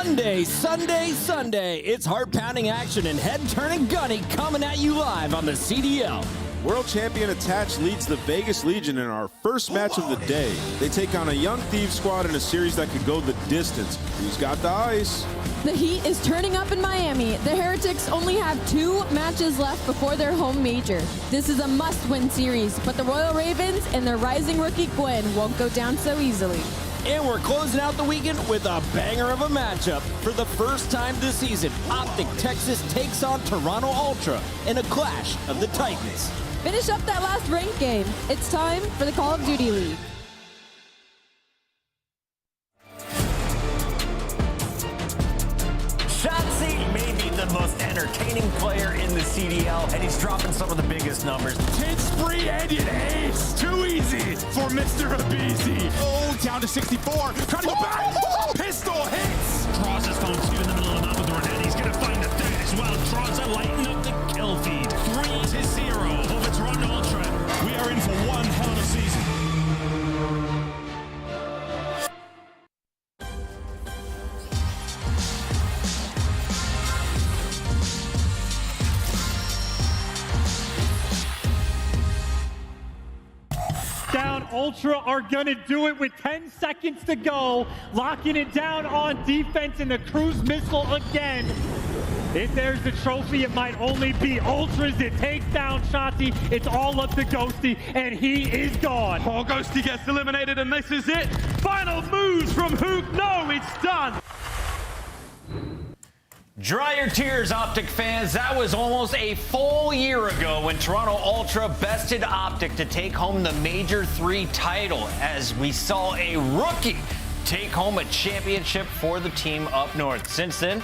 Sunday, Sunday, Sunday. It's heart-pounding action and head-turning gunny coming at you live on the CDL. World champion Attach leads the Thieves-Legion in our first match of the day. They take on a young Thieves squad in a series that could go the distance. Who's got the ice? The heat is turning up in Miami. The Heretics only have 2 matches left before their home major. This is a must-win series, but the Royal Ravens and their rising rookie Gwen won't go down so easily. And we're closing out the weekend with a banger of a matchup. For the first time this season, Optic Texas takes on Toronto Ultra in a clash of the Titans. Finish up that last ranked game. It's time for the Call of Duty League. Shotzi may be the most entertaining player in the CDL, and he's dropping some of the biggest numbers. 10 spree and an ace. Too easy for Mr. Abizi. Oh, down to 64. Trying to go back. Pistol hits. Draws his phone two in the middle of the map with the Renette. He's going to find the third as well. Draws a lighten up the kill feed. 3-0 over Toronto Ultra. We are in for one hell of a season. Down Ultra are gonna do it with 10 seconds to go, locking it down on defense in the cruise missile again. If there's the trophy, it might only be Ultras. It takes down Shotzi. It's all up to Ghosty, and he is gone. Oh, Ghosty gets eliminated, and this is it. Final moves from Hook. No, it's done. Dry your tears, Optic fans. That was almost a full year ago when Toronto Ultra bested Optic to take home the Major III title, as we saw a rookie take home a championship for the team up north. Since then,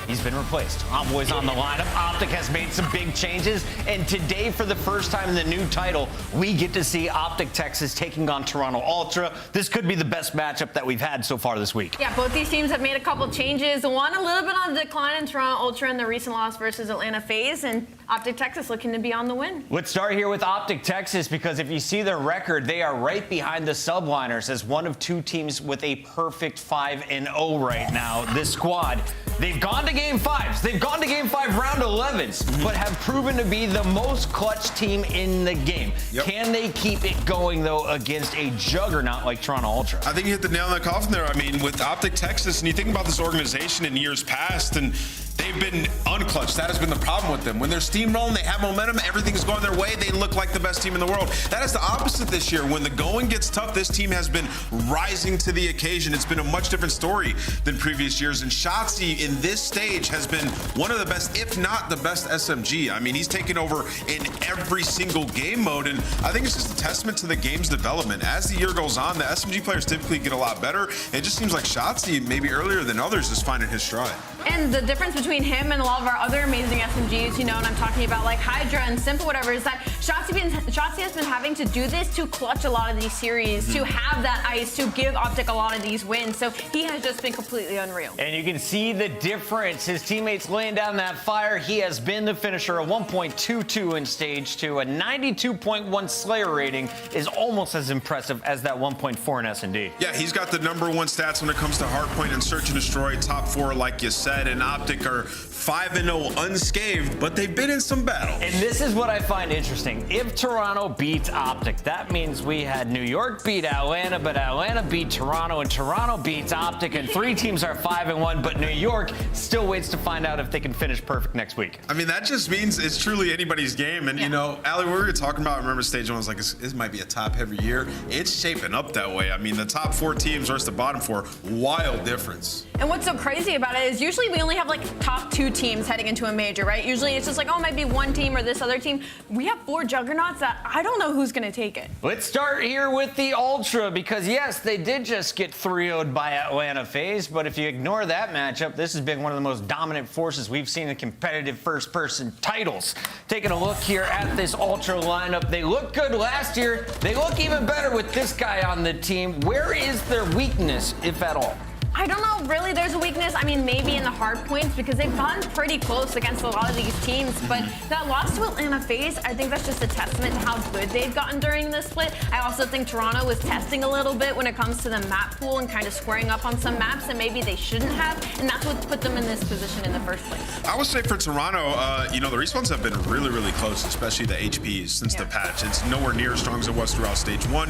he's been replaced. Envoy's on the lineup. Optic has made some big changes, and today, for the first time in the new title, we get to see Optic Texas taking on Toronto Ultra. This could be the best matchup that we've had so far this week. Yeah, both these teams have made a couple changes. One a little bit on the decline in Toronto Ultra in the recent loss versus Atlanta FaZe, and Optic Texas looking to be on the win. Let's start here with Optic Texas, because if you see their record, they are right behind the Subliners as one of 2 teams with a perfect 5-0 right now. This squad, they've gone to Game 5s. They've gone to Game 5 round 11s, but have proven to be the most clutch team in the game. Yep. Can they keep it going, though, against a juggernaut like Toronto Ultra? I think you hit the nail on the coffin there. I mean, with Optic Texas, and you think about this organization in years past, and they've been unclutched. That has been the problem with them. When they're steamrolling, they have momentum, everything's going their way, they look like the best team in the world. That is the opposite this year. When the going gets tough, this team has been rising to the occasion. It's been a much different story than previous years, and Shotzi in this stage has been one of the best, if not the best SMG. I mean, he's taken over in every single game mode, and I think it's just a testament to the game's development. As the year goes on, the SMG players typically get a lot better. It just seems like Shotzi, maybe earlier than others, is finding his stride. And the difference between him and a lot of our other amazing SMGs, you know, and I'm talking about like Hydra and Simple, whatever, is that Shotzi has been having to do this to clutch a lot of these series, to have that ice, to give Optic a lot of these wins. So he has just been completely unreal. And you can see the difference. His teammates laying down that fire. He has been the finisher. A 1.22 in stage 2, a 92.1 Slayer rating is almost as impressive as that 1.4 in S&D. Yeah, he's got the #1 stats when it comes to Hardpoint and Search and Destroy, top 4, like you said, and Optic are 5-0 unscathed, but they've been in some battles. And this is what I find interesting. If Toronto beats Optic, that means we had New York beat Atlanta, but Atlanta beat Toronto, and Toronto beats Optic, and 3 teams are 5-1, but New York still waits to find out if they can finish perfect next week. I mean, that just means it's truly anybody's game. And, you know, Allie, we were talking about, I remember stage 1 was like, this might be a top-heavy year. It's shaping up that way. I mean, the top 4 teams versus the bottom 4, wild difference. And what's so crazy about it is usually we only have like top 2 teams heading into a major, right? Usually it's just like, oh, it might be one team or this other team. We have 4 juggernauts that I don't know who's going to take it. Let's start here with the Ultra, because yes, they did just get 3-0'd by Atlanta FaZe, but if you ignore that matchup, this has been one of the most dominant forces we've seen in competitive first-person titles. Taking a look here at this Ultra lineup, they looked good last year. They look even better with this guy on the team. Where is their weakness, if at all? I don't know, really, there's a weakness. I mean, maybe in the hard points because they've gotten pretty close against a lot of these teams. But that loss to Atlanta FaZe, I think that's just a testament to how good they've gotten during this split. I also think Toronto was testing a little bit when it comes to the map pool and kind of squaring up on some maps that maybe they shouldn't have. And that's what put them in this position in the first place. I would say for Toronto, the respawns have been really, really close, especially the HPs since the patch. It's nowhere near as strong as it was throughout stage 1.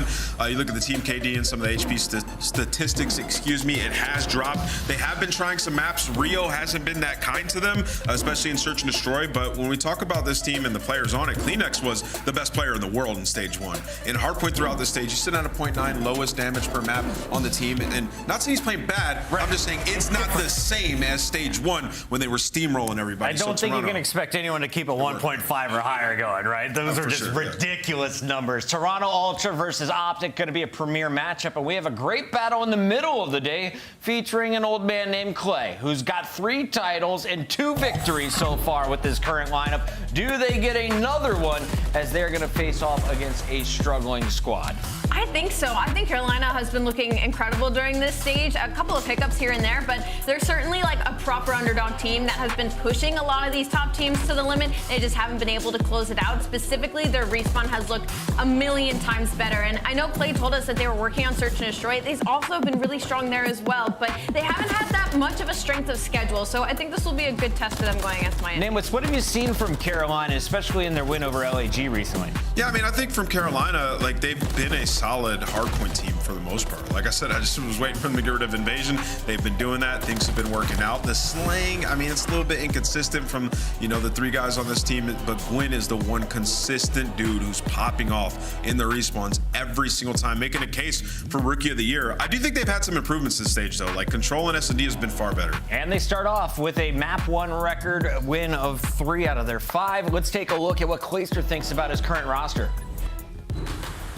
You look at the team KD and some of the HP statistics, it has dropped. They have been trying some maps. Rio hasn't been that kind to them, especially in Search and Destroy. But when we talk about this team and the players on it, Kleenex was the best player in the world in stage 1. In Hardpoint throughout this stage, he's sitting at a 0.9 lowest damage per map on the team. And not saying he's playing bad, I'm just saying it's not the same as stage 1 when they were steamrolling everybody. I don't think you can expect anyone to keep a 1.5 or higher going, right? Those are just ridiculous numbers. Toronto Ultra versus Optic, going to be a premier matchup. And we have a great battle in the middle of the day featuring an old man named Clay, who's got 3 titles and 2 victories so far with this current lineup. Do they get another one as they're going to face off against a struggling squad? I think so. I think Carolina has been looking incredible during this stage. A couple of hiccups here and there, but they're certainly like a proper underdog team that has been pushing a lot of these top teams to the limit. They just haven't been able to close it out. Specifically, their respawn has looked a million times better. And I know Clay told us that they were working on Search and Destroy. They've also been really strong there as well, but they haven't had that much of a strength of schedule. So I think this will be a good test for them going against Miami. Namewitz, what have you seen from Carolina, especially in their win over LAG recently? Yeah, I mean, I think from Carolina, like, they've been a solid hardpoint team for the most part. Like I said, I just was waiting for them to get rid of Invasion. They've been doing that. Things have been working out. The slaying, I mean, it's a little bit inconsistent from, the 3 guys on this team, but Gwyn is the one consistent dude who's popping off in the respawns every single time, making a case for Rookie of the Year. I do think they've had some improvements this stage, though. Like, control and S&D has been far better. And they start off with a map 1 record win of 3 out of their 5. Let's take a look at what Clayster thinks about his current roster.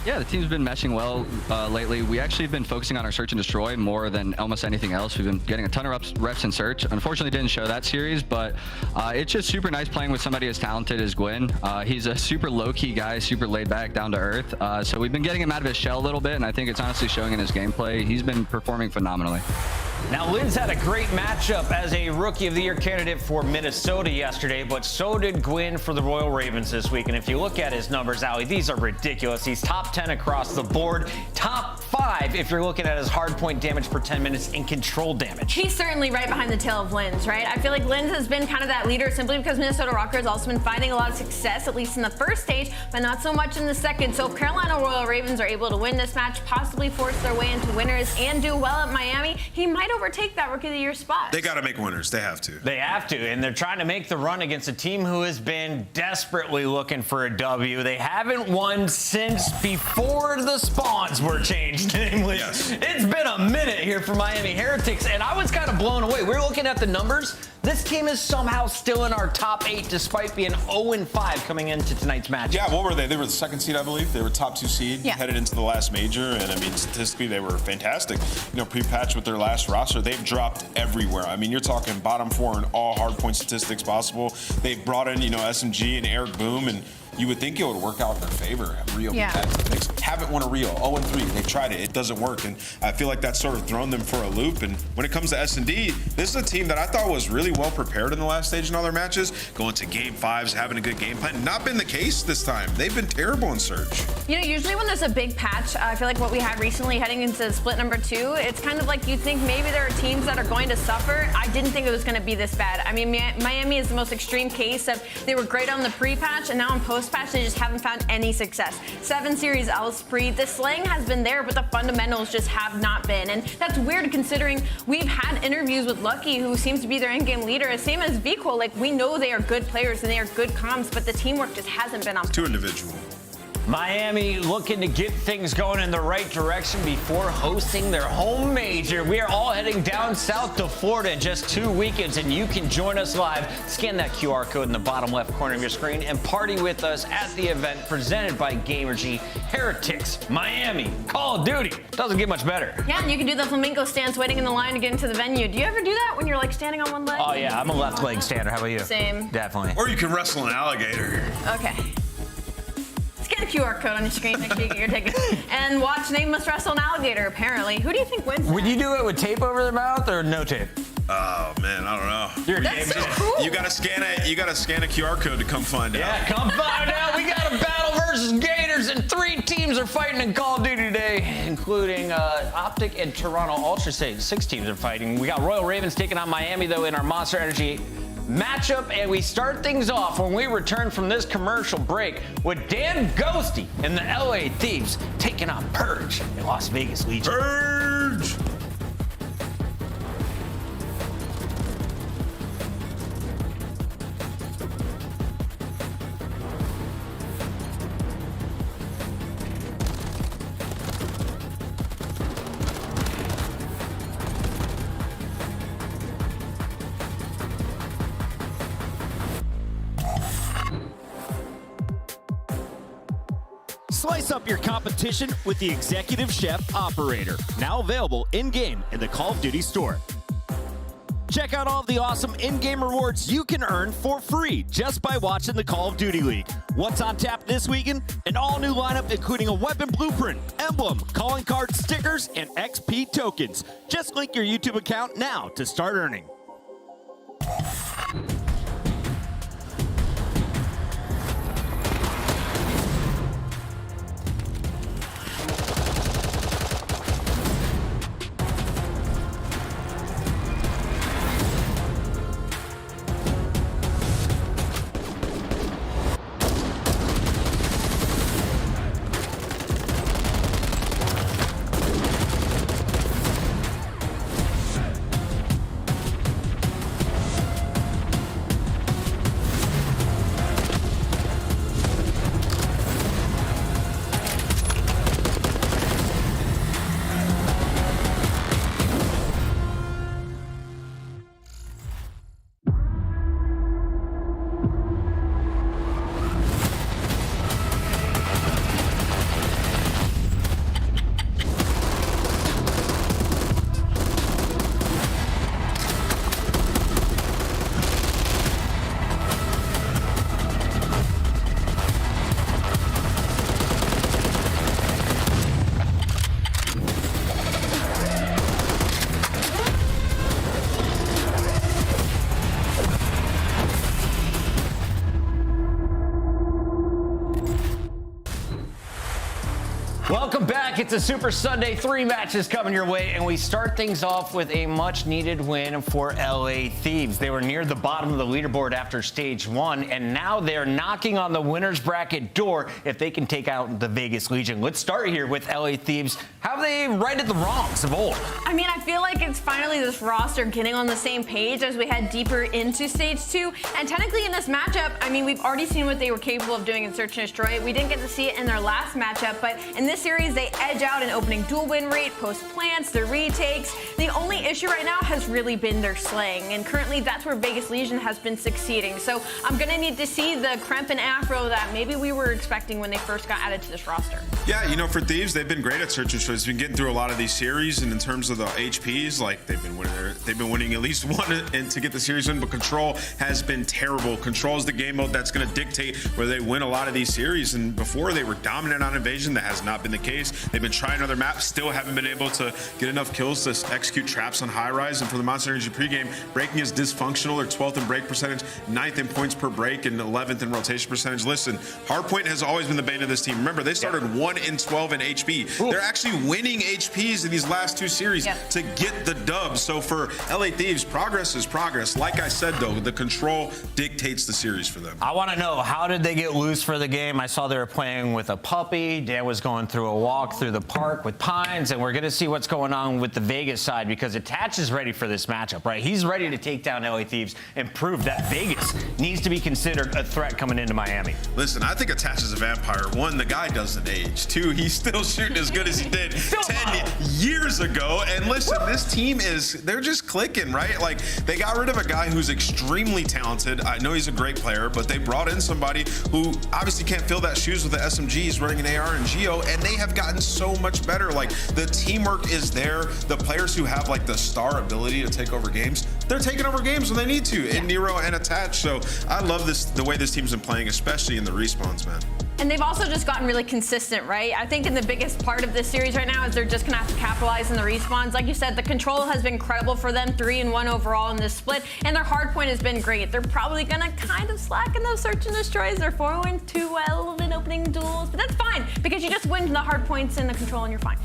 Yeah, the team's been meshing well lately. We actually have been focusing on our Search and Destroy more than almost anything else. We've been getting a ton of reps in Search. Unfortunately, didn't show that series, but it's just super nice playing with somebody as talented as Gwyn. He's a super low-key guy, super laid back, down to earth. So we've been getting him out of his shell a little bit, and I think it's honestly showing in his gameplay. He's been performing phenomenally. Now, Linz had a great matchup as a Rookie of the Year candidate for Minnesota yesterday, but so did Gwyn for the Royal Ravens this week. And if you look at his numbers, Ali, these are ridiculous. He's top 10 across the board, top 5 if you're looking at his hardpoint damage per 10 minutes and control damage. He's certainly right behind the tail of Linz, right? I feel like Linz has been kind of that leader simply because Minnesota Rocker has also been finding a lot of success, at least in the first stage, but not so much in the second. So if Carolina Royal Ravens are able to win this match, possibly force their way into winners, and do well at Miami, he might overtake that Rookie of the Year spot. They got to make winners. They have to. They have to, and they're trying to make the run against a team who has been desperately looking for a W. They haven't won since before the spawns were changed, namely. Yes. It's been a minute here for Miami Heretics, and I was kind of blown away. We're looking at the numbers. This team is somehow still in our top 8 despite being 0-5 coming into tonight's match. Yeah, what were they? They were the 2nd seed, I believe. They were top 2 seed, headed into the last major, and I mean, statistically, they were fantastic. Pre-patch with their last roster, they've dropped everywhere. I mean, you're talking bottom 4 in all hardpoint statistics possible. They brought in, SMG and Eric Boom, and you would think it would work out in their favor. Rio haven't won a Rio, 0-3. They've tried it. It doesn't work, and I feel like that's sort of thrown them for a loop. And when it comes to S&D, this is a team that I thought was really well prepared in the last stage in all their matches, going to game 5s, having a good game plan. Not been the case this time. They've been terrible in Search. Usually when there's a big patch, I feel like what we had recently heading into split number 2, it's kind of like you think maybe there are teams that are going to suffer. I didn't think it was going to be this bad. I mean, Miami is the most extreme case of they were great on the pre-patch, and now in post-patch, they just haven't found any success. 7 series Osprey, the slaying has been there, but the fundamentals just have not been. And that's weird considering we've had interviews with Lucky, who seems to be their in-game leader, same as Vico. Like, we know they are good players and they are good comms, but the teamwork just hasn't been on. Too individual. Miami looking to get things going in the right direction before hosting their home major. We are all heading down south to Florida in just 2 weekends, and you can join us live. Scan that QR code in the bottom left corner of your screen and party with us at the event presented by Gamergy. Heretics, Miami, Call of Duty. Doesn't get much better. Yeah, and you can do the flamingo stance waiting in the line to get into the venue. Do you ever do that when you're like standing on one leg? Oh yeah, I'm a left leg stander. How about you? Same. Definitely. Or you can wrestle an alligator. Okay. Scan the QR code on your screen. Make sure you get your ticket. And watch Nameless Wrestle an Alligator, apparently. Who do you think wins? Would you do it with tape over their mouth or no tape? Oh man, I don't know. That's so cool. You gotta scan it. You gotta scan a QR code to come find out. Yeah, come find out. We got a battle versus Gators, and 3 teams are fighting in Call of Duty today, including Optic and Toronto Ultra. 6 teams are fighting. We got Royal Ravens taking on Miami, though, in our Monster Energy matchup, and we start things off when we return from this commercial break with Dan Ghosty and the LA Thieves taking on Purge and Las Vegas Legion. Purge! Slice up your competition with the Executive Chef Operator, now available in-game in the Call of Duty store. Check out all of the awesome in-game rewards you can earn for free just by watching the Call of Duty League. What's on tap this weekend? An all-new lineup including a weapon blueprint, emblem, calling card stickers, and XP tokens. Just link your YouTube account now to start earning. Welcome back. It's a Super Sunday. 3 matches coming your way, and we start things off with a much-needed win for LA Thieves. They were near the bottom of the leaderboard after stage 1, and now they're knocking on the winner's bracket door if they can take out the Vegas Legion. Let's start here with LA Thieves. How have they righted the wrongs of old? I mean, I feel like it's finally this roster getting on the same page as we head deeper into stage 2. And technically in this matchup, I mean, we've already seen what they were capable of doing in Search and Destroy. We didn't get to see it in their last matchup, but in this series, they edge out in opening duel win rate, post plants, their retakes. The only issue right now has really been their slaying, and currently that's where Vegas Legion has been succeeding. So I'm gonna need to see the Kremp and Afro that maybe we were expecting when they first got added to this roster. Yeah, you know, for Thieves, they've been great at Search and Destroy. They've been getting through a lot of these series, and in terms of the HPs, like they've been winning at least one and to get the series win, but Control has been terrible. Control is the game mode that's going to dictate where they win a lot of these series, and before they were dominant on Invasion. That has not been the case. They've been trying other maps, still haven't been able to get enough kills to execute traps on high rise. And for the Monster Energy pregame, breaking is dysfunctional. They're 12th in break percentage, 9th in points per break, and 11th in rotation percentage. Listen, Hardpoint has always been the bane of this team. Remember, they started 1 in 12 in HP. Ooh. They're actually winning HPs in these last 2 series to get the dub. So for LA Thieves, progress is progress. Like I said, though, the Control dictates the series for them. I want to know, how did they get loose for the game? I saw they were playing with a puppy. Dan was going through a walk through the park with Pines, and we're going to see what's going on with the Vegas side, because Attach is ready for this matchup, right? He's ready to take down LA Thieves and prove that Vegas needs to be considered a threat coming into Miami. Listen, I think Attach is a vampire. 1, the guy doesn't age. 2, he's still shooting as good as he did 10 years ago. And listen, this team they're just clicking, right? Like, they got rid of a guy who's extremely talented. I know he's a great player, but they brought in somebody who obviously can't fill that shoes with the SMGs, running an AR and Geo, and they have gotten so much better. Like, the teamwork is there. The players who have like the star ability to take over games, they're taking over games when they need to, in Nero and Attach. So I love the way this team's been playing, especially in the respawns, man. And they've also just gotten really consistent, right? I think in the biggest part of this series right now is they're just gonna have to capitalize on the respawns. Like you said, the control has been incredible for them, 3-1 overall in this split, and their hardpoint has been great. They're probably gonna kind of slack in those search and destroys. They're 4-1 too well in opening duels, but that's fine because you just win the hardpoints and the control and you're fine.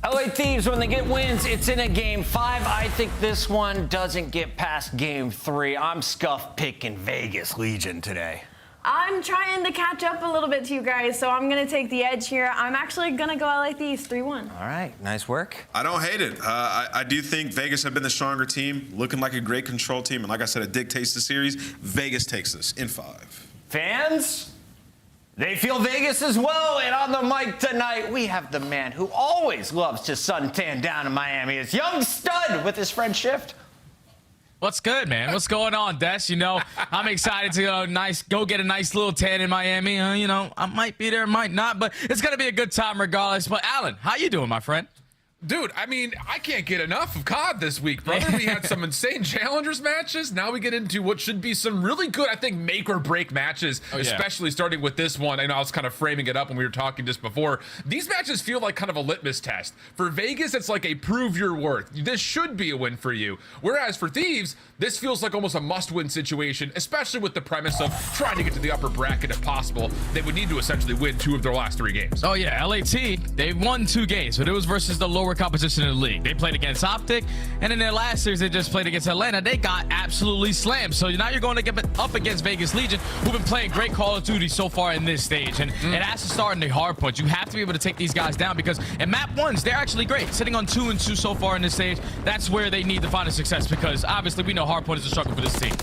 LA Thieves, when they get wins, it's in a game 5. I think this one doesn't get past game 3. I'm scuff picking Vegas Legion today. I'm trying to catch up a little bit to you guys, so I'm going to take the edge here. I'm actually going to go LA Thieves 3-1. All right, nice work. I don't hate it. I do think Vegas have been the stronger team, looking like a great control team. And like I said, it dictates the series. Vegas takes this in 5. Fans, they feel Vegas as well. And on the mic tonight, we have the man who always loves to suntan down in Miami. It's Young Stud with his friend Shift. What's good, man? What's going on, Des? You know, I'm excited to go get a nice little tan in Miami. You know, I might be there, might not, but it's going to be a good time regardless. But Alan, how you doing, my friend? Dude, I mean, I can't get enough of COD this week, brother. We had some insane challengers matches. Now we get into what should be some really good, I think, make or break matches, especially starting with this one. I know I was kind of framing it up when we were talking just before. These matches feel like kind of a litmus test. For Vegas, it's like a prove your worth. This should be a win for you. Whereas for Thieves, this feels like almost a must-win situation, especially with the premise of trying to get to the upper bracket if possible. They would need to essentially win 2 of their last 3 games. Oh, yeah. LAT, they won 2 games, but it was versus the lower competition in the league. They played against Optic, and in their last series, they just played against Atlanta. They got absolutely slammed. So now you're going to get up against Vegas Legion, who've been playing great Call of Duty so far in this stage. And it has to start in the hard points. You have to be able to take these guys down because in map 1s, they're actually great. Sitting on 2-2 so far in this stage, that's where they need to find a success because obviously we know hard point is a struggle for this team.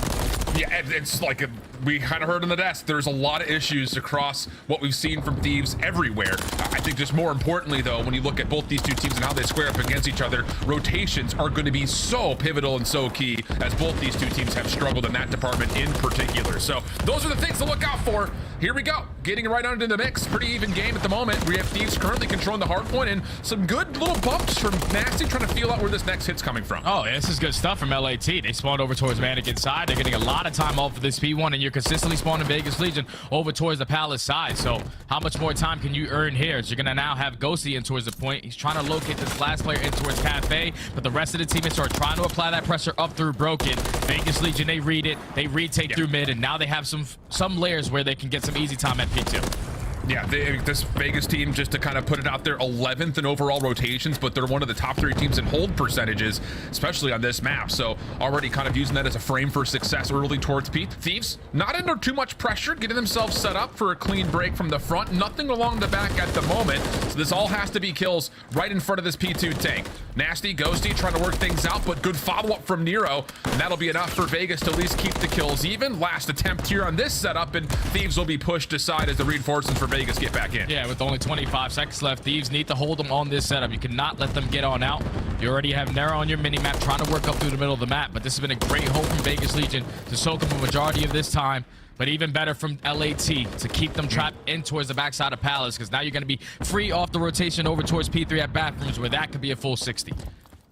Yeah, it's like we kind of heard on the desk. There's a lot of issues across what we've seen from Thieves everywhere. I think just more importantly, though, when you look at both these 2 teams and how they square up against each other, rotations are going to be so pivotal and so key as both these 2 teams have struggled in that department in particular. So those are the things to look out for. Here we go. Getting right on into the mix. Pretty even game at the moment. We have Thieves currently controlling the hard point and some good little bumps from Nasty trying to feel out where this next hit's coming from. Oh, yeah, this is good stuff from LAT. They spawned over towards Mannequin side. They're getting a lot of time off of this P1, and you're consistently spawning Vegas Legion over towards the Palace side. So how much more time can you earn here? So you're going to now have Ghosty in towards the point. He's trying to locate this last player in towards Cafe, but the rest of the teammates are trying to apply that pressure up through Broken. Vegas Legion, they read it. They retake through mid, and now they have some layers where they can get some easy time at P2. Yeah, this Vegas team, just to kind of put it out there, 11th in overall rotations, but they're one of the top 3 teams in hold percentages, especially on this map. So already kind of using that as a frame for success early towards Pete. Thieves, not under too much pressure, getting themselves set up for a clean break from the front. Nothing along the back at the moment. So this all has to be kills right in front of this P2 tank. Nasty, Ghosty trying to work things out, but good follow-up from Nero. And that'll be enough for Vegas to at least keep the kills even. Last attempt here on this setup, and Thieves will be pushed aside as the reinforcements for Vegas get back in. Yeah, with only 25 seconds left, Thieves need to hold them on this setup. You cannot let them get on out. You already have Nero on your mini-map trying to work up through the middle of the map, but this has been a great hold from Vegas Legion to soak them a majority of this time. But even better from LAT to keep them trapped in towards the backside of Palace, because now you're going to be free off the rotation over towards P3 at Bathrooms, where that could be a full 60.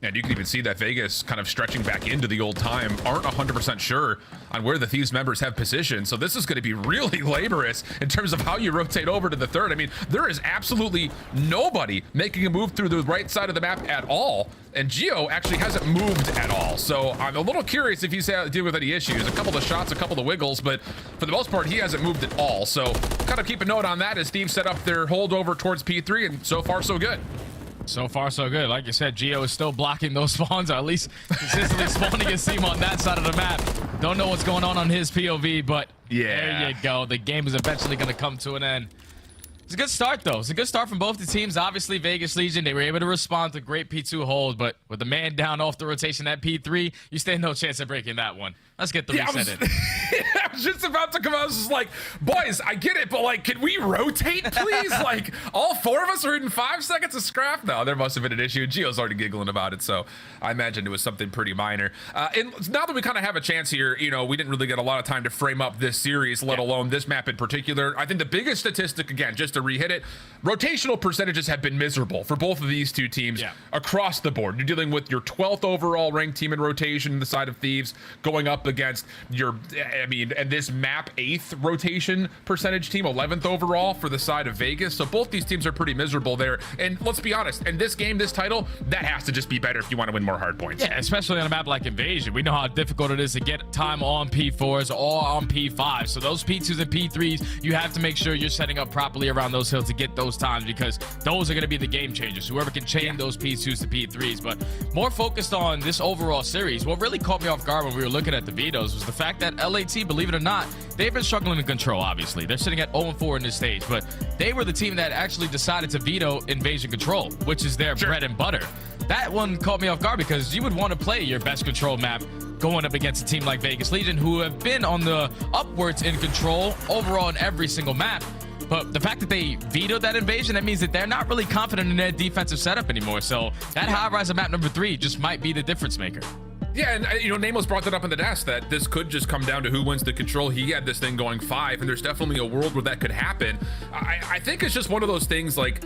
And you can even see that Vegas kind of stretching back into the old time, aren't 100% sure on where the Thieves members have positioned. So this is going to be really laborious in terms of how you rotate over to the third. I mean, there is absolutely nobody making a move through the right side of the map at all. And Geo actually hasn't moved at all. So I'm a little curious if he's dealing with any issues. A couple of shots, a couple of wiggles, but for the most part, he hasn't moved at all. So kind of keep a note on that as Thieves set up their holdover towards P3, and so far, so good. So far, so good. Like you said, Geo is still blocking those spawns, or at least consistently spawning his team on that side of the map. Don't know what's going on his POV, but there you go. The game is eventually going to come to an end. It's a good start, though. It's a good start from both the teams. Obviously, Vegas Legion, they were able to respond to great P2 hold, but with the man down off the rotation at P3, you stand no chance of breaking that one. Let's get the reset in. I was just about to come out. I was just like, boys, I get it, but like, can we rotate, please? Like, all 4 of us are in 5 seconds of scrap? No, there must have been an issue. Gio's already giggling about it, so I imagined it was something pretty minor. And now that we kind of have a chance here, you know, we didn't really get a lot of time to frame up this series, let alone this map in particular. I think the biggest statistic, again, just to re-hit it, rotational percentages have been miserable for both of these 2 teams across the board. You're dealing with your 12th overall ranked team in rotation, the side of Thieves, going up against your, I mean, and this map 8th rotation percentage team, 11th overall for the side of Vegas. So both these teams are pretty miserable there. And let's be honest, in this game, this title, that has to just be better if you want to win more hard points. Yeah, especially on a map like Invasion. We know how difficult it is to get time on P4s or on P5. So those P2s and P3s, you have to make sure you're setting up properly around those hills to get those times, because those are going to be the game changers. Whoever can chain those P2s to P3s. But more focused on this overall series, what really caught me off guard when we were looking at the vetoes was the fact that LAT, believe it or not, they've been struggling to control, obviously. They're sitting at 0-4 in this stage, but they were the team that actually decided to veto Invasion Control, which is their bread and butter. That one caught me off guard because you would want to play your best control map going up against a team like Vegas-Legion, who have been on the upwards in control overall in every single map. But the fact that they vetoed that invasion, that means that they're not really confident in their defensive setup anymore. So that high-rise of map number 3 just might be the difference maker. Yeah, and you know, Namos brought that up in the desk that this could just come down to who wins the control. He had this thing going 5, and there's definitely a world where that could happen. I think it's just one of those things, like,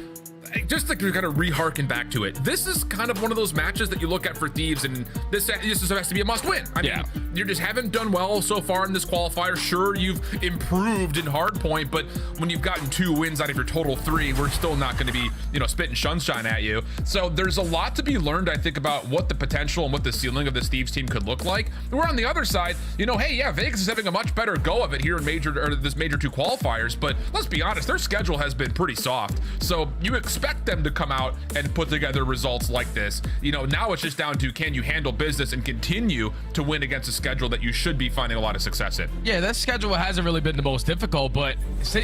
just to kind of re-harken back to it, this is kind of one of those matches that you look at for Thieves, and this has to be a must-win. I mean, you just haven't done well so far in this qualifier. Sure, you've improved in Hardpoint, but when you've gotten 2 wins out of your total 3, we're still not going to be, you know, spitting sunshine at you. So there's a lot to be learned, I think, about what the potential and what the ceiling of this Thieves team could look like. We're on the other side, you know, hey, yeah, Vegas is having a much better go of it here in this Major II Qualifiers, but let's be honest, their schedule has been pretty soft. So you expect them to come out and put together results like this. You know, now it's just down to, can you handle business and continue to win against a schedule that you should be finding a lot of success in? Yeah, that schedule hasn't really been the most difficult, but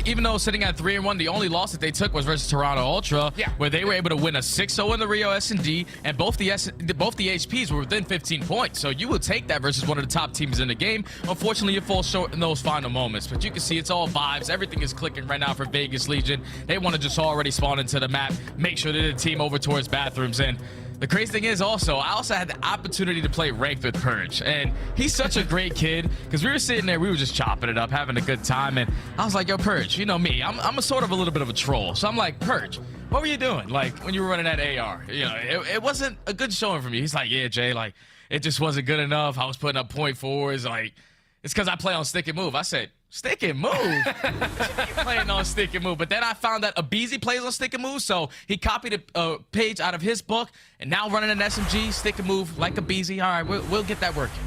even though sitting at 3-1, the only loss that they took was versus Toronto Ultra, where they were able to win a 6-0 in the Rio S&D, and both the HPs were within 15 points. So you will take that versus one of the top teams in the game. Unfortunately, you fall short in those final moments, but you can see it's all vibes. Everything is clicking right now for Vegas-Legion. They want to just already spawn into the map, make sure that the team over towards bathrooms. And the crazy thing is also, I also had the opportunity to play ranked with Purge, and he's such a great kid, because we were sitting there, we were just chopping it up, having a good time, and I was like, yo, Purge, you know me, I'm a sort of a little bit of a troll, so I'm like, Purge, what were you doing, like, when you were running that AR? You know, it wasn't a good showing for me. He's like, yeah, Jay, like, it just wasn't good enough. I was putting up 0.4s, like, it's because I play on stick and move. I said, stick and move? Playing on stick and move. But then I found that Abizi plays on stick and move, so he copied a page out of his book, and now running an SMG, stick and move like Abizi. All right, we'll get that working.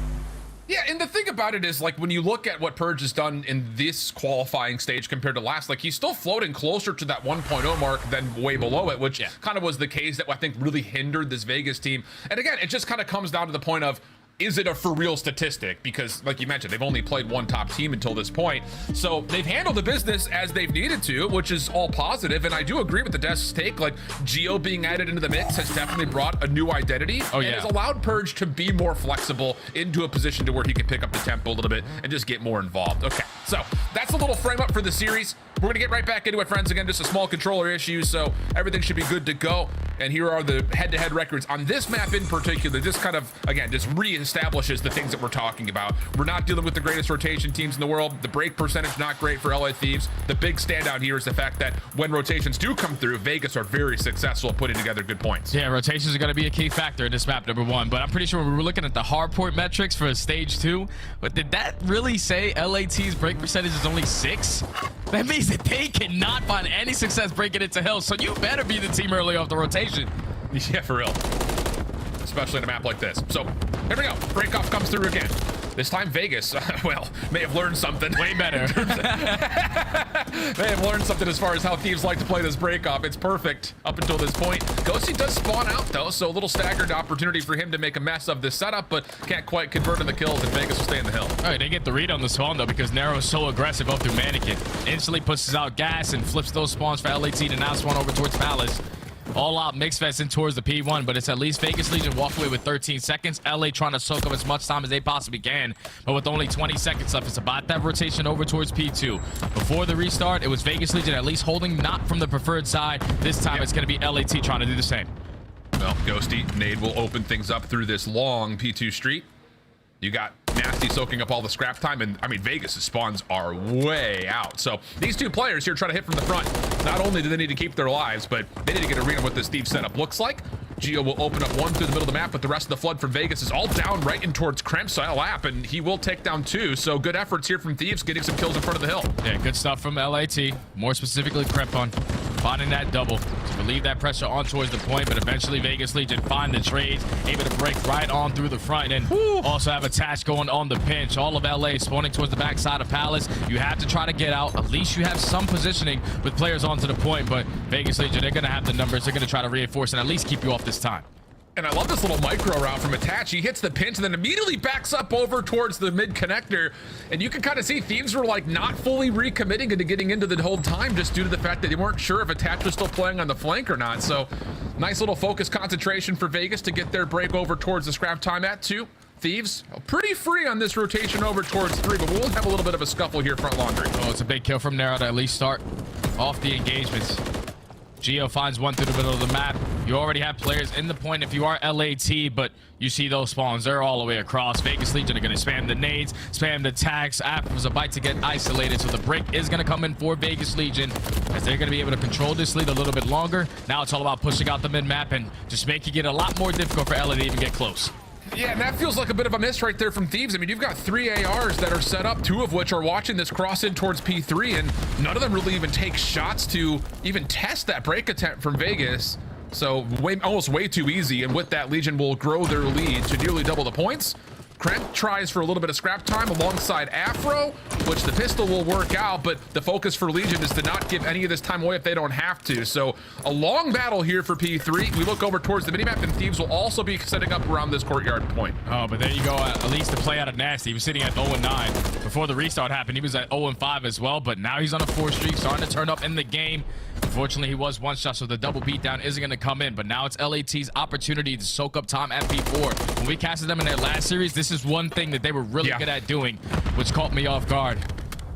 Yeah, and the thing about it is, like, when you look at what Purge has done in this qualifying stage compared to last, like, he's still floating closer to that 1.0 mark than way below it, which kind of was the case that I think really hindered this Vegas team. And again, it just kind of comes down to the point of, is it a for real statistic? Because like you mentioned, they've only played one top team until this point. So they've handled the business as they've needed to, which is all positive. And I do agree with the desk's take. Like, Geo being added into the mix has definitely brought a new identity. And has allowed Purge to be more flexible into a position to where he can pick up the tempo a little bit and just get more involved. Okay, so that's a little frame up for the series. We're gonna get right back into it, friends. Again, just a small controller issue, so everything should be good to go. And here are the head-to-head records on this map in particular. Just kind of, again, just re-establishes the things that we're talking about. We're not dealing with the greatest rotation teams in the world. The break percentage, not great for LA Thieves. The big standout here is the fact that when rotations do come through, Vegas are very successful at putting together good points. Yeah, rotations are gonna be a key factor in this map, number 1. But I'm pretty sure when we were looking at the hardpoint metrics for stage 2, but did that really say LAT's break percentage is only 6? That means that they cannot find any success breaking into hills, so you better be the team early off the rotation. Yeah, for real. Especially in a map like this. So, here we go. Breakoff comes through again. This time, Vegas, well, may have learned something. Way better. May have learned something as far as how Thieves like to play this breakoff. It's perfect up until this point. Ghosty does spawn out, though, so a little staggered opportunity for him to make a mess of this setup, but can't quite convert on the kills, and Vegas will stay in the hill. All right, they get the read on the spawn, though, because Nero is so aggressive up through Mannequin. Instantly pushes out gas and flips those spawns for LAT to now spawn over towards Palace. All out mix fest in towards the P1, but it's at least Vegas-Legion walk away with 13 seconds. LA trying to soak up as much time as they possibly can, but with only 20 seconds left, it's about that rotation over towards P2. Before the restart, it was Vegas-Legion at least holding not from the preferred side. This time it's going to be LAT trying to do the same. Well, Ghosty, Nade will open things up through this long P2 street. You got Nasty soaking up all the scrap time, and I mean, Vegas' spawns are way out. So these two players here try to hit from the front. Not only do they need to keep their lives, but they need to get a read on what this Thief setup looks like. Geo will open up one through the middle of the map, but the rest of the flood from Vegas is all down right in towards Kremp's lap, and he will take down 2. So good efforts here from Thieves, getting some kills in front of the hill. Yeah, good stuff from LAT. More specifically, Kremp finding that double to relieve that pressure on towards the point, but eventually Vegas Legion find the trades, able to break right on through the front, and also have attached going on the pinch. All of LA spawning towards the backside of Palace. You have to try to get out. At least you have some positioning with players onto the point, but Vegas Legion, they're going to have the numbers. They're going to try to reinforce and at least keep you off this time. And I love this little micro route from Attach. He hits the pinch and then immediately backs up over towards the mid connector. And you can kind of see Thieves were like not fully recommitting into getting into the whole time just due to the fact that they weren't sure if Attach was still playing on the flank or not. So nice little focus concentration for Vegas to get their break over towards the scrap time at 2. Thieves pretty free on this rotation over towards 3, but we'll have a little bit of a scuffle here front laundry. Oh, it's a big kill from Nero to at least start off the engagements. Geo finds one through the middle of the map. You already have players in the point if you are LAT, but you see those spawns. They're all the way across. Vegas Legion are going to spam the nades, spam the tags. After was about to get isolated, so the break is going to come in for Vegas Legion as they're going to be able to control this lead a little bit longer. Now it's all about pushing out the mid-map and just making it a lot more difficult for LA to even get close. Yeah, and that feels like a bit of a miss right there from Thieves. I mean, you've got 3 ARs that are set up, 2 of which are watching this cross in towards P3, and none of them really even take shots to even test that break attempt from Vegas. So almost way too easy, and with that, Legion will grow their lead to nearly double the points. Kremp tries for a little bit of scrap time alongside Afro, which the pistol will work out, but the focus for Legion is to not give any of this time away if they don't have to. So a long battle here for P3. We look over towards the minimap, and Thieves will also be setting up around this courtyard point. Oh, but there you go. At least the play out of Nasty. He was sitting at 0-9. Before the restart happened, he was at 0-5 as well, but now he's on a 4 streak, starting to turn up in the game. Unfortunately, he was 1 shot, so the double beatdown isn't going to come in, but now it's LAT's opportunity to soak up time at P4. When we casted them in their last series, this is one thing that they were really good at doing, which caught me off guard.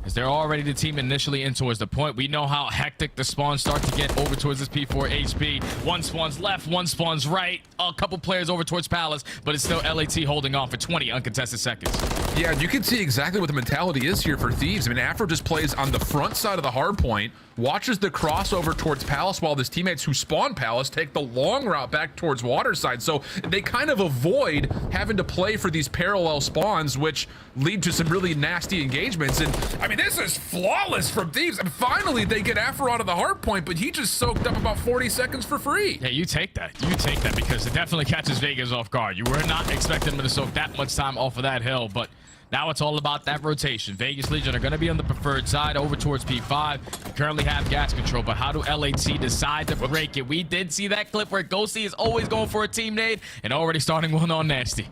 As they're already the team initially in towards the point. We know how hectic the spawns start to get over towards this P4 HP. One spawns left, one spawns right. A couple players over towards Palace, but it's still LAT holding on for 20 uncontested seconds. Yeah, you can see exactly what the mentality is here for Thieves. I mean, Afro just plays on the front side of the hard point, watches the crossover towards Palace while his teammates who spawn Palace take the long route back towards Waterside. So they kind of avoid having to play for these parallel spawns, which lead to some really nasty engagements. And I mean, this is flawless from Thieves. And finally, they get Afro out of the hard point, but he just soaked up about 40 seconds for free. Yeah, you take that. You take that because it definitely catches Vegas off guard. You were not expecting him to soak that much time off of that hill, but now it's all about that rotation. Vegas Legion are going to be on the preferred side over towards P5. You currently have gas control, but how do LAT decide to break it? We did see that clip where Ghosty is always going for a team nade and already starting one on Nasty.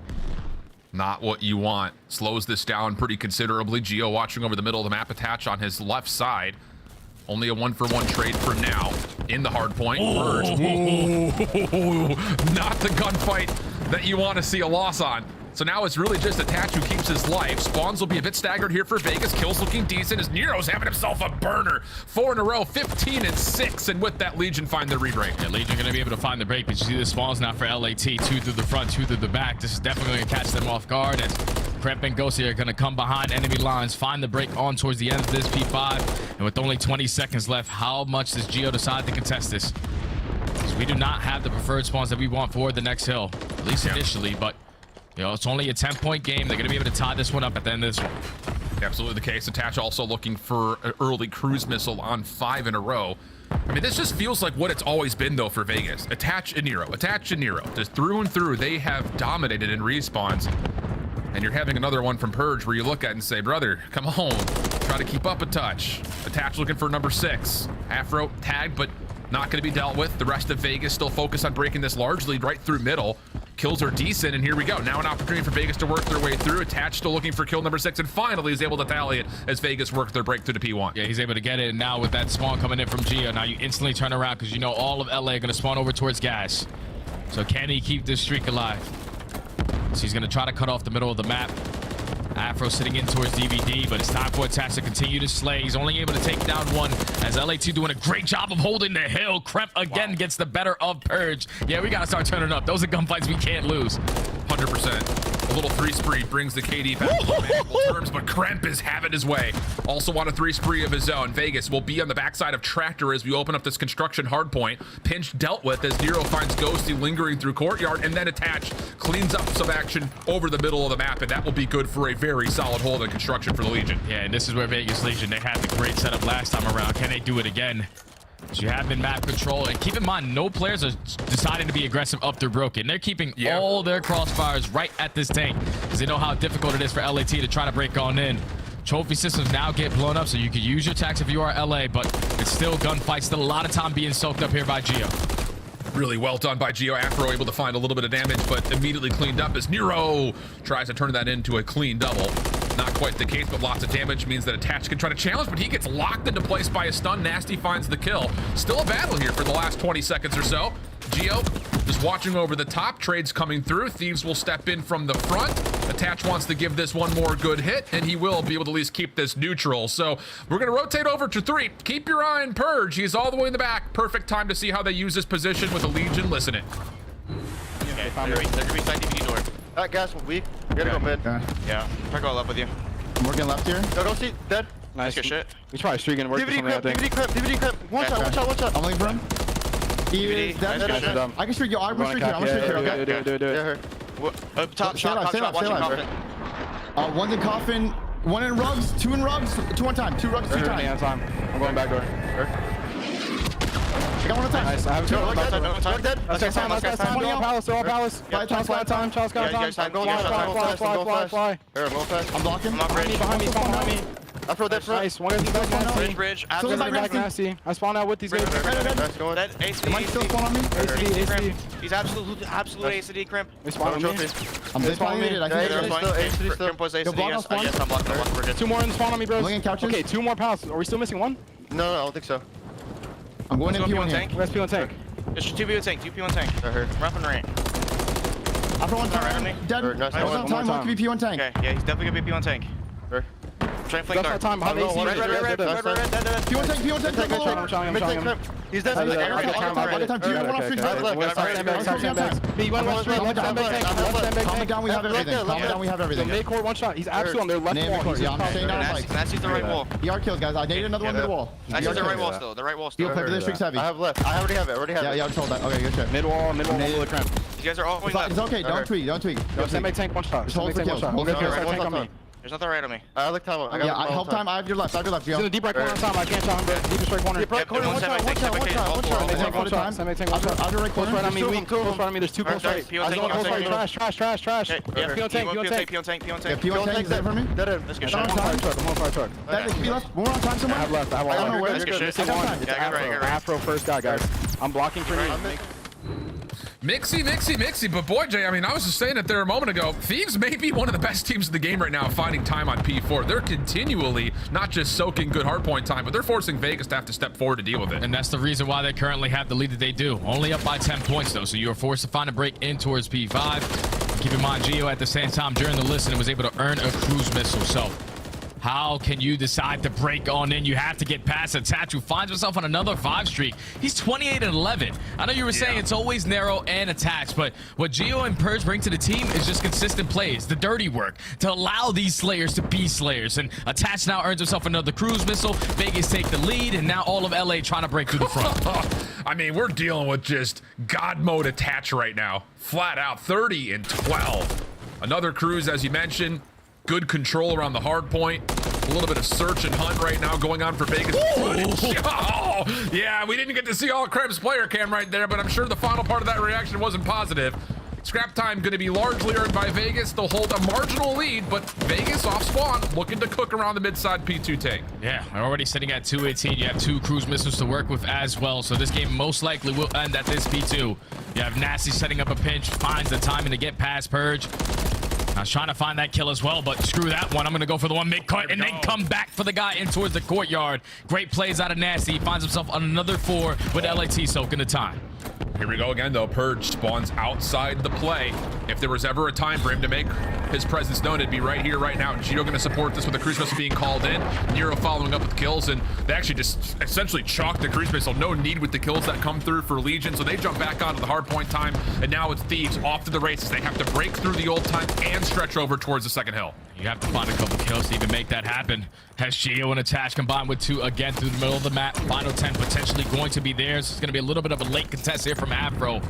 Not what you want. Slows this down pretty considerably. Geo watching over the middle of the map, attach on his left side. Only a 1-for-1 trade for now in the hard point. Not the gunfight that you want to see a loss on. So now it's really just Attach who keeps his life. Spawns will be a bit staggered here for Vegas. Kills looking decent as Nero's having himself a burner. 4 in a row, 15 and 6. And with that, Legion find the re-break. Yeah, Legion going to be able to find the break, but you see the spawns now for LAT. 2 through the front, 2 through the back. This is definitely going to catch them off guard as Kremp and Ghosty are going to come behind enemy lines, find the break on towards the end of this P5. And with only 20 seconds left, how much does Geo decide to contest this? Because we do not have the preferred spawns that we want for the next hill, at least initially, but you know, it's only a 10-point game. They're going to be able to tie this one up at the end of this one. Absolutely the case. Attach also looking for an early cruise missile on 5 in a row. I mean, this just feels like what it's always been, though, for Vegas. Attach and Nero. Attach and Nero. Just through and through, they have dominated in respawns. And you're having another one from Purge where you look at it and say, brother, come home. Try to keep up a touch. Attach looking for number 6. Afro tagged, but not going to be dealt with. The rest of Vegas still focused on breaking this large lead right through middle. Kills are decent, and here we go. Now an opportunity for Vegas to work their way through. Attach still looking for kill number 6, and finally is able to tally it as Vegas work their break through the P1. Yeah, he's able to get it, and now with that spawn coming in from Geo, now you instantly turn around because you know all of LA are going to spawn over towards gas. So can he keep this streak alive? So he's going to try to cut off the middle of the map. Afro sitting in towards DVD, but it's time for Attach to continue to slay. He's only able to take down 1 as LAT doing a great job of holding the hill. Kremp again gets the better of Purge. Yeah, we got to start turning up. Those are gunfights we can't lose. 100%. A little 3-spree brings the KD back to manageable terms, but Kremp is having his way. Also want a 3-spree of his own. Vegas will be on the backside of Tractor as we open up this construction hard point. Pinch dealt with as Nero finds Ghosty lingering through courtyard, and then Attach cleans up some action over the middle of the map, and that will be good for a very solid hold in construction for the Legion. Yeah, and this is where Vegas Legion, they had the great setup last time around. Can they do it again? So you have been map control, and keep in mind, no players are deciding to be aggressive up through broken. They're keeping all their crossfires right at this tank because they know how difficult it is for LAT to try to break on in. Trophy systems now get blown up, so you can use your attacks if you are LA, but it's still gunfights, still a lot of time being soaked up here by Geo. Really well done by Geo. Afro able to find a little bit of damage, but immediately cleaned up as Nero tries to turn that into a clean double. Not quite the case, but lots of damage means that Attach can try to challenge, but he gets locked into place by a stun. Nasty finds the kill. Still a battle here for the last 20 seconds or so. Geo just watching over the top. Trades coming through. Thieves will step in from the front. Attach wants to give this one more good hit, and he will be able to at least keep this neutral. So we're going to rotate over to 3. Keep your eye on Purge. He's all the way in the back. Perfect time to see how they use this position with the Legion. Listen in. Okay, they're going to be side DVD door. Alright, guys, we gotta go mid. Yeah, try to go left with you. I'm working left here. Go see, dead. Nice. Good shit. He's probably streaking work. DVD crimp. One shot. I'm looking for him. He is dead. I can streak you. I'm gonna streak here. I'm gonna streak here. Okay. Do. Top shot, watching coffin. One's in coffin, one in rugs, 2 in rugs, 2 on time. 2 rugs, 2 times. I'm going back door. I got one on time. Nice. I have 2 on time. Dead. Let's go time. All palace. Charles got time. Fly. I'm blocking. Behind me. I throw that front. Nice. One of these guys nasty. Bridge. Back nasty. I spawned out with these guys. That ACD. Might still spawn on me. ACD. He's absolute ACD crimp. They spawned on me. I'm disappointed. I think ACD still. Crimp was ACD. Yes, I'm blocking. 2 more in the spawn on me, bros. Okay, 2 more pals. Are we still missing 1? No, I don't think so. I'm going in P1 tank. Where's P1 tank? There's 2 P1 tank. 2 P1 tank. Rapping rain. After 1 time. Dead. One time. 1 could be P1 tank. Okay, yeah, he's definitely gonna be P1 tank. Try and flank dart. Time. Red. P1 tank. Mid tank. He's dead. Calm down, we have everything. Maycore 1 shot. He's absolutely on their left wall. Yeah, I'm staying down. Nasty's the right wall. He are killed, guys. I need another one to the wall. Nasty's the right wall still. The right wall still. You'll play for this streak's heavy. I have left. I already have it. Yeah, I told that. Okay, good shit. Mid wall, the cramp. You guys are all going left. It's okay. Don't tweak. Stand tank 1 shot. Just hold for kills. Tank on me. There's nothing right on me. I look time. I help time. I have your left. He's in the deep right corner on top. I can't shot him, bro. Deep right corner. Deep right corner. One shot. I'll right corner. On me. Close on me. There's 2 close right. Trash. P1 tank. P1 is there for me? Let's get shot. I'm on fire truck. More on time somewhere? I have left. I don't know where. It's Afro first guy, guys. I'm blocking for me. Mixy, but boy, Jay, I mean, I was just saying it there a moment ago. Thieves may be one of the best teams in the game right now, finding time on P4. They're continually not just soaking good hardpoint time, but they're forcing Vegas to have to step forward to deal with it. And that's the reason why they currently have the lead that they do. Only up by 10 points, though, so you are forced to find a break in towards P5. Keep in mind, Geo at the same time during the listen was able to earn a cruise missile, so how can you decide to break on in? You have to get past Attach, who finds himself on another 5 streak. He's 28-11. I know you were saying it's always narrow and Attach, but what Geo and Purge bring to the team is just consistent plays, the dirty work, to allow these Slayers to be Slayers. And Attach now earns himself another cruise missile. Vegas take the lead, and now all of LA trying to break through the front. I mean, we're dealing with just God mode Attach right now. Flat out 30-12. Another cruise, as you mentioned. Good control around the hard point. A little bit of search and hunt right now going on for Vegas. Oh, yeah, we didn't get to see all Krebs player cam right there, but I'm sure the final part of that reaction wasn't positive. Scrap time going to be largely earned by Vegas. They'll hold a marginal lead, but Vegas off spawn looking to cook around the mid-side P2 tank. Yeah, they're already sitting at 218. You have 2 cruise missiles to work with as well, so this game most likely will end at this P2. You have Nasty setting up a pinch, finds the timing to get past Purge. I was trying to find that kill as well, but screw that one. I'm going to go for the one mid-cut and then come back for the guy in towards the courtyard. Great plays out of Nasty. He finds himself on another 4 with LAT soaking the time. Here we go again, though. Purge spawns outside the play. If there was ever a time for him to make his presence known, it'd be right here, right now. Gio going to support this with the cruise missile being called in. Nero following up with kills, and they actually just essentially chalked the cruise missile. No need with the kills that come through for Legion, so they jump back onto the hardpoint time, and now it's Thieves off to the races. They have to break through the old time and stretch over towards the second hill. You have to find a couple kills to even make that happen. Has Gio and Attach combined with 2 again through the middle of the map. Final 10 potentially going to be theirs. It's going to be a little bit of a late contest here from Afro,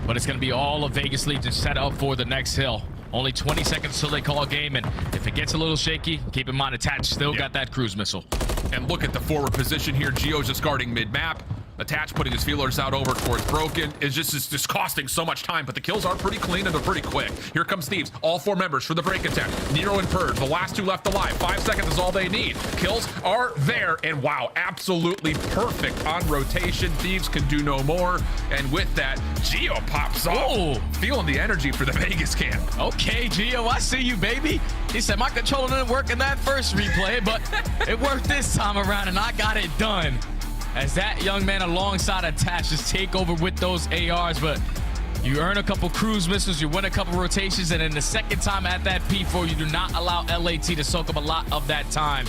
but it's going to be all of Vegas Legion set up for the next hill. Only 20 seconds till they call game, and if it gets a little shaky, keep in mind Attach still got that cruise missile. And look at the forward position here. Gio's just guarding mid-map. Attach putting his feelers out over towards Broken. It's just costing so much time, but the kills are pretty clean and they're pretty quick. Here comes Thieves, all 4 members for the break attempt. Nero and Purge, the last 2 left alive. 5 seconds is all they need. Kills are there, and wow, absolutely perfect on rotation. Thieves can do no more, and with that, Gio pops off. Feeling the energy for the Vegas camp. Okay, Gio, I see you, baby. He said my controller didn't work in that first replay, but it worked this time around, and I got it done. As that young man alongside Attach just take over with those ARs, but you earn a couple cruise missiles, you win a couple rotations, and then the second time at that P4, you do not allow LAT to soak up a lot of that time.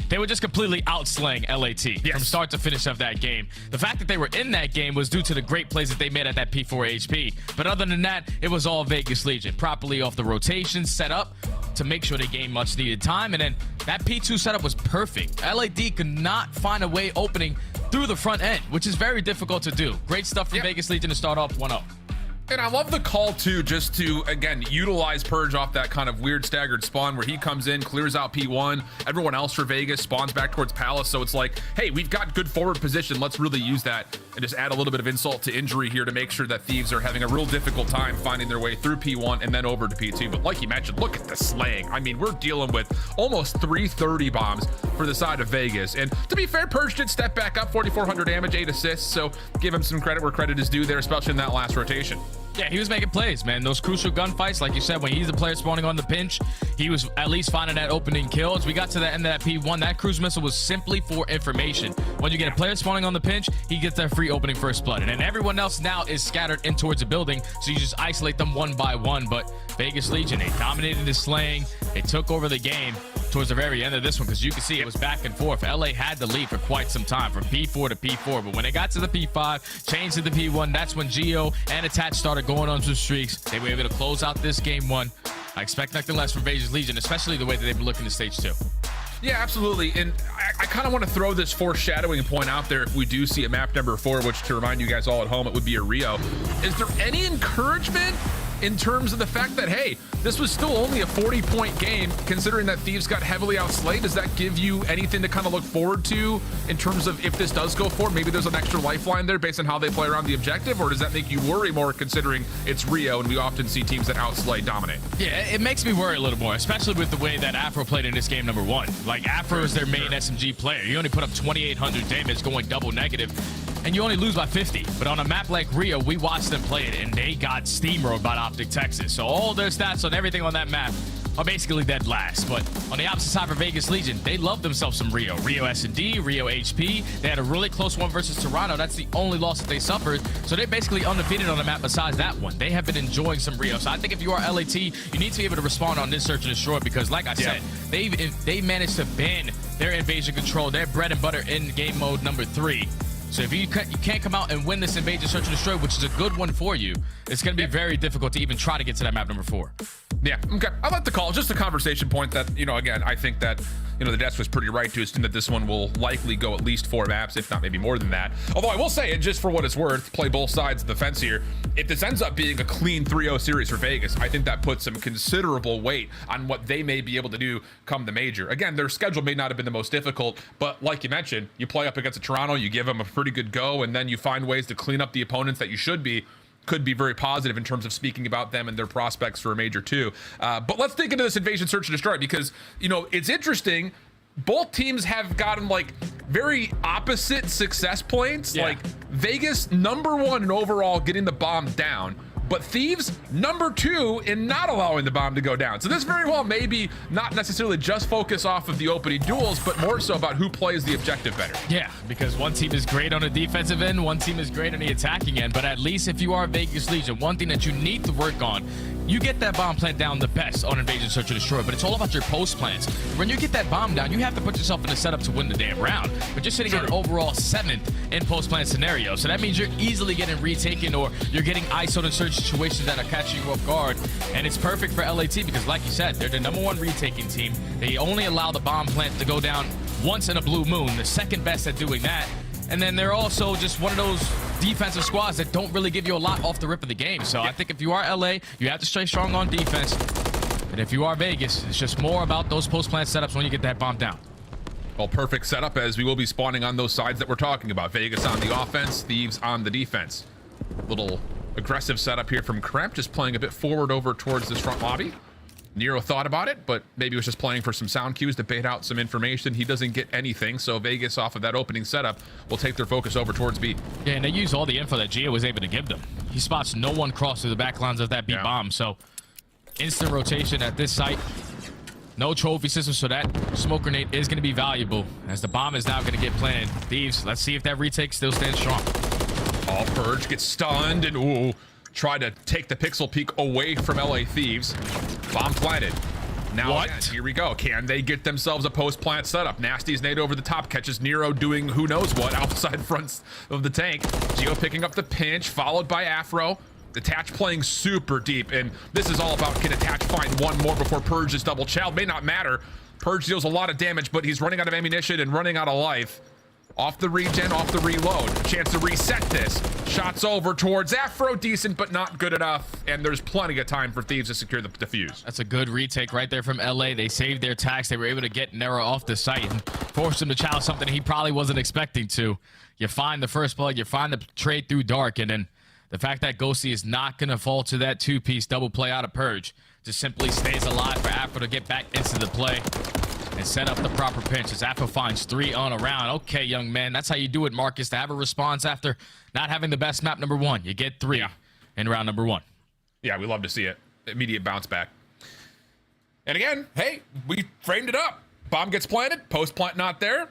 They were just completely outslaying LAT from start to finish of that game. The fact that they were in that game was due to the great plays that they made at that P4 HP. But other than that, it was all Vegas Legion. Properly off the rotations, set up to make sure they gained much needed time. And then that P2 setup was perfect. LAD could not find a way opening through the front end, which is very difficult to do. Great stuff from Vegas Legion to start off 1-0. And I love the call, too, just to, again, utilize Purge off that kind of weird staggered spawn where he comes in, clears out P1. Everyone else for Vegas spawns back towards Palace. So it's like, hey, we've got good forward position. Let's really use that and just add a little bit of insult to injury here to make sure that Thieves are having a real difficult time finding their way through P1 and then over to P2. But like you mentioned, look at the slaying. I mean, we're dealing with almost 330 bombs for the side of Vegas. And to be fair, Purge did step back up, 4,400 damage, 8 assists. So give him some credit where credit is due there, especially in that last rotation. Yeah, he was making plays, man. Those crucial gunfights, like you said, when he's the player spawning on the pinch, he was at least finding that opening kill. As we got to the end of that P1, that cruise missile was simply for information. When you get a player spawning on the pinch, he gets that free opening first blood. And then everyone else now is scattered in towards a building, so you just isolate them one by one. But Vegas Legion, they dominated the slaying. They took over the game towards the very end of this one, because you can see it was back and forth. LA had the lead for quite some time from P4 to P4, but when they got to the P5, changed to the P1, that's when Gio and Attach started going on some streaks. They were able to close out this game 1. I expect nothing less from Vegas Legion, especially the way that they've been looking to stage 2. Yeah, absolutely. And I kind of want to throw this foreshadowing point out there if we do see a map number 4, which, to remind you guys all at home, it would be a Rio. Is there any encouragement in terms of the fact that, hey, this was still only a 40-point game, considering that Thieves got heavily outslayed? Does that give you anything to kind of look forward to in terms of if this does go forward? Maybe there's an extra lifeline there based on how they play around the objective, or does that make you worry more considering it's Rio and we often see teams that outslay dominate? Yeah, it makes me worry a little more, especially with the way that Afro played in this game number 1. Like, Afro is their main SMG player. You only put up 2,800 damage going double negative, and you only lose by 50. But on a map like Rio, we watched them play it, and they got steamrolled by Optic Texas. So all their stats on everything on that map are basically dead last. But on the opposite side for Vegas Legion, they love themselves some Rio. Rio S&D, Rio HP. They had a really close one versus Toronto. That's the only loss that they suffered. So they're basically undefeated on the map besides that one. They have been enjoying some Rio. So I think if you are LAT, you need to be able to respond on this search and destroy, because like I said, they managed to ban their invasion control, their bread and butter in game mode number 3. So if you can't come out and win this invasion search and destroy, which is a good one for you, it's going to be very difficult to even try to get to that map number 4. Yeah, okay. I like the call. Just a conversation point that, you know, again, I think that, you know, the desk was pretty right to assume that this one will likely go at least 4 maps, if not maybe more than that. Although I will say, and just for what it's worth, play both sides of the fence here, if this ends up being a clean 3-0 series for Vegas, I think that puts some considerable weight on what they may be able to do come the major. Again, their schedule may not have been the most difficult, but like you mentioned, you play up against a Toronto, you give them a pretty good go, and then you find ways to clean up the opponents that you should be. Could be very positive in terms of speaking about them and their prospects for a major 2. But let's dig into this invasion search and destroy, because, you know, it's interesting. Both teams have gotten like very opposite success points. Like Vegas, number 1 in overall getting the bomb down, but Thieves number 2 in not allowing the bomb to go down. So this very well may be not necessarily just focus off of the opening duels, but more so about who plays the objective better. Yeah, because one team is great on the defensive end, one team is great on the attacking end, but at least if you are Vegas Legion, one thing that you need to work on, you get that bomb plant down the best on Invasion, Search, and Destroy, but it's all about your post plants. When you get that bomb down, you have to put yourself in a setup to win the damn round, but you're sitting at overall 7th in post plant scenario, so that means you're easily getting retaken or you're getting ISO'd in certain situations that are catching you off guard, and it's perfect for LAT because, like you said, they're the #1 retaking team. They only allow the bomb plant to go down once in a blue moon, the second best at doing that, and then they're also just one of those defensive squads that don't really give you a lot off the rip of the game. So I think if you are LA, you have to stay strong on defense, and if you are Vegas, it's just more about those post plant setups when you get that bomb down. Well, perfect setup as we will be spawning on those sides that we're talking about. Vegas on the offense, Thieves on the defense. Little aggressive setup here from Kremp, just playing a bit forward over towards this front lobby. Nero thought about it, but maybe was just playing for some sound cues to bait out some information. He doesn't get anything, so Vegas off of that opening setup will take their focus over towards B. Yeah, and they use all the info that Gio was able to give them. He spots no one cross through the back lines of that B bomb, so instant rotation at this site. No trophy system, so that smoke grenade is going to be valuable as the bomb is now going to get planted. Thieves, let's see if that retake still stands strong. Oh, Purge gets stunned and ooh, try to take the pixel peek away from LA Thieves. Bomb planted. Now again, here we go. Can they get themselves a post plant setup? Nasty's nade over the top, catches Nero doing who knows what outside front of the tank. Gio picking up the pinch, followed by Afro. Attach playing super deep, and this is all about can Attach find one more before Purge is double chowed. May not matter. Purge deals a lot of damage, but he's running out of ammunition and running out of life. Off the regen, off the reload. A chance to reset this. Shots over towards Afro, decent but not good enough, and there's plenty of time for Thieves to secure the defuse. That's a good retake right there from LA. They saved their tax. They were able to get Nero off the site and force him to chow something he probably wasn't expecting to. You find the first blood, you find the trade through dark, and then the fact that Ghosty is not going to fall to that two-piece double play out of Purge just simply stays alive for Afro to get back into the play and set up the proper pinch as Afro finds 3 on a round. Okay, young man, that's how you do it, Marcus, to have a response after not having the best map #1. You get 3 in round #1. Yeah, we love to see it. Immediate bounce back. And again, hey, we framed it up. Bomb gets planted, post plant not there.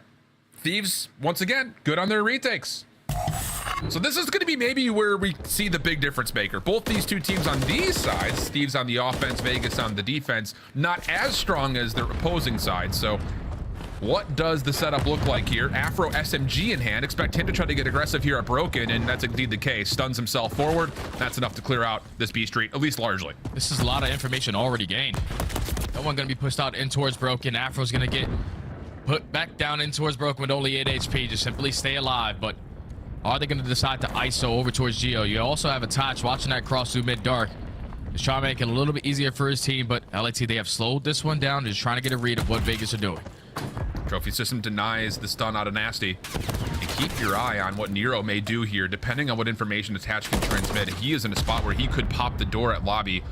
Thieves, once again, good on their retakes. So this is going to be maybe where we see the big difference maker. Both these two teams on these sides, Thieves on the offense, Vegas on the defense, not as strong as their opposing side. So what does the setup look like here? Afro SMG in hand. Expect him to try to get aggressive here at Broken, and that's indeed the case. Stuns himself forward. That's enough to clear out this B Street, at least largely. This is a lot of information already gained. No one going to be pushed out in towards Broken. Afro's going to get put back down in towards Broken with only 8 HP. Just simply stay alive, but are they going to decide to ISO over towards Gio? You also have Attach watching that cross through mid-dark. Just trying to make it a little bit easier for his team, but LAT, they have slowed this one down. Just trying to get a read of what Vegas are doing. Trophy system denies the stun out of Nasty. And keep your eye on what Nero may do here, depending on what information Attach can transmit. He is in a spot where he could pop the door at lobby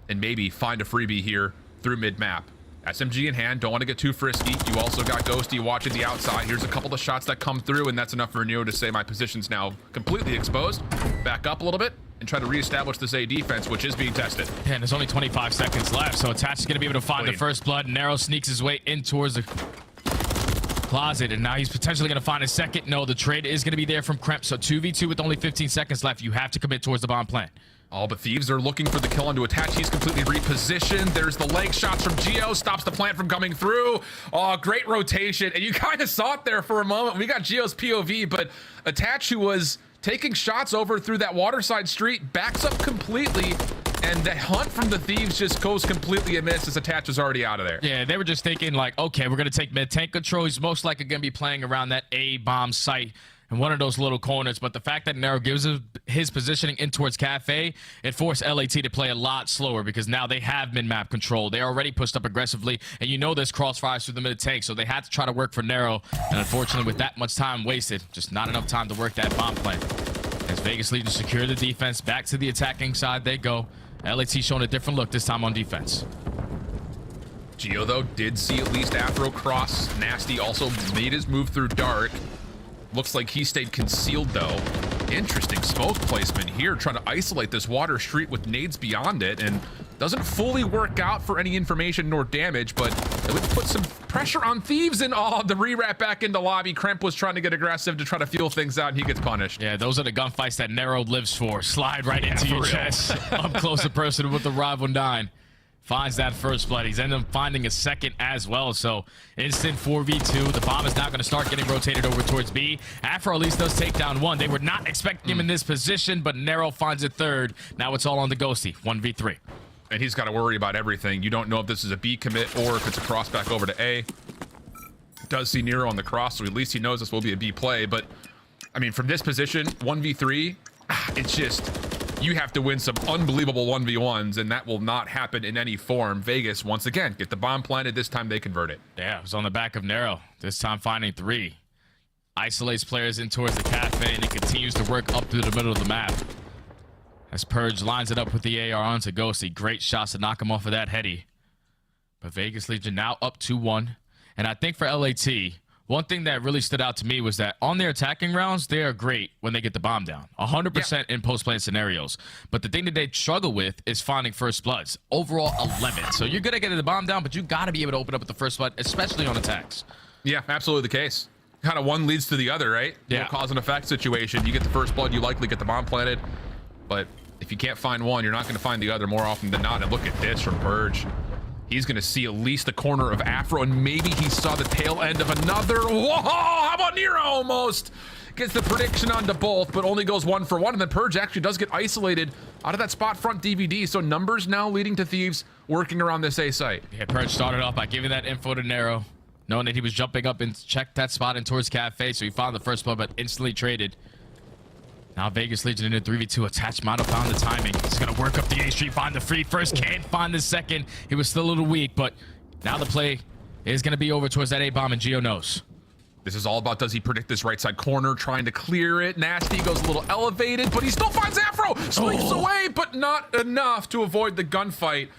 and maybe find a freebie here through mid-map. SMG in hand, don't want to get too frisky. You also got Ghosty watching the outside. Here's a couple of shots that come through, and that's enough for Nero to say my position's now completely exposed. Back up a little bit and try to reestablish this A defense, which is being tested. Yeah, and there's only 25 seconds left, so Attach is going to be able to find the first blood. Nero sneaks his way in towards the closet, and now he's potentially going to find a second. No, the trade is going to be there from Kremp, so 2v2 with only 15 seconds left. You have to commit towards the bomb plant. All but Thieves are looking for the kill onto Attach. He's completely repositioned. There's the leg shots from Gio. Stops the plant from coming through. Oh, great rotation. And you kind of saw it there for a moment. We got Gio's POV, but Attach, who was taking shots over through that waterside street, backs up completely. And the hunt from the Thieves just goes completely amiss as Attach is already out of there. Yeah, they were just thinking like, okay, we're going to take mid-tank control. He's most likely going to be playing around that A-bomb site in one of those little corners, but the fact that Nero gives his positioning in towards Cafe, it forced LAT to play a lot slower because now they have mid-map control. They already pushed up aggressively, and you know there's crossfires through the mid-tank, so they had to try to work for Nero, and unfortunately with that much time wasted, just not enough time to work that bomb plant. As Vegas Legion secure the defense, back to the attacking side they go. LAT showing a different look this time on defense. Gio, though, did see at least Afro cross. Nasty also made his move through dark. Looks like he stayed concealed, though. Interesting smoke placement here, trying to isolate this water street with nades beyond it, and doesn't fully work out for any information nor damage, but it would put some pressure on Thieves, and the re-wrap back into lobby. Kremp was trying to get aggressive to try to feel things out, and he gets punished. Yeah, those are the gunfights that Nero lives for. Slide right into your chest. Up close and personal with the rival 9. Finds that first blood. He's ended up finding a second as well. So instant 4v2. The bomb is now going to start getting rotated over towards B. Afro at least does take down 1. They were not expecting him in this position, but Nero finds a third. Now it's all on the Ghosty. 1v3. And he's got to worry about everything. You don't know if this is a B commit or if it's a cross back over to A. Does see Nero on the cross, so at least he knows this will be a B play. But, I mean, from this position, 1v3, it's just... you have to win some unbelievable 1v1s, and that will not happen in any form. Vegas, once again, get the bomb planted. This time they convert it. Yeah, it was on the back of Nero. This time finding 3. Isolates players in towards the cafe, and he continues to work up through the middle of the map. As Purge lines it up with the AR onto Ghosty. Great shots to knock him off of that heady. But Vegas Legion now up 2-1. And I think for LAT, one thing that really stood out to me was that on their attacking rounds, they are great when they get the bomb down. 100% in post-plant scenarios. But the thing that they struggle with is finding first bloods. Overall, 11. So you're good at getting the bomb down, but you got to be able to open up with the first blood, especially on attacks. Yeah, absolutely the case. Kind of one leads to the other, right? Yeah. Cause and effect situation. You get the first blood, you likely get the bomb planted. But if you can't find one, you're not going to find the other more often than not. And look at this from Purge. He's going to see at least a corner of Afro, and maybe he saw the tail end of another. Whoa, how about Nero almost? Gets the prediction onto both, but only goes 1 for 1. And then Purge actually does get isolated out of that spot front DVD. So numbers now leading to Thieves working around this A site. Yeah, Purge started off by giving that info to Nero, knowing that he was jumping up and checked that spot in towards Cafe. So he found the first blood, but instantly traded. Now Vegas Legion in a 3v2. Attach might have found the timing. He's going to work up the A street, find the free first, can't find the second. He was still a little weak, but now the play is going to be over towards that A bomb, and Gio knows. This is all about, does he predict this right side corner, trying to clear it. Nasty goes a little elevated, but he still finds Afro. Slinks away, but not enough to avoid the gunfight.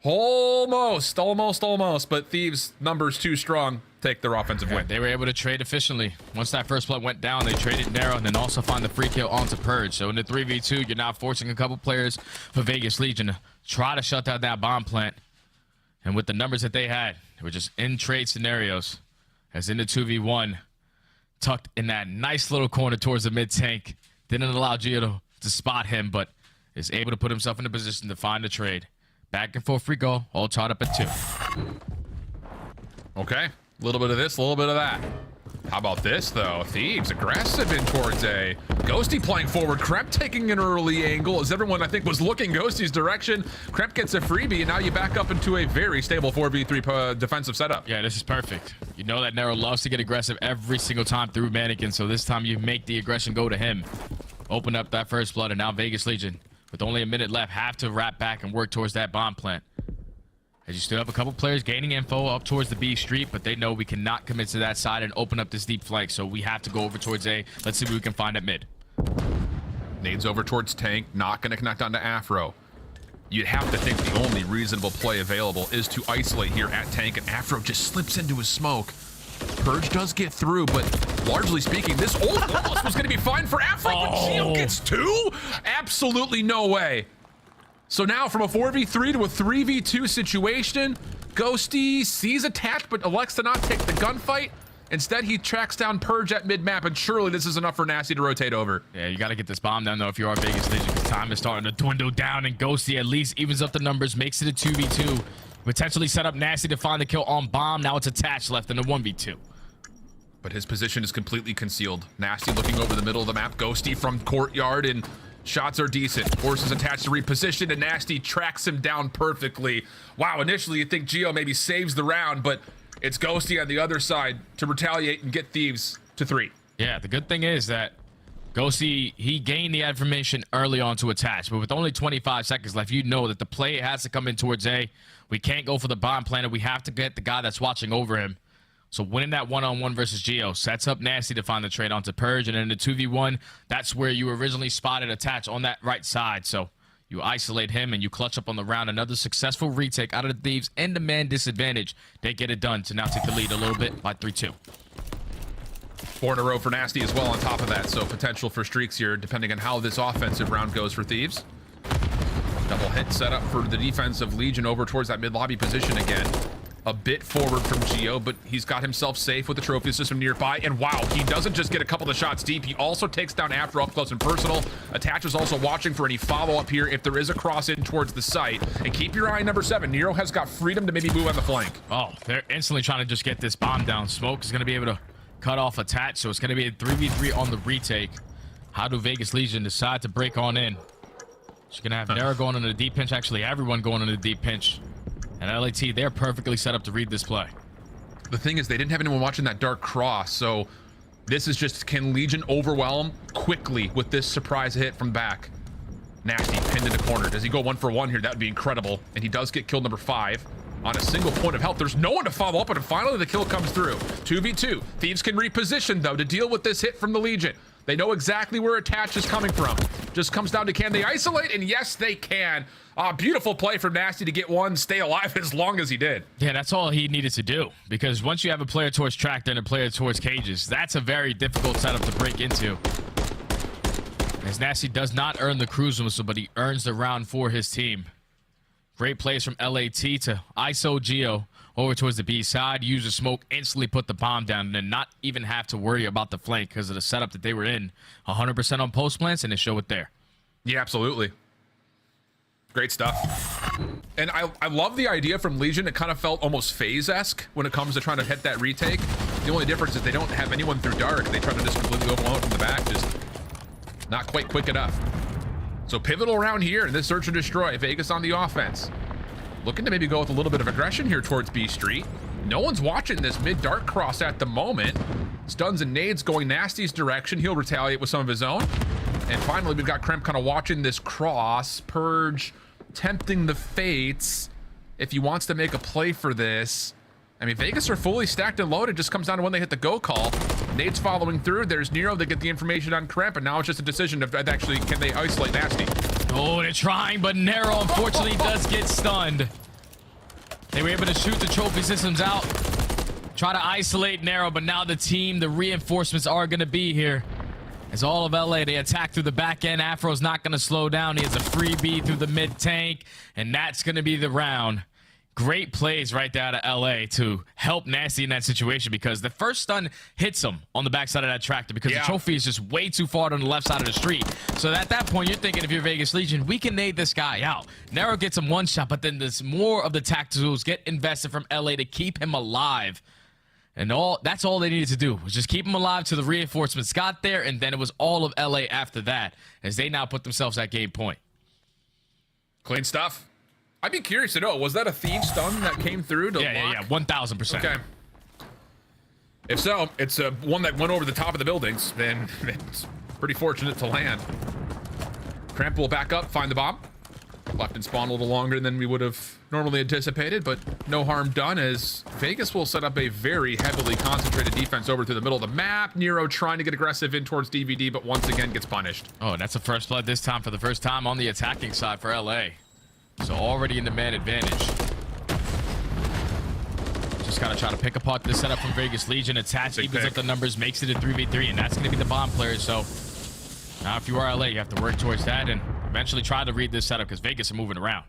Almost. But Thieves, numbers too strong, take their offensive win. They were able to trade efficiently. Once that first blood went down, they traded Nero and then also find the free kill onto Purge. So in the 3v2, you're now forcing a couple players for Vegas Legion to try to shut down that bomb plant. And with the numbers that they had, they were just in trade scenarios. As in the 2v1, tucked in that nice little corner towards the mid tank. Didn't allow Gio to spot him, but is able to put himself in a position to find a trade. Back and forth free goal, all tied up at 2. Okay, a little bit of this, a little bit of that. How about this, though? Thieves aggressive in towards A. Ghosty playing forward. Kremp taking an early angle as everyone, I think, was looking Ghosty's direction. Kremp gets a freebie, and now you back up into a very stable 4v3 defensive setup. Yeah, this is perfect. You know that Nero loves to get aggressive every single time through Mannequin, so this time you make the aggression go to him. Open up that first blood, and now Vegas Legion, with only a minute left, have to wrap back and work towards that bomb plant. As you still have a couple players gaining info up towards the B street, but they know we cannot commit to that side and open up this deep flank, so we have to go over towards A. Let's see what we can find at mid. Nades over towards Tank, not going to connect onto Afro. You'd have to think the only reasonable play available is to isolate here at Tank, and Afro just slips into his smoke. Purge does get through, but largely speaking, this almost was going to be fine for Afro, but Gio gets 2? Absolutely no way. So now from a 4v3 to a 3v2 situation, Ghosty sees attached but elects to not take the gunfight. Instead, he tracks down Purge at mid-map, and surely this is enough for Nasty to rotate over. Yeah, you got to get this bomb down, though, if you are Vegas Legion, because time is starting to dwindle down, and Ghosty at least evens up the numbers, makes it a 2v2. Potentially set up Nasty to find the kill on bomb. Now it's attached left in a 1v2. But his position is completely concealed. Nasty looking over the middle of the map. Ghosty from courtyard, and shots are decent. Forces attached to reposition, and Nasty tracks him down perfectly. Wow, initially you think Gio maybe saves the round, but it's Ghosty on the other side to retaliate and get Thieves to 3. Yeah, the good thing is that Ghosty, he gained the information early on to attach, but with only 25 seconds left, you know that the play has to come in towards A. We can't go for the bomb planet. We have to get the guy that's watching over him. So winning that one-on-one versus Gio sets up Nasty to find the trade onto Purge, and in the 2v1, that's where you originally spotted attach on that right side. So you isolate him and you clutch up on the round. Another successful retake out of the Thieves and the man disadvantage. They get it done to now take the lead a little bit by 3-2. 4 in a row for Nasty as well on top of that. So potential for streaks here, depending on how this offensive round goes for Thieves. Double hit set up for the defense of Legion over towards that mid-lobby position again. A bit forward from Geo, but he's got himself safe with the trophy system nearby. And wow, he doesn't just get a couple of shots deep. He also takes down Afro up close and personal. Attach is also watching for any follow-up here if there is a cross in towards the site. And keep your eye on number 7. Nero has got freedom to maybe move on the flank. Oh, they're instantly trying to just get this bomb down. Smoke is going to be able to cut off Attach, so it's going to be a 3v3 on the retake. How do Vegas Legion decide to break on in? She's going to have Nero going into the deep pinch. Actually, everyone going into the deep pinch. And LAT, they're perfectly set up to read this play. The thing is, they didn't have anyone watching that dark cross, so this is just, can Legion overwhelm quickly with this surprise hit from back? Nasty pinned in the corner. Does he go 1 for 1 here? That would be incredible. And he does get kill number 5 on a single point of health. There's no one to follow up, and finally the kill comes through. 2v2. Thieves can reposition, though, to deal with this hit from the Legion. They know exactly where Attach is coming from. Just comes down to, can they isolate? And yes, they can. Beautiful play from Nasty to get one, stay alive as long as he did. Yeah, that's all he needed to do. Because once you have a player towards tractor and a player towards cages, that's a very difficult setup to break into. As Nasty does not earn the cruise whistle, but he earns the round for his team. Great plays from LAT to ISO Geo over towards the B side. Use the smoke, instantly put the bomb down, and then not even have to worry about the flank because of the setup that they were in. 100% on post plants, and they show it there. Yeah, absolutely. Great stuff. And I love the idea from Legion. It kind of felt almost phase-esque when it comes to trying to hit that retake. The only difference is they don't have anyone through dark. They try to just completely overwhelm it from the back. Just not quite quick enough. So pivotal round here in this search and destroy. Vegas on the offense. Looking to maybe go with a little bit of aggression here towards B Street. No one's watching this mid-dark cross at the moment. Stuns and nades going Nasty's direction. He'll retaliate with some of his own. And finally, we've got Kremp kind of watching this cross. Purge tempting the fates if he wants to make a play for this. I mean, Vegas are fully stacked and loaded. Just comes down to when they hit the go call. Nade's following through. There's Nero. They get the information on Kremp, and now it's just a decision of actually, can they isolate Nasty? Oh, they're trying, but Nero unfortunately does get stunned. They were able to shoot the trophy systems out. Try to isolate Nero, but now the team, the reinforcements are going to be here. As all of LA, they attack through the back end. Afro's not going to slow down. He has a freebie through the mid tank, and that's going to be the round. Great plays right there out of LA to help Nasty in that situation, because the first stun hits him on the backside of that tractor because the trophy is just way too far on the left side of the street. So at that point, you're thinking, if you're Vegas Legion, we can nade this guy out. Nero gets him one shot, but then there's more of the tacticals get invested from LA to keep him alive. And that's all they needed to do, was just keep him alive till the reinforcements got there, and then it was all of LA after that, as they now put themselves at game point. Clean stuff. I'd be curious to know, was that a Thief stun that came through to Yeah, 1,000%. Okay. If so, it's one that went over the top of the buildings, then it's pretty fortunate to land. Cramp will back up, find the bomb. Left and spawn a little longer than we would have normally anticipated, but no harm done, as Vegas will set up a very heavily concentrated defense over through the middle of the map. Nero trying to get aggressive in towards DVD, but once again gets punished. Oh, and that's a first blood this time for the first time on the attacking side for LA. So already in the man advantage. Just gotta try to pick apart this setup from Vegas Legion. Attach, evens up the numbers, makes it a 3v3, and that's gonna be the bomb players. So now if you are LA, you have to work towards that and eventually try to read this setup, because Vegas are moving around.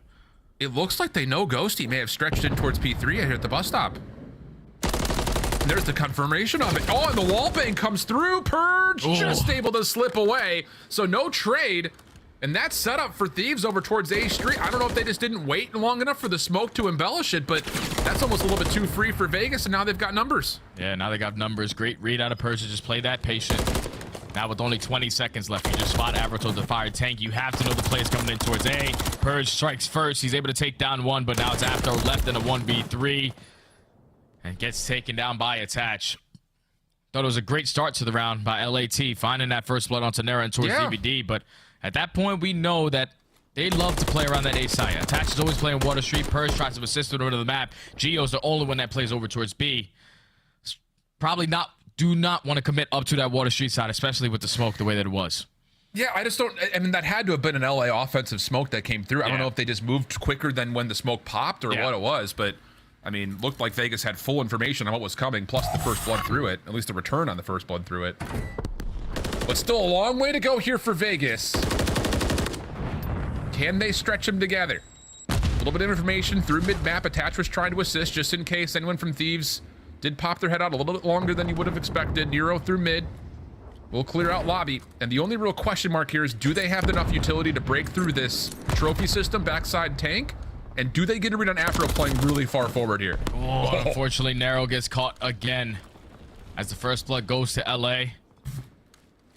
It looks like they know Ghosty may have stretched in towards P3 here at the bus stop. And there's the confirmation of it. Oh, and the wall bang comes through. Purge just able to slip away. So no trade. And that's set up for Thieves over towards A Street. I don't know if they just didn't wait long enough for the smoke to embellish it, but that's almost a little bit too free for Vegas, and now they've got numbers. Yeah, now they got numbers. Great read out of Purge to just play that patient. Now with only 20 seconds left, you just spot Avro towards the fire tank. You have to know the play is coming in towards A. Purge strikes first. He's able to take down one, but now it's after left in a 1v3. And gets taken down by Attach. Thought it was a great start to the round by LAT, finding that first blood onto Nera and towards DVD, but at that point, we know that they love to play around that A side. Attach is always playing Water Street. Purge tries to assist him over to the map. Geo's the only one that plays over towards B. Probably do not want to commit up to that Water Street side, especially with the smoke the way that it was. Yeah, I just don't. I mean, that had to have been an LA offensive smoke that came through. I don't know if they just moved quicker than when the smoke popped or what it was, but I mean, looked like Vegas had full information on what was coming, plus the first blood through it, at least the return on the first blood through it. But still a long way to go here for Vegas. Can they stretch them together? A little bit of information through mid-map. Attach was trying to assist just in case anyone from Thieves did pop their head out a little bit longer than you would have expected. Nero through mid. We'll clear out lobby. And the only real question mark here is, do they have enough utility to break through this trophy system backside tank? And do they get a read on Afro playing really far forward here? Oh, unfortunately, Nero gets caught again as the first blood goes to LA.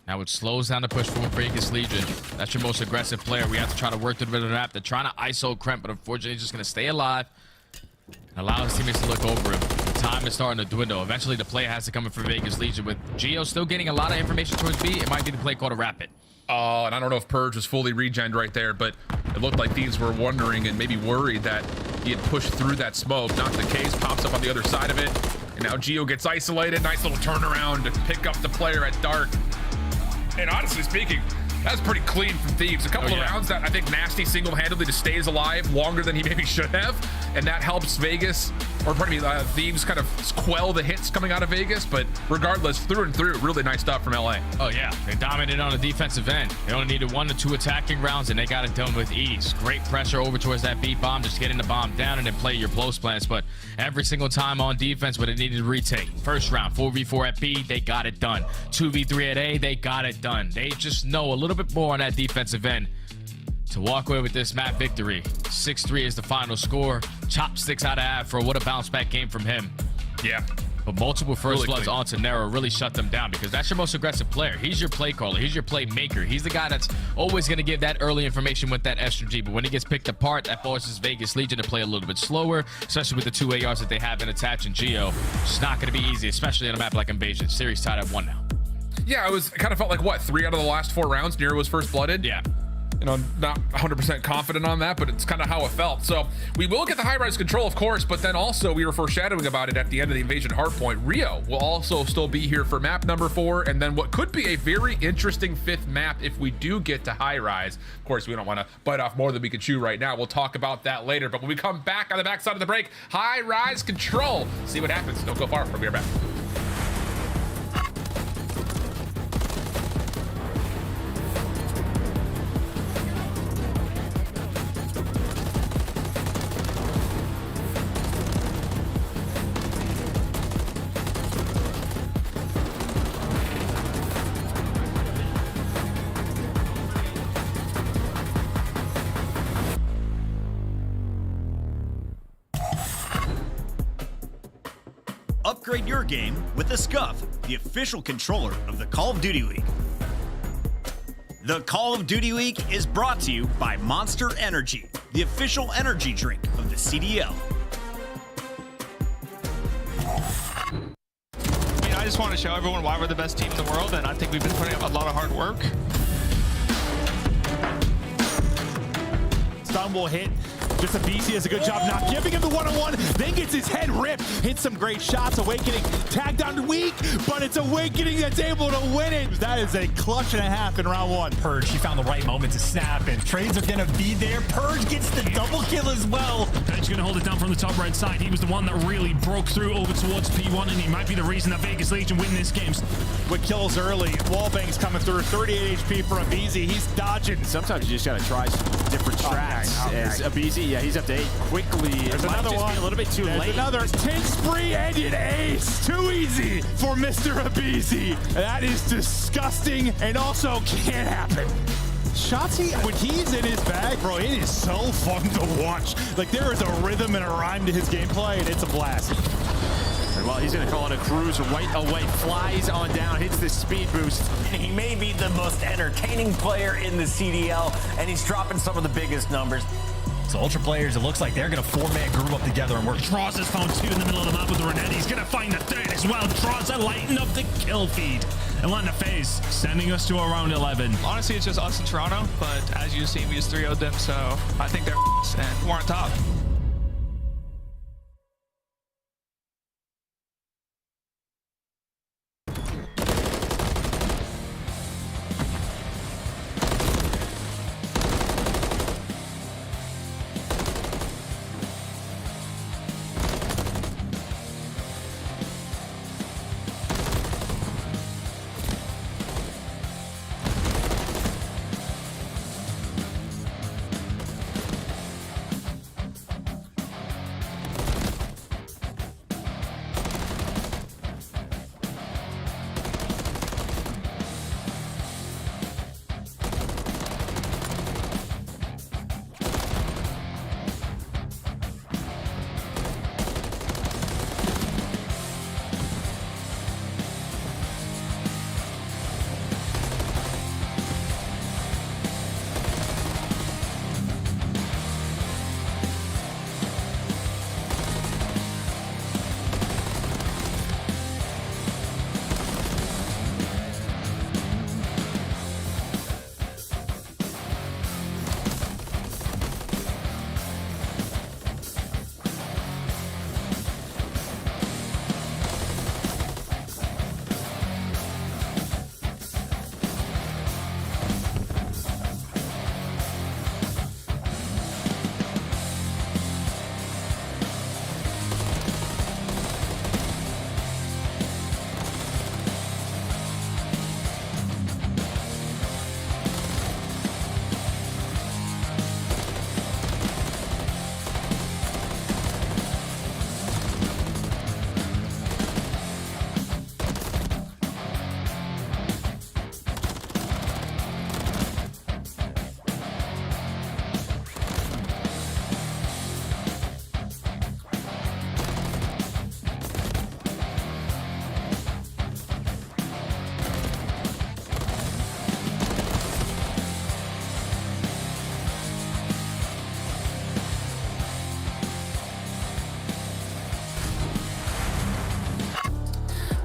Now it slows down the push for Vegas Legion. That's your most aggressive player. We have to try to work through the map. They're trying to ISO Kremp, but unfortunately, he's just going to stay alive and allow his teammates to look over him. The time is starting to dwindle. Eventually, the play has to come in for Vegas Legion. With Geo still getting a lot of information towards B, it might be the play called a rapid. And I don't know if Purge was fully regened right there, but it looked like Thieves were wondering and maybe worried that he had pushed through that smoke. Not the case. Pops up on the other side of it. And now Geo gets isolated. Nice little turnaround to pick up the player at dark. And honestly speaking, that's pretty clean from Thieves. A couple of rounds that I think Nasty single-handedly just stays alive longer than he maybe should have. And that helps Vegas, or pardon me, Thieves kind of quell the hits coming out of Vegas. But regardless, through and through, really nice stuff from LA. Oh, yeah. They dominated on the defensive end. They only needed 1 to 2 attacking rounds, and they got it done with ease. Great pressure over towards that B bomb. Just getting the bomb down and then play your close plans. But every single time on defense, when it needed to retake. First round, 4v4 at B, they got it done. 2v3 at A, they got it done. They just know a little bit more on that defensive end to walk away with this map victory. 6-3 is the final score. Chopsticks out of Afro. What a bounce back game from him. Yeah. But multiple first Really bloods clean. onto Nero really shut them down, because that's your most aggressive player. He's your play caller. He's your playmaker. He's the guy that's always going to give that early information with that SMG. But when he gets picked apart, that forces Vegas Legion to play a little bit slower, especially with the 2 ARs that they have in Attach and Geo. It's not going to be easy, especially on a map like Invasion. Series tied at 1 now. Yeah, it kind of felt like, what, 3 out of the last 4 rounds, Nero was first blooded? Yeah. You know, not 100% confident on that, but it's kind of how it felt. So we will get the high-rise control, of course, but then also we were foreshadowing about it at the end of the Invasion Hardpoint. Rio will also still be here for map number 4, and then what could be a very interesting 5th map if we do get to high-rise. Of course, we don't want to bite off more than we can chew right now. We'll talk about that later, but when we come back on the backside of the break, high-rise control. See what happens. Don't go far. We'll be right back. Upgrade your game with the Scuff, the official controller of the Call of Duty League. The Call of Duty League is brought to you by Monster Energy, the official energy drink of the CDL. I mean, I just want to show everyone why we're the best team in the world, and I think we've been putting up a lot of hard work. Stun will hit. Just Abisi does a good job not giving him the one-on-one, then gets his head ripped, hits some great shots. Awakening tagged down weak, but it's Awakening that's able to win it. That is a clutch and a half in round 1. Purge, he found the right moment to snap, and trades are gonna be there. Purge gets the double kill as well. Purge gonna hold it down from the top right side. He was the one that really broke through over towards P1, and he might be the reason that Vegas Legion win this game. With kills early, Wallbang's coming through, 38 HP for Abisi. He's dodging. Sometimes you just gotta try different strats. As Abisi, yeah, he's up to 8 quickly. There's it might another just one. be a little bit too There's late. Another 10 spree and an ace. Too easy for Mr. Abisi. That is disgusting and also can't happen. Shotzi, when he's in his bag, bro, it is so fun to watch. Like, there is a rhythm and a rhyme to his gameplay, and it's a blast. Well, he's going to call it a cruise right away. Flies on down, hits the speed boost. He may be the most entertaining player in the CDL, and he's dropping some of the biggest numbers. So Ultra players, it looks like they're gonna 4-man group up together and work. Troz has found 2 in the middle of the map with the Renetti. He's gonna find the 3rd as well. Troz lighting up the kill feed. And letting the phase, sending us to around 11. Honestly, it's just us in Toronto, but as you've seen, we just 3-0'd them, so I think they're and we're on top.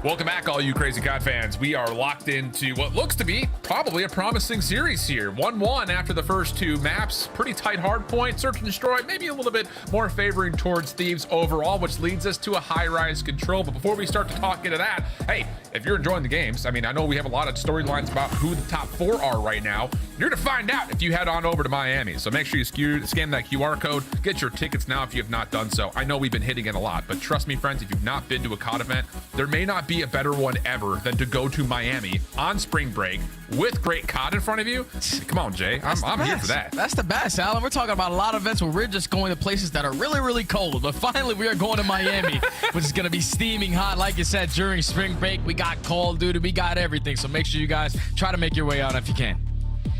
Welcome back, all you crazy COD fans. We are locked into what looks to be probably a promising series here. 1-1 after the first two maps. Pretty tight hardpoint, search and destroy, maybe a little bit more favoring towards Thieves overall, which leads us to a high-rise control. But before we start to talk into that, hey, if you're enjoying the games, I mean, I know we have a lot of storylines about who the top 4 are right now. You're to find out if you head on over to Miami. So make sure you scan that QR code, get your tickets now if you have not done so. I know we've been hitting it a lot, but trust me, friends, if you've not been to a COD event, there may not be a better one ever than to go to Miami on spring break with great COD in front of you. Come on, Jay. I'm here for that. That's the best, Alan. We're talking about a lot of events where we're just going to places that are really, really cold. But finally, we are going to Miami, which is going to be steaming hot. Like you said, during spring break, we got Call of Duty, we got everything. So make sure you guys try to make your way out if you can.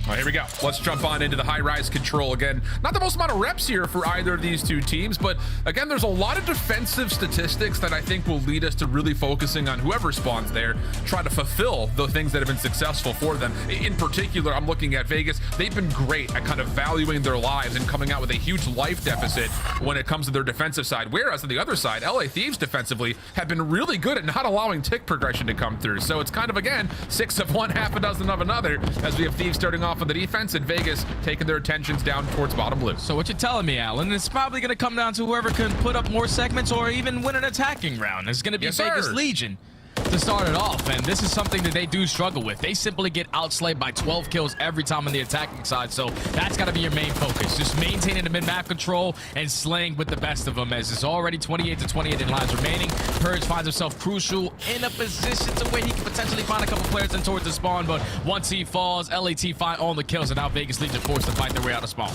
All right, here we go. Let's jump on into the high-rise control again. Not the most amount of reps here for either of these two teams, but again, there's a lot of defensive statistics that I think will lead us to really focusing on whoever spawns there, try to fulfill the things that have been successful for them. In particular, I'm looking at Vegas. They've been great at kind of valuing their lives and coming out with a huge life deficit when it comes to their defensive side, whereas on the other side, LA Thieves defensively have been really good at not allowing tick progression to come through. So it's kind of, again, 6 of one, half a dozen of another, as we have Thieves starting off on the defense and Vegas taking their attentions down towards bottom blue. So what you're telling me, Alan, it's probably going to come down to whoever can put up more segments or even win an attacking round. It's going to be Vegas Legion to start it off, and this is something that they do struggle with. They simply get outslayed by 12 kills every time on the attacking side, so that's got to be your main focus. Just maintaining the mid-map control and slaying with the best of them, as it's already 28-28 in lives remaining. Purge finds himself crucial in a position to where he can potentially find a couple players in towards the spawn, but once he falls, LAT find all the kills, and now Vegas Legion forced to fight their way out of spawn.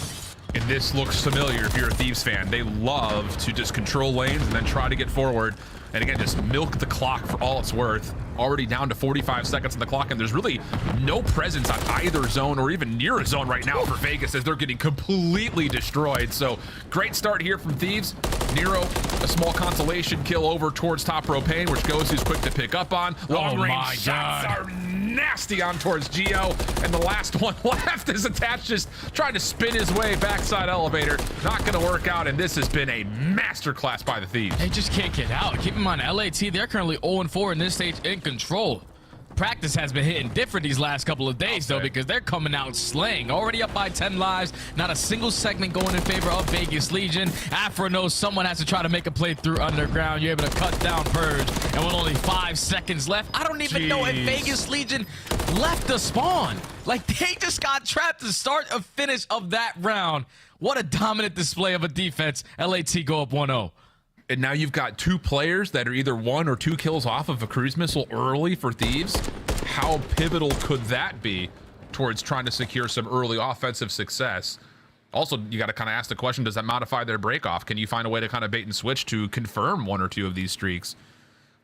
And this looks familiar if you're a Thieves fan. They love to just control lanes and then try to get forward. And again, just milk the clock for all it's worth. Already down to 45 seconds on the clock, and there's really no presence on either zone or even near a zone right now for Vegas as they're getting completely destroyed. So great start here from Thieves. Nero, a small consolation kill over towards top propane, which goes who's quick to pick up on. Long range shots are nasty on towards Geo, and the last one left is attached, just trying to spin his way backside elevator. Not going to work out, and this has been a masterclass by the Thieves. They just can't get out. Keep in mind, LAT, they're currently 0-4 in this stage in control. Practice has been hitting different these last couple of days, though, because they're coming out slaying. Already up by 10 lives. Not a single segment going in favor of Vegas Legion. Afro knows someone has to try to make a play through underground. You're able to cut down Purge, and with only 5 seconds left, I don't even know if Vegas Legion left the spawn. Like, they just got trapped to start or finish of that round. What a dominant display of a defense. LAT go up 1-0. And now you've got 2 players that are either 1 or 2 kills off of a cruise missile early for Thieves. How pivotal could that be towards trying to secure some early offensive success? Also, you got to kind of ask the question, does that modify their break off? Can you find a way to kind of bait and switch to confirm 1 or 2 of these streaks?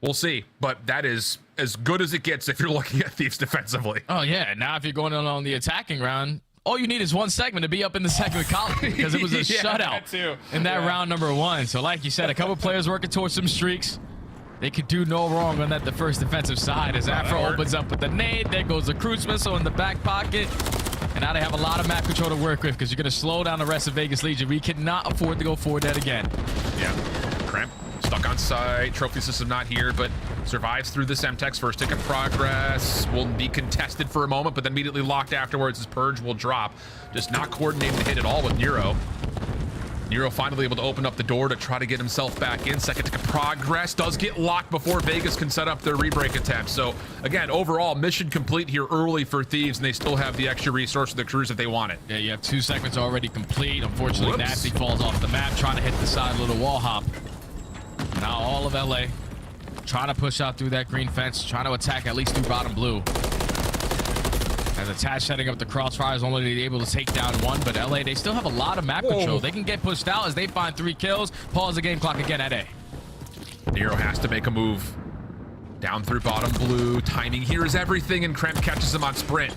We'll see, but that is as good as it gets if you're looking at Thieves defensively. Oh, yeah. Now if you're going on the attacking round, all you need is 1 segment to be up in the segment column, because it was a shutout in that round number 1. So like you said, a couple players working towards some streaks. They could do no wrong on that the first defensive side as Afro opens up with the nade. There goes the cruise missile in the back pocket. And now they have a lot of map control to work with, because you're going to slow down the rest of Vegas Legion. We cannot afford to go forward that again. Yeah, Cramp stuck on site. Trophy system not here, but survives through this MTEX. First tick of progress will be contested for a moment, but then immediately locked afterwards as Purge will drop. Just not coordinating the hit at all with Nero. Nero finally able to open up the door to try to get himself back in. Second tick of progress does get locked before Vegas can set up their rebreak attempt. So again, overall, mission complete here early for Thieves, and they still have the extra resource of the crews if they want it. Yeah, you have 2 segments already complete. Unfortunately, Nasty falls off the map, trying to hit the side of the wall hop. Now all of LA trying to push out through that green fence, trying to attack at least through bottom blue. As Attach setting up the crossfires, only able to take down 1, but LA, they still have a lot of map control. They can get pushed out as they find 3 kills. Pause the game clock again at A. Nero has to make a move down through bottom blue. Timing here is everything, and Kremp catches him on sprint.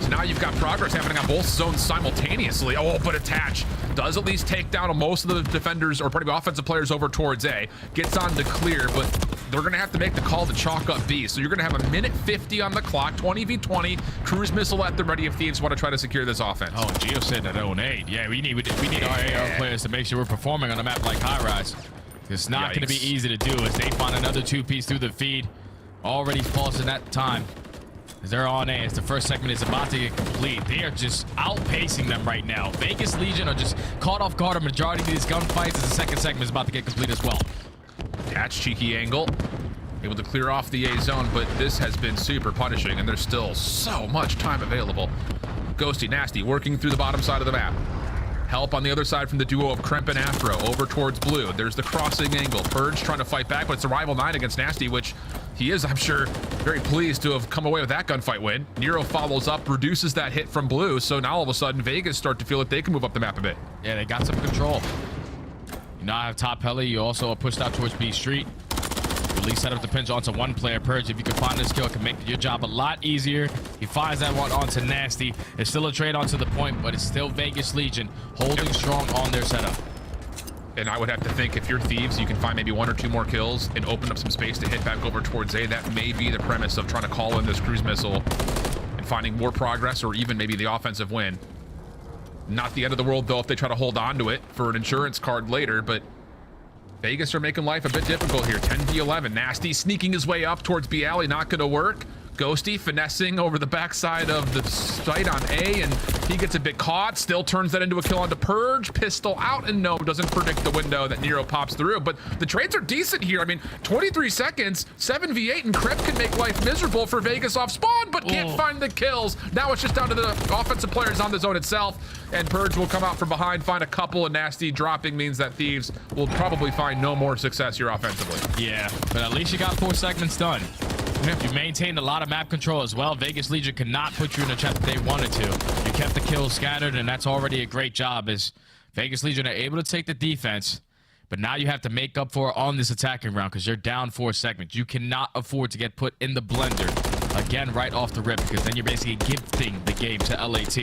So now you've got progress happening on both zones simultaneously. Oh, but Attach does at least take down most of the defenders, or pretty offensive players, over towards A. Gets on to clear, but they're going to have to make the call to chalk up B. So you're going to have a minute 50 on the clock, 20v20, cruise missile at the ready if Thieves want to try to secure this offense. Oh, Gio said that 0-8. Yeah, we need our AR players to make sure we're performing on a map like High Rise. It's not going to be easy to do as they find another 2-piece through the feed. Already pausing that time. As they're on A, as the first segment is about to get complete. They are just outpacing them right now. Vegas Legion are just caught off guard a majority of these gunfights as the second segment is about to get complete as well. Attach cheeky angle. Able to clear off the A zone, but this has been super punishing, and there's still so much time available. Ghosty, Nasty, working through the bottom side of the map. Help on the other side from the duo of Kremp and Afro over towards Blue. There's the crossing angle. Purge trying to fight back, but it's a rival 9 against Nasty, which he is, I'm sure, very pleased to have come away with that gunfight win. Nero follows up, reduces that hit from Blue, so now all of a sudden Vegas start to feel like they can move up the map a bit. Yeah, they got some control. You now have top heli. You also are pushed out towards B Street. Release setup depends onto one player. Purge, if you can find this kill, it can make your job a lot easier. He finds that one onto Nasty. It's still a trade onto the point, but it's still Vegas Legion holding strong on their setup. And I would have to think if you're Thieves, you can find maybe 1 or 2 more kills and open up some space to hit back over towards A. That may be the premise of trying to call in this cruise missile and finding more progress or even maybe the offensive win. Not the end of the world, though, if they try to hold on to it for an insurance card later, but Vegas are making life a bit difficult here. 10v11. Nasty sneaking his way up towards B alley, not going to work. Ghosty finessing over the backside of the site on A, and he gets a bit caught. Still turns that into a kill onto Purge. Pistol out, and no, doesn't predict the window that Nero pops through. But the trades are decent here. I mean, 23 seconds, 7v8, and Krep can make life miserable for Vegas off spawn, but can't find the kills. Now it's just down to the offensive players on the zone itself, and Purge will come out from behind, find a couple, and Nasty dropping means that Thieves will probably find no more success here offensively. Yeah, but at least you got 4 segments done. You maintained a lot of map control as well. Vegas Legion could not put you in a trap that they wanted to. You kept the kills scattered, and that's already a great job as Vegas Legion are able to take the defense, but now you have to make up for it on this attacking round because you're down 4 segments. You cannot afford to get put in the blender again right off the rip because then you're basically gifting the game to LAT.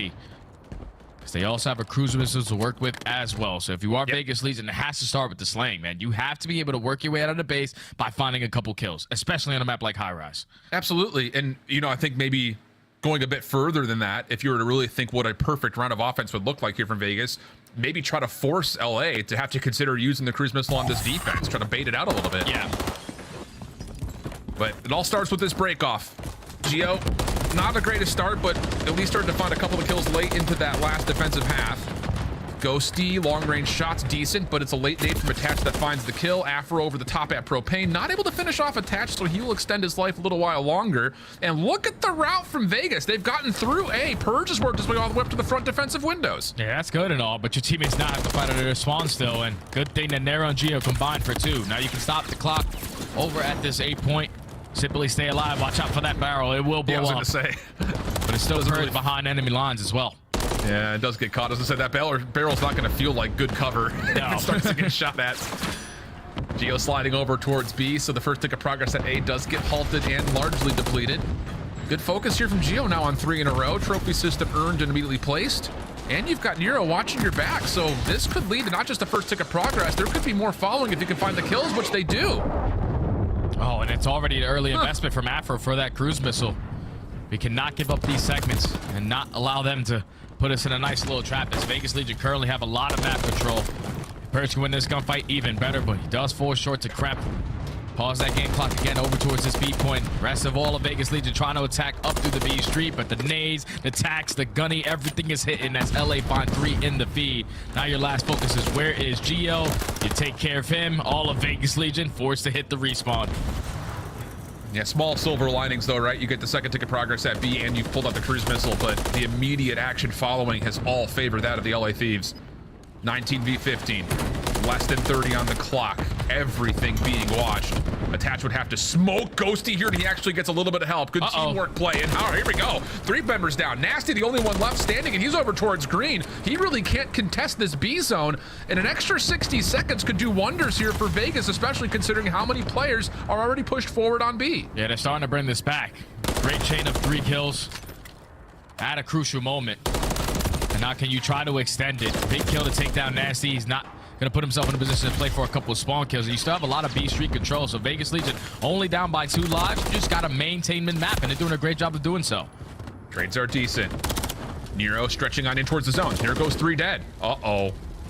They also have a cruise missile to work with as well. So if you are Vegas Legion, it has to start with the slaying, man. You have to be able to work your way out of the base by finding a couple kills, especially on a map like High Rise. Absolutely. And, you know, I think maybe going a bit further than that, if you were to really think what a perfect round of offense would look like here from Vegas, maybe try to force LA to have to consider using the cruise missile on this defense, try to bait it out a little bit. Yeah. But it all starts with this break-off. Geo, not the greatest start, but at least started to find a couple of kills late into that last defensive half. Ghosty, long-range shots decent, but it's a late nade from Attach that finds the kill. Afro over the top at Propane, not able to finish off Attach, so he will extend his life a little while longer. And look at the route from Vegas. They've gotten through A. Purge has worked his way all the way up to the front defensive windows. Yeah, that's good and all, but your teammates now have to fight under their spawn still, and good thing that Nero and Geo combined for 2. Now you can stop the clock over at this 8 point. Simply stay alive. Watch out for that barrel. It will blow up. I was going to say. But it's still really behind enemy lines as well. Yeah, it does get caught. As I said, that barrel's not going to feel like good cover if it starts to get shot at. Geo sliding over towards B, so the first tick of progress at A does get halted and largely depleted. Good focus here from Geo now on 3 in a row. Trophy system earned and immediately placed. And you've got Nero watching your back, so this could lead to not just a first tick of progress. There could be more following if you can find the kills, which they do. Oh, and it's already an early investment from Afro for that cruise missile. We cannot give up these segments and not allow them to put us in a nice little trap, as Vegas Legion currently have a lot of map control. Purge can win this gunfight even better, but he does fall short to Kremp. Pause that game clock again over towards this B point. Rest of all of Vegas Legion trying to attack up through the B street, but the nades, the tacks, the gunny, everything is hitting as LA find 3 in the feed. Now your last focus is where is Geo? You take care of him. All of Vegas Legion forced to hit the respawn. Yeah, small silver linings though, right? You get the second tick of progress at B and you've pulled out the cruise missile, but the immediate action following has all favored that of the LA Thieves. 19v15, less than 30 on the clock, everything being watched. Attach would have to smoke Ghosty here, and he actually gets a little bit of help. Good teamwork play, and here we go. 3 members down. Nasty, the only one left standing, and he's over towards green. He really can't contest this B zone, and an extra 60 seconds could do wonders here for Vegas, especially considering how many players are already pushed forward on B. Yeah, they're starting to bring this back. Great chain of 3 kills at a crucial moment. And now can you try to extend it? Big kill to take down Nasty. He's not going to put himself in a position to play for a couple of spawn kills. And you still have a lot of B street control. So Vegas Legion only down by 2 lives. You just got to maintain mid-map, and they're doing a great job of doing so. Trades are decent. Nero stretching on in towards the zone. Here goes 3 dead.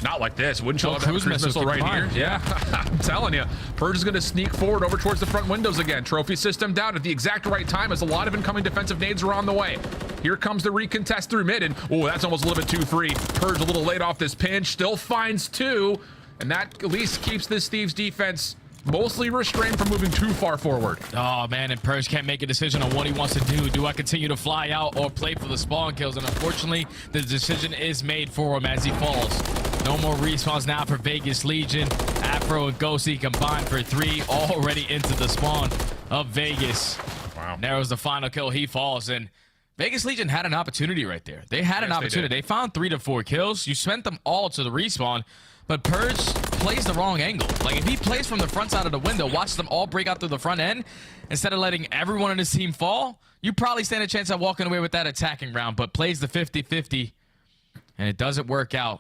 Not like this. Wouldn't you love cruise cruise missile right here? Yeah, I'm telling you. Purge is going to sneak forward over towards the front windows again. Trophy system down at the exact right time as a lot of incoming defensive nades are on the way. Here comes the recontest through mid, and oh, that's almost a little bit too free. Purge a little late off this pinch, still finds 2, and that at least keeps this Thieves defense mostly restrained from moving too far forward. Oh man, and Purge can't make a decision on what he wants to do. Do I continue to fly out or play for the spawn kills? And unfortunately, the decision is made for him as he falls. No more respawns now for Vegas Legion. Afro and Ghosty combined for 3, already into the spawn of Vegas. Wow. Narrows the final kill. He falls, and Vegas Legion had an opportunity right there. They had an opportunity. They found 3 to 4 kills. You sent them all to the respawn, but Purge plays the wrong angle. Like, if he plays from the front side of the window, watch them all break out through the front end, instead of letting everyone in his team fall, you probably stand a chance at walking away with that attacking round, but plays the 50-50, and it doesn't work out.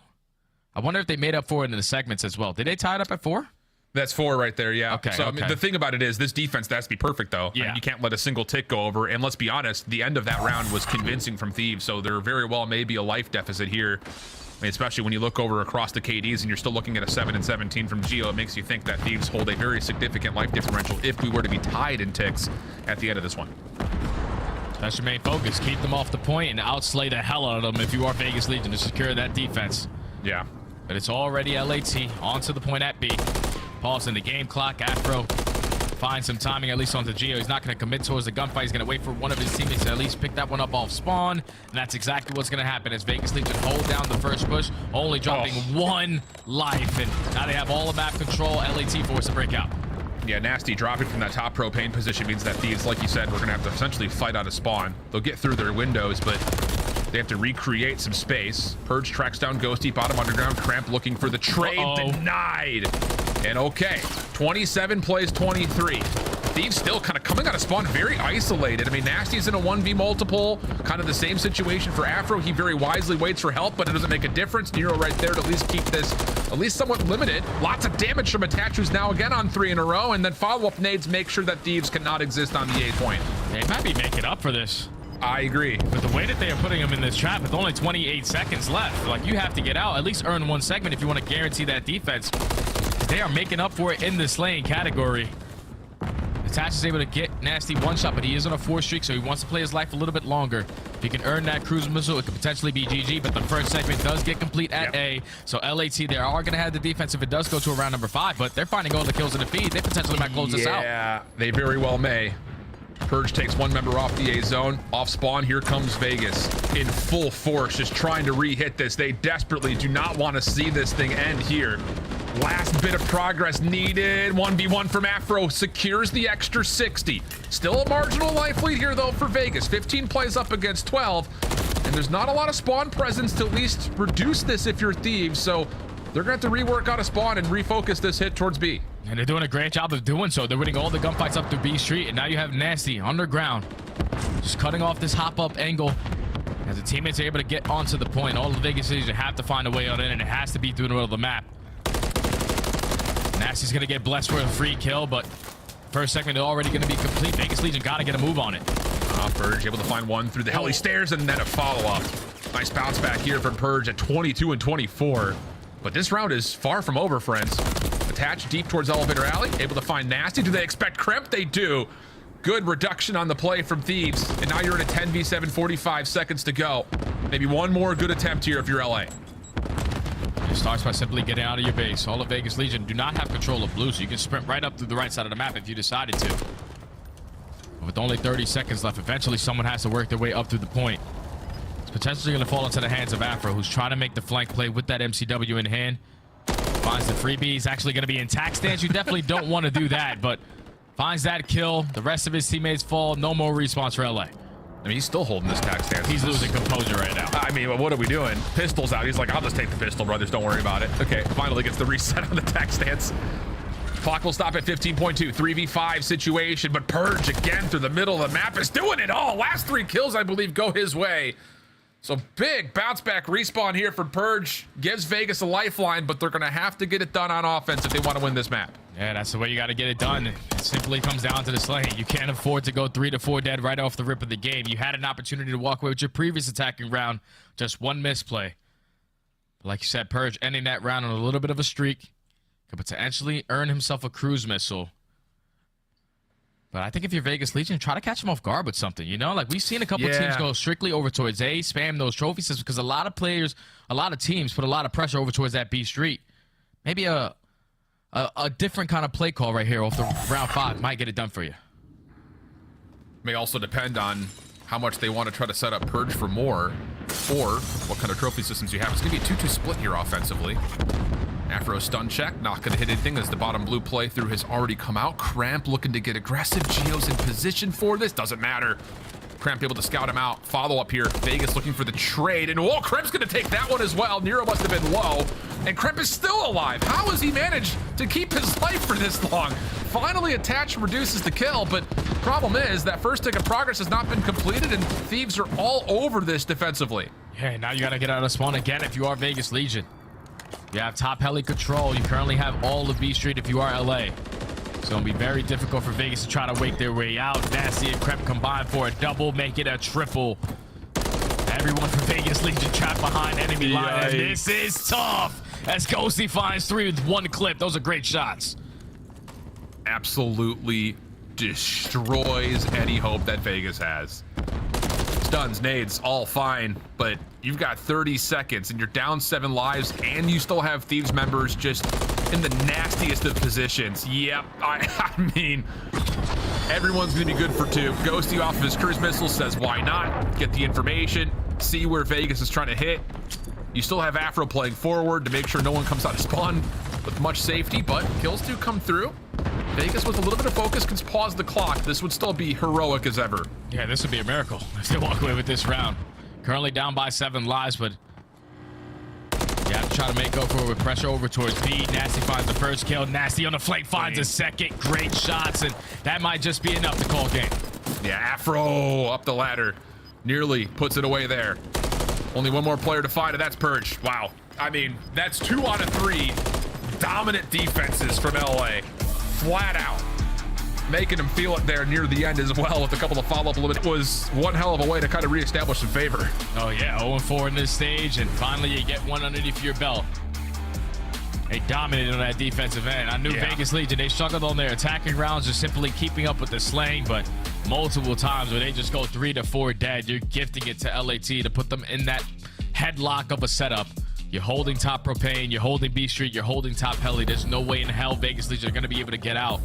I wonder if they made up for it in the segments as well. Did they tie it up at 4? That's 4 right there, yeah. Okay, so I mean, the thing about it is this defense has to be perfect, though. Yeah. I mean, you can't let a single tick go over. And let's be honest, the end of that round was convincing from Thieves, so there very well may be a life deficit here. I mean, especially when you look over across the KDs and you're still looking at a 7-17 from Geo, it makes you think that Thieves hold a very significant life differential if we were to be tied in ticks at the end of this one. That's your main focus. Keep them off the point and outslay the hell out of them if you are Vegas Legion to secure that defense. Yeah. But it's already LAT onto the point at B. Pause in the game clock. Afro finds some timing, at least onto Geo. He's not going to commit towards the gunfight. He's going to wait for one of his teammates to at least pick that one up off spawn. And that's exactly what's going to happen as Vegas Legion hold down the first push, only dropping 1 life. And now they have all the map control. LAT forced to break out. Yeah, Nasty dropping from that top propane position means that Thieves, like you said, we're going to have to essentially fight out of spawn. They'll get through their windows, but they have to recreate some space. Purge tracks down Ghosty, bottom underground. Cramp looking for the trade. Denied. And okay, 27 plays 23. Thieves still kind of coming out of spawn very isolated. I mean, Nasty's in a 1v multiple, kind of the same situation for Afro. He very wisely waits for help, but it doesn't make a difference. Nero right there to at least keep this at least somewhat limited. Lots of damage from Attach, who's now again on 3 in a row, and then follow-up nades make sure that Thieves cannot exist on the A point. They might be making up for this. I agree. But the way that they are putting him in this trap with only 28 seconds left, like, you have to get out, at least earn 1 segment if you want to guarantee that defense. They are making up for it in the slaying category. Attach is able to get Nasty 1 shot, but he is on a 4 streak, so he wants to play his life a little bit longer. If he can earn that cruise missile, it could potentially be GG, but the first segment does get complete at A. So LAT, they are going to have the defense if it does go to around number 5, but they're finding all the kills in the feed. They potentially might close this out. Yeah, they very well may. Purge takes 1 member off the A zone. Off spawn, here comes Vegas in full force, just trying to re-hit this. They desperately do not want to see this thing end here. Last bit of progress needed. 1v1 from Afro secures the extra 60. Still a marginal life lead here, though, for Vegas. 15 plays up against 12. And there's not a lot of spawn presence to at least reduce this if you're Thieves. So they're going to have to rework out a spawn and refocus this hit towards B. And they're doing a great job of doing so. They're winning all the gunfights up through B Street. And now you have Nasty underground, just cutting off this hop-up angle. As the teammates are able to get onto the point, all the Vegas Legion have to find a way on in, and it has to be through the middle of the map. Nasty's going to get blessed for a free kill, but first segment is already going to be complete. Vegas Legion got to get a move on it. Purge able to find 1 through the heli stairs, and then a follow-up. Nice bounce back here from Purge at 22 and 24. But this round is far from over, friends. Attached deep towards Elevator Alley, able to find Nasty. Do they expect Crimp? They do. Good reduction on the play from Thieves. And now you're in a 10v7, 45 seconds to go. Maybe 1 more good attempt here if you're LA. It starts by simply getting out of your base. All of Vegas Legion do not have control of blue, so you can sprint right up through the right side of the map if you decided to. But with only 30 seconds left, eventually someone has to work their way up through the point. It's potentially going to fall into the hands of Afro, who's trying to make the flank play with that MCW in hand. Finds the freebie. He's actually going to be in tack stance. You definitely don't want to do that, but finds that kill. The rest of his teammates fall. No more respawns for LA. I mean, he's still holding this tack stance. He's losing composure right now. I mean, what are we doing? Pistol's out. He's like, I'll just take the pistol, brothers. Don't worry about it. Okay, finally gets the reset on the tack stance. Clock will stop at 15.2. 3v5 situation, but Purge again through the middle of the map is doing it all. Last 3 kills, I believe, go his way. So big bounce back respawn here for Purge. Gives Vegas a lifeline, but they're going to have to get it done on offense if they want to win this map. Yeah, that's the way you got to get it done. It simply comes down to the slaying. You can't afford to go 3 to 4 dead right off the rip of the game. You had an opportunity to walk away with your previous attacking round. Just 1 misplay. Like you said, Purge ending that round on a little bit of a streak could potentially earn himself a cruise missile. But I think if you're Vegas Legion, try to catch him off guard with something, you know? Like, we've seen a couple teams go strictly over towards A, spam those trophy systems, because a lot of players, a lot of teams put a lot of pressure over towards that B street. Maybe a different kind of play call right here off the round 5 might get it done for you. May also depend on how much they want to try to set up Purge for more, or what kind of trophy systems you have. It's going to be a 2-2 split here offensively. Afro stun check, not going to hit anything as the bottom blue playthrough has already come out. Cramp looking to get aggressive. Geo's in position for this. Doesn't matter. Cramp able to scout him out. Follow up here. Vegas looking for the trade. And whoa, Cramp's going to take that one as well. Nero must have been low. And Cramp is still alive. How has he managed to keep his life for this long? Finally, attach reduces the kill, but problem is that first tick of progress has not been completed, and Thieves are all over this defensively. Yeah, now you got to get out of spawn again if you are Vegas Legion. You have top heli control. You currently have all of B Street if you are LA. It's going to be very difficult for Vegas to try to wake their way out. Nasty and Crep combine for a double, make it a triple. Everyone from Vegas Legion trapped behind enemy line. And this is tough. As Ghosty finds 3 with 1 clip. Those are great shots. Absolutely destroys any hope that Vegas has. Stuns, nades, all fine, but you've got 30 seconds and you're down 7 lives, and you still have Thieves members just in the nastiest of positions. Yep, I mean, everyone's gonna be good for 2. Ghosty off of his cruise missile says, why not? Get the information, see where Vegas is trying to hit. You still have Afro playing forward to make sure no one comes out of spawn with much safety, but kills do come through. Vegas with a little bit of focus can pause the clock. This would still be heroic as ever. Yeah, this would be a miracle if they walk away with this round. Currently down by 7 lives, but you have to try to make up for it with pressure over towards B. Nasty finds the first kill. Nasty on the flank finds a second. Great shots, and that might just be enough to call game. Yeah, Afro up the ladder. Nearly puts it away there. Only 1 more player to fight, and that's Purge. Wow. I mean, that's 2 out of 3 dominant defenses from LA. Flat out. Making him feel it there near the end as well with a couple of follow-up limits. It was one hell of a way to kind of reestablish some favor. Oh yeah, 0-4 in this stage, and finally you get one underneath your belt. They dominated on that defensive end. I knew Vegas Legion, they struggled on their attacking rounds, just simply keeping up with the slaying, but multiple times where they just go 3 to 4 dead, you're gifting it to LAT to put them in that headlock of a setup. You're holding top propane, you're holding B Street, you're holding top heli. There's no way in hell Vegas Legion are going to be able to get out.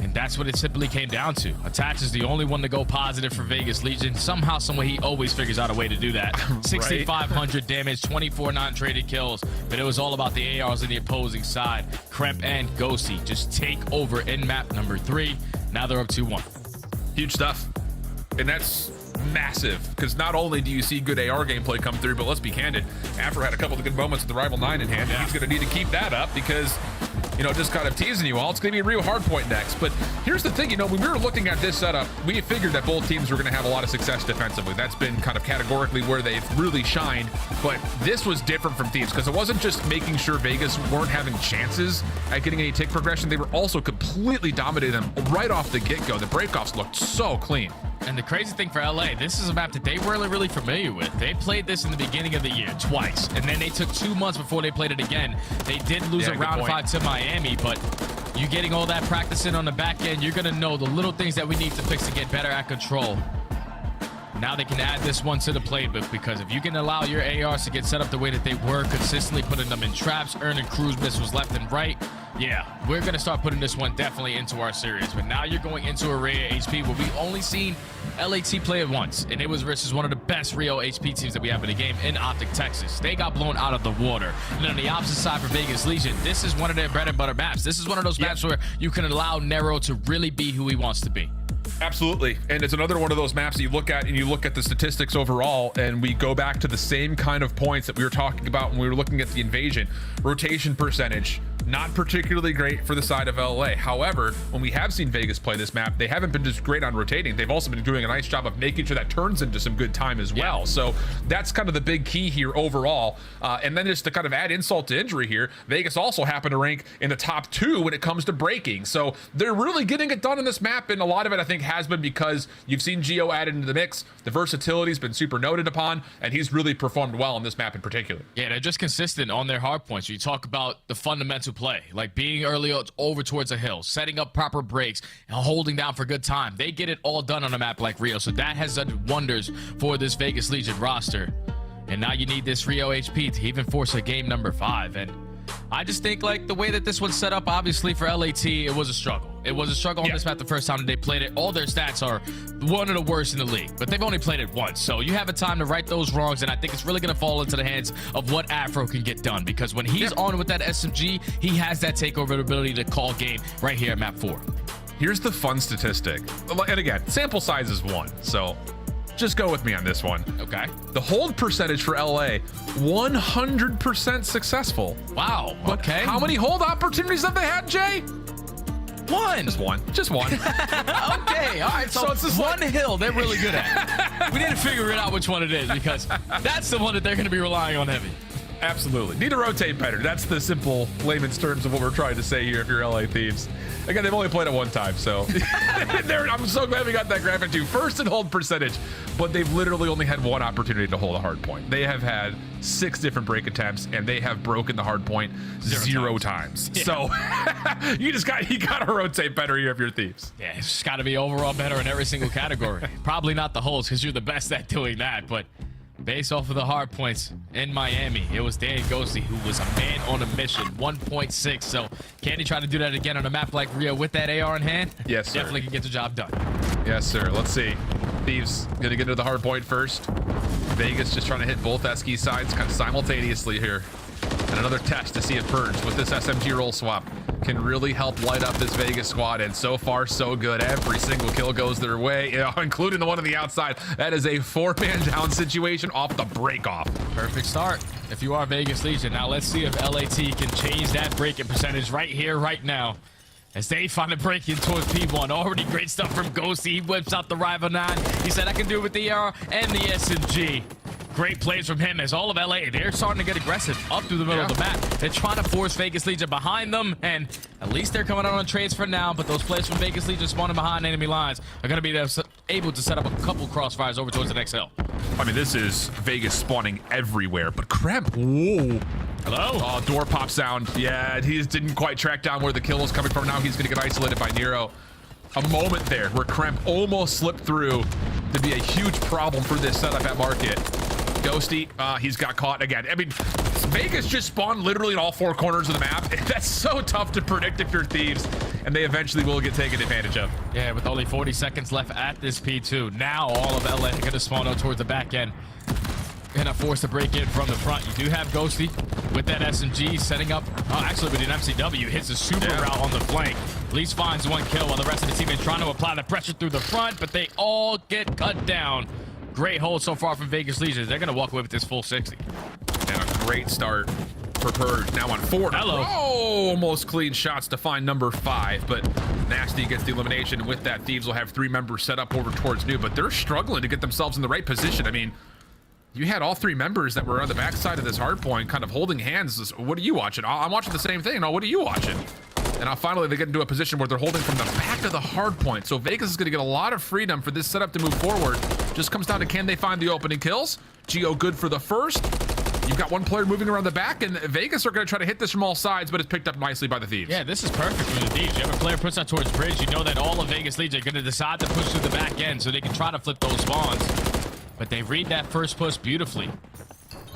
And that's what it simply came down to. Attach is the only one to go positive for Vegas Legion. Somehow, someway, he always figures out a way to do that. 6,500 damage, 24 non-traded kills. But it was all about the ARs on the opposing side. Kremp and Ghosty just take over in map number 3. Now they're up 2-1. Huge stuff. And that's massive, because not only do you see good AR gameplay come through, but let's be candid, Afro had a couple of good moments with the Rival 9 in hand, and he's going to need to keep that up because, you know, just kind of teasing you all, it's going to be a real Hardpoint next. But here's the thing, you know, when we were looking at this setup, we figured that both teams were going to have a lot of success defensively. That's been kind of categorically where they've really shined, but this was different from Thieves, because it wasn't just making sure Vegas weren't having chances at getting any tick progression, they were also completely dominating them right off the get-go. The breakoffs looked so clean. And the crazy thing for LA, this is a map that they weren't really familiar with. They played this in the beginning of the year twice, and then they took 2 months before they played it again. They did lose a round 5 to Miami, but you getting all that practice in on the back end, you're going to know the little things that we need to fix to get better at control. Now they can add this one to the playbook, because if you can allow your ARs to get set up the way that they were, consistently putting them in traps, earning cruise missiles left and right, yeah, we're going to start putting this one definitely into our series. But now you're going into a Rio HP where we've only seen LAT play it once, and it was versus one of the best Rio HP teams that we have in the game in Optic, Texas. They got blown out of the water. And on the opposite side for Vegas Legion, this is one of their bread and butter maps. This is one of those maps where you can allow Nero to really be who he wants to be. Absolutely. And it's another one of those maps that you look at and you look at the statistics overall, and we go back to the same kind of points that we were talking about when we were looking at the invasion. Rotation percentage, not particularly great for the side of LA. However, when we have seen Vegas play this map, they haven't been just great on rotating. They've also been doing a nice job of making sure that turns into some good time as well. So that's kind of the big key here overall. And then just to kind of add insult to injury here, Vegas also happened to rank in the top 2 when it comes to breaking. So they're really getting it done in this map, and a lot of it I think has been because you've seen Geo added into the mix. The versatility's been super noted upon, and he's really performed well on this map in particular. Yeah, they're just consistent on their hard points. You talk about the fundamental play, like being early over towards a hill, setting up proper breaks, and holding down for good time. They get it all done on a map like Rio, so that has done wonders for this Vegas Legion roster. And now you need this Rio HP to even force a game number 5. And I just think like the way that this one's set up, obviously for LAT, it was a struggle. It was a struggle on this map the first time that they played it. All their stats are one of the worst in the league, but they've only played it once. So you have a time to right those wrongs, and I think it's really going to fall into the hands of what Afro can get done, because when he's on with that SMG, he has that takeover ability to call game right here at map 4. Here's the fun statistic. And again, sample size is 1, so just go with me on this one. Okay. The hold percentage for LA, 100% successful. Wow. But okay. How many hold opportunities have they had, Jay? 1. Just one. Just one. Okay. All right. So it's just one hill they're really good at. We need to figure it out which one it is, because that's the one that they're going to be relying on heavy. Absolutely. Need to rotate better. That's the simple layman's terms of what we're trying to say here if you're LA Thieves. Again, they've only played it one time, so I'm so glad we got that graphic too. First in hold percentage, but they've literally only had 1 opportunity to hold a hard point. They have had 6 different break attempts, and they have broken the hard point 0 times. Yeah. So you gotta rotate better here if you're Thieves. Yeah, it's just got to be overall better in every single category. Probably not the holds, because you're the best at doing that, but based off of the hard points in Miami, it was Dan Ghosty who was a man on a mission, 1.6. So can he try to do that again on a map like Rio with that AR in hand? Yes, sir. Definitely can get the job done. Yes, sir. Let's see. Thieves gonna get into the hard point first. Vegas just trying to hit both Esky sides kind of simultaneously here. And another test to see if Purge with this SMG roll swap can really help light up this Vegas squad. And so far, so good. Every single kill goes their way, including the one on the outside. That is a 4-man down situation off the break off. Perfect start if you are Vegas Legion. Now let's see if LAT can change that breaking percentage right here, right now, as they find a break in towards P1. Already great stuff from Ghosty. He whips out the Rival 9. He said, I can do it with the AR and the SMG. Great plays from him as all of LA, they're starting to get aggressive up through the middle of the map. They're trying to force Vegas Legion behind them, and at least they're coming out on trades for now, but those plays from Vegas Legion spawning behind enemy lines are going to be able to set up a couple crossfires over towards the next hill. I mean, this is Vegas spawning everywhere, but Kremp, whoa. Hello? Oh, door pop sound. Yeah, he just didn't quite track down where the kill was coming from. Now he's going to get isolated by Nero. A moment there where Kremp almost slipped through to be a huge problem for this setup at market. Ghosty, he's got caught again. I mean, Vegas just spawned literally in all 4 corners of the map. That's so tough to predict if you're Thieves, and they eventually will get taken advantage of. Yeah, with only 40 seconds left at this P2. Now all of LA are going to spawn out towards the back end. Gonna force to break in from the front. You do have Ghosty with that SMG setting up. Oh, actually with an MCW, hits a super route on the flank. At least finds 1 kill while the rest of the team is trying to apply the pressure through the front, but they all get cut down. Great hold so far from Vegas Legion. They're going to walk away with this full 60. And a great start for Purge. Now on 4. Hello. Oh, almost clean shots to find number 5, but Nasty gets the elimination. And with that, Thieves will have 3 members set up over towards New, but they're struggling to get themselves in the right position. I mean, you had all 3 members that were on the backside of this hard point kind of holding hands. What are you watching? I'm watching the same thing. No, what are you watching? And now finally they get into a position where they're holding from the back of the hard point. So Vegas is going to get a lot of freedom for this setup to move forward. Just comes down to, can they find the opening kills? Geo good for the first. You've got 1 player moving around the back, and Vegas are going to try to hit this from all sides, but it's picked up nicely by the Thieves. Yeah, this is perfect for the Thieves. You have a player push out towards bridge. You know that all of Vegas Legion are going to decide to push through the back end so they can try to flip those spawns. But they read that first push beautifully.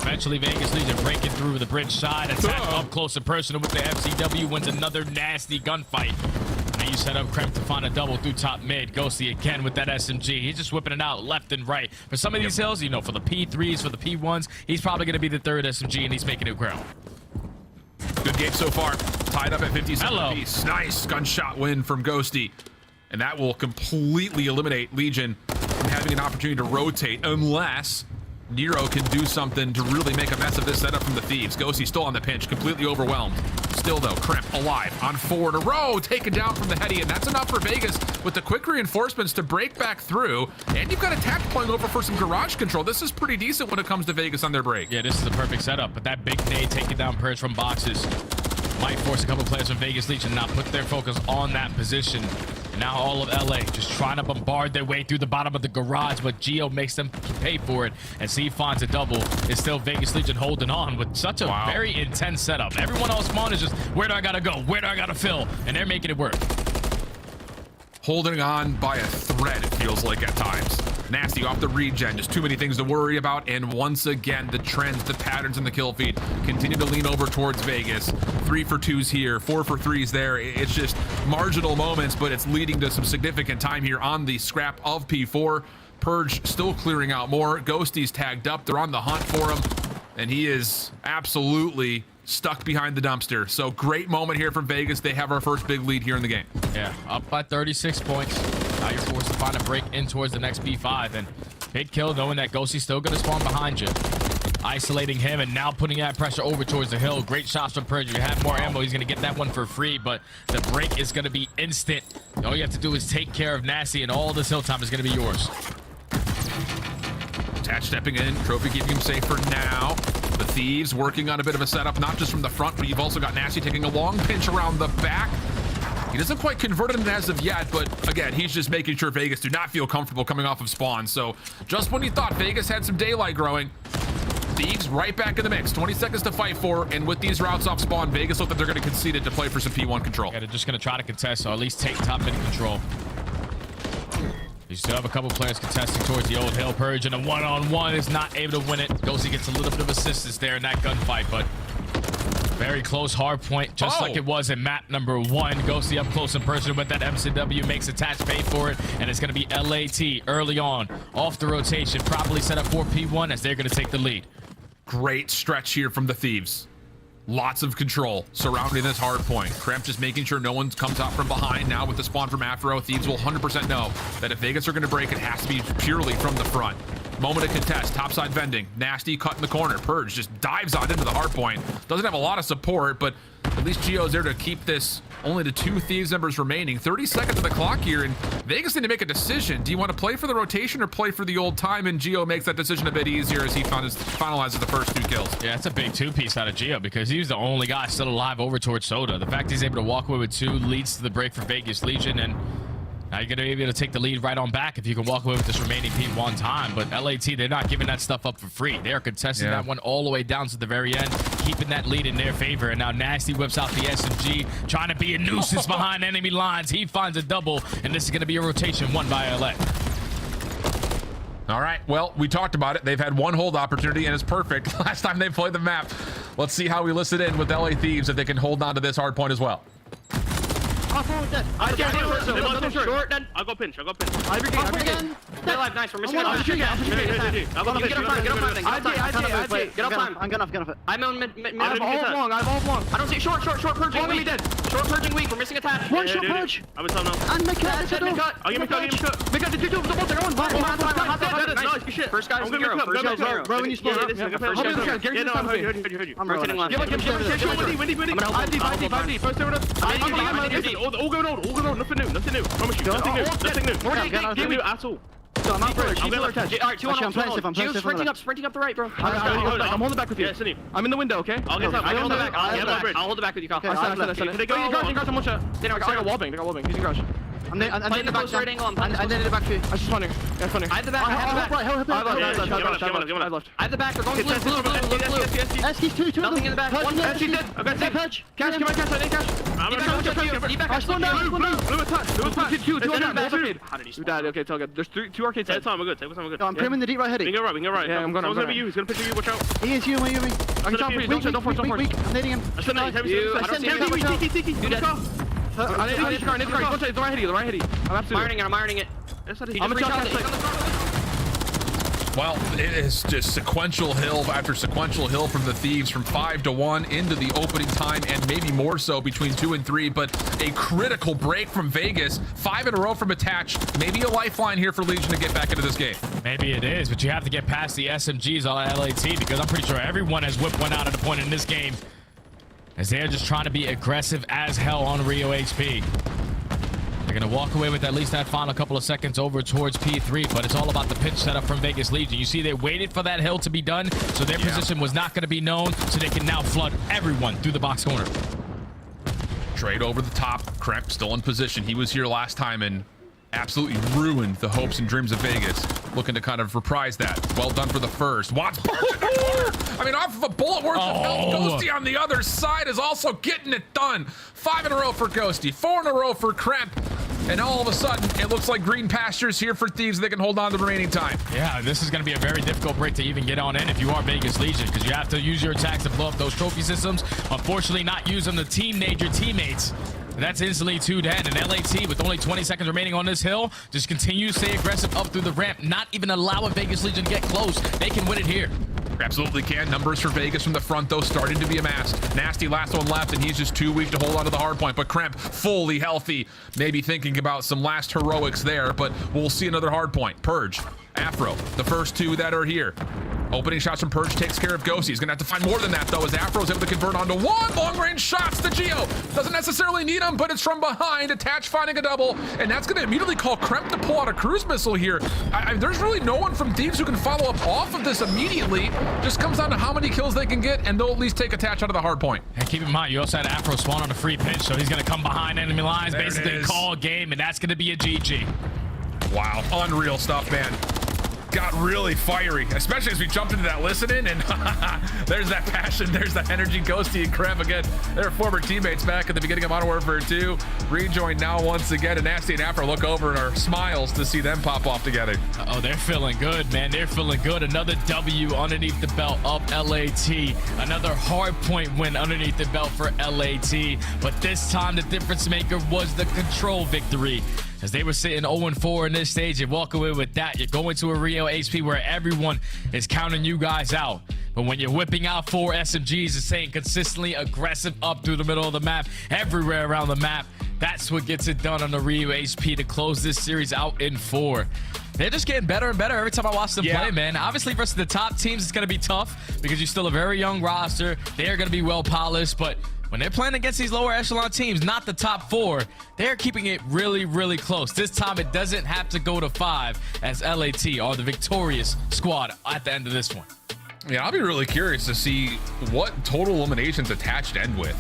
Eventually, Vegas Legion breaking through the bridge side, attack up close and personal with the FCW, wins another nasty gunfight. Now you set up Kremp to find a double through top mid. Ghosty again with that SMG. He's just whipping it out left and right. For some of these hills, you know, for the P3s, for the P1s, he's probably going to be the 3rd SMG, and he's making it grow. Good game so far. Tied up at 57 apiece. Nice gunshot win from Ghosty. And that will completely eliminate Legion from having an opportunity to rotate unless Nero can do something to really make a mess of this setup from the Thieves. Ghosty still on the pinch, completely overwhelmed. Still though, Crimp alive on 4 in a row, taken down from the Heady, and that's enough for Vegas with the quick reinforcements to break back through. And you've got Attack pulling over for some garage control. This is pretty decent when it comes to Vegas on their break. Yeah, this is a perfect setup, but that big nade taking down Purge from boxes might force a couple players from Vegas Legion now put their focus on that position. Now all of LA just trying to bombard their way through the bottom of the garage, but Geo makes them pay for it. And C finds a double. It's still Vegas Legion holding on with such a very intense setup. Everyone on spawn is just, where do I gotta go? Where do I gotta fill? And they're making it work. Holding on by a thread, it feels like at times. Nasty off the regen, just too many things to worry about. And once again, the trends, the patterns in the kill feed continue to lean over towards Vegas. 3 for 2s here, 4 for 3s there. It's just marginal moments, but it's leading to some significant time here on the scrap of P4. Purge still clearing out more. Ghosty's tagged up. They're on the hunt for him. And he is absolutely stuck behind the dumpster. So great moment here from Vegas. They have our first big lead here in the game. Yeah, up by 36 points. Now you're forced to find a break in towards the next P5. And big kill knowing that Ghosty's still going to spawn behind you. Isolating him and now putting that pressure over towards the hill. Great shots from Purge. If you have more ammo, he's going to get that one for free, but the break is going to be instant. All you have to do is take care of Nasty, and all this hill time is going to be yours. Attach stepping in, Trophy keeping him safe for now. The Thieves working on a bit of a setup, not just from the front, but you've also got Nasty taking a long pinch around the back. He doesn't quite convert it as of yet, but again, he's just making sure Vegas do not feel comfortable coming off of spawn. So just when you thought Vegas had some daylight growing, Thieves right back in the mix. 20 seconds to fight for, and with these routes off spawn, Vegas look like they're going to concede it to play for some P1 control. Yeah, they're just going to try to contest, or at least take top mid control. You still have a couple players contesting towards the old hill. Purge and a one-on-one is not able to win it. Ghosty gets a little bit of assistance there in that gunfight, but very close hard point, just like it was in map number 1. Ghosty up close and personal with that MCW, makes attach pay for it, and it's going to be LAT early on, off the rotation, properly set up for P1 as they're going to take the lead. Great stretch here from the Thieves. Lots of control surrounding this hard point. Cramp just making sure no one comes out from behind. Now with the spawn from Afro, Thieves will 100% know that if Vegas are going to break, it has to be purely from the front. Moment of contest, topside vending. Nasty cut in the corner. Purge just dives on into the hard point. Doesn't have a lot of support, but at least Geo's there to keep this only to 2 Thieves members remaining. 30 seconds of the clock here, and Vegas need to make a decision. Do you want to play for the rotation or play for the old time? And Geo makes that decision a bit easier as he finalizes the first 2 kills. Yeah, that's a big 2-piece out of Geo because he's the only guy still alive over towards Soda. The fact he's able to walk away with 2 leads to the break for Vegas Legion, and now you're going to be able to take the lead right on back if you can walk away with this remaining P1 time. But LAT, they're not giving that stuff up for free. They are contesting that one all the way down to the very end, keeping that lead in their favor. And now Nasty whips out the SMG, trying to be a nuisance behind enemy lines. He finds a double, and this is going to be a rotation won by LA. All right, well, we talked about it. They've had 1 hold opportunity, and it's perfect. Last time they played the map. Let's see how we listen in with LA Thieves if they can hold on to this hard point as well. I'll go pinch. Stay alive, nice. We're missing it. Get up time. I'm gonna it. I'm on mid. I have all long. I don't see short purging weak. Short purging weak. We're missing attach. One short purge. I would tell no. And mid cut. I'll give me cut. Because the 2 double they're on. Nice. Good shit. First guy's zero. Bro, when you spawn. I'm rotating left. Windy. First all going on. Nothing new. Promise you. Nothing new. Give me at all. I'm out purge. All right, 2 on. I'm sprinting up the right, bro. I'm holding back with you. I'm in the window, okay? I'll get up. I'll hold the back with you, Kyle. They got one shot. They got wallbang. He's in garage. I'm playing the close right angle. I'm in the back for you. I was just funny. Yeah, funny. I have the back. I have the back. They're going blue. He's 2 Nothing in the back. One dead. Okay, Cash. Cash. I need cash. Blue attack. 2 on that. You died. Okay, it's all good. There's 2 arcades. Take time. We're good. I'm priming the deep right heading. We can go right. Yeah, I'm gonna be you. He's gonna pick you. Watch out. He is you. I can jump for you. Don't force. I'm nading him. I don't see him. You dead. I need the car. The right hitty. I'm absolutely. I'm ironing it. I'm a Well, it is just sequential hill after sequential hill from the Thieves, from 5-1 into the opening time, and maybe more so between 2 and 3, but a critical break from Vegas. 5 in a row from Attach. Maybe a lifeline here for Legion to get back into this game. Maybe it is, but you have to get past the SMGs on LAT, because I'm pretty sure everyone has whipped one out at a point in this game, as they're just trying to be aggressive as hell on Rio HP. They're going to walk away with at least that final couple of seconds over towards P3, but it's all about the pitch setup from Vegas Legion. You see, they waited for that hill to be done, so their position was not going to be known, so they can now flood everyone through the box corner. Trade over the top. Kremp still in position. He was here last time and absolutely ruined the hopes and dreams of Vegas. Looking to kind of reprise that. Well done for the first. Watts burst in the corner. I mean, off of a bullet worth of health. Ghosty on the other side is also getting it done. 5 in a row for Ghosty. 4 in a row for Kremp. And all of a sudden, it looks like green pastures here for Thieves. They can hold on to the remaining time. Yeah, this is going to be a very difficult break to even get on in if you are Vegas Legion, because you have to use your attacks to blow up those trophy systems. Unfortunately, not using the Major teammates. And that's instantly 2-10. And LAT, with only 20 seconds remaining on this hill, just continue to stay aggressive up through the ramp, not even allowing Vegas Legion to get close. They can win it here. Absolutely can. Numbers for Vegas from the front, though, starting to be amassed. Nasty last one left, and he's just too weak to hold on to the hard point. But Kremp, fully healthy. Maybe thinking about some last heroics there, but we'll see another hard point. Purge, Afro, the first two that are here. Opening shots from Purge takes care of Ghosty. He's going to have to find more than that, though, as Afro's able to convert onto one long-range shots to Geo. Doesn't necessarily need him, but it's from behind. Attach finding a double, and that's going to immediately call Kremp to pull out a cruise missile here. There's really no one from Thieves who can follow up off of this immediately. Just comes down to how many kills they can get, and they'll at least take Attach out of the hard point. And keep in mind, you also had Afro spawn on a free pitch, so he's going to come behind enemy lines, there basically call a game, and that's going to be a GG. Wow, unreal stuff, man. Got really fiery, especially as we jumped into that listening, and there's that passion, there's that energy. Ghosty and Kremp again, their former teammates back at the beginning of Modern Warfare 2. Rejoin now once again, and Nasty and Afro look over and are smiles to see them pop off together. Oh, they're feeling good, man. They're feeling good. Another W underneath the belt of LAT. Another hard point win underneath the belt for LAT. But this time, the difference maker was the control victory. As they were sitting 0-4 in this stage, and walk away with that. You're going to a Rio HP where everyone is counting you guys out. But when you're whipping out 4 SMGs and staying consistently aggressive up through the middle of the map, everywhere around the map, that's what gets it done on the Rio HP to close this series out in 4. They're just getting better and better every time I watch them play, man. Obviously, versus the top teams, it's going to be tough because you're still a very young roster. They are going to be well polished, but when they're playing against these lower echelon teams, not the top 4, they're keeping it really, really close. This time, it doesn't have to go to 5, as LAT are the victorious squad at the end of this one. Yeah, I'll be really curious to see what total eliminations Attached end with.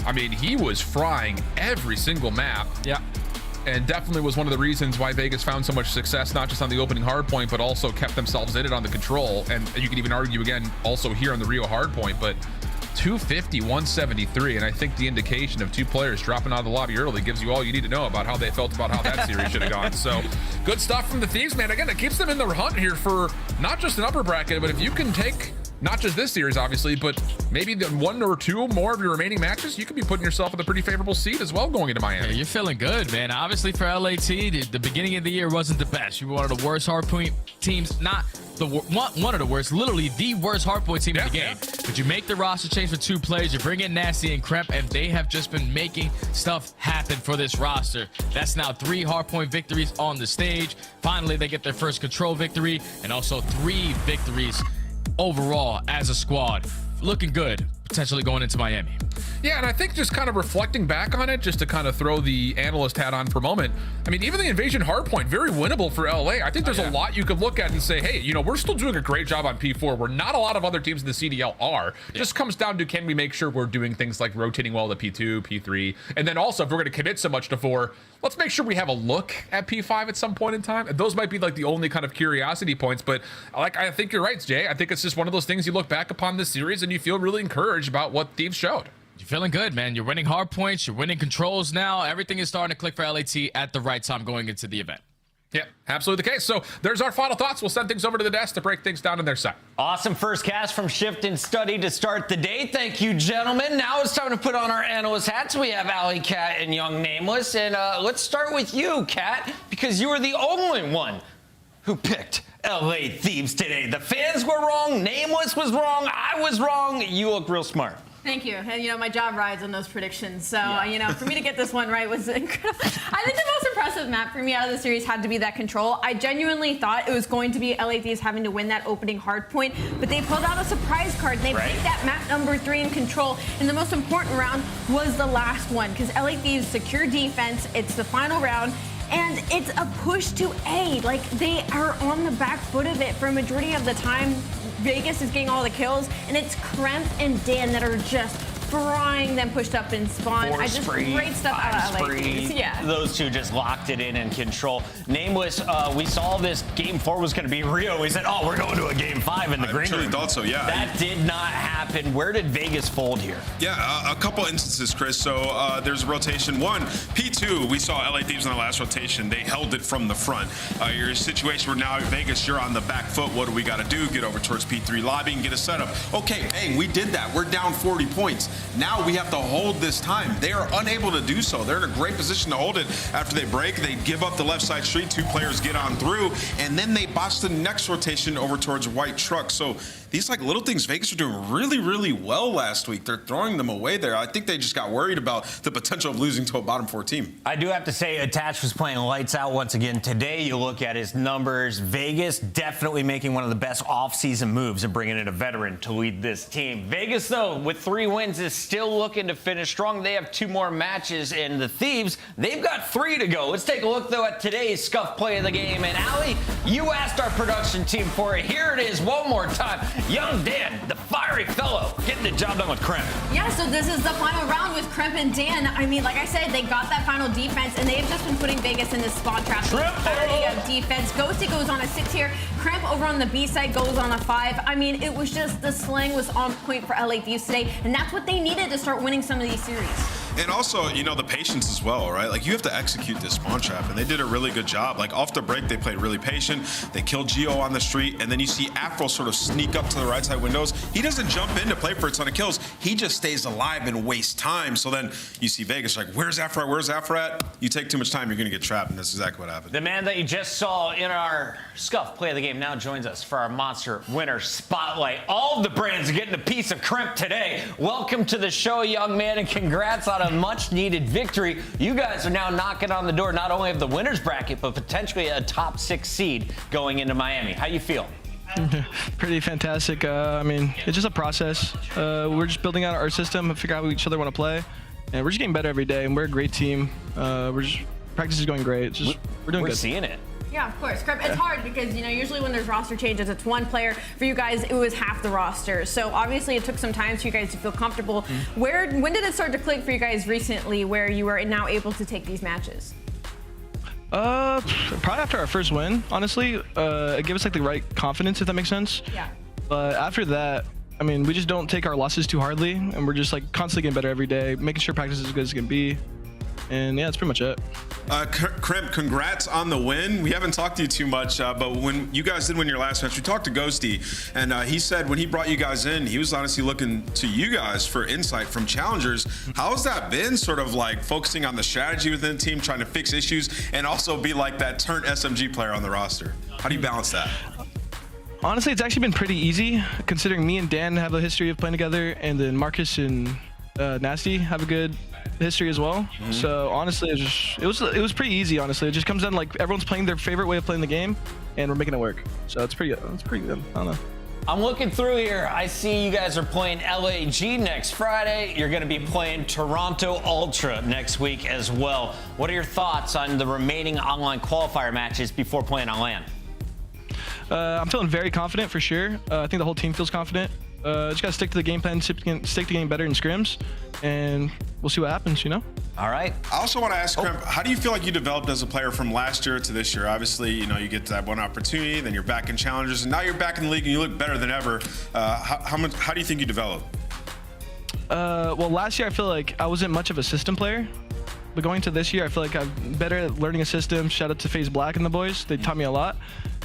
I mean, he was frying every single map. Yeah. And definitely was one of the reasons why Vegas found so much success, not just on the opening hardpoint, but also kept themselves in it on the control. And you could even argue again, also here on the Rio hardpoint, but 250, 173, and I think the indication of 2 players dropping out of the lobby early gives you all you need to know about how they felt about how that series should have gone. So good stuff from the Thieves, man. Again, it keeps them in the hunt here for not just an upper bracket, but if you can take not just this series, obviously, but maybe the 1 or 2 more of your remaining matches, you could be putting yourself in a pretty favorable seat as well going into Miami. Yeah, you're feeling good, man. Obviously, for LAT, the beginning of the year wasn't the best. You were one of the worst hardpoint teams, not the one of the worst, literally the worst hardpoint team in the game. But you make the roster change for 2 players. You bring in Nasty and Kremp, and they have just been making stuff happen for this roster. That's now 3 hardpoint victories on the stage. Finally, they get their first control victory, and also 3 victories overall as a squad. Looking good, potentially going into Miami. Yeah, and I think just kind of reflecting back on it, just to kind of throw the analyst hat on for a moment, I mean, even the Invasion hardpoint, very winnable for LA. I think there's a lot you could look at and say, hey, you know, we're still doing a great job on P4 where not a lot of other teams in the CDL are. Just comes down to, can we make sure we're doing things like rotating well to P2, P3, and then also if we're going to commit so much to 4, let's make sure we have a look at P5 at some point in time. And those might be like the only kind of curiosity points, but like, I think you're right, Jay. I think it's just one of those things you look back upon this series and you feel really encouraged about what Thieves showed. You're feeling good, man. You're winning hard points. You're winning controls now. Everything is starting to click for LAT at the right time going into the event. Yeah, absolutely the case. So there's our final thoughts. We'll send things over to the desk to break things down on their side. Awesome first cast from Shift and Study to start the day. Thank you, gentlemen. Now it's time to put on our analyst hats. We have Alley Cat and Young Nameless. And let's start with you, Cat, because you are the only one who picked LA Thieves today. The fans were wrong, Nameless was wrong, I was wrong. You look real smart. Thank you. And, you know, my job rides on those predictions. So, you know, for me to get this one right was incredible. I think the most impressive map for me out of the series had to be that control. I genuinely thought it was going to be LA Thieves having to win that opening Hardpoint, but they pulled out a surprise card. And they picked that map number 3 in control. And the most important round was the last one because LA Thieves secure defense. It's the final round. And it's a push to A. Like, they are on the back foot of it for a majority of the time. Vegas is getting all the kills, and it's Kremp and Dan that are just frying them pushed up in spawn. Great stuff out of LA. Yeah. Those two just locked it in and control. Nameless, we saw this game 4 was going to be Rio. We said, oh, we're going to a game 5 in the green room. I thought so, yeah. That did not happen. Where did Vegas fold here? Yeah, a couple instances, Chris. So there's a rotation. One, P2, we saw LA Thieves in the last rotation. They held it from the front. You're in a situation where now Vegas, you're on the back foot. What do we got to do? Get over towards P3 lobby and get a setup. Okay, bang, we did that. We're down 40 points. Now we have to hold this time. They are unable to do so. They're in a great position to hold it after they break. They give up the left side street. 2 players get on through, and then they botch the next rotation over towards White Truck. So these like little things Vegas are doing really, really well last week. They're throwing them away there. I think they just got worried about the potential of losing to a bottom 4 team. I do have to say, Attach was playing lights out once again. Today, you look at his numbers. Vegas definitely making one of the best offseason moves and bringing in a veteran to lead this team. Vegas, though, with 3 wins, is still looking to finish strong. They have 2 more matches, and the Thieves, they've got 3 to go. Let's take a look, though, at today's Scuff play of the game. And Allie, you asked our production team for it. Here it is one more time. Young Dan, the fiery fellow, getting the job done with Kremp. Yeah, so this is the final round with Kremp and Dan. I mean, like I said, they got that final defense, and they've just been putting Vegas in this spawn trap. Of defense. Ghosty goes on a 6 here. Kremp over on the B side goes on a 5. I mean, it was just, the slang was on point for LA Thieves today, and that's what they needed to start winning some of these series. And also, you know, the patience as well, right? Like, you have to execute this spawn trap, and they did a really good job. Like, off the break, they played really patient. They killed Geo on the street, and then you see Afro sort of sneak up to the right side windows. He doesn't jump in to play for a ton of kills. He just stays alive and wastes time. So then you see Vegas like, where's Afro at? Where's Afro at? You take too much time, you're going to get trapped, and that's exactly what happened. The man that you just saw in our Scuff play of the game now joins us for our Monster Winner Spotlight. All of the brands are getting a piece of Kremp today. Welcome to the show, young man, and congrats on a much-needed victory. You guys are now knocking on the door not only of the winner's bracket, but potentially a top 6 seed going into Miami. How you feel? Pretty fantastic. I mean, it's just a process. We're just building out our system and figure out how each other want to play. And we're just getting better every day, and we're a great team. Practice is going great. It's just, we're doing good. We're seeing it. Yeah, of course. It's hard because, you know, usually when there's roster changes, it's one player. For you guys, it was half the roster. So obviously it took some time for you guys to feel comfortable. When did it start to click for you guys recently where you are now able to take these matches? Probably after our first win, honestly. It gave us like the right confidence, if that makes sense. Yeah. But after that, I mean, we just don't take our losses too hardly, and we're just like constantly getting better every day, making sure practice is as good as it can be. And yeah, that's pretty much it. Kremp, congrats on the win. We haven't talked to you too much, but when you guys did win your last match, we talked to Ghosty, and he said when he brought you guys in, he was honestly looking to you guys for insight from challengers. How's that been, sort of like focusing on the strategy within the team, trying to fix issues, and also be like that turnt SMG player on the roster? How do you balance that? Honestly, it's actually been pretty easy, considering me and Dan have a history of playing together, and then Marcus and Nasty have a good history as well. So honestly, it was pretty easy. Honestly, it just comes down to, like, everyone's playing their favorite way of playing the game, and we're making it work. So it's pretty good. I don't know. I'm looking through here. I see you guys are playing LAG next Friday. You're going to be playing Toronto Ultra next week as well. What are your thoughts on the remaining online qualifier matches before playing on LAN? I'm feeling very confident for sure. I think the whole team feels confident. Just gotta stick to the game plan, stick to getting better in scrims, and we'll see what happens, you know? All right. I also want to ask, Kremp, how do you feel like you developed as a player from last year to this year? Obviously, you know, you get that one opportunity, then you're back in challengers, and now you're back in the league and you look better than ever. How do you think you developed? Well, last year I feel like I wasn't much of a system player. But going to this year, I feel like I'm better at learning a system. Shout out to FaZe Black and the boys. They taught me a lot.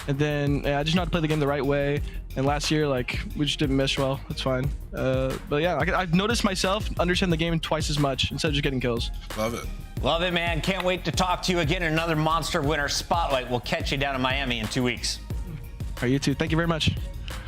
And then I just know how to play the game the right way. And last year, like, we just didn't mesh well. It's fine. But yeah, I've noticed myself understand the game twice as much instead of just getting kills. Love it. Love it, man. Can't wait to talk to you again in another Monster Winner Spotlight. We'll catch you down in Miami in 2 weeks. All right, you too. Thank you very much.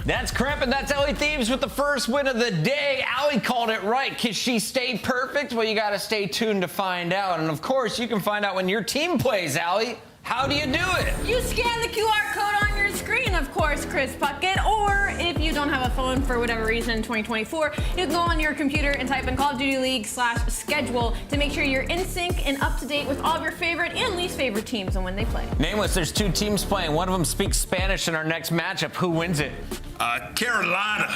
That's Crimp, and that's Ellie Thieves with the first win of the day. Allie called it right. Can she stay perfect? Well, you got to stay tuned to find out. And, of course, you can find out when your team plays, Allie. How do you do it? You scan the QR code on your screen, of course, Chris Puckett. Or if you don't have a phone for whatever reason in 2024, you can go on your computer and type in Call of Duty League/schedule to make sure you're in sync and up to date with all of your favorite and least favorite teams and when they play. Nameless, there's 2 teams playing. One of them speaks Spanish in our next matchup. Who wins it? Carolina.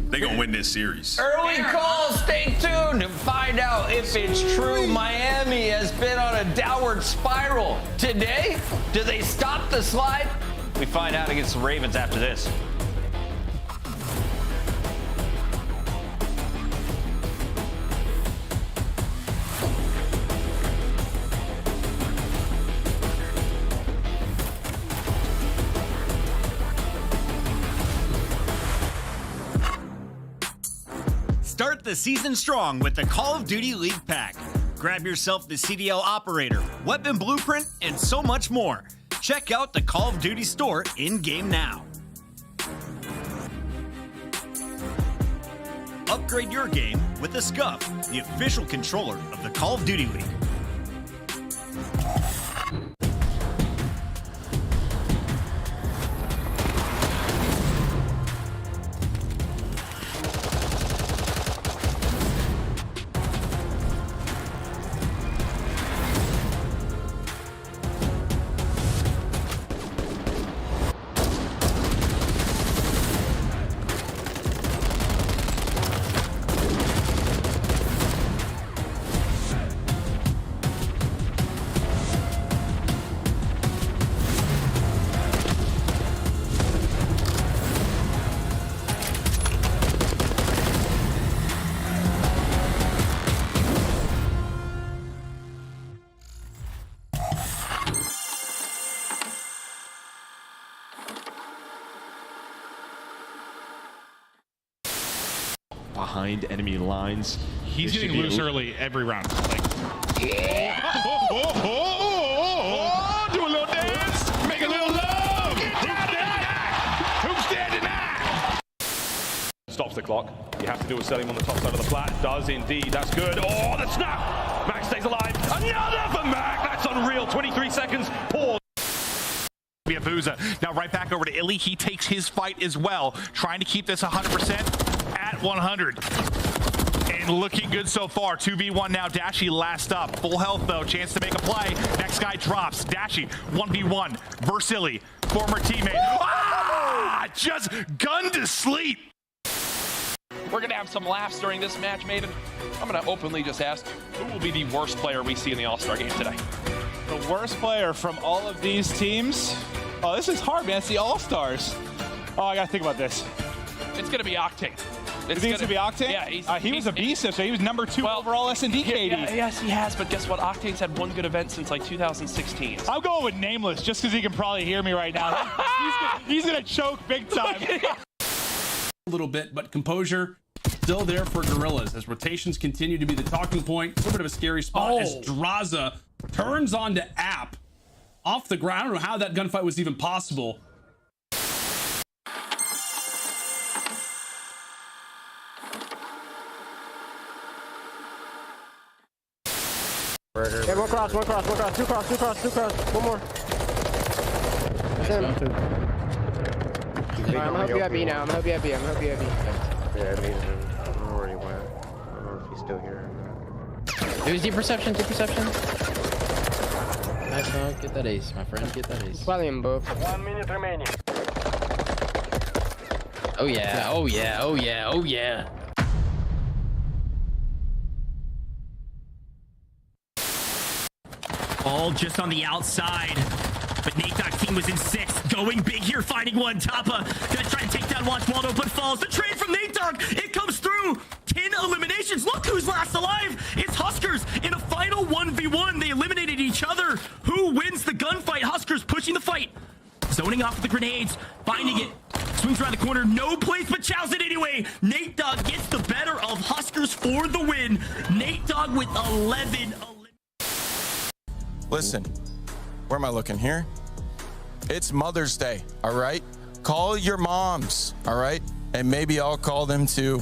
They're going to win this series. Early call. Stay tuned to find out if it's true. Miami has been on a downward spiral. Today, do they stop the slide? We find out against the Ravens after this. Start the season strong with the Call of Duty League Pack. Grab yourself the CDL Operator, Weapon Blueprint, and so much more. Check out the Call of Duty store in-game now. Upgrade your game with the Scuff, the official controller of the Call of Duty League. Behind enemy lines. He's getting loose early every round. Like, do a little dance, make a little love. Who's standing there? Stops the clock. You have to do a setting on the top side of the plat. Does indeed. That's good. Oh, the snap. Max stays alive. Another for Mac. That's unreal. 23 seconds. Pause. Booza. Now right back over to Illy. He takes his fight as well, trying to keep this 100% at 100. And looking good so far. 2v1 now. Dashy last up. Full health though. Chance to make a play. Next guy drops. Dashy 1v1 versus Illy. Former teammate. Ah! Just gunned to sleep. We're going to have some laughs during this match, Maven. I'm going to openly just ask, who will be the worst player we see in the All-Star game today? The worst player from all of these teams? Oh, this is hard, man. It's the All-Stars. Oh, I got to think about this. It's going to be Octane. You think it's going to be Octane? Yeah. He was a beast, so he was number 2 overall S&D KD. Yes, he has, but guess what? Octane's had one good event since like 2016. I'm going with Nameless just because he can probably hear me right now. he's going to choke big time. A little bit, but composure still there for Gorillas as rotations continue to be the talking point. A little bit of a scary spot as Draza turns on to App off the ground. I don't know how that gunfight was even possible. Yeah, one cross, two cross. One more. That's him. Alright, I'm gonna help you at B now. I'm gonna help you at B. Yeah, I mean, I don't know where he went. I don't know if he's still here. It was deep perception. Nice one. Get that ace, my friend. Get that ace. Probably in both. 1 minute remaining. Oh yeah. All just on the outside. But Nate Dogg team was in 6th. Going big here, finding one. Tapa gonna try and take down Watch Waldo, but falls. The trade from Nate Dogg. It comes through. 10 eliminations. Look who's last alive. It's Huskers in a final 1v1. They eliminated each other. Who wins the gunfight? Huskers pushing the fight. Zoning off with the grenades. Finding it. Swings around the corner. No place, but chows it anyway. Nate Dogg gets the better of Huskers for the win. Nate Dogg with 11. Listen, where am I looking here? It's Mother's Day, all right? Call your moms, all right? And maybe I'll call them too.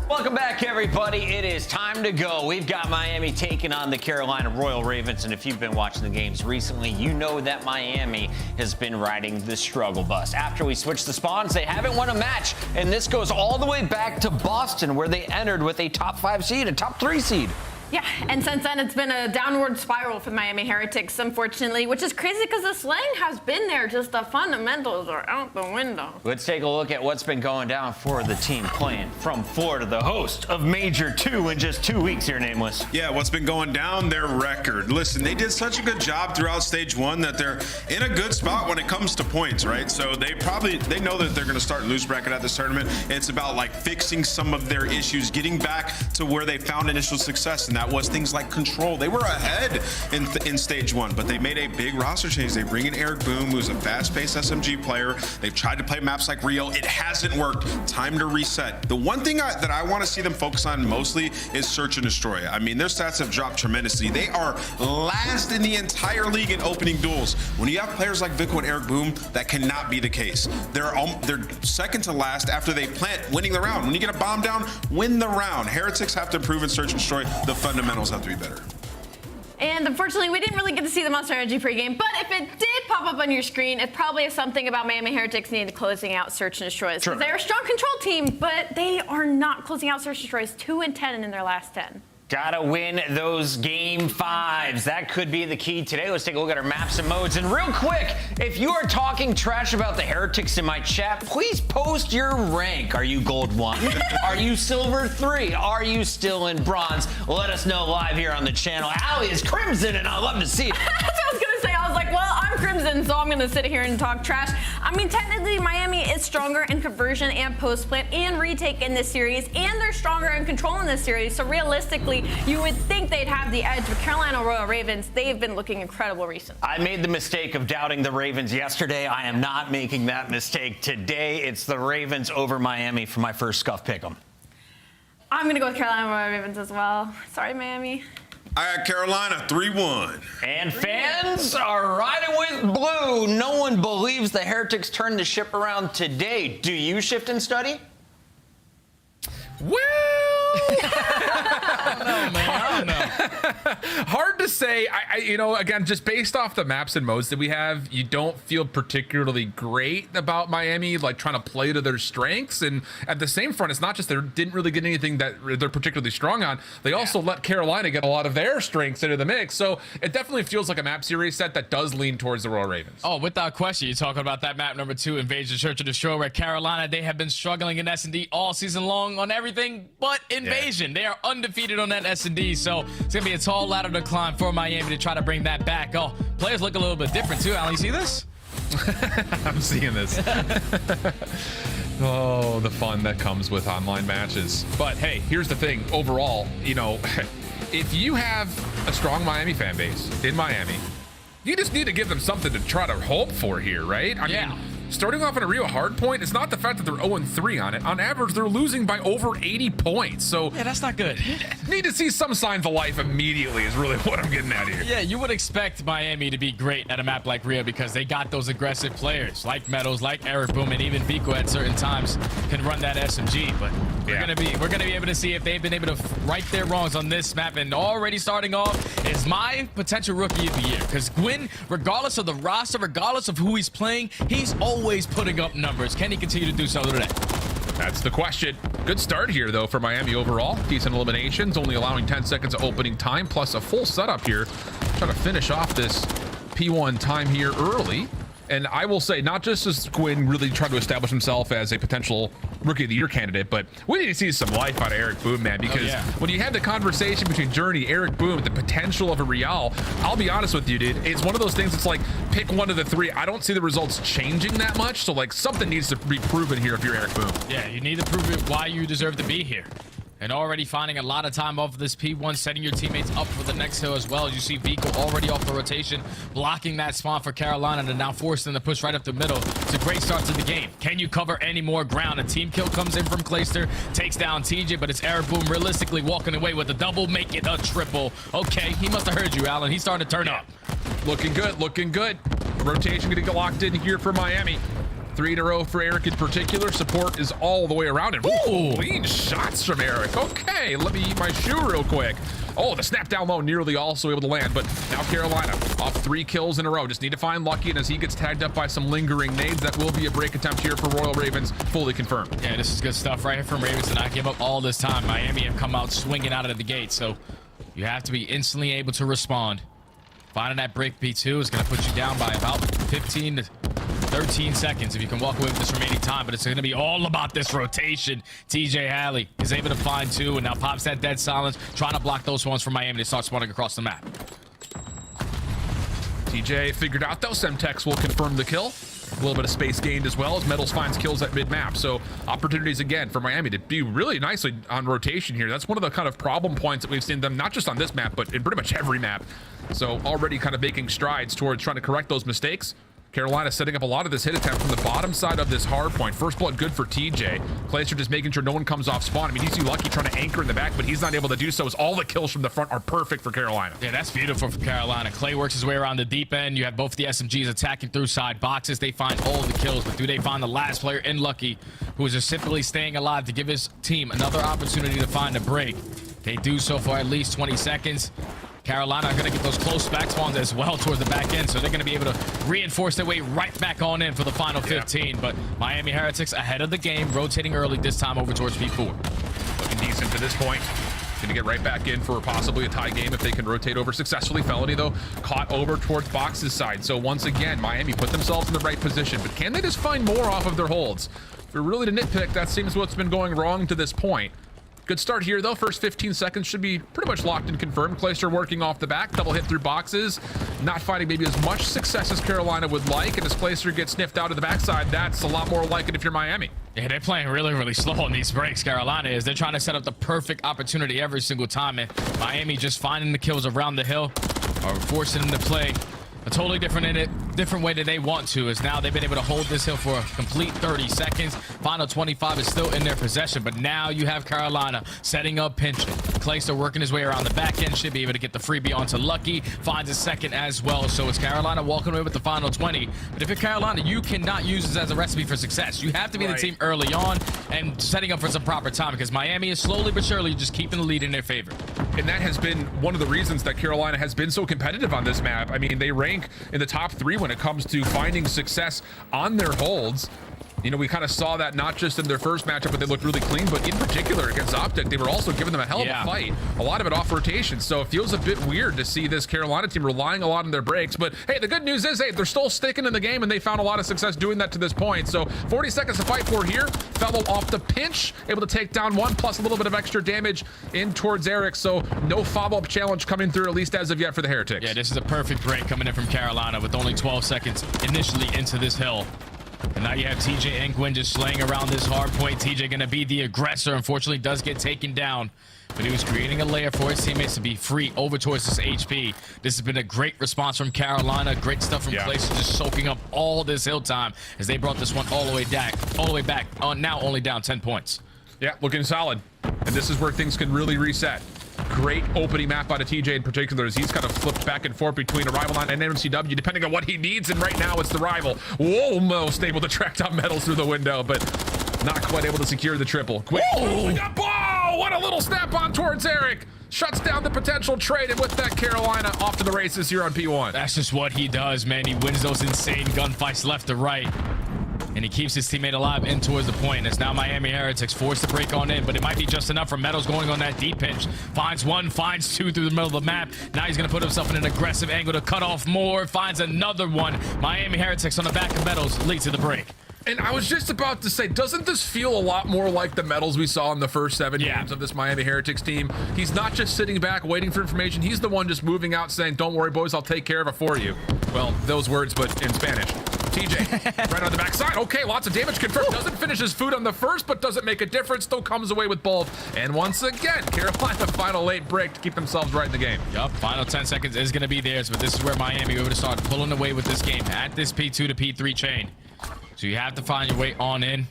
Welcome back, everybody. It is time to go. We've got Miami taking on the Carolina Royal Ravens, and if you've been watching the games recently, you know that Miami has been riding the struggle bus. After we switched the spawns, they haven't won a match, and this goes all the way back to Boston, where they entered with a top 5 seed, a top 3 seed. Yeah, and since then it's been a downward spiral for Miami Heretics, unfortunately, which is crazy because the slang has been there, just the fundamentals are out the window. Let's take a look at what's been going down for the team playing from Florida, the host of Major II in just 2 weeks here, Nameless. Yeah, what's been going down? Their record. Listen, they did such a good job throughout stage 1 that they're in a good spot when it comes to points, right? So they know that they're going to start loose bracket at this tournament. It's about like fixing some of their issues, getting back to where they found initial success, and that was things like control. They were ahead in stage 1, but they made a big roster change. They bring in Eric Boom, who's a fast-paced SMG player. They've tried to play maps like Rio. It hasn't worked. Time to reset. The one thing that I want to see them focus on mostly is search and destroy. I mean, their stats have dropped tremendously. They are last in the entire league in opening duels. When you have players like Vico and Eric Boom, that cannot be the case. They're second to last after they plant, winning the round. When you get a bomb down, win the round. Heretics have to improve and search and destroy. The fundamentals have to be better. And unfortunately, we didn't really get to see the Monster Energy pregame, but if it did pop up on your screen, it probably is something about Miami Heretics needing to closing out Search and Destroys. Sure. They're a strong control team, but they are not closing out Search and Destroys. 2-10 in their last 10. Gotta win those game 5s. That could be the key today. Let's take a look at our maps and modes. And real quick, if you are talking trash about the Heretics in my chat, please post your rank. Are you gold 1? Are you silver 3? Are you still in bronze? Let us know live here on the channel. Allie is crimson, and I'd love to see it. That's what I was gonna say. I was like, well, I'm crimson, so I'm gonna sit here and talk trash. I mean, technically, Miami is stronger in conversion and post-plant and retake in this series, and they're stronger in control in this series. So realistically, you would think they'd have the edge, but Carolina Royal Ravens, they've been looking incredible recently. I made the mistake of doubting the Ravens yesterday. I am not making that mistake today. It's the Ravens over Miami for my first scuff pick'em. I'm going to go with Carolina Royal Ravens as well. Sorry, Miami. I got Carolina 3-1. And fans are riding with blue. No one believes the Heretics turned the ship around today. Do you shift and study? Well, I don't know, man. I don't know. Hard to say. You know, again, just based off the maps and modes that we have, you don't feel particularly great about Miami, like trying to play to their strengths. And at the same front, it's not just they didn't really get anything that they're particularly strong on. They also let Carolina get a lot of their strengths into the mix. So it definitely feels like a map series set that does lean towards the Royal Ravens. Oh, without question. You're talking about that map number 2, Invasion Search and Destroy, where Carolina, they have been struggling in S&D all season long on everything but Invasion. They are undefeated on that S&D, so it's going to be a tall ladder to climb for Miami to try to bring that back. Oh, players look a little bit different too. Alan, you see this? I'm seeing this. Oh, the fun that comes with online matches. But hey, here's the thing. Overall, you know, if you have a strong Miami fan base in Miami, you just need to give them something to try to hope for here, right? I mean, starting off in a Rio Hardpoint, it's not the fact that they're 0-3 on it. On average, they're losing by over 80 points. So yeah, that's not good. Need to see some signs of life immediately is really what I'm getting at here. Yeah, you would expect Miami to be great at a map like Rio because they got those aggressive players like Meadows, like Eric Boom, and even Vico at certain times can run that SMG. But we're gonna be able to see if they've been able to right their wrongs on this map. And already starting off is my potential rookie of the year, because Gwyn, regardless of the roster, regardless of who he's playing, he's always putting up numbers. Can he continue to do so today? That's the question. Good start here, though, for Miami overall. Decent eliminations, only allowing 10 seconds of opening time, plus a full setup here. Trying to finish off this P1 time here early. And I will say, not just as Quinn really tried to establish himself as a potential Rookie of the Year candidate, but we need to see some life out of Eric Boom, man, because when you have the conversation between Journey, Eric Boom, the potential of a Real, I'll be honest with you, dude, it's one of those things. It's like, pick one of the three. I don't see the results changing that much, so like something needs to be proven here if you're Eric Boom. Yeah, you need to prove it why you deserve to be here. And already finding a lot of time off of this P1, setting your teammates up for the next hill as well. As you see Vico already off the rotation, blocking that spawn for Carolina to now force them to push right up the middle. It's a great start to the game. Can you cover any more ground? A team kill comes in from Clayster, takes down TJ, but it's Eric Boom realistically walking away with a double, make it a triple. Okay, he must have heard you, Alan. He's starting to turn up. Looking good, looking good. Rotation gonna get locked in here for Miami. 3 in a row for Eric in particular. Support is all the way around him. Ooh, clean shots from Eric. Okay, let me eat my shoe real quick. Oh, the snap down low, nearly also able to land, but now Carolina off 3 kills in a row. Just need to find Lucky, and as he gets tagged up by some lingering nades, that will be a break attempt here for Royal Ravens, fully confirmed. Yeah, this is good stuff right here from Ravens to not give up all this time. Miami have come out swinging out of the gate, so you have to be instantly able to respond. Finding that break B2 is going to put you down by about 15 to 13 seconds if you can walk away with this remaining time, but it's going to be all about this rotation. TJ Halley is able to find 2 and now pops that dead silence, trying to block those ones from Miami to start spawning across the map. TJ figured out though, Semtex will confirm the kill. A little bit of space gained as well as Metals finds kills at mid-map. So opportunities again for Miami to be really nicely on rotation here. That's one of the kind of problem points that we've seen them, not just on this map, but in pretty much every map. So already kind of making strides towards trying to correct those mistakes. Carolina setting up a lot of this hit attempt from the bottom side of this hard point. First blood good for TJ. Clayster just making sure no one comes off spawn. I mean, you see Lucky trying to anchor in the back, but he's not able to do so as all the kills from the front are perfect for Carolina. Yeah, that's beautiful for Carolina. Clay works his way around the deep end. You have both the SMGs attacking through side boxes. They find all of the kills, but do they find the last player in Lucky, who is just simply staying alive to give his team another opportunity to find a break? They do so for at least 20 seconds. Carolina are going to get those close back spawns as well towards the back end, so they're going to be able to reinforce their way right back on in for the final 15. But Miami Heretics ahead of the game, rotating early this time over towards P4. Looking decent to this point. Going to get right back in for possibly a tie game if they can rotate over successfully. Felony, though, caught over towards Box's side. So once again, Miami put themselves in the right position. But can they just find more off of their holds? If we're really to nitpick, that seems what's been going wrong to this point. Good start here, though. First 15 seconds should be pretty much locked and confirmed. Clayster working off the back. Double hit through boxes. Not finding maybe as much success as Carolina would like. And as Clayster gets sniffed out of the backside, that's a lot more like it if you're Miami. Yeah, they're playing really, really slow on these breaks. Carolina is. They're trying to set up the perfect opportunity every single time. And Miami just finding the kills around the hill or forcing them to play a totally different way that they want to, is now they've been able to hold this hill for a complete 30 seconds. Final 25 is still in their possession, but now you have Carolina setting up pinching. Clayster working his way around the back end, should be able to get the freebie onto Lucky, finds a second as well. So it's Carolina walking away with the final 20. But if you're Carolina, you cannot use this as a recipe for success. You have to be the team early on and setting up for some proper time, because Miami is slowly but surely just keeping the lead in their favor. And that has been one of the reasons that Carolina has been so competitive on this map. I mean, they rank in the top 3 when it comes to finding success on their holds. You know, we kind of saw that not just in their first matchup, but they looked really clean, but in particular against Optic, they were also giving them a hell of a fight. A lot of it off rotation, so it feels a bit weird to see this Carolina team relying a lot on their breaks. But hey, the good news is, hey, they're still sticking in the game, and they found a lot of success doing that to this point. So 40 seconds to fight for here. Fellow off the pinch, able to take down one, plus a little bit of extra damage in towards Eric. So no follow-up challenge coming through, at least as of yet, for the Heretics. Yeah, this is a perfect break coming in from Carolina with only 12 seconds initially into this hill. And now you have TJ and Gwen just slaying around this hard point. TJ going to be the aggressor. Unfortunately, does get taken down. But he was creating a layer for his teammates to be free over towards this HP. This has been a great response from Carolina. Great stuff from Clayster, just soaking up all this hill time as they brought this one all the way back. Now only down 10 points. Yeah, looking solid. And this is where things can really reset. Great opening map out of TJ in particular, as he's kind of flipped back and forth between a Rival 9 and MCW, depending on what he needs. And right now it's the Rival. Almost able to track down Metals through the window, but not quite able to secure the triple. Quick. Oh, what a little snap on towards Eric. Shuts down the potential trade, and with that, Carolina off to the races here on P1. That's just what he does, man. He wins those insane gunfights left to right. and he keeps his teammate alive in towards the point. It's now Miami Heretics forced to break on in, but it might be just enough for Metals going on that deep pinch. Finds one, finds two through the middle of the map. Now he's going to put himself in an aggressive angle to cut off more. Finds another one. Miami Heretics on the back of Metals leads to the break. And I was just about to say, doesn't this feel a lot more like the Metals we saw in the first 7 games of this Miami Heretics team? He's not just sitting back waiting for information. He's the one just moving out saying, don't worry, boys, I'll take care of it for you. Well, those words, but in Spanish. TJ, right on the backside. Okay, lots of damage confirmed. Doesn't finish his food on the first, but doesn't make a difference. Still comes away with both. And once again, Carolina final late break to keep themselves right in the game. Yup, final 10 seconds is going to be theirs, but this is where Miami over to start pulling away with this game at this P2 to P3 chain. So you have to find your way on in.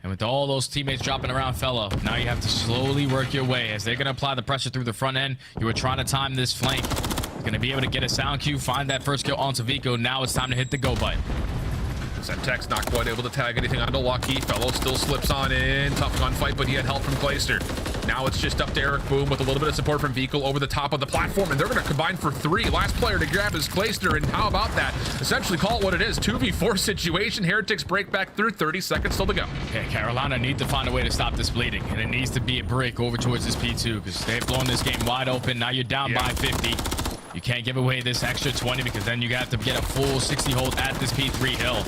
And with all those teammates dropping around fellow, now you have to slowly work your way as they're going to apply the pressure through the front end. You were trying to time this flank. You're going to be able to get a sound cue, find that first kill onto Vico. Now it's time to hit the go button. Centex not quite able to tag anything onto Lucky. Fellow still slips on in. Tough gunfight, but he had help from Clayster. Now it's just up to Eric Boom with a little bit of support from Vico over the top of the platform, and they're going to combine for 3. Last player to grab is Clayster, and how about that? Essentially call it what it is. 2v4 situation. Heretics break back through. 30 seconds still to go. Okay, Carolina need to find a way to stop this bleeding, and it needs to be a break over towards this P2 because they've blown this game wide open. Now you're down by 50. You can't give away this extra 20 because then you have to get a full 60 hold at this P3 hill.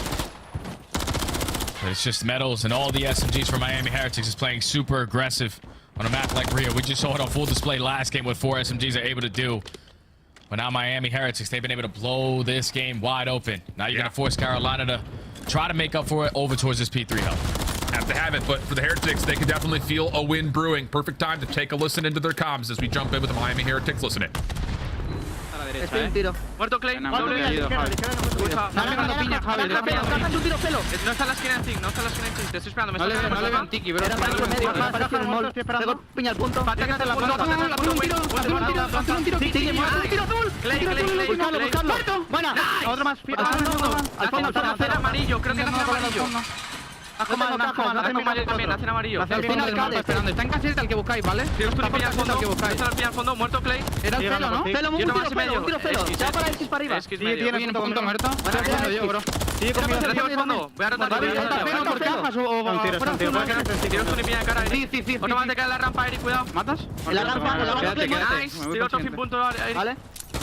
But it's just Metals and all the SMGs for Miami Heretics is playing super aggressive on a map like Rio. We just saw it on full display last game what 4 SMGs are able to do. But now Miami Heretics, they've been able to blow this game wide open. Now you're going to force Carolina to try to make up for it over towards this P3 hill. Have to have it, but for the Heretics, they can definitely feel a win brewing. Perfect time to take a listen into their comms as we jump in with the Miami Heretics. Listen in. Estoy un tiro. Muerto Clay. Doble. Un tiro pelo. No está en la esquina en Tic, no está en la esquina en Tic. Te estoy esperando. No le veo un tiki, bro. Apareció en el mall. Pego piña al punto. Pátate la puerta. Un tiro. Un tiro azul. Clay. Buscarlo. Buena. Otro más. Al fondo. Hacer amarillo. Creo que no hace amarillo. Hacen amarillo. Está en caseta el que buscáis, ¿vale? Tienes tu piña al fondo. Piña al fondo, muerto Clay. Era el pelo, ¿no? Pelo, un tiro pelo. Se va para X para arriba. Tiene punto muerto. Yo, bro. Sigue conmigo al fondo. Voy a rotar. Por cajas o tienes tu piña de cara, Eric. Sí. Otro más te cae en la rampa, Eric, cuidado. ¿Matas? En la rampa. Nice. Tiro otro sin punto, Eric. Vale.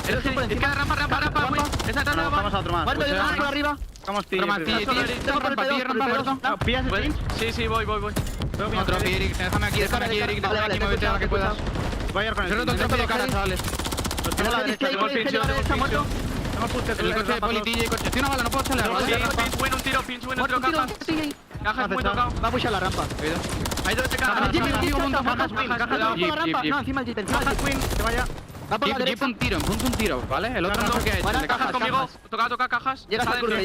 Es que rampa, güey. Esa atrás, vamos a otro más. Muerto, yo por arriba. Vamos, tío. Tengo rampa, muerto. ¿Pillas el pinch? Sí, voy. Otro, Eric. Déjame aquí, Eric. Déjame aquí, muévete a la que puedas. Voy a ir con el pinch. Tengo de cara, chavales. Tengo la derecha, tengo el pinch. Está muerto. El coche de politilla y coche. Tiene una bala, no puedo echarle, ¿vale? Pinch win, un tiro, cajas. Cajas muy tocado. Va a pushar la rampa. Cuidado. Hay 2 cajas. Cajas win. No, encima el jeep. Cajas win, que vaya. Va por la derecha. Un tiro, ¿vale? El otro no sé qué ha hecho. Cajas conmigo. Toca cajas. Llega hasta el curve,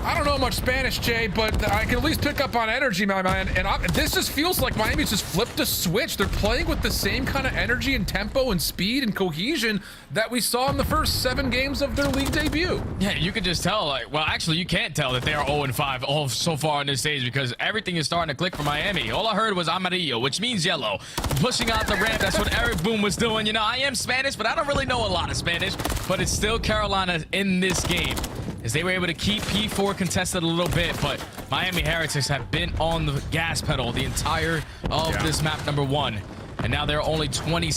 I don't know much Spanish, Jay, but I can at least pick up on energy, my man. And this just feels like Miami's just flipped a switch. They're playing with the same kind of energy and tempo and speed and cohesion that we saw in the first 7 games of their league debut. Yeah, you could just tell, well, actually, you can't tell that they are 0-5 all so far on this stage because everything is starting to click for Miami. All I heard was amarillo, which means yellow. Pushing out the ramp, that's what Eric Boom was doing. You know, I am Spanish, but I don't really know a lot of Spanish. But it's still Carolina in this game, as they were able to keep P4 contested a little bit, but Miami Heretics have been on the gas pedal the entire of this map number 1. And now they're only 28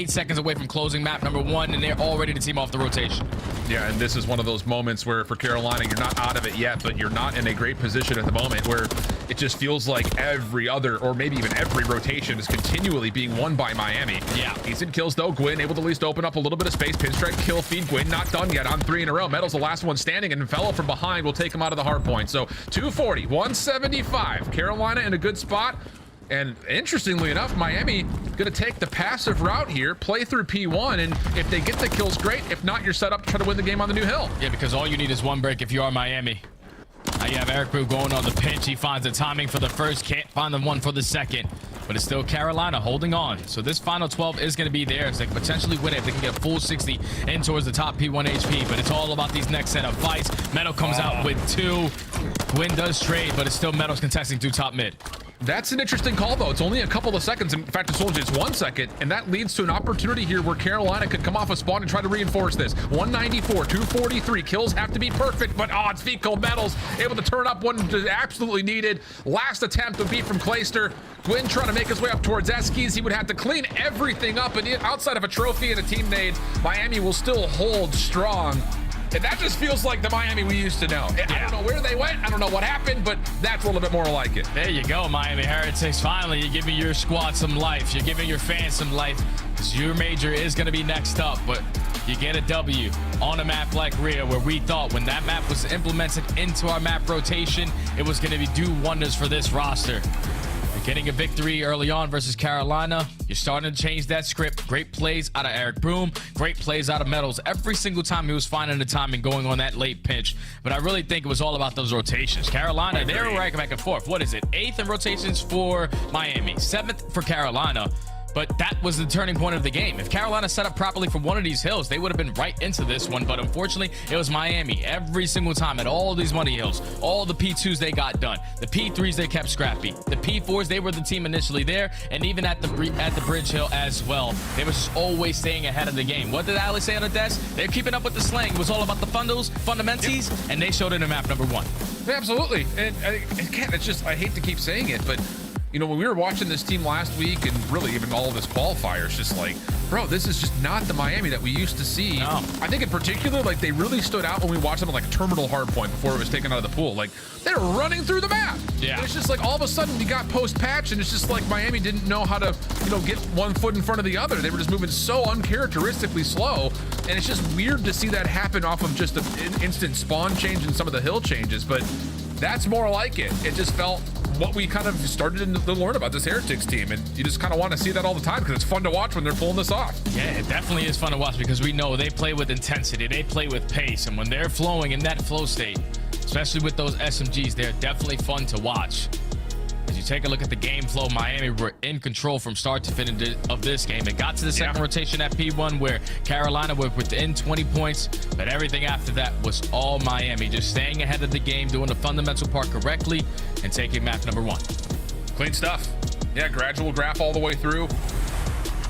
seconds away from closing map number 1, and they're all ready to team off the rotation. Yeah, and this is one of those moments where for Carolina, you're not out of it yet, but you're not in a great position at the moment where it just feels like every other, or maybe even every rotation is continually being won by Miami. Yeah. Decent kills though. Gwyn able to at least open up a little bit of space. Pinstripe kill feed. Gwyn not done yet on 3 in a row. Metal's the last one standing, and fellow from behind will take him out of the hard point. So 240, 175. Carolina in a good spot. And interestingly enough, Miami going to take the passive route here, play through P1, and if they get the kills, great. If not, you're set up to try to win the game on the new hill. Yeah, because all you need is 1 break if you are Miami. Now you have Eric Boo going on the pinch. He finds the timing for the first, can't find the one for the second. But it's still Carolina holding on. So this final 12 is going to be theirs. They can potentially win it if they can get a full 60 in towards the top P1 HP. But it's all about these next set of fights. Metal comes out with 2. Gwyn does trade, but it's still Metal's contesting through top mid. That's an interesting call, though. It's only a couple of seconds. In fact, it's only just 1 second, and that leads to an opportunity here where Carolina could come off a spawn and try to reinforce this. 194, 243. Kills have to be perfect, but it's Fecal Metals able to turn up one absolutely needed. Last attempt would be from Clayster. Gwyn trying to make his way up towards Eskies. He would have to clean everything up, and outside of a trophy and a team nade, Miami will still hold strong. And that just feels like the Miami we used to know. I don't know where they went. I don't know what happened, but that's a little bit more like it. There you go, Miami Heretics. Finally, you're giving your squad some life. You're giving your fans some life. Because your major is going to be next up, but you get a W on a map like Rio, where we thought when that map was implemented into our map rotation, it was going to do wonders for this roster. You're getting a victory early on versus Carolina. You're starting to change that script. Great plays out of Eric Broom. Great plays out of Metals. Every single time he was finding the time and going on that late pinch. But I really think it was all about those rotations. Carolina, they were right back and forth. What is it? 8th in rotations for Miami. 7th for Carolina. But that was the turning point of the game. If Carolina set up properly for one of these hills, they would have been right into this one. But unfortunately, it was Miami every single time at all these money hills. All the P2s they got done. The P3s they kept scrappy. The P4s, they were the team initially there. And even at the bridge hill as well. They were just always staying ahead of the game. What did Ali say on the desk? They're keeping up with the slang. It was all about the fundamentals, and they showed it in map number 1. Yeah, absolutely. And again, it's just, I hate to keep saying it, but you know, when we were watching this team last week and really even all of this qualifiers, just like, bro, this is just not the Miami that we used to see. No. I think in particular, like, they really stood out when we watched them on like Terminal Hardpoint before it was taken out of the pool. Like, they were running through the map. Yeah. And it's just like all of a sudden you got post-patch and it's just like Miami didn't know how to, you know, get one foot in front of the other. They were just moving so uncharacteristically slow. And it's just weird to see that happen off of just an instant spawn change and some of the hill changes. But that's more like it. It just felt what we kind of started to learn about this Heretics team, and you just kind of want to see that all the time because it's fun to watch when they're pulling this off. Yeah, it definitely is fun to watch because we know they play with intensity, they play with pace, and when they're flowing in that flow state, especially with those SMGs, they're definitely fun to watch. As you take a look at the game flow, Miami were in control from start to finish of this game. It got to the second rotation at P1 where Carolina were within 20 points, but everything after that was all Miami, just staying ahead of the game, doing the fundamental part correctly, and taking map number 1. Clean stuff. Yeah, gradual graph all the way through.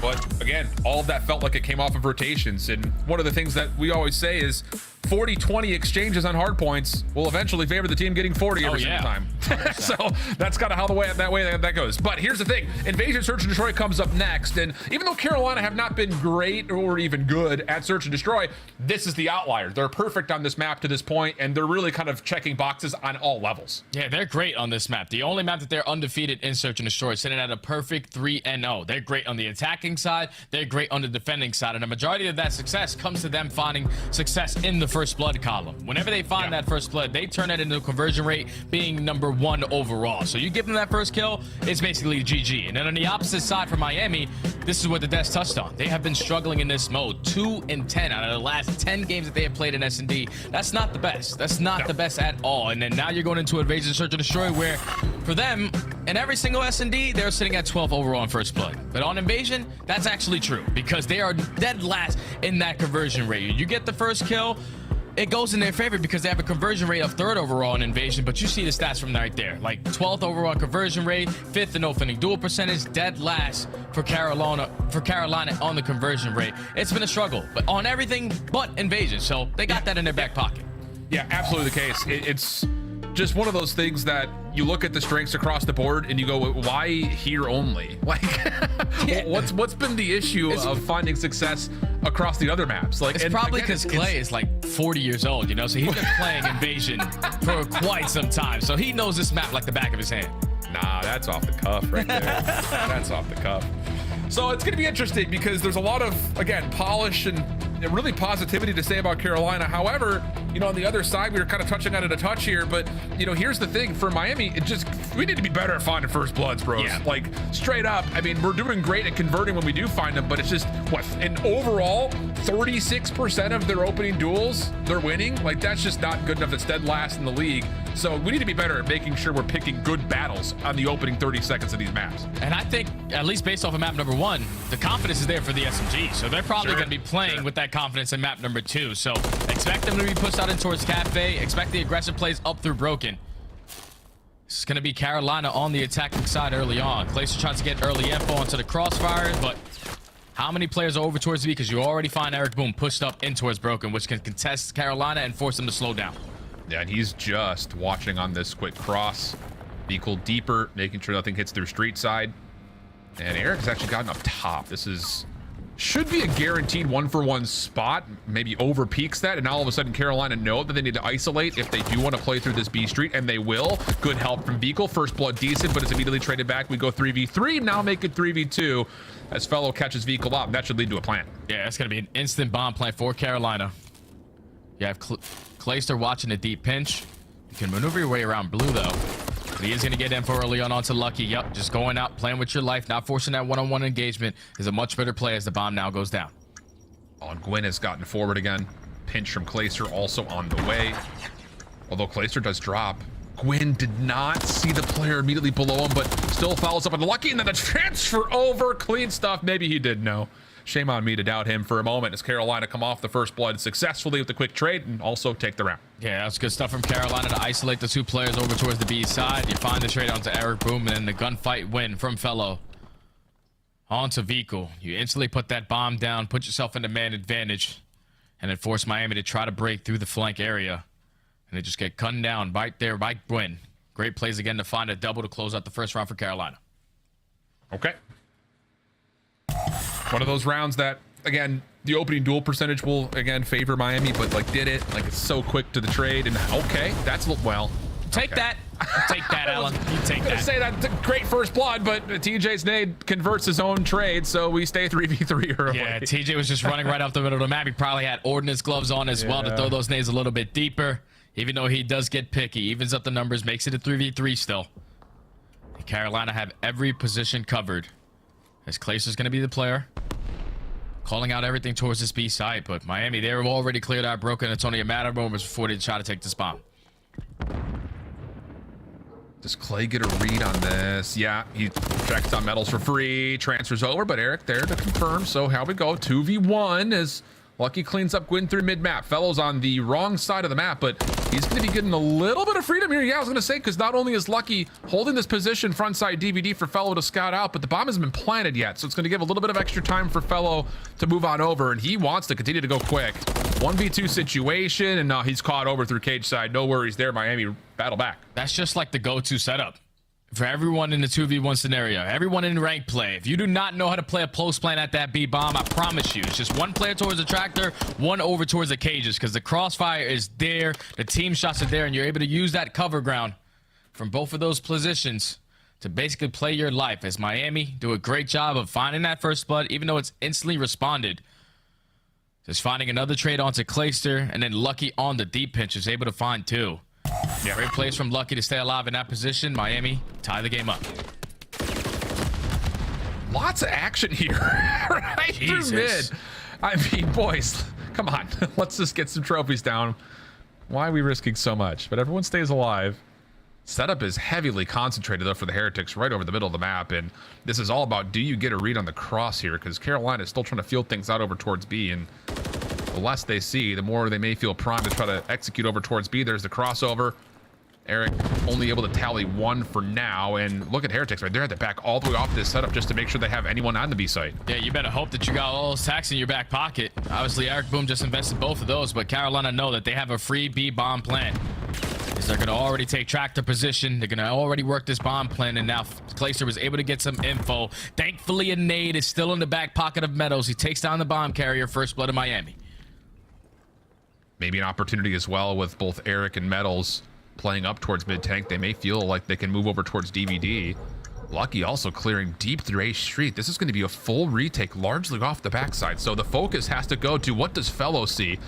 But again, all of that felt like it came off of rotations. And one of the things that we always say is 40-20 exchanges on hard points will eventually favor the team getting 40 every single time. So that's kind of how that goes. But here's the thing. Invasion Search and Destroy comes up next. And even though Carolina have not been great or even good at Search and Destroy, this is the outlier. They're perfect on this map to this point, and they're really kind of checking boxes on all levels. Yeah, they're great on this map. The only map that they're undefeated in Search and Destroy, sitting at a perfect 3-0. They're great on the attacking side. They're great on the defending side. And the majority of that success comes to them finding success in the first blood column. Whenever they find that first blood, they turn it into a conversion rate being number 1 overall. So you give them that first kill, it's basically GG. And then on the opposite side for Miami, this is what the desk touched on. They have been struggling in this mode. 2-10 out of the last 10 games that they have played in S&D. That's not the best. That's not the best at all. And then now you're going into Invasion Search and Destroy, where for them, in every single S&D, they're sitting at 12 overall in first blood. But on Invasion, that's actually true because they are dead last in that conversion rate. You get the first kill, it goes in their favor because they have a conversion rate of 3rd overall in Invasion, but you see the stats from right there, like 12th overall conversion rate, 5th in opening duel percentage, dead last for Carolina on the conversion rate. It's been a struggle, but on everything but Invasion, so they got that in their back pocket. Yeah, absolutely the case. It's just one of those things that you look at the strengths across the board and you go, why here only? Like, what's been the issue of finding success across the other maps? Like, it's probably because Clay is like 40 years old, you know, so he's been playing Invasion for quite some time, so he knows this map like the back of his hand. Nah, that's off the cuff right there. That's off the cuff. So it's going to be interesting because there's a lot of, again, polish and really positivity to say about Carolina. However, you know, on the other side, we were kind of touching on it a touch here, but, you know, here's the thing for Miami, we need to be better at finding first bloods, bros. Yeah. Like, straight up, I mean, we're doing great at converting when we do find them, but it's just, an overall 36% of their opening duels, they're winning. Like, that's just not good enough. That's dead last in the league. So we need to be better at making sure we're picking good battles on the opening 30 seconds of these maps. And I think, at least based off of map number 1, the confidence is there for the SMG. So they're probably going to be playing with that confidence in map number 2. So expect them to be pushed out in towards Cafe. Expect the aggressive plays up through Broken. It's going to be Carolina on the attacking side early on. Clayster tries to get early info onto the crossfires, but how many players are over towards B? Because you already find Eric Boom pushed up in towards Broken, which can contest Carolina and force them to slow down. Yeah, and he's just watching on this quick cross. Vehicle deeper, making sure nothing hits through street side. And Eric has actually gotten up top. This should be a guaranteed 1-for-1 spot. Maybe over peaks that, and now all of a sudden Carolina know that they need to isolate if they do want to play through this B street, and they will. Good help from Vehicle. First blood decent, but it's immediately traded back. We go 3v3, now make it 3v2 as Fellow catches Vehicle up. That should lead to a plant. Yeah, it's going to be an instant bomb plant for Carolina. You have Clayster watching a deep pinch. You can maneuver your way around blue, though. But he is going to get info early on onto Lucky. Yep, just going out, playing with your life, not forcing that one-on-one engagement is a much better play as the bomb now goes down. And Gwyn has gotten forward again. Pinch from Clayster also on the way. Although Clayster does drop. Gwyn did not see the player immediately below him, but still follows up on Lucky, and then the transfer over. Clean stuff. Maybe he did know. Shame on me to doubt him for a moment as Carolina come off the first blood successfully with the quick trade and also take the round. Yeah, that's good stuff from Carolina to isolate the two players over towards the B side. You find the trade onto Eric Boom, and then the gunfight win from Fellow onto Vehicle. You instantly put that bomb down, put yourself in the man advantage, and then force Miami to try to break through the flank area. And they just get gunned down right there by Gwyn. Great plays again to find a double to close out the first round for Carolina. Okay. One of those rounds that, again, the opening duel percentage will, again, favor Miami, but, like, did it. Like, it's so quick to the trade, and, okay, that's, well. Take that. Take that, Alan. You take that. Say that's a great first blood, but TJ's nade converts his own trade, so we stay 3v3 early. Yeah, TJ was just running right off the middle of the map. He probably had ordnance gloves on as well to throw those nades a little bit deeper, even though he does get picky. Evens up the numbers, makes it a 3v3 still. Carolina have every position covered. As Clayster's going to be the player. Calling out everything towards this B side, but Miami, they were already cleared out Broken. It's only a matter of moments before they try to take this bomb. Does Clay get a read on this? Yeah, he checks on medals for free. Transfers over, but Eric there to confirm. So how we go? 2v1 as Lucky cleans up Gwyn through mid-map. Fellow's on the wrong side of the map, but he's going to be getting a little bit of freedom here. Yeah, I was going to say, because not only is Lucky holding this position frontside DVD for Fellow to scout out, but the bomb hasn't been planted yet, so it's going to give a little bit of extra time for Fellow to move on over, and he wants to continue to go quick. 1v2 situation, and now he's caught over through cage side. No worries there. Miami battle back. That's just like the go-to setup for everyone in the 2v1 scenario, everyone in rank play. If you do not know how to play a post plan at that B bomb, I promise you, it's just one player towards the tractor, one over towards the cages, because the crossfire is there, the team shots are there, and you're able to use that cover ground from both of those positions to basically play your life. As Miami do a great job of finding that first blood, even though it's instantly responded. Just finding another trade onto Clayster, and then Lucky on the deep pinch is able to find two. Yeah, great plays from Lucky to stay alive in that position. Miami tie the game up. Lots of action here. Right through mid. I mean, boys, come on. Let's just get some trophies down. Why are we risking so much? But everyone stays alive. Setup is heavily concentrated, though, for the Heretics right over the middle of the map. And this is all about, do you get a read on the cross here? Because Carolina is still trying to field things out over towards B. And the less they see, the more they may feel primed to try to execute over towards B. There's the crossover. Eric only able to tally one for now, and look at Heretics right there at the back all the way off this setup just to make sure they have anyone on the B site. Yeah, you better hope that you got all those tacks in your back pocket. Obviously, Eric Boom just invested both of those, but Carolina know that they have a free B bomb plan. They're going to already take tractor position. They're going to already work this bomb plan, and now Clayster was able to get some info. Thankfully, a nade is still in the back pocket of Meadows. He takes down the bomb carrier, first blood of Miami. Maybe an opportunity as well with both Eric and Metals playing up towards mid-tank. They may feel like they can move over towards DVD. Lucky also clearing deep through A Street. This is going to be a full retake largely off the backside. So the focus has to go to what does Fellow see?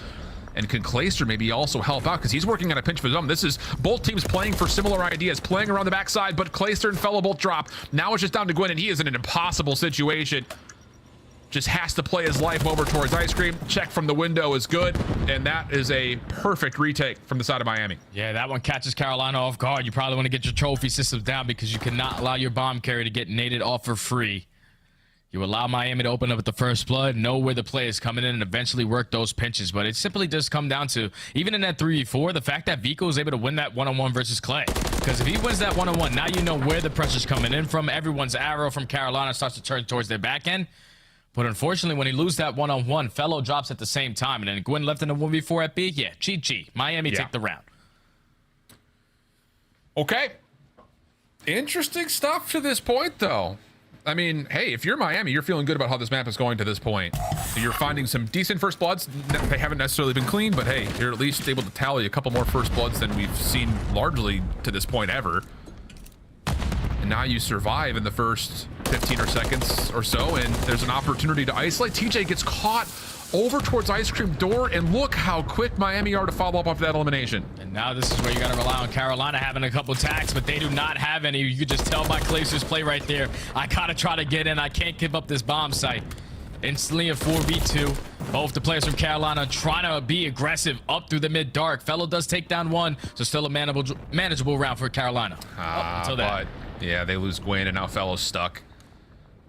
And can Clayster maybe also help out? Because he's working on a pinch for them. This is both teams playing for similar ideas, playing around the backside, but Clayster and Fellow both drop. Now it's just down to Gwyn, and he is in an impossible situation. Just has to play his life over towards Ice Cream. Check from the window is good, and that is a perfect retake from the side of Miami. Yeah, that one catches Carolina off guard. You probably want to get your trophy systems down because you cannot allow your bomb carrier to get naded off for free. You allow Miami to open up with the first blood, know where the play is coming in, and eventually work those pinches. But it simply does come down to, even in that 3v4, the fact that Vico is able to win that one-on-one versus Clay. Because if he wins that one-on-one, now you know where the pressure's coming in from. Everyone's arrow from Carolina starts to turn towards their back end. But unfortunately, when he loses that one-on-one, Fellow drops at the same time. And then Gwyn left in a 1v4 at B. Yeah, GG. Miami take the round. Okay. Interesting stuff to this point, though. I mean, hey, if you're Miami, you're feeling good about how this map is going to this point. You're finding some decent first bloods. They haven't necessarily been clean, but hey, you're at least able to tally a couple more first bloods than we've seen largely to this point ever. And now you survive in the first 15 or seconds or so, and there's an opportunity to isolate. TJ gets caught over towards Ice Cream Door, and look how quick Miami are to follow up after that elimination. And now this is where you got to rely on Carolina having a couple tags, but they do not have any. You could just tell by Glaciers' play right there. I gotta try to get in. I can't give up this bomb site. Instantly a 4v2. Both the players from Carolina trying to be aggressive up through the mid-dark. Fellow does take down one, so still a manageable round for Carolina. Until that. But yeah, they lose Gwyn, and now Fellow's stuck.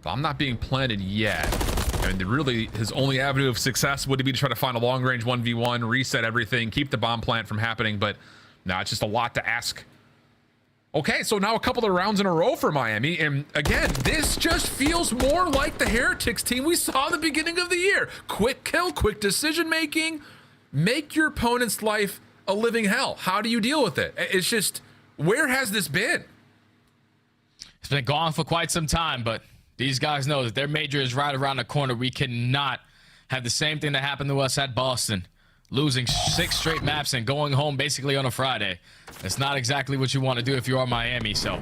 Bomb not being planted yet. I mean, really, his only avenue of success would be to try to find a long-range 1v1, reset everything, keep the bomb plant from happening, but now it's just a lot to ask. Okay, so now a couple of rounds in a row for Miami, and again, this just feels more like the Heretics team we saw at the beginning of the year. Quick kill, quick decision-making, make your opponent's life a living hell. How do you deal with it? It's just, where has this been? It's been gone for quite some time, but these guys know that their major is right around the corner. We cannot have the same thing that happened to us at Boston. Losing 6 straight maps and going home basically on a Friday. That's not exactly what you want to do if you are Miami. So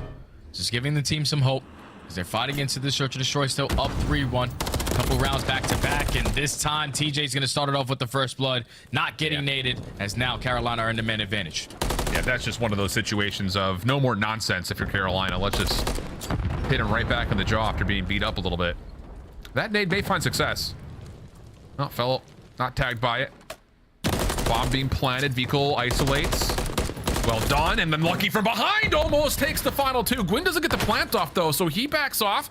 just giving the team some hope as they're fighting into the Search and Destroy, still up 3-1. A couple rounds back to back, and this time TJ's going to start it off with the first blood, not getting naded, as now Carolina are in the man advantage. Yeah, that's just one of those situations of no more nonsense if you're Carolina. Let's just hit him right back in the jaw after being beat up a little bit. That nade may find success. Oh, Fellow not tagged by it. Bomb being planted. Vehicle isolates. Well done. And then Lucky from behind almost takes the final 2. Gwyn doesn't get the plant off, though, so he backs off.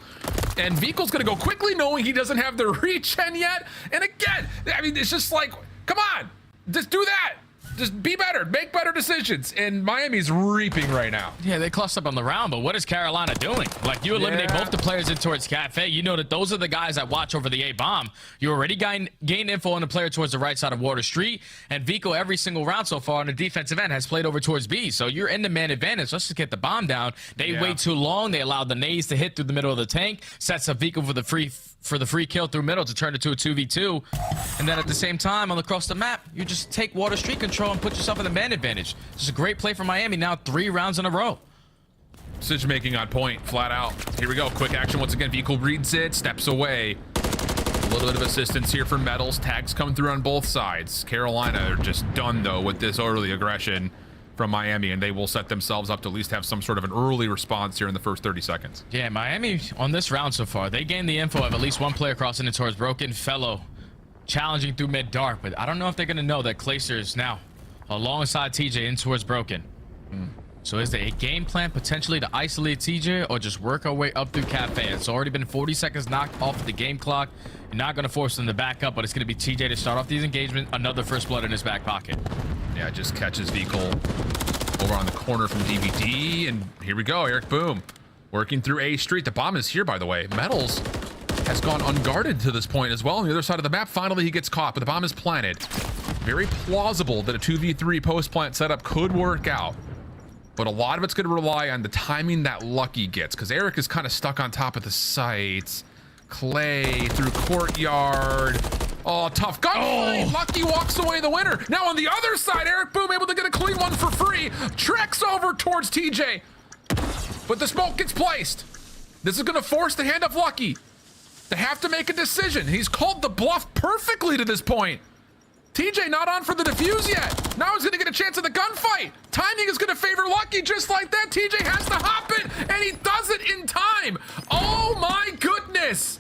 And Vehicle's going to go quickly, knowing he doesn't have the regen yet. And again, I mean, it's just like, come on, just do that. Just be better, make better decisions, and Miami's reaping right now. Yeah, they clustered up on the round, but what is Carolina doing? Like, you eliminate both the players in towards Cafe. You know that those are the guys that watch over the A-bomb. You already gain info on the player towards the right side of Water Street, and Vico every single round so far on the defensive end has played over towards B. So you're in the man advantage. Let's just get the bomb down. They wait too long. They allowed the nades to hit through the middle of the tank, sets up Vico for the free kill through middle to turn it to a 2v2. And then at the same time, across the map, you just take Water Street control and put yourself in the man advantage. Just a great play for Miami, now 3 rounds in a row. Decision making on point, flat out. Here we go, quick action once again. Vehicle reads it, steps away. A little bit of assistance here for Metals. Tags come through on both sides. Carolina are just done, though, with this early aggression from Miami, and they will set themselves up to at least have some sort of an early response here in the first 30 seconds. Yeah, Miami on this round so far, they gained the info of at least one player crossing it towards Broken. Fellow challenging through mid-dark, but I don't know if they're going to know that Glacier is now alongside TJ in towards Broken. So is there a game plan potentially to isolate TJ or just work our way up through Cafe? It's already been 40 seconds knocked off the game clock. You're not going to force them to back up, but it's going to be TJ to start off these engagement. Another first blood in his back pocket. Yeah, just catches Vehicle over on the corner from DVD, and here we go. Eric Boom working through A Street. The bomb is here, by the way. Metals has gone unguarded to this point as well. On the other side of the map, finally he gets caught, but the bomb is planted. Very plausible that a 2v3 post-plant setup could work out, but a lot of it's going to rely on the timing that Lucky gets, because Eric is kind of stuck on top of the site. Clay through Courtyard. Oh, tough gunfight. Oh. Lucky walks away the winner. Now on the other side, Eric Boom able to get a clean one for free. Treks over towards TJ, but the smoke gets placed. This is going to force the hand of Lucky to have to make a decision. He's called the bluff perfectly to this point. TJ not on for the defuse yet. Now he's going to get a chance at the gunfight. Timing is going to favor Lucky just like that. TJ has to hop in, and he does it in time. Oh my goodness.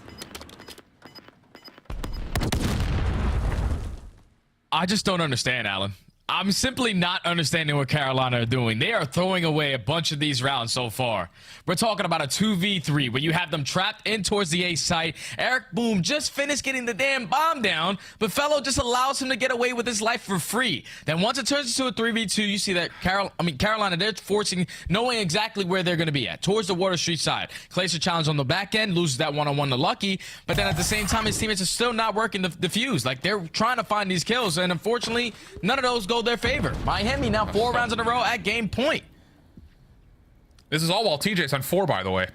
I just don't understand, Alan. I'm simply not understanding what Carolina are doing. They are throwing away a bunch of these rounds so far. We're talking about a 2v3 where you have them trapped in towards the A site. Eric Boom just finished getting the damn bomb down, but Fellow just allows him to get away with his life for free. Then once it turns into a 3v2, you see that Carolina, they're forcing, knowing exactly where they're going to be at, towards the Water Street side. Clayster challenge on the back end, loses that one-on-one to Lucky, but then at the same time, his teammates are still not working the fuse. Like, they're trying to find these kills, and unfortunately, none of those go their favor. Miami now 4 rounds in a row at game point. This is all while TJ's on 4, by the way.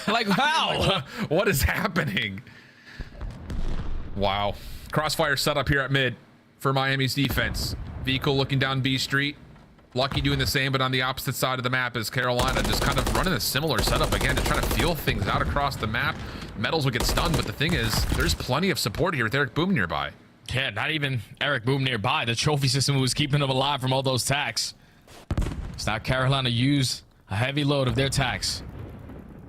Like, how? What is happening? Wow. Crossfire setup here at mid for Miami's defense. Vehicle looking down B Street. Lucky doing the same, but on the opposite side of the map is Carolina, just kind of running a similar setup again, just trying to feel things out across the map. Metals would get stunned, but the thing is, there's plenty of support here with Eric Boom nearby. Yeah, not even Eric Boom nearby. The trophy system was keeping them alive from all those tacks. It's now Carolina use a heavy load of their tacks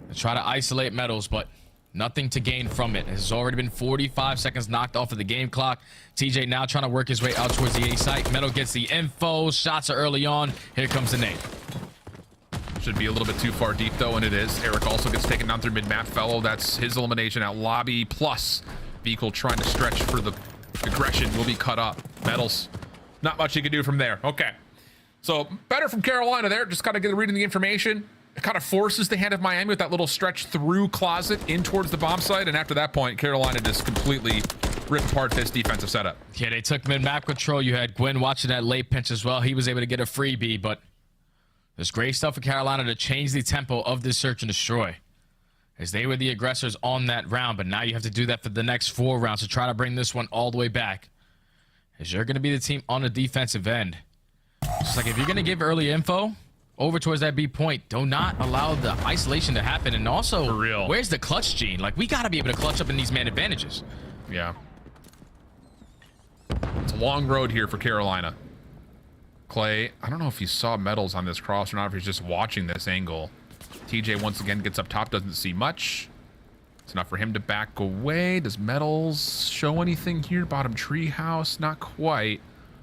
to try to isolate Metals, but nothing to gain from it. It has already been 45 seconds knocked off of the game clock. TJ now trying to work his way out towards the A site. Metal gets the info. Shots are early on. Here comes the nade. Should be a little bit too far deep, though, and it is. Eric also gets taken down through mid-map. Fellow, that's his elimination at lobby. Plus, Vehicle trying to stretch for the aggression will be cut up. Metals, not much he can do from there. Okay. So, better from Carolina there. Just kind of get reading the information. It kind of forces the hand of Miami with that little stretch through closet in towards the bomb site. And after that point, Carolina just completely ripped apart this defensive setup. Yeah, they took mid-map control. You had Gwyn watching that late pinch as well. He was able to get a freebie, but there's great stuff for Carolina to change the tempo of this search and destroy, as they were the aggressors on that round. But now you have to do that for the next 4 rounds to try to bring this one all the way back, as you're going to be the team on the defensive end. Just like if you're going to give early info over towards that B point, do not allow the isolation to happen. And also, for real, where's the clutch gene? Like, we got to be able to clutch up in these man advantages. Yeah. It's a long road here for Carolina. Clay, I don't know if he saw Metals on this cross or not, if he's just watching this angle. TJ once again gets up top, doesn't see much. It's enough for him to back away. Does Metals show anything here? Bottom tree house, not quite.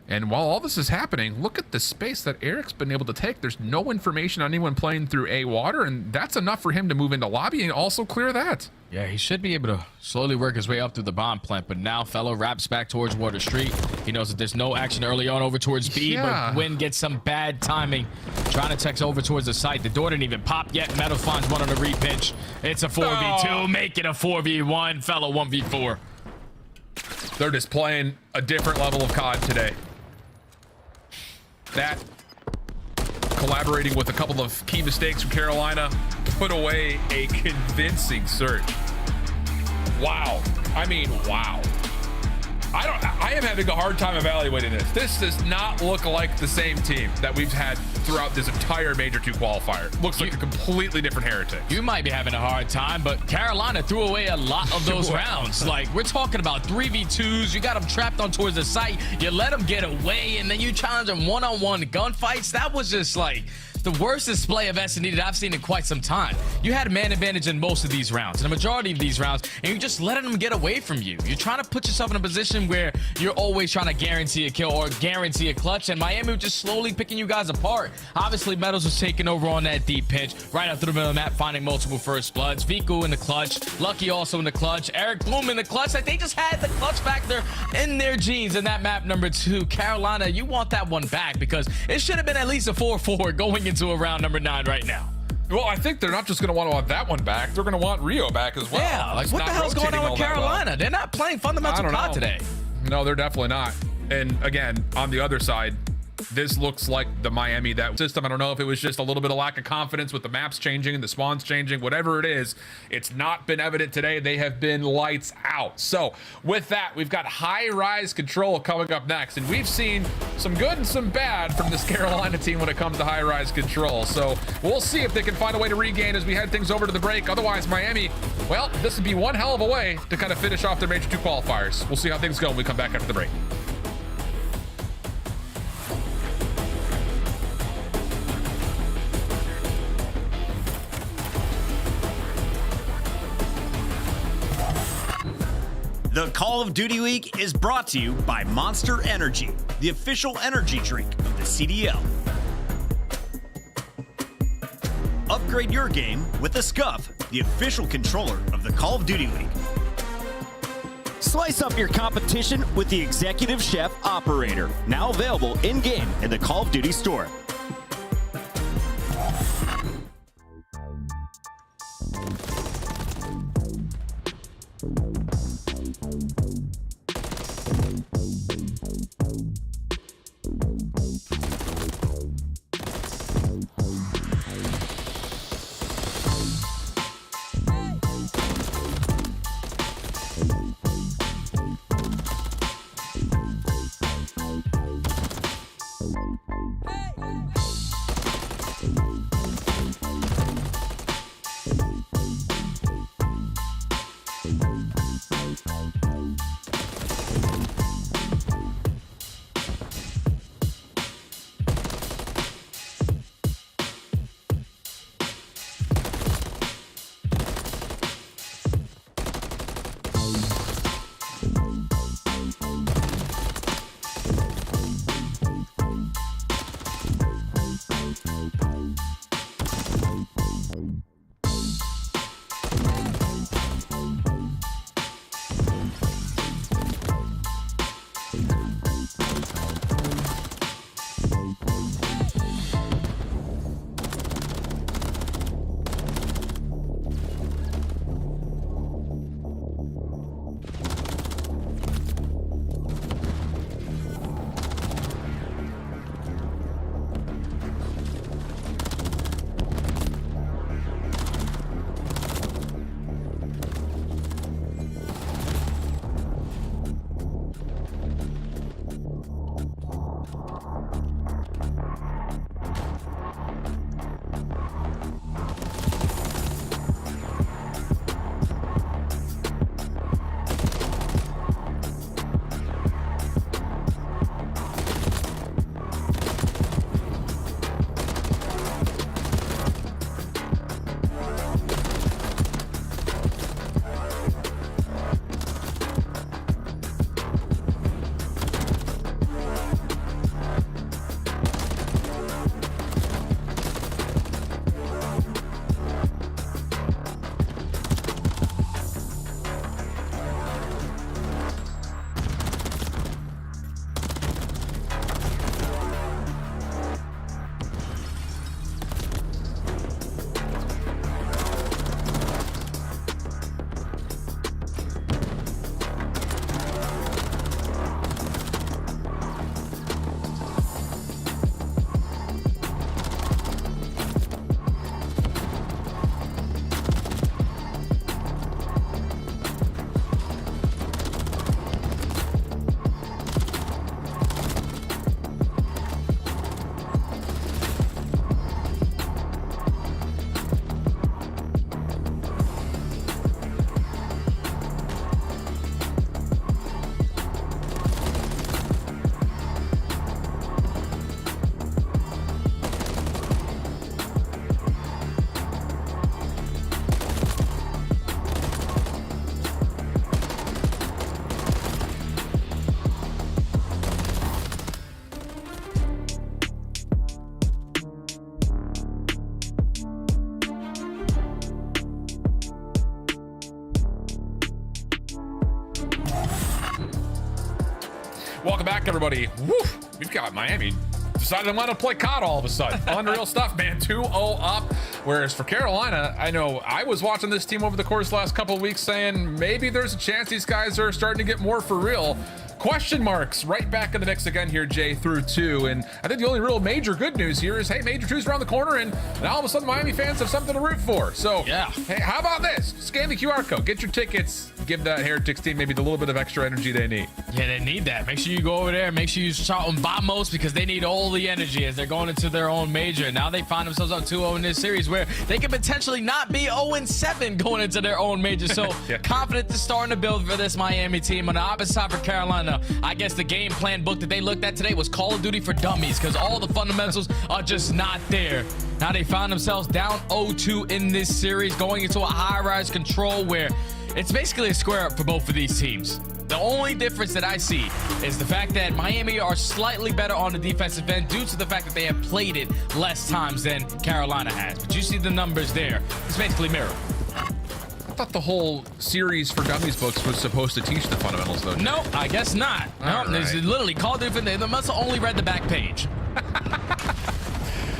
And while all this is happening, look at the space that Eric's been able to take. There's no information on anyone playing through A water, and that's enough for him to move into lobby and also clear that. Yeah, he should be able to slowly work his way up through the bomb plant, but now Fellow wraps back towards Water Street. He knows that there's no action early on over towards B, but Gwyn gets some bad timing trying to text over towards the site. The door didn't even pop yet. Metal finds one on the repinch. It's a 4v2, make it a 4v1. Fellow 1v4. They're just playing a different level of COD today. That, collaborating with a couple of key mistakes from Carolina, put away a convincing search. Wow. I mean, wow. I am having a hard time evaluating this. This does not look like the same team that we've had throughout this entire Major II qualifier. Looks like a completely different Heretics. You might be having a hard time, but Carolina threw away a lot of those rounds. Like, we're talking about 3v2s. You got them trapped on towards the site. You let them get away, and then you challenge them one-on-one gunfights. That was just like the worst display of S&D that I've seen in quite some time. You had man advantage in most of these rounds, in the majority of these rounds, and you just letting them get away from you. You're trying to put yourself in a position where you're always trying to guarantee a kill or guarantee a clutch, and Miami was just slowly picking you guys apart. Obviously, Metals was taking over on that deep pinch, right up through the middle of the map, finding multiple first bloods. Viku in the clutch, Lucky also in the clutch, Eric Bloom in the clutch. Like, they just had the clutch factor in their genes in that map number 2. Carolina, you want that one back, because it should have been at least a 4-4 going into a round number 9 right now. Well, I think they're not just going to want that one back. They're going to want Rio back as well. Yeah, like, what the hell's going on with Carolina? They're not playing fundamental COD today. No, they're definitely not. And again, on the other side, this looks like the Miami that system. I don't know if it was just a little bit of lack of confidence with the maps changing and the spawns changing, whatever it is. It's not been evident today. They have been lights out. So with that, we've got high-rise control coming up next, and we've seen some good and some bad from this Carolina team when it comes to high-rise control. So we'll see if they can find a way to regain as we head things over to the break. Otherwise, Miami, well, this would be one hell of a way to kind of finish off their Major II qualifiers. We'll see how things go when we come back after the break. The Call of Duty Week is brought to you by Monster Energy. the official energy drink of the CDL. Upgrade your game with the Scuff, the official controller of the Call of Duty League. Slice up your competition with the Executive Chef Operator, now available in-game in the Call of Duty store. Welcome back, everybody. Woo! We've got Miami decided they want to play COD all of a sudden. Unreal stuff, man. 2-0 up. Whereas for Carolina, I know I was watching this team over the course of the last couple of weeks saying maybe there's a chance these guys are starting to get more for real. Question marks right back in the mix again here, Jay, through 2. And I think the only real major good news here is, hey, Major 2's around the corner, and now all of a sudden Miami fans have something to root for. So, yeah. Hey, how about this? Scan the QR code, get your tickets, give that Heretics team maybe the little bit of extra energy they need. Yeah, they need that. Make sure you go over there. Make sure you shout them Vamos, because they need all the energy as they're going into their own major. Now they find themselves on 2-0 in this series where they could potentially not be 0-7 going into their own major. So yeah. Confident to starting to build for this Miami team. On the opposite side for Carolina, I guess the game plan book that they looked at today was Call of Duty for Dummies, because all the fundamentals are just not there. Now they found themselves down 0-2 in this series, going into a high-rise control where it's basically a square up for both of these teams. The only difference that I see is the fact that Miami are slightly better on the defensive end due to the fact that they have played it less times than Carolina has. But you see the numbers there. It's basically mirror. I thought the whole series for dummies books was supposed to teach the fundamentals, though. No, I guess not. No, there's literally called different. They must have only read the back page.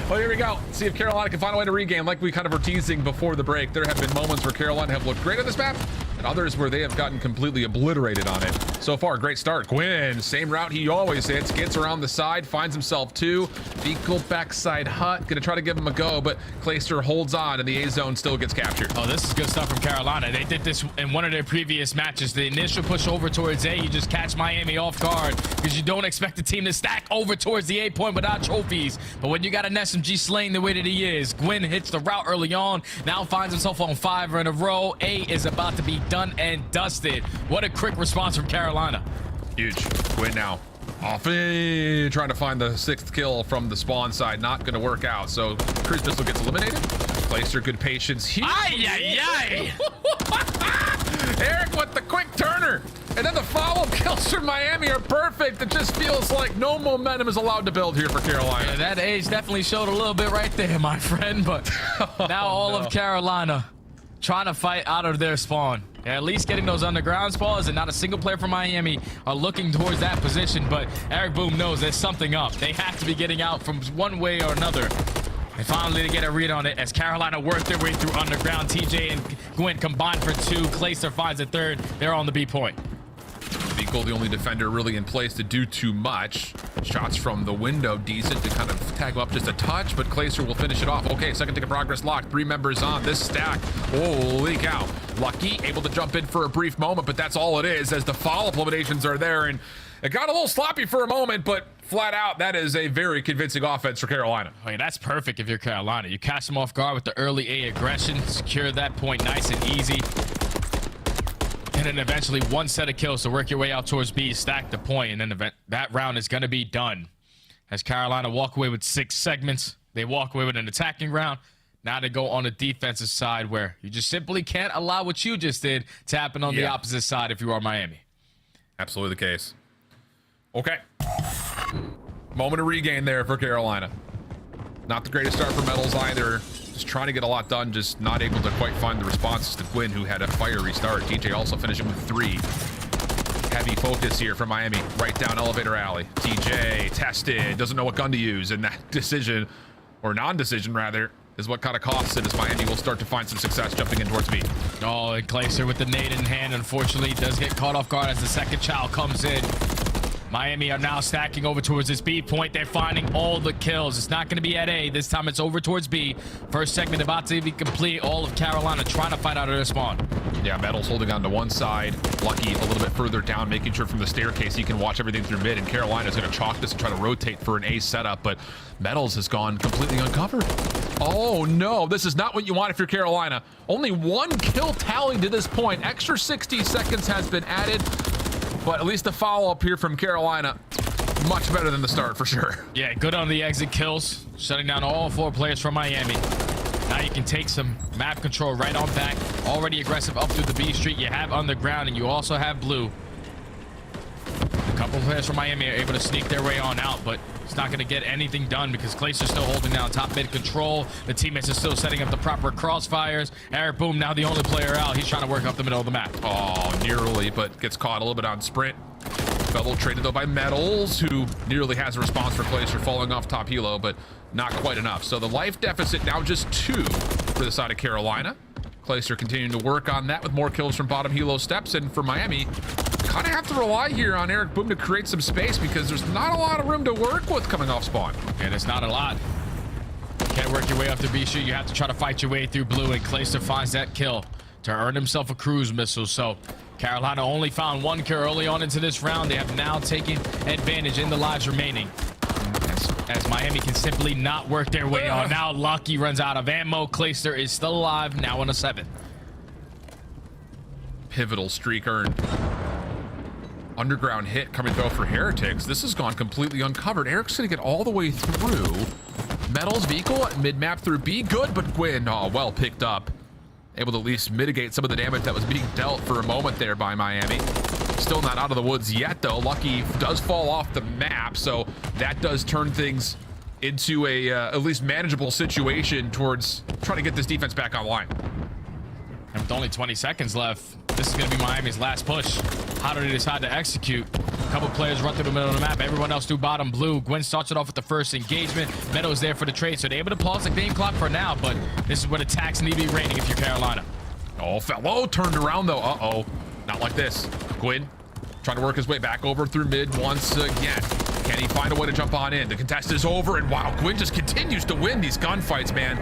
Well, here we go. See if Carolina can find a way to regain. Like we kind of were teasing before the break, there have been moments where Carolina have looked great on this map, and others where they have gotten completely obliterated on it. So far, great start. Gwyn, same route he always hits, gets around the side, finds himself two. Beagle backside hut, gonna try to give him a go, but Clayster holds on, and the A zone still gets captured. Oh, this is good stuff from Carolina. They did this in one of their previous matches. The initial push over towards A, you just catch Miami off guard because you don't expect the team to stack over towards the A point without trophies. But when you got an SMG slaying the way that he is, Gwyn hits the route early on, now finds himself on 5 in a row. A is about to be done and dusted. What a quick response from Carolina. Huge. Gwyn now off in, trying to find the 6th kill from the spawn side. Not going to work out. So Cruise Missile gets eliminated. Clayster, good patience. Ay. Eric with the quick turner. And then the follow-up kills from Miami are perfect. It just feels like no momentum is allowed to build here for Carolina. Yeah, that age definitely showed a little bit right there, my friend. But now all of Carolina trying to fight out of their spawn. At least getting those underground spawns, and not a single player from Miami are looking towards that position. But Eric Boom knows there's something up. They have to be getting out from one way or another. And finally, to get a read on it as Carolina work their way through underground. TJ and Gwyn combined for 2. Clayster finds a 3rd. They're on the B point. Beagle, the only defender really in place to do too much. Shots from the window, decent to kind of tag up just a touch, but Clayster will finish it off. Okay, second tick of progress locked. 3 members on this stack. Holy cow. Lucky, able to jump in for a brief moment, but that's all it is as the follow-up eliminations are there. And it got a little sloppy for a moment, but flat out, that is a very convincing offense for Carolina. I mean, that's perfect if you're Carolina. You catch them off guard with the early A aggression, secure that point nice and easy. And then eventually 1 set of kills to work your way out towards B, stack the point, and then that round is going to be done. As Carolina walk away with 6 segments, they walk away with an attacking round. Now they go on the defensive side where you just simply can't allow what you just did to happen on the opposite side if you are Miami. Absolutely the case. Okay. Moment of regain there for Carolina. Not the greatest start for Metals either. Just trying to get a lot done, just not able to quite find the responses to Gwyn, who had a fiery start. TJ also finishing with 3. Heavy focus here from Miami, right down elevator alley. TJ tested, doesn't know what gun to use, and that decision, or non-decision rather, is what kind of costs it as Miami will start to find some success jumping in towards B. Oh, and Clayster with the nade in hand, unfortunately, does get caught off guard as the second child comes in. Miami are now stacking over towards this B point. They're finding all the kills. It's not going to be at A. This time it's over towards B. First segment about to be complete. All of Carolina trying to fight out of their spawn. Yeah, Metals holding on to one side. Lucky a little bit further down, making sure from the staircase he can watch everything through mid. And Carolina's going to chalk this and try to rotate for an A setup. But Metals has gone completely uncovered. Oh, no. This is not what you want if you're Carolina. Only 1 kill tally to this point. Extra 60 seconds has been added. But at least the follow-up here from Carolina, much better than the start for sure. Yeah, good on the exit kills, shutting down all 4 players from Miami. Now you can take some map control right on back. Already aggressive up through the B street. You have underground, and you also have blue. A couple players from Miami are able to sneak their way on out, but it's not going to get anything done because Clayster's still holding down top mid control. The teammates are still setting up the proper crossfires. Eric Boom, now the only player out. He's trying to work up the middle of the map. Oh, nearly, but gets caught a little bit on sprint. Fellow traded though by Metals, who nearly has a response for Clayster falling off top helo, but not quite enough. So the life deficit now just 2 for the side of Carolina. Clayster continuing to work on that with more kills from bottom helo steps, and for Miami, kind of have to rely here on Eric Boom to create some space because there's not a lot of room to work with coming off spawn. And it's not a lot. Can't work your way up to B street. You have to try to fight your way through blue, and Clayster finds that kill to earn himself a cruise missile. So Carolina only found 1 kill early on into this round. They have now taken advantage in the lives remaining. As Miami can simply not work their way on. Now Lucky runs out of ammo. Clayster is still alive, now on a 7. Pivotal streak earned. Underground hit coming though for Heretics. This has gone completely uncovered. Eric's gonna get all the way through. Metals vehicle at mid-map through B. Good, but Gwyn, oh, well picked up. able to at least mitigate some of the damage that was being dealt for a moment there by Miami. Still not out of the woods yet, though. Lucky does fall off the map, so that does turn things into a at least manageable situation towards trying to get this defense back online. And with only 20 seconds left, this is going to be Miami's last push. How do they decide to execute? A couple players run through the middle of the map. Everyone else through bottom blue. Gwyn starts it off with the first engagement. Meadows there for the trade, so they're able to pause the game clock for now, but this is where the tax need to be raining if you're Carolina. Oh, Fellow turned around, though. Uh-oh. Not like this. Gwyn trying to work his way back over through mid once again. Can he find a way to jump on in? The contest is over, and wow, Gwyn just continues to win these gunfights, man.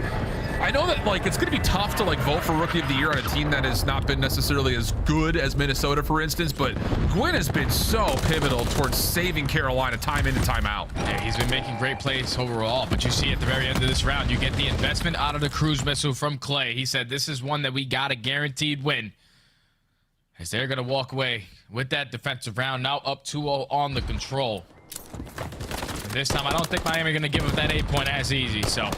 I know that, like, it's going to be tough to, like, vote for Rookie of the Year on a team that has not been necessarily as good as Minnesota, for instance, but Gwyn has been so pivotal towards saving Carolina time in and time out. Yeah, he's been making great plays overall, but you see at the very end of this round, you get the investment out of the cruise missile from Clay. He said, this is one that we got a guaranteed win. As they're going to walk away with that defensive round, now up 2-0 on the control. And this time, I don't think Miami are going to give up that 8-point as easy, so...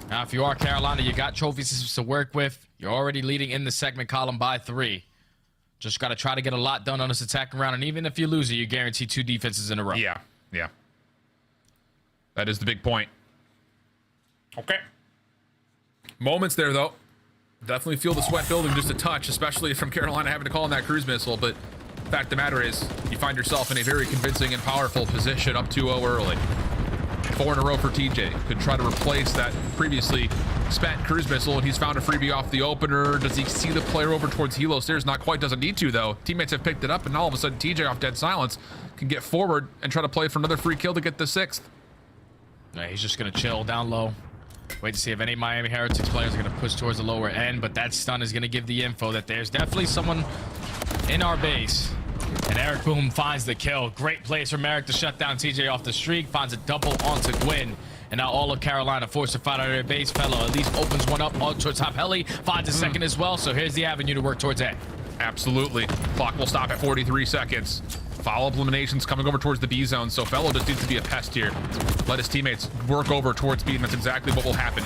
Now, if you are Carolina, you got trophies to work with. You're already leading in the segment column by 3. Just got to try to get a lot done on this attacking round, and even if you lose it, you guarantee 2 defenses in a row. Yeah, yeah. That is the big point. Okay. Moments there, though. Definitely feel the sweat building just a touch, especially from Carolina having to call in that cruise missile, but the fact of the matter is, you find yourself in a very convincing and powerful position up 2-0 early. 4 in a row for TJ. Could try to replace that previously spent cruise missile, and he's found a freebie off the opener. Does he see the player over towards Hilo stairs? Not quite, doesn't need to, though. Teammates have picked it up, and all of a sudden TJ off dead silence can get forward and try to play for another free kill to get the 6th. Yeah, he's just going to chill down low. Wait to see if any Miami Heretics players are going to push towards the lower end, but that stun is going to give the info that there's definitely someone in our base. And Eric Boom finds the kill. Great plays from Eric to shut down TJ off the streak. Finds a double onto Gwyn. And now all of Carolina forced to fight out of their base. Fellow at least opens one up on towards top heli. Finds a second as well. So here's the avenue to work towards A. Absolutely. Clock will stop at 43 seconds. Follow-up eliminations coming over towards the B zone. So Fellow just needs to be a pest here. Let his teammates work over towards B, and that's exactly what will happen.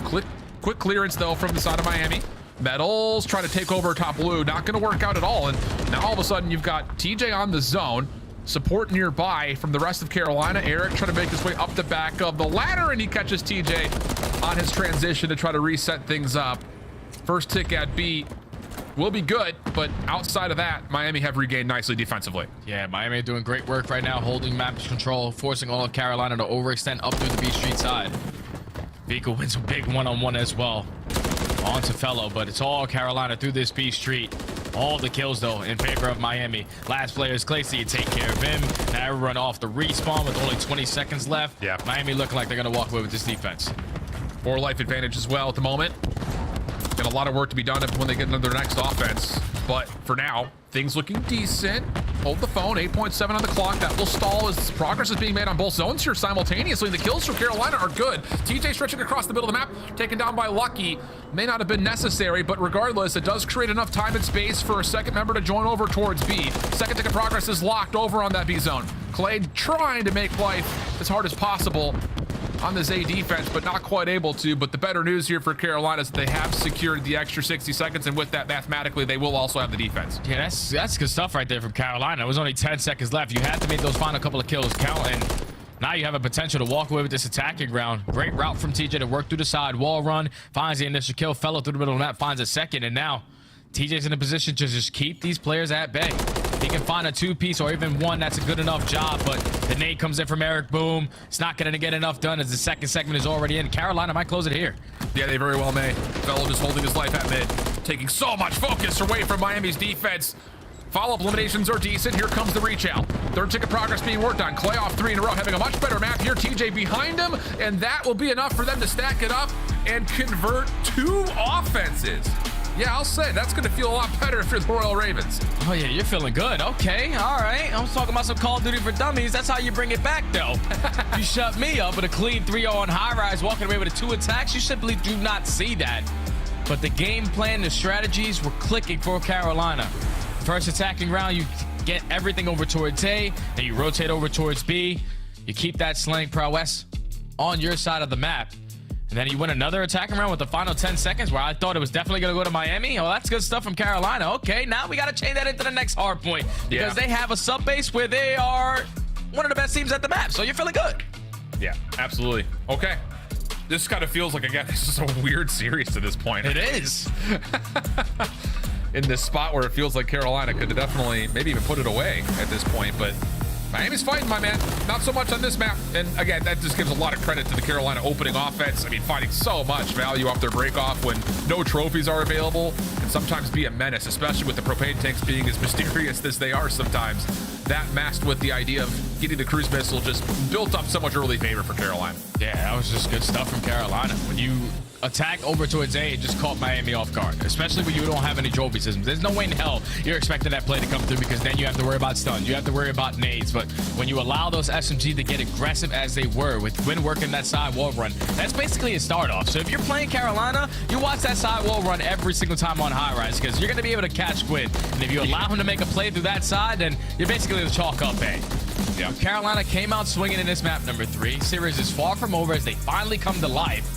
Quick clearance, though, from the side of Miami. Metals trying to take over top blue. Not going to work out at all. And now all of a sudden you've got TJ on the zone. Support nearby from the rest of Carolina. Eric trying to make his way up the back of the ladder, and he catches TJ on his transition to try to reset things up. First tick at B will be good, but outside of that, Miami have regained nicely defensively. Yeah, Miami doing great work right now, holding map control, forcing all of Carolina to overextend up through the B Street side. Vico wins a big one-on-one as well. On to Fellow, but it's all Carolina through this B Street. All the kills, though, in favor of Miami. Last player is Clay, so you take care of him. Now everyone off the respawn with only 20 seconds left. Yeah. Miami looking like they're going to walk away with this defense. 4 life advantage as well at the moment. Got a lot of work to be done when they get into their next offense. But for now, things looking decent. Hold the phone, 8.7 on the clock. That will stall as progress is being made on both zones here simultaneously. The kills from Carolina are good. TJ stretching across the middle of the map, taken down by Lucky. May not have been necessary, but regardless, it does create enough time and space for a second member to join over towards B. Second tick of progress is locked over on that B zone. Clay trying to make life as hard as possible on this A defense, but not quite able to. But the better news here for Carolina is that they have secured the extra 60 seconds, and with that, mathematically, they will also have the defense. Yeah, that's good stuff right there from Carolina. It was only 10 seconds left. You had to make those final couple of kills count, and now you have a potential to walk away with this attacking round. Great route from TJ to work through the side, wall run, finds the initial kill, Fellow through the middle of the map, finds a second, and now TJ's in a position to just keep these players at bay. He can find a 2-piece or even 1. That's a good enough job, but the nade comes in from Eric Boom. It's not going to get enough done as the second segment is already in. Carolina might close it here. Yeah, they very well may. Fellow just holding his life at mid, taking so much focus away from Miami's defense. Follow-up eliminations are decent. Here comes the reach out. Third tick of progress being worked on. Clay off 3 in a row, having a much better map here. TJ behind him, and that will be enough for them to stack it up and convert 2 offenses. Yeah, I'll say that's going to feel a lot better if you're the Royal Ravens. Oh, yeah, you're feeling good. Okay, all right. I was talking about some Call of Duty for Dummies. That's how you bring it back, though. You shut me up with a clean 3-0 on high-rise, walking away with 2 attacks. You simply do not see that. But the game plan, the strategies were clicking for Carolina. First attacking round, you get everything over towards A, then you rotate over towards B. You keep that slaying prowess on your side of the map. And then you win another attacking round with the final 10 seconds where I thought it was definitely going to go to Miami. Oh, that's good stuff from Carolina. Okay, now we got to chain that into the next hard point because they have a sub base where they are one of the best teams at the map. So you're feeling good. Yeah, absolutely. Okay. This kind of feels like, again, this is a weird series to this point. It is. In this spot where it feels like Carolina could definitely maybe even put it away at this point, but Miami's fighting, my man. Not so much on this map. And again, that just gives a lot of credit to the Carolina opening offense. I mean, finding so much value off their break-off when no trophies are available can sometimes be a menace, especially with the propane tanks being as mysterious as they are sometimes. That masked with the idea of getting the cruise missile just built up so much early favor for Carolina. Yeah, that was just good stuff from Carolina. When you attack over towards A, it just caught Miami off guard, especially when you don't have any trophy systems. There's no way in hell you're expecting that play to come through because then you have to worry about stuns, you have to worry about nades. But when you allow those SMG to get aggressive as they were with Gwyn working that side wall run, that's basically a start off. So if you're playing Carolina, you watch that side wall run every single time on high rise because you're going to be able to catch Gwyn. And if you allow him to make a play through that side, then you're basically the chalk up A. Yeah. Carolina came out swinging in this map number 3. Series is far from over as they finally come to life.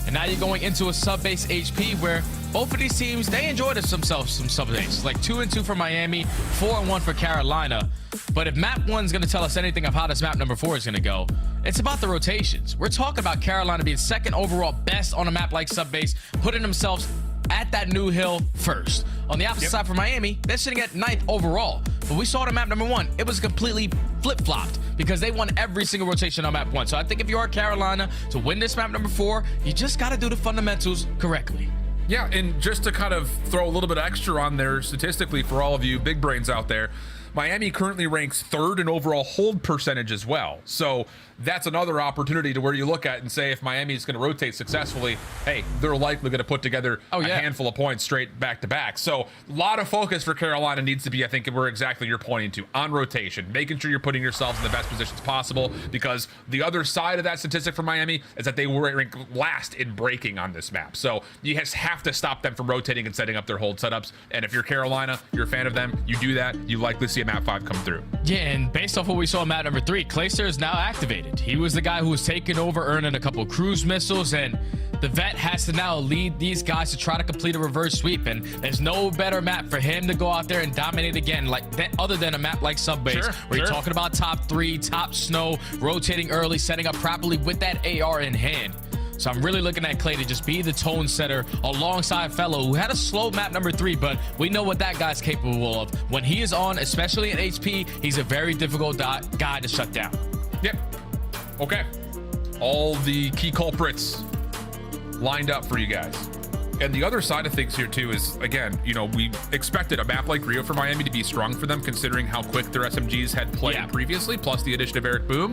And now you're going into a sub-base HP where both of these teams, they enjoyed themselves some sub-bases. Like 2-2 for Miami, 4-1 for Carolina. But if map 1's going to tell us anything of how this map number 4 is going to go, it's about the rotations. We're talking about Carolina being second overall best on a map like sub-base, putting themselves at that new hill first. On the opposite side for Miami, they're sitting at 9th overall. But we saw it on map number 1. It was completely flip-flopped because they won every single rotation on map 1. So I think if you are Carolina to win this map number 4, you just got to do the fundamentals correctly. Yeah, and just to kind of throw a little bit extra on there statistically for all of you big brains out there, Miami currently ranks 3rd in overall hold percentage as well. So that's another opportunity to where you look at and say if Miami is going to rotate successfully, hey, they're likely going to put together a handful of points straight back to back. So a lot of focus for Carolina needs to be, I think, where exactly you're pointing to, on rotation, making sure you're putting yourselves in the best positions possible, because the other side of that statistic for Miami is that they were ranked last in breaking on this map. So you just have to stop them from rotating and setting up their hold setups. And if you're Carolina, you're a fan of them, you do that, you likely see a map 5 come through. Yeah, and based off what we saw in map number 3, Clayster is now activated. He was the guy who was taking over, earning a couple cruise missiles, and the vet has to now lead these guys to try to complete a reverse sweep. And there's no better map for him to go out there and dominate again, like that, other than a map like Subbase, where you're talking about top 3, top snow, rotating early, setting up properly with that AR in hand. So I'm really looking at Clay to just be the tone setter alongside Fellow, who had a slow map number 3, but we know what that guy's capable of. When he is on, especially in HP, he's a very difficult guy to shut down. Yep. Okay. All the key culprits lined up for you guys. And the other side of things here too is, again, you know, we expected a map like Rio for Miami to be strong for them, considering how quick their SMGs had played previously, plus the addition of Eric Boom.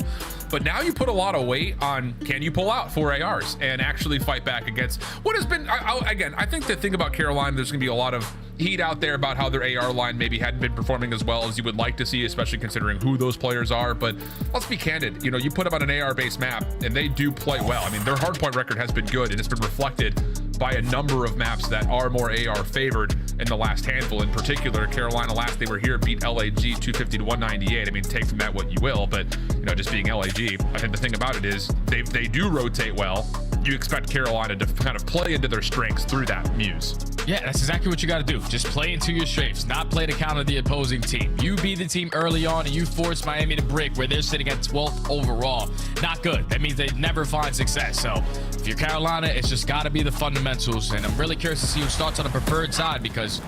But now you put a lot of weight on, can you pull out 4 ARs and actually fight back against what has been, again, I think the thing about Carolina, there's going to be a lot of heat out there about how their AR line maybe hadn't been performing as well as you would like to see, especially considering who those players are. But let's be candid, you know, you put them on an AR-based map and they do play well. I mean, their hardpoint record has been good and it's been reflected by a number of maps that are more AR favored in the last handful. In particular, Carolina, last they were here, beat LAG 250 to 198. I mean, take from that what you will, but you know, just being LAG, I think the thing about it is they do rotate well. You expect Carolina to kind of play into their strengths through that muse. Yeah, that's exactly what you got to do. Just play into your strengths, not play to counter the opposing team. You be the team early on and you force Miami to break where they're sitting at 12th overall. Not good. That means they never find success. So if you're Carolina, it's just got to be the fundamentals. And I'm really curious to see who starts on the preferred side, because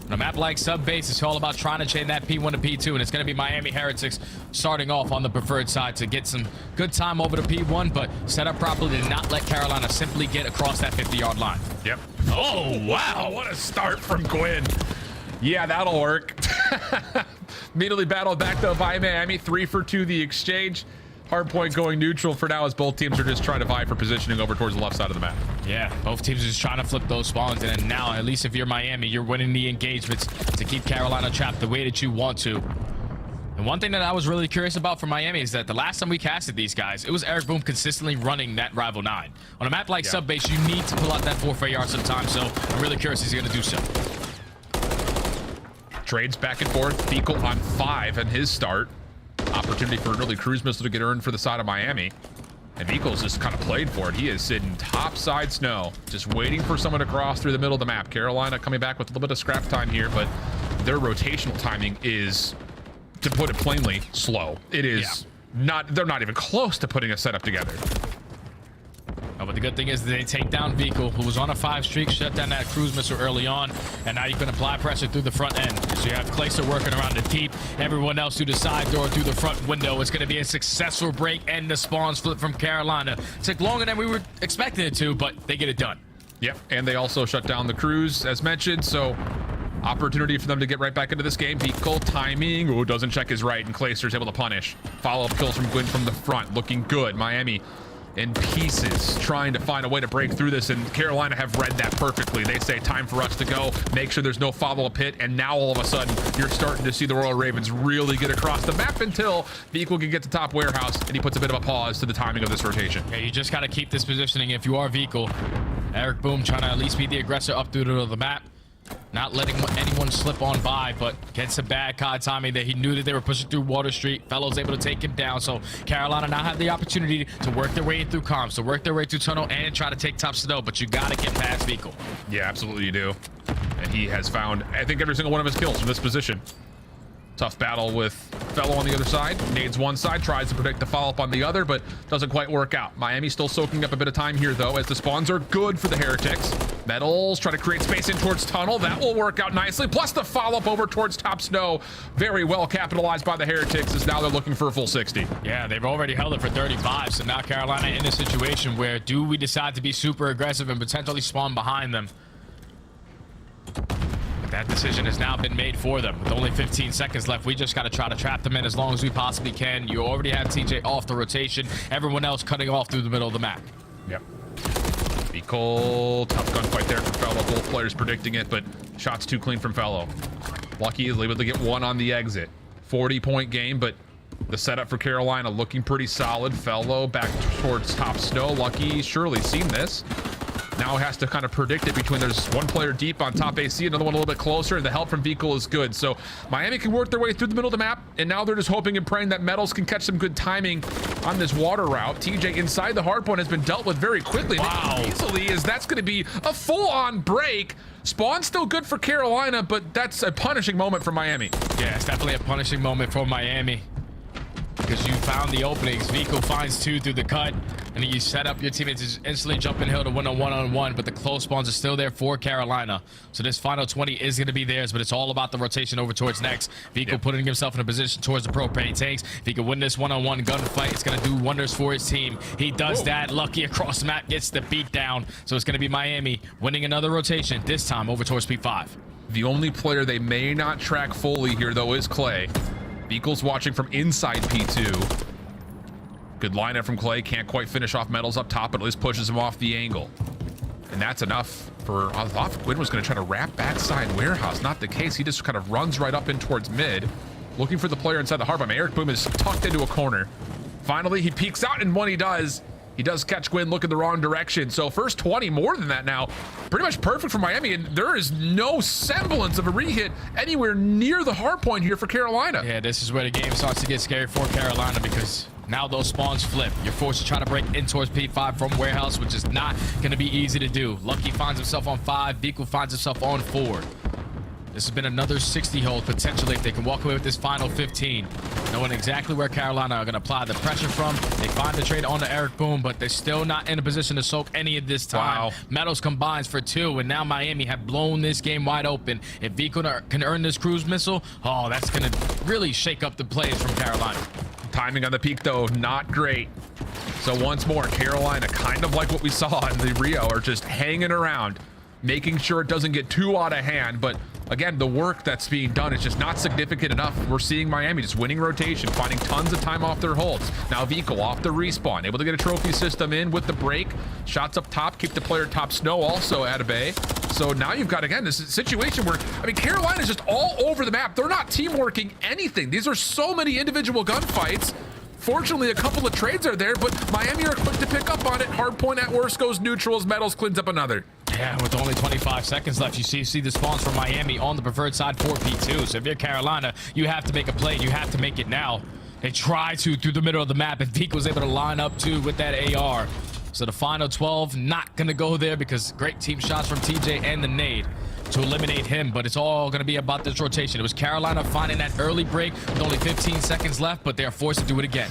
on a map like Subbase, it's all about trying to chain that P1 to P2, and it's going to be Miami Heretics starting off on the preferred side to get some good time over to P1, but set up properly to not let Carolina simply get across that 50-yard line. Yep. Oh, wow. What a start from Gwyn. Yeah, that'll work. Immediately battled back though by Miami. 3 for 2 the exchange. Hardpoint going neutral for now as both teams are just trying to vie for positioning over towards the left side of the map. Yeah, both teams are just trying to flip those spawns, and then now, at least if you're Miami, you're winning the engagements to keep Carolina trapped the way that you want to. And one thing that I was really curious about for Miami is that the last time we casted these guys, it was Eric Boom consistently running that Rival 9. On a map like Subbase, you need to pull out that 4 for AR sometimes, so I'm really curious if he's going to do so. Trades back and forth. Fecal on 5 in his start. Opportunity for an early cruise missile to get earned for the side of Miami. And Vehicle's just kind of played for it. He is sitting topside snow, just waiting for someone to cross through the middle of the map. Carolina coming back with a little bit of scrap time here, but their rotational timing is, to put it plainly, slow. It is not, they're not even close to putting a setup together. Oh, but the good thing is they take down Vehicle, who was on a 5 streak, shut down that cruise missile early on, and now you can apply pressure through the front end. So you have Clayster working around the deep, everyone else through the side door, through the front window. It's going to be a successful break and the spawns flip from Carolina. It took longer than we were expecting it to, but they get it done. Yep, and they also shut down the cruise, as mentioned, so opportunity for them to get right back into this game. Vehicle timing, oh, doesn't check his right, and Clayster's able to punish. Follow-up kills from Gwyn from the front, looking good. Miami in pieces, trying to find a way to break through this, and Carolina have read that perfectly. They say time for us to go, make sure there's no follow-up hit, and now all of a sudden you're starting to see the Royal Ravens really get across the map until Vehicle can get to top warehouse, and he puts a bit of a pause to the timing of this rotation. Yeah, you just got to keep this positioning if you are Vehicle. Eric Boom trying to at least be the aggressor up through the middle of the map. Not letting anyone slip on by, but gets a bad COD timing that he knew that they were pushing through Water Street. Fellow's able to take him down, so Carolina now have the opportunity to work their way through comms, to work their way through tunnel and try to take top snow, but you got to get past Vehicle. Yeah, absolutely you do. And he has found, I think, every single one of his kills from this position. Tough battle with Fellow on the other side. Nades one side, tries to predict the follow-up on the other, but doesn't quite work out. Miami still soaking up a bit of time here, though, as the spawns are good for the Heretics. Metals try to create space in towards tunnel. That will work out nicely. Plus the follow-up over towards top snow. Very well capitalized by the Heretics, as now they're looking for a full 60. Yeah, they've already held it for 35, so now Carolina in a situation where do we decide to be super aggressive and potentially spawn behind them? That decision has now been made for them. With only 15 seconds left, we just got to try to trap them in as long as we possibly can. You already have TJ off the rotation. Everyone else cutting off through the middle of the map. Yep. Vehicle, tough gunfight there for Fellow. Both players predicting it, but shots too clean from Fellow. Lucky is able to get one on the exit. 40-point game, but the setup for Carolina looking pretty solid. Fellow back towards top snow. Lucky surely seen this. Now has to kind of predict it between there's one player deep on top AC, another one a little bit closer, and the help from Vehicle is good. So Miami can work their way through the middle of the map, and now they're just hoping and praying that Metals can catch some good timing on this water route. TJ inside the hardpoint has been dealt with very quickly. Wow. Easily, as that's going to be a full-on break. Spawn still good for Carolina, but that's a punishing moment for Miami. Yeah, it's definitely a punishing moment for Miami. Because you found the openings. Vehicle finds 2 through the cut, and then you set up your teammates to instantly jump in hill to win a one-on-one, but the close spawns are still there for Carolina. So this final 20 is going to be theirs, but it's all about the rotation over towards next. Vehicle putting himself in a position towards the propane tanks. If he can win this one-on-one gunfight, it's going to do wonders for his team. He does that. Lucky across the map gets the beat down. So it's going to be Miami winning another rotation, this time over towards P5. The only player they may not track fully here, though, is Clay. Vehicle's watching from inside P2. Good lineup from Clay. Can't quite finish off Metals up top, but at least pushes him off the angle. And that's enough for... I thought Gwyn was going to try to wrap backside warehouse. Not the case. He just kind of runs right up in towards mid, looking for the player inside the hardpoint. Eric Boom is tucked into a corner. Finally, he peeks out, and when he does catch Gwyn looking the wrong direction. So first 20, more than that now. Pretty much perfect for Miami, and there is no semblance of a re-hit anywhere near the hardpoint here for Carolina. Yeah, this is where the game starts to get scary for Carolina, because now those spawns flip. You're forced to try to break in towards P5 from warehouse, which is not going to be easy to do. Lucky finds himself on 5. Vehicle finds himself on 4. This has been another 60 hold, potentially, if they can walk away with this final 15. Knowing exactly where Carolina are going to apply the pressure from. They find the trade on to Eric Boom, but they're still not in a position to soak any of this time. Wow. Metals combines for 2, and now Miami have blown this game wide open. If Vehicle can earn this cruise missile, oh, that's going to really shake up the plays from Carolina. Timing on the peak, though, not great. So once more, Carolina, kind of like what we saw in the Rio, are just hanging around, making sure it doesn't get too out of hand. But again, the work that's being done is just not significant enough. We're seeing Miami just winning rotation, finding tons of time off their holds. Now Vehicle off the respawn, able to get a trophy system in with the break. Shots up top, keep the player top snow also at a bay. So now you've got, again, this situation where, I mean, Carolina's just all over the map. They're not teamworking anything. These are so many individual gunfights. Fortunately, a couple of trades are there, but Miami are quick to pick up on it. Hardpoint at worst goes neutrals. Metals cleans up another. Yeah, with only 25 seconds left, you see the spawns from Miami on the preferred side for P2. So if you're Carolina, you have to make a play. You have to make it now. They tried to through the middle of the map, and Peak was able to line up too with that AR. So the final 12 not gonna go there because great team shots from TJ and the nade to eliminate him, but it's all gonna be about this rotation. It was Carolina finding that early break with only 15 seconds left, but they're forced to do it again.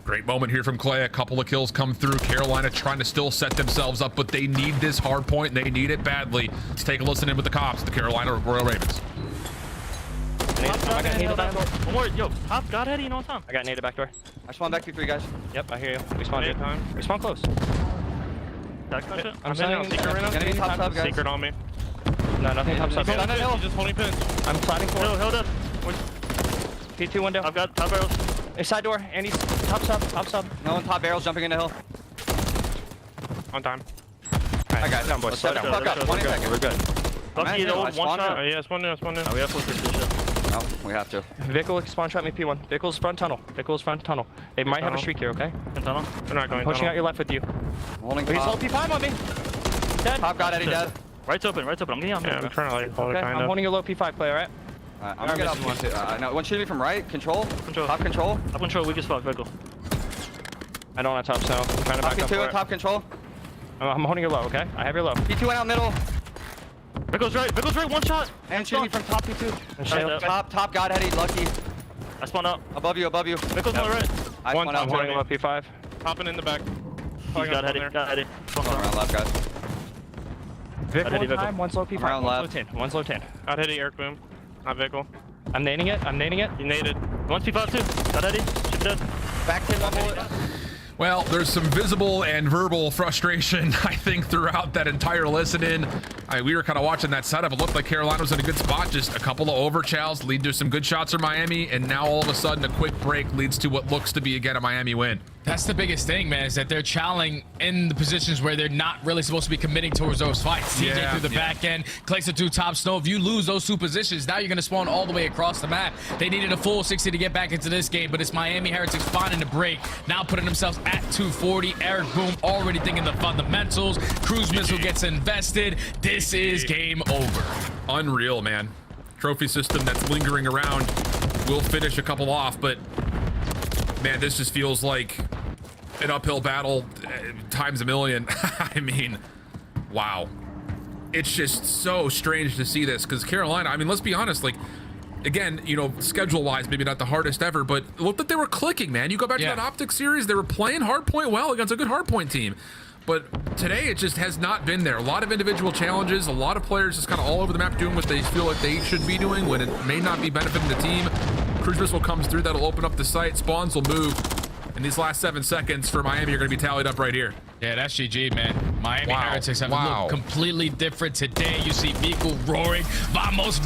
Great moment here from Clay. A couple of kills come through. Carolina trying to still set themselves up, but they need this hard point. They need it badly. Let's take a listen in with the cops, the Carolina Royal Ravens. I got naded back door. One more, yo, top, God heady, you know what's up. I got naded back door. I spawn back 2-3 guys. Yep, I hear you. Respawn good time. Respawn close. I'm sending secret right now. Enemy top sub, guys. Secret on me. No, nothing top sub. Just holding pins. I'm sliding forward. Hill dead. P2 window. I've got top barrels. Side door. Andy's top sub. No one top barrels jumping into hill. On time. I got it. Down, boys. Slow down. Fuck up. 20 seconds. We're good. Lucky, you know, one shot. Yeah, spawn new. No, we have full shit. No, we have to. Vehicle spawn trap me P1. Vehicle's front tunnel. They might have a streak here, okay? Tunnel. They're not going. Pushing out your left with you. Holding top. He's low P5 on me. Dead. Top got Eddie dead. Right's open. I'm getting on. Yeah, I'm trying to like hold it kind of. I'm holding your low P5 player, right? I'm gonna get up one. No, one shooting me from right. Control. Top control. Top control. Weakest spot. Vehicle. I don't want top so. I'm trying to back up for it. Top control. I'm holding your low, okay? I have your low. P2 went out middle. Vehicle right. One shot. And shooting from top P2. Top got Eddie. Lucky. I spawned up. Above you. Vehicle's on the right. I spawned out. I'm holding low P5. Hopping in the back. Got Eddie. Around left, guys. Vehicle time. One's low P5. Around left. One's low 10. Got Eddie. Eric boom. Not vehicle. I'm nading it. You naded. One's P5 too. Got Eddie. Should be dead. Back 10 one bullet. Well, there's some visible and verbal frustration, I think, throughout that entire listen-in. We were kind of watching that setup. It looked like Carolina was in a good spot. Just a couple of overchows lead to some good shots from Miami, and now all of a sudden a quick break leads to what looks to be, again, a Miami win. That's the biggest thing, man, is that they're chowing in the positions where they're not really supposed to be committing towards those fights. TJ through the back end, Clayson through top snow. If you lose those two positions, now you're going to spawn all the way across the map. They needed a full 60 to get back into this game, but it's Miami Heretics finding the break, now putting themselves at 240. Eric Boom already thinking the fundamentals. Cruise missile gets invested. This is game over. Unreal, man. Trophy system that's lingering around will finish a couple off, but man, this just feels like an uphill battle times a million. I mean, wow. It's just so strange to see this because Carolina, I mean, let's be honest, like, again, you know, schedule-wise, maybe not the hardest ever, but look that they were clicking, man. You go back to that Optic series, they were playing Hardpoint well against a good Hardpoint team. But today, it just has not been there. A lot of individual challenges, a lot of players just kind of all over the map doing what they feel like they should be doing when it may not be benefiting the team. Cruise missile comes through, that'll open up the site, spawns will move. And these last 7 seconds for Miami are going to be tallied up right here. Yeah, that's GG, man. Miami Heretics have looked completely different today. You see Vico roaring. Vamos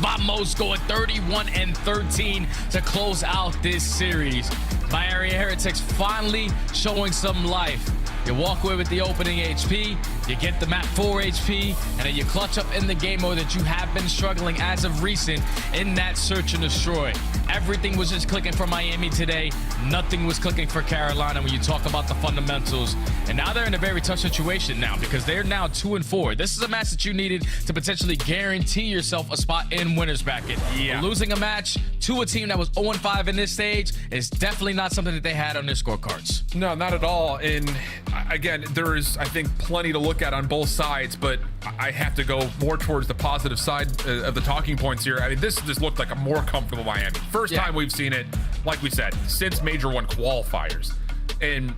going 31-13 to close out this series. Miami Heretics finally showing some life. You walk away with the opening HP, you get the map 4 HP, and then you clutch up in the game mode that you have been struggling as of recent in that search and destroy. Everything was just clicking for Miami today. Nothing was clicking for Carolina when you talk about the fundamentals. And now they're in a very tough situation now because they're now 2-4. This is a match that you needed to potentially guarantee yourself a spot in winner's bracket. But losing a match to a team that was 0-5 in this stage is definitely not something that they had on their scorecards. No, not at all. And again, there is, I think, plenty to look at on both sides, but I have to go more towards the positive side of the talking points here. I mean, this just looked like a more comfortable Miami. First time we've seen it, like we said, since Major I Qualifiers. And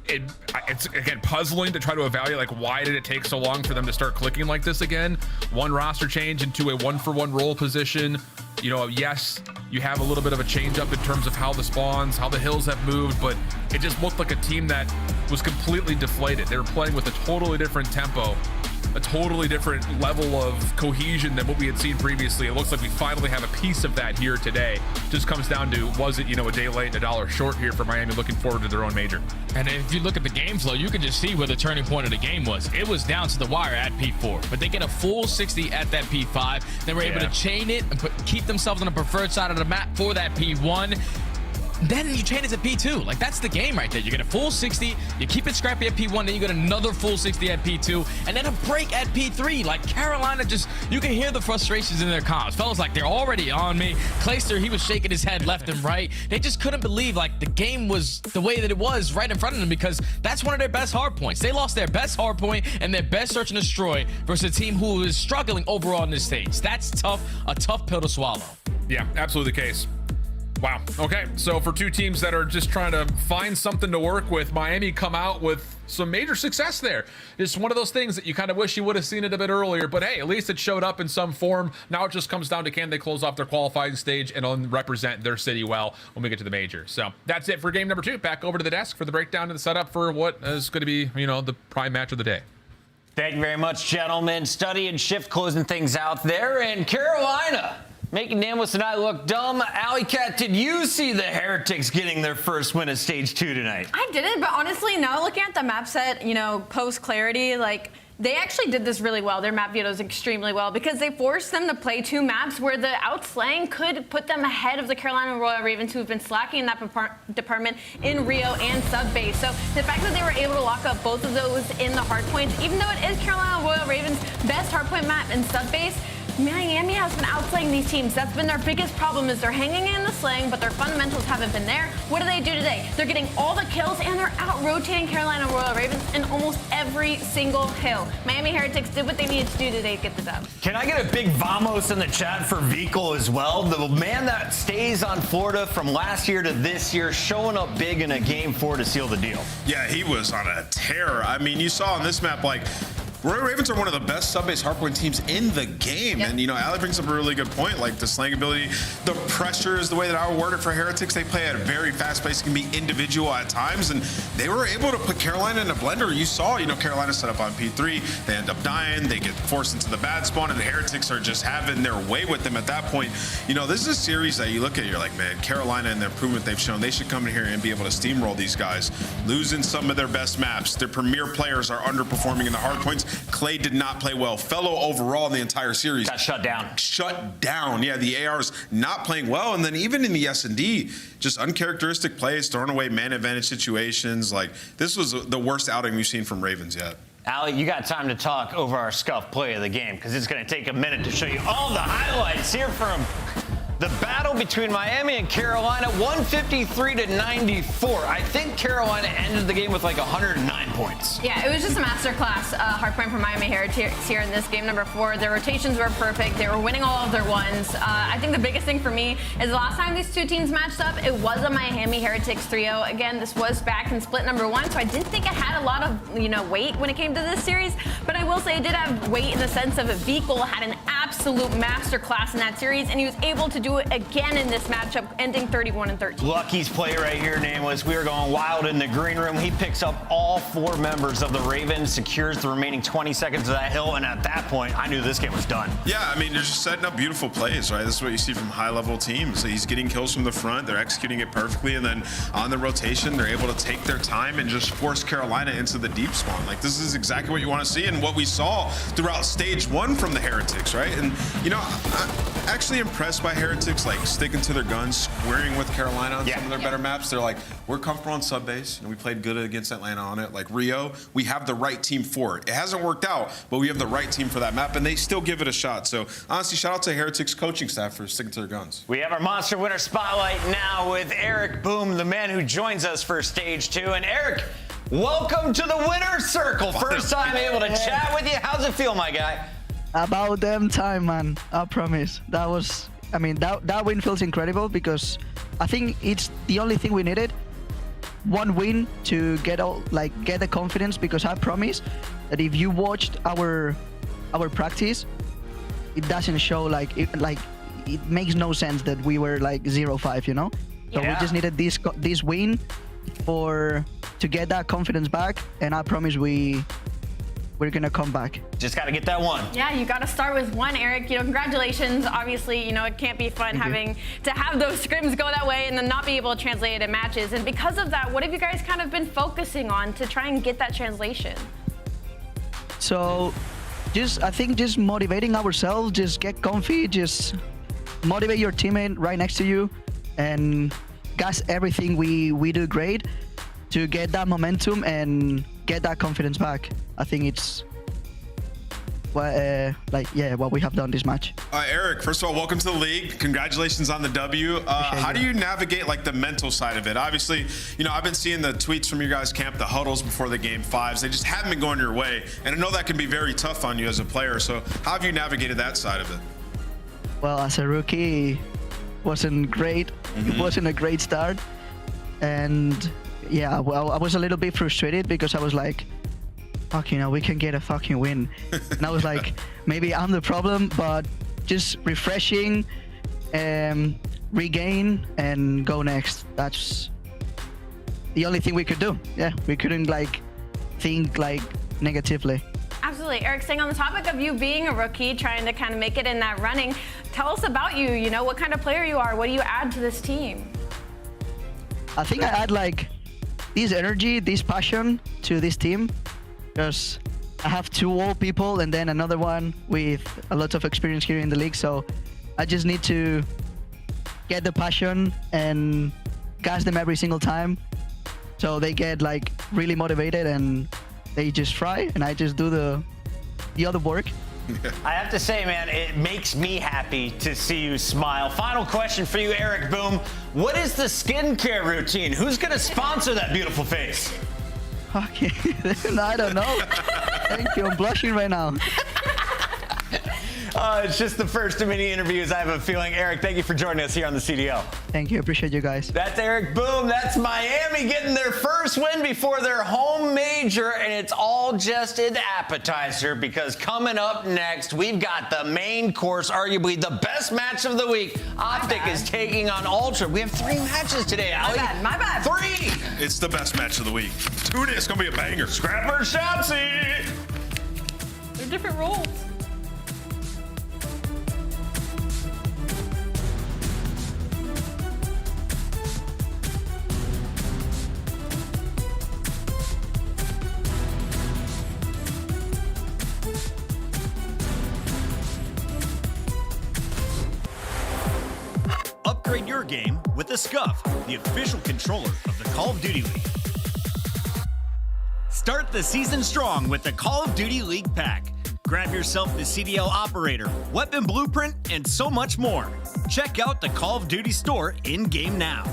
it's again puzzling to try to evaluate, like, why did it take so long for them to start clicking like this again? One roster change into a 1-for-1 role position. You know, yes, you have a little bit of a change up in terms of how the spawns, how the hills have moved, but it just looked like a team that was completely deflated. They were playing with a totally different tempo, a totally different level of cohesion than what we had seen previously. It looks like we finally have a piece of that here today. Just comes down to, was it, you know, a day late and a dollar short here for Miami looking forward to their own major? And if you look at the game flow, you can just see where the turning point of the game was. It was down to the wire at P4, but they get a full 60 at that P5. They were able to chain it and keep themselves on the preferred side of the map for that P1. then you change it to P2. Like, that's the game right there. You get a full 60, you keep it scrappy at P1, then you get another full 60 at P2, and then a break at P3. Like, Carolina just, you can hear the frustrations in their comms. Fellas, like, they're already on me. Clayster, he was shaking his head left and right. They just couldn't believe, like, the game was the way that it was right in front of them, because that's one of their best hard points. They lost their best hard point and their best search and destroy versus a team who is struggling overall on this stage. That's tough, a tough pill to swallow. Yeah, absolutely the case. Wow. Okay, so for two teams that are just trying to find something to work with, Miami come out with some major success there. It's one of those things that you kind of wish you would have seen it a bit earlier, but hey, at least it showed up in some form. Now it just comes down to, can they close off their qualifying stage and represent their city well when we get to the major. So that's it for game number 2. Back over to the desk for the breakdown and the setup for what is going to be, you know, the prime match of the day. Thank you very much, gentlemen. Study and shift closing things out there. And Carolina making Nameless and I look dumb. Alley Cat, did you see the Heretics getting their first win at stage 2 tonight? I didn't, but honestly, now looking at the map set, you know, post clarity, like, they actually did this really well. Their map vetoes extremely well, because they forced them to play 2 maps where the outslaying could put them ahead of the Carolina Royal Ravens, who have been slacking in that department in Rio and sub base. So the fact that they were able to lock up both of those in the hard points, even though it is Carolina Royal Ravens' best hardpoint map in sub base, Miami has been outslaying these teams. That's been their biggest problem, is they're hanging in the sling, but their fundamentals haven't been there. What do they do today? They're getting all the kills, and they're out-rotating Carolina Royal Ravens in almost every single hill. Miami Heretics did what they needed to do today to get the dub. Can I get a big vamos in the chat for Vico as well? The man that stays on Florida from last year to this year, showing up big in a game 4 to seal the deal. Yeah, he was on a tear. I mean, you saw on this map, like, Royal Ravens are one of the best sub-base hardpoint teams in the game. Yep. And, you know, Ali brings up a really good point, like the slang ability. The pressure is the way that I would word it for Heretics. They play at a very fast pace. It can be individual at times. And they were able to put Carolina in a blender. You saw, you know, Carolina set up on P3. They end up dying. They get forced into the bad spawn. And the Heretics are just having their way with them at that point. You know, this is a series that you look at, you're like, man, Carolina and the improvement they've shown, they should come in here and be able to steamroll these guys. Losing some of their best maps. Their premier players are underperforming in the hardpoints. Clay did not play well. Fellow overall in the entire series. Got shut down. Shut down. Yeah, the AR's not playing well. And then even in the S&D, just uncharacteristic plays, throwing away man advantage situations. Like, this was the worst outing we've seen from Ravens yet. Ali, you got time to talk over our scuff play of the game, because it's going to take a minute to show you all the highlights here from the battle between Miami and Carolina, 153-94. I think Carolina ended the game with like 109 points. Yeah, it was just a masterclass hardpoint for Miami Heretics here in this game number 4. Their rotations were perfect. They were winning all of their ones. I think the biggest thing for me is the last time these two teams matched up, it was a Miami Heretics 3-0. Again, this was back in split number 1, so I didn't think it had a lot of, you know, weight when it came to this series. But I will say it did have weight in the sense of Vikul had an absolute masterclass in that series, and he was able to do it again in this matchup, ending 31-13. Lucky's play right here, Nameless. We are going wild in the green room. He picks up all 4 members of the Ravens, secures the remaining 20 seconds of that hill, and at that point, I knew this game was done. Yeah, I mean, they're just setting up beautiful plays, right? This is what you see from high-level teams. He's getting kills from the front. They're executing it perfectly, and then on the rotation, they're able to take their time and just force Carolina into the deep spawn. Like, this is exactly what you want to see and what we saw throughout stage 1 from the Heretics, right? And, you know, I'm actually impressed by Heretics, like, sticking to their guns, squaring with Carolina on some of their better maps. They're like, we're comfortable on sub base, and we played good against Atlanta on it. Like Rio, we have the right team for it. It hasn't worked out, but we have the right team for that map, and they still give it a shot. So honestly, shout out to Heretics coaching staff for sticking to their guns. We have our Monster Winner Spotlight now with Eric Boom, the man who joins us for stage 2. And Eric, welcome to the winner's circle. First time able to chat with you. How's it feel, my guy? About damn time, man. I promise. That was, I mean, that win feels incredible, because I think it's the only thing we needed. One win to get the confidence, because I promise that if you watched our practice, it doesn't show it makes no sense that we were like 0-5, you know? So we just needed this win to get that confidence back, and I promise we're gonna come back. Just gotta get that one. Yeah, you gotta start with 1, Eric. You know, congratulations. Obviously, you know, it can't be fun having to have those scrims go that way and then not be able to translate it in matches. And because of that, what have you guys kind of been focusing on to try and get that translation? So, I think just motivating ourselves, just get comfy, just motivate your teammate right next to you, and gas everything we do great to get that momentum and get that confidence back. I think it's what we have done this match. Eric, first of all, welcome to the league. Congratulations on the W. How do you navigate like the mental side of it? Obviously, you know, I've been seeing the tweets from your guys' camp, the huddles before the game fives. They just haven't been going your way. And I know that can be very tough on you as a player. So how have you navigated that side of it? Well, as a rookie, wasn't great. It wasn't a great start. And yeah, well, I was a little bit frustrated because I was like, fuck, you know, we can get a fucking win. And I was like, maybe I'm the problem, but just refreshing, regain, and go next. That's the only thing we could do. Yeah, we couldn't like think like negatively. Absolutely. Eric, staying on the topic of you being a rookie, trying to kind of make it in that running, tell us about you. You know, what kind of player you are. What do you add to this team? I think I add like this energy, this passion to this team. Because I have 2 old people and then another one with a lot of experience here in the league. So I just need to get the passion and gas them every single time. So they get like really motivated and they just fry and I just do the other work. I have to say, man, it makes me happy to see you smile. Final question for you, Eric Boom. What is the skincare routine? Who's going to sponsor that beautiful face? Okay, I don't know. Thank you. I'm blushing right now. It's just the first of many interviews. I have a feeling. Eric, thank you for joining us here on the CDL. Thank you. Appreciate you guys. That's Eric Boom. That's Miami getting their first win before their home major, and it's all just an appetizer because coming up next, we've got the main course, arguably the best match of the week. Optic is taking on Ultra. We have 3 matches today, Ali. My bad. 3! It's the best match of the week. Tune in. It's going to be a banger. Scrapper Shotzi! They're different rules. Upgrade your game with the Scuff, the official controller of the Call of Duty League. Start the season strong with the Call of Duty League pack. Grab yourself the CDL operator, weapon blueprint, and so much more. Check out the Call of Duty store in-game now.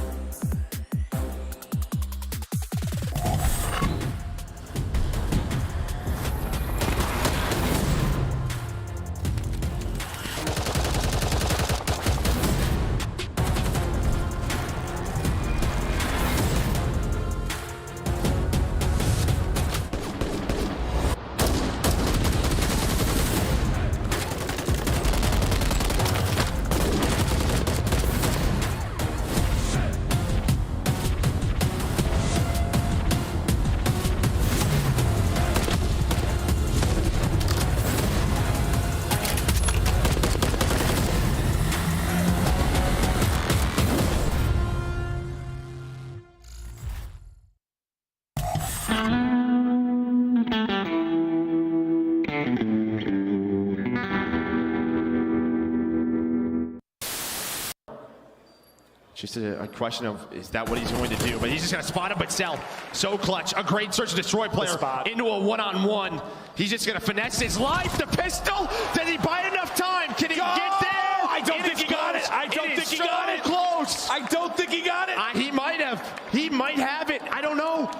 Just a question of, is that what he's going to do? But he's just going to spot him, but Cell, so clutch. A great search and destroy player into a one-on-one. He's just going to finesse his life. The pistol, did he buy enough time? Can he get there? I don't think he got it. I don't think he got it. Close. I don't think he got it. He might have. He might have it. I don't know.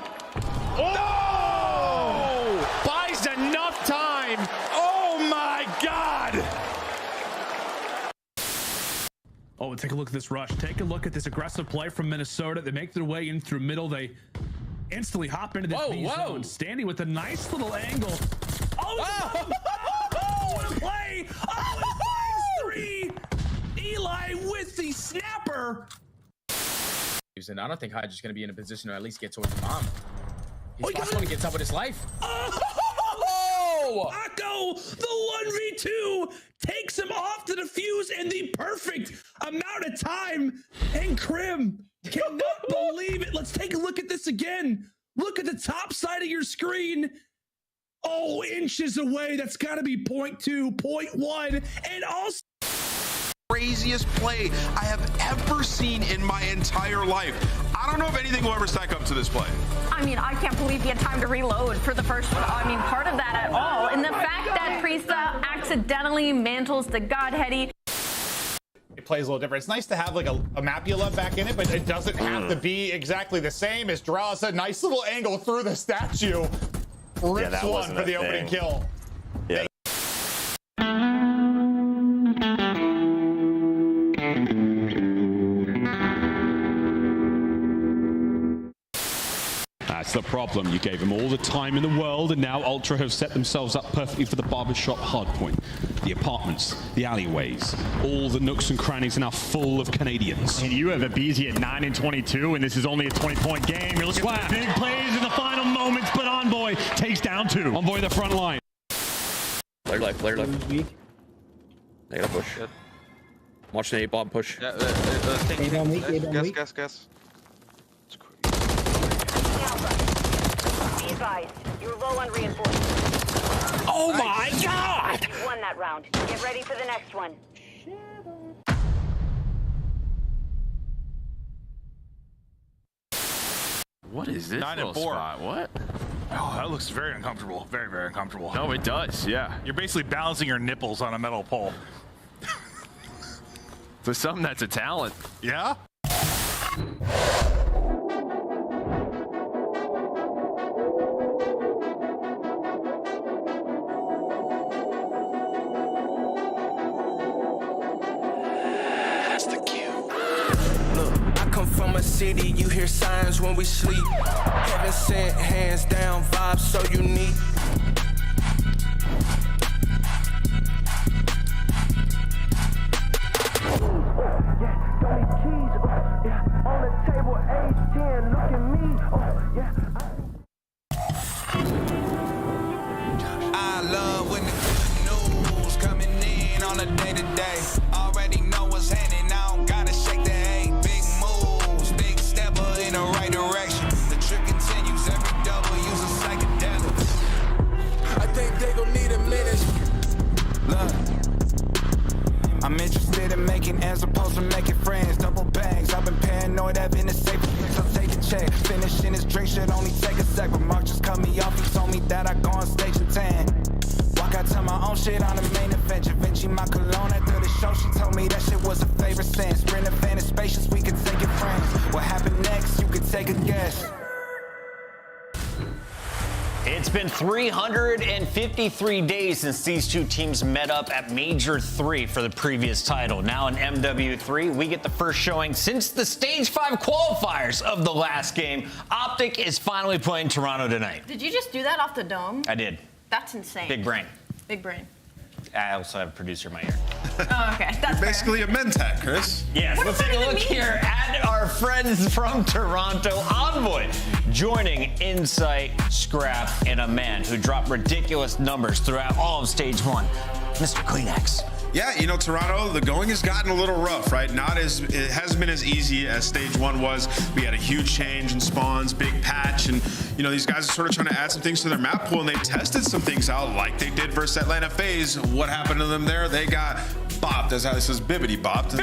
Oh! No! Buys enough time. Oh my God! Oh, take a look at this rush. Take a look at this aggressive play from Minnesota. They make their way in through middle. They instantly hop into this B zone. Standing with a nice little angle. Oh, what a play! Oh, it finds 3! Eli with the snapper. And I don't think Hydra's going to be in a position to at least get towards the bomb. He's possible to get up with his life. Oh! Akko, the 1v2 takes him off the defuse in the perfect amount of time. And Krim cannot believe it. Let's take a look at this again. Look at the top side of your screen. Oh, inches away. That's got to be 0.2, 0.1. And also craziest play I have ever seen in my entire life. I don't know if anything will ever stack up to this play. I mean, I can't believe he had time to reload for the first one. I mean, part of that at all. And the fact that Priesta accidentally mantles the Godheady. It plays a little different. It's nice to have like a map you love back in it, but it doesn't have to be exactly the same. As Drow said, nice little angle through the statue. Rips one for the opening kill. Yeah. That's the problem. You gave them all the time in the world, and now Ultra have set themselves up perfectly for the barbershop hardpoint. The apartments, the alleyways, all the nooks and crannies are now full of Canadians. And you have Abizi at 9 and 22, and this is only a 20-point game. You're looking at big plays in the final moments, but Envoy takes down 2. Envoy the front line. Player left. They gotta push. Good. Watch the 8-bomb push. Yeah, gas. Be advised, you're low on reinforcements. Oh my God! You won that round. Get ready for the next one. What is this 9 and 4. spot? What? Oh, that looks very uncomfortable. Very, very uncomfortable. No, it does. Yeah. You're basically balancing your nipples on a metal pole. For something that's a talent. Yeah? From a city, you hear signs when we sleep. Heaven sent, hands down, vibes so unique. On the table, age 10, look at me. I love when the good news coming in on a day-to-day. Already know what's happening, I don't gotta shake the egg. In the right direction. The trick continues. Every double use a psychedelic. I think they gon' need a minute. Look, I'm interested in making as opposed to making friends. Double bags. I've been paranoid having a safe, so take a check. Finishing his drink should only take a sec. But Mark just cut me off. He told me that I go on stage in 10. Walk out to my own shit on the main event. Vinci my cologne after the show. She told me that shit was a favorite sense. Sprint a fan of spacious, we could take it friends. What happened next? You could take a guess. It's been 353 days since these two teams met up at Major 3 for the previous title. Now in MW3, we get the first showing since the Stage 5 qualifiers of the last game. Optic is finally playing Toronto tonight. Did you just do that off the dome? I did. That's insane. Big brain. Big brain. I also have a producer in my ear. Oh, okay. That's You're basically a Mentat, Chris. Yes, let's take a look here at our friends from Toronto. Envoy joining Insight, Scrap, and a man who dropped ridiculous numbers throughout all of Stage 1, Mr. Kleenex. Yeah, you know, Toronto, the going has gotten a little rough, right? It hasn't been as easy as Stage 1 was. We had a huge change in spawns, big patch, and, you know, these guys are sort of trying to add some things to their map pool, and they tested some things out like they did versus Atlanta FaZe. What happened to them there? They got bopped. That's how this is, bibbity bopped.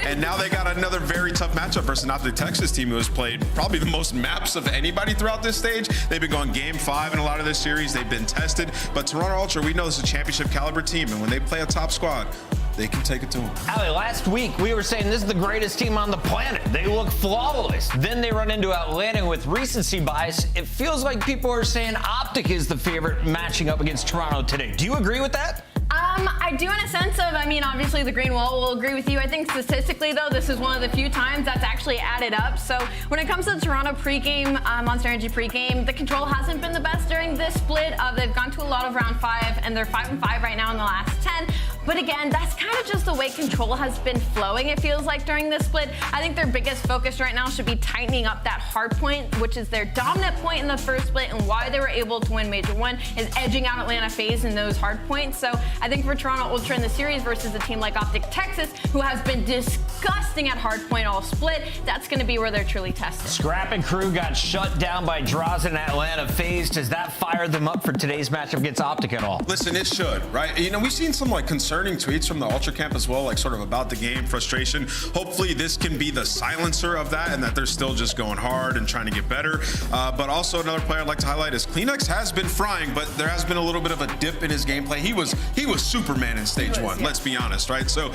And now they got another very tough matchup versus an Optic Texas team who has played probably the most maps of anybody throughout this stage. They've been going game 5 in a lot of this series. They've been tested. But Toronto Ultra, we know this is a championship caliber team, and when they play a top squad, they can take it to them. Ali, last week we were saying this is the greatest team on the planet. They look flawless. Then they run into Atlanta with recency bias. It feels like people are saying Optic is the favorite matching up against Toronto today. Do you agree with that? I do in a sense of, I mean, obviously the green wall will agree with you. I think statistically, though, this is one of the few times that's actually added up. So when it comes to the Toronto pregame, Monster Energy pregame, the control hasn't been the best during this split. They've gone to a lot of round 5, and they're 5-5 right now in the last 10. But again, that's kind of just the way control has been flowing, it feels like, during this split. I think their biggest focus right now should be tightening up that hard point, which is their dominant point in the first split, and why they were able to win Major 1 is edging out Atlanta FaZe in those hard points. So I think for Toronto Ultra in the series versus a team like Optic Texas, who has been disgusting at hardpoint all split, that's going to be where they're truly tested. Scrap and crew got shut down by Draws and Atlanta FaZe. Does that fire them up for today's matchup against Optic at all? Listen, it should, right? You know, we've seen some like concerns concerning tweets from the Ultra camp as well, like sort of about the game, frustration. Hopefully this can be the silencer of that and that they're still just going hard and trying to get better. But also another player I'd like to highlight is Kleenex has been frying, but there has been a little bit of a dip in his gameplay. He was Superman in stage one, let's be honest, right? So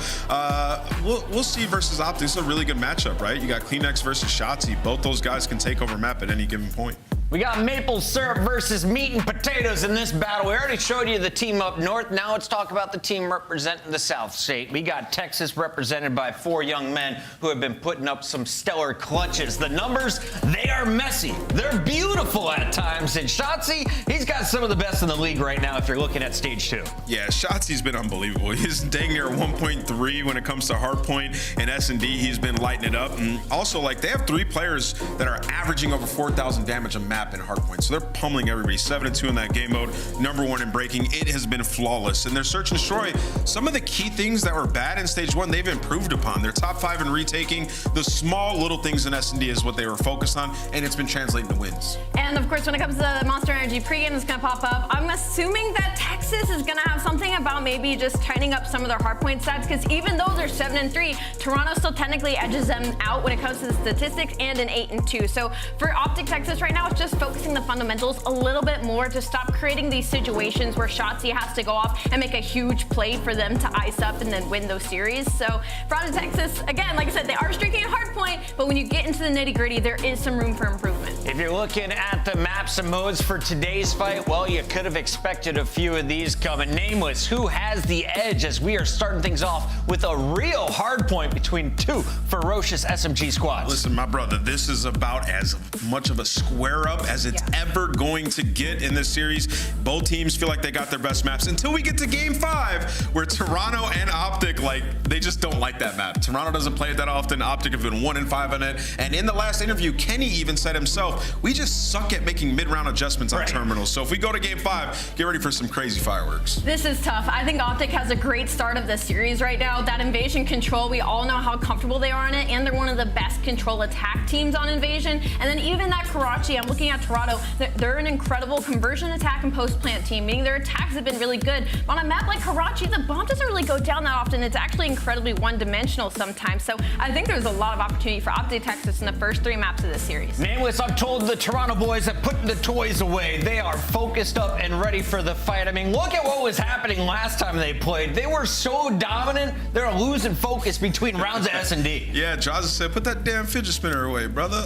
we'll see versus Optic. This is a really good matchup, right? You got Kleenex versus Shotzzy. Both those guys can take over map at any given point. We got maple syrup versus meat and potatoes in this battle. We already showed you the team up north. Now let's talk about the team representing the South State. We got Texas represented by 4 young men who have been putting up some stellar clutches. The numbers, they are messy. They're beautiful at times. And Shotzzy, he's got some of the best in the league right now if you're looking at stage 2. Yeah, Shotzi's been unbelievable. He's dang near 1.3 when it comes to Hardpoint and S&D. He's been lighting it up. And also, like, they have 3 players that are averaging over 4,000 damage a map in Hardpoint. So they're pummeling everybody. 7-2 in that game mode. #1 in breaking. It has been flawless. And their search and destroy, some of the key things that were bad in stage 1, they've improved upon. They're top 5 in retaking. The small little things in S&D is what they were focused on, and it's been translating to wins. And of course, when it comes to the Monster Energy pregame that's going to pop up, I'm assuming that Texas is going to have something about maybe just tightening up some of their Hardpoint stats, because even though they're 7-3, Toronto still technically edges them out when it comes to the statistics, and an 8-2. So for Optic Texas right now, it's just focusing the fundamentals a little bit more to stop creating these situations where Shotzzy has to go off and make a huge play for them to ice up and then win those series. So for Optic Texas, again, like I said, they are streaking at Hardpoint, but when you get into the nitty-gritty, there is some room for improvement. If you're looking at the maps and modes for today's fight, well, you could have expected a few of these coming. Nameless, who has the edge, as we are starting things off with a real Hardpoint between 2 ferocious SMG squads. Listen, my brother, this is about as much of a square up as it's ever going to get in this series. Both teams feel like they got their best maps until we get to game 5, where Toronto and Optic, like, they just don't like that map. Toronto doesn't play it that often. Optic have been 1-5 on it. And in the last interview, Kenny even said himself, we just suck at making mid-round adjustments on terminals. So if we go to game 5, get ready for some crazy fireworks. This is tough. I think Optic has a great start of the series right now. That invasion control, we all know how comfortable they are in it, and they're one of the best control attack teams on invasion. And then even that Karachi, I'm looking at Toronto, they're an incredible conversion attack and post-plant team, meaning their attacks have been really good. But on a map like Karachi, the bomb doesn't really go down that often. It's actually incredibly one-dimensional sometimes. So I think there's a lot of opportunity for Optic Texas in the first 3 maps of this series. Nameless, I'm told the Toronto boys have put the toys away. They are focused up and ready for the fight. I mean, look at what was happening last time they played. They were so dominant, they're losing focus between rounds of S&D. Yeah, Jaza said, put that damn fidget spinner away, brother.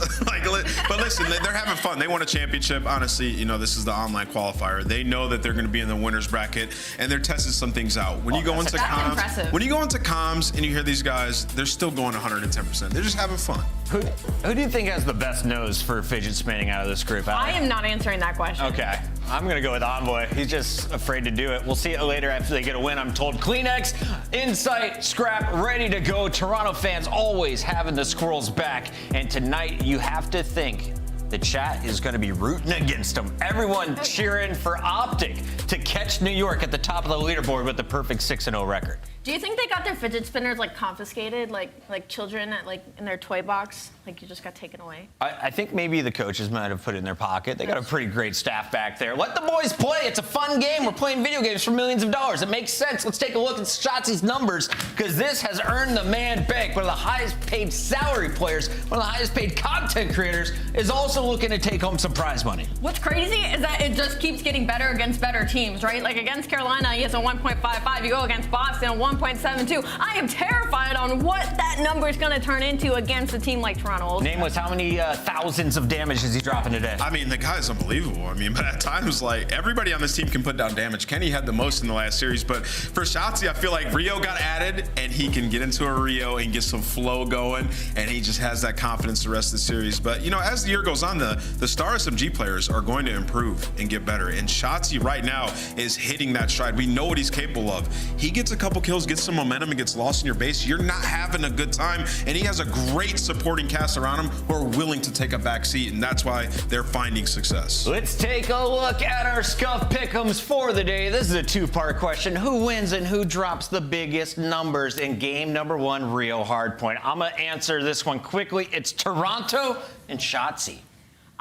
But listen, they're having fun. They won a championship. Honestly, you know, this is the online qualifier. They know that they're going to be in the winner's bracket, and they're testing some things out. When you go into comms and you hear these guys, they're still going 110%. They're just having fun. Who do you think has the best nose for fidget spinning out of this group? I am not answering that question. Okay. I'm going to go with Envoy. He's just afraid to do it. We'll see it later after they get a win, I'm told. Kleenex, Insight, Scrap, ready to go. Toronto fans always having the squirrels back. And tonight, you have to think the chat is going to be rooting against them. Everyone cheering for Optic to catch New York at the top of the leaderboard with the perfect 6-0 record. Do you think they got their fidget spinners like confiscated, like children at in their toy box, like you just got taken away? I think maybe the coaches might have put it in their pocket. They got a pretty great staff back there. Let the boys play. It's a fun game. We're playing video games for millions of dollars. It makes sense. Let's take a look at Shotzi's numbers, because this has earned the man bank. One of the highest paid salary players, one of the highest paid content creators, is also looking to take home some prize money. What's crazy is that it just keeps getting better against better teams, right? Like against Carolina, he has a 1.55. You go against Boston, a 1.72. I am terrified on what that number is going to turn into against a team like Toronto. Nameless, how many thousands of damage is he dropping today? I mean, the guy's unbelievable. I mean, but at times, like, everybody on this team can put down damage. Kenny had the most in the last series, but for Shotzi, I feel like Rio got added, and he can get into a Rio and get some flow going, and he just has that confidence the rest of the series. But, you know, as the year goes on, the star SMG players are going to improve and get better, and Shotzi right now is hitting that stride. We know what he's capable of. He gets a couple kills, gets some momentum, and gets lost in your base. You're not having a good time, and he has a great supporting cast around him who are willing to take a back seat, and that's why they're finding success. Let's take a look at our Scuff Pick'ems for the day. This is a 2-part question. Who wins and who drops the biggest numbers in game number 1, Rio Hardpoint? I'm going to answer this one quickly. It's Toronto and Shotzi.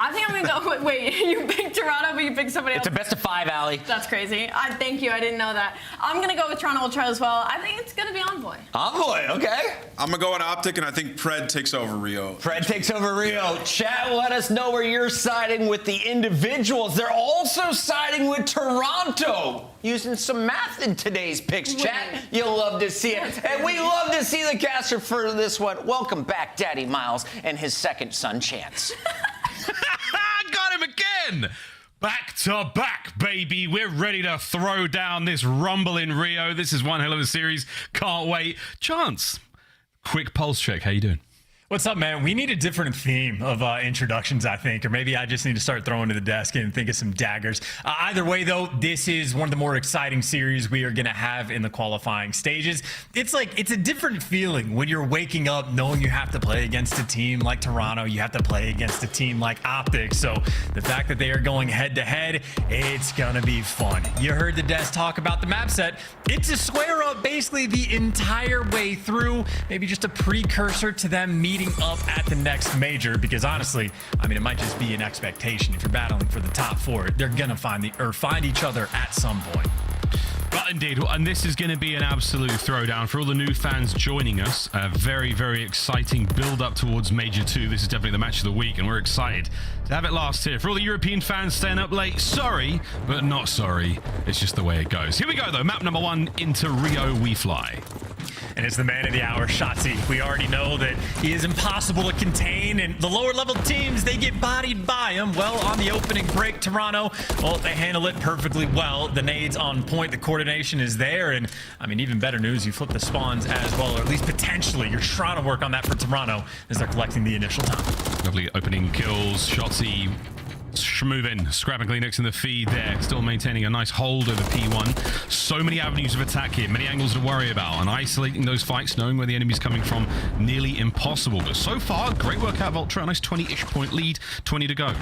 I think I'm gonna go. Wait, you picked Toronto, but you picked somebody else. It's a best of 5, Allie. That's crazy. Thank you. I didn't know that. I'm gonna go with Toronto Ultra as well. I think it's gonna be Envoy. Envoy, okay. I'm gonna go on Optic, and I think Pred takes over Rio. Pred takes over Rio. Chat, let us know where you're siding with the individuals. They're also siding with Toronto. Using some math in today's picks, chat. You'll love to see it. And we love to see the caster for this one. Welcome back, Daddy Miles, and his second son, Chance. Got him again! Back to back, baby. We're ready to throw down this rumble in Rio. This is one hell of a series. Can't wait. Chance, quick pulse check. How you doing? What's up, man? We need a different theme of introductions, I think, or maybe I just need to start throwing to the desk and think of some daggers. Either way, though, this is one of the more exciting series we are going to have in the qualifying stages. It's a different feeling when you're waking up knowing you have to play against a team like Toronto, you have to play against a team like Optic. So the fact that they are going head-to-head, it's going to be fun. You heard the desk talk about the map set. It's a square up basically the entire way through, maybe just a precursor to them meeting up at the next major, because honestly, I mean, it might just be an expectation. If you're battling for the top 4, they're gonna find each other at some point. But indeed, and this is going to be an absolute throwdown for all the new fans joining us. A very, very exciting build-up towards Major 2. This is definitely the match of the week, and we're excited to have it last here. For all the European fans staying up late, sorry, but not sorry. It's just the way it goes. Here we go, though. Map number 1, into Rio we fly. And it's the man of the hour, Shotzi. We already know that he is impossible to contain, and the lower level teams, they get bodied by him. Well, on the opening break, Toronto, well, they handle it perfectly well. The nades on point, the coordination is there, and I mean, even better news, you flip the spawns as well, or at least potentially. You're trying to work on that for Toronto as they're collecting the initial time. Lovely opening kills. Shotzi Schmovin, scrapping Kleenex in the feed there, still maintaining a nice hold over P1. So many avenues of attack here, many angles to worry about, and isolating those fights, knowing where the enemy's coming from, nearly impossible. But so far, great work out of Ultra, a nice 20-ish point lead, 20 to go.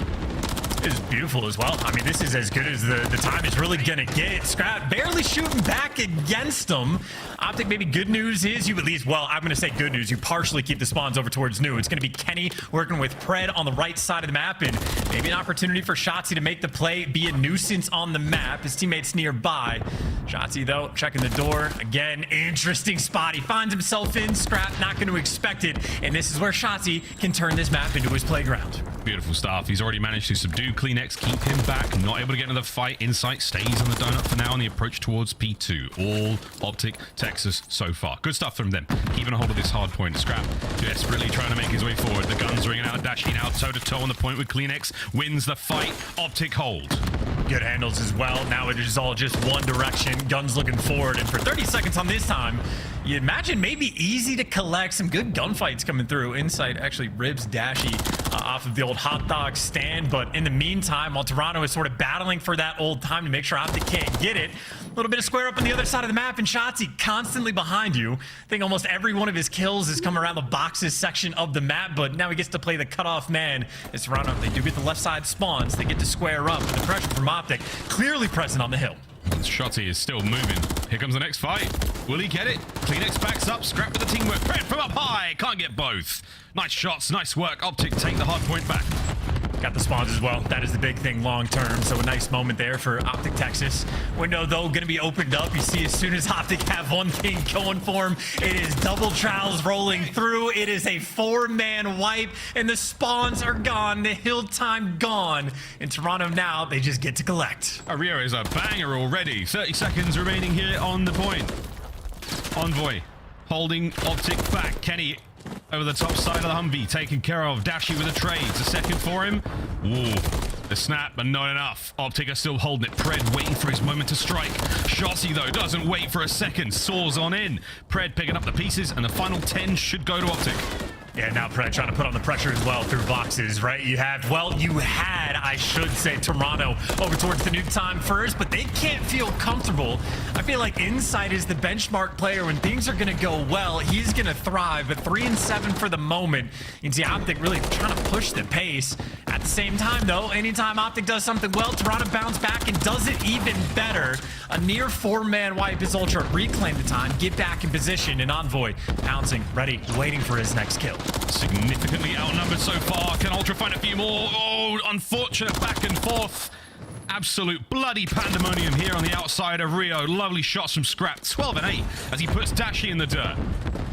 Is beautiful as well. I mean, this is as good as the time is really gonna get. Scrap barely shooting back against them. Optic, maybe good news is you at least, well, I'm gonna say good news, you partially keep the spawns over towards New. It's gonna be Kenny working with Pred on the right side of the map, and maybe an opportunity for Shotzi to make the play, be a nuisance on the map. His teammates nearby. Shotzi, though, checking the door. Again, interesting spot he finds himself in. Scrap not gonna expect it, and this is where Shotzi can turn this map into his playground. Beautiful stuff. He's already managed to subdue Kleenex, keep him back, not able to get into the fight. Insight stays on the donut for now on the approach towards P2. All Optic, Texas so far. Good stuff from them. Keeping a hold of this hard point. Scrap desperately trying to make his way forward. The gun's ringing out, dashing out toe-to-toe on the point with Kleenex. Wins the fight. Optic hold. Good handles as well. Now it is all just one direction. Guns looking forward, and for 30 seconds on this time, you imagine maybe easy to collect. Some good gunfights coming through. Insight actually ribs Dashy off of the old hot dog stand, but in the meantime, while Toronto is sort of battling for that old time to make sure Optic can't get it, a little bit of square up on the other side of the map, and Shotzi constantly behind you. I think almost every one of his kills has come around the boxes section of the map, but now he gets to play the cutoff man. As Toronto, they do get the left side spawns. They get to square up, but the pressure from Optic clearly present on the hill. Shotzi is still moving. Here comes the next fight. Will he get it? Kleenex backs up. Scrap with the teamwork. Pred from up high. Can't get both. Nice shots. Nice work. Optic take the hard point back. Got the spawns as well. That is the big thing long term. So a nice moment there for Optic Texas. Window, though, going to be opened up. You see, as soon as Optic have one thing going for him, it is double trowels rolling through. It is a 4-man wipe, and the spawns are gone. The hill time gone. In Toronto now, they just get to collect. Rio is a banger already. 30 seconds remaining here on the point. Envoy holding Optic back. Kenny over the top side of the Humvee, taken care of. Dashy with the trades. A second for him. Ooh, the snap, but not enough. Optic are still holding it. Pred waiting for his moment to strike. Shotzi, though, doesn't wait for a second. Soars on in. Pred picking up the pieces, and the final 10 should go to Optic. Yeah, now Pred trying to put on the pressure as well through boxes, right? You had, I should say, Toronto over towards the nuke time first, but they can't feel comfortable. I feel like Insight is the benchmark player. When things are going to go well, he's going to thrive, but 3 and 7 for the moment. You can see Optic really trying to push the pace. At the same time, though, anytime Optic does something well, Toronto bounce back and does it even better. A near 4-man wipe is Ultra. Reclaim the time, get back in position, and Envoy pouncing, ready, waiting for his next kill. Significantly outnumbered so far. Can Ultra find a few more? Oh, unfortunate back and forth. Absolute bloody pandemonium here on the outside of Rio. Lovely shots from Scrap. 12 and 8 as he puts Dashi in the dirt.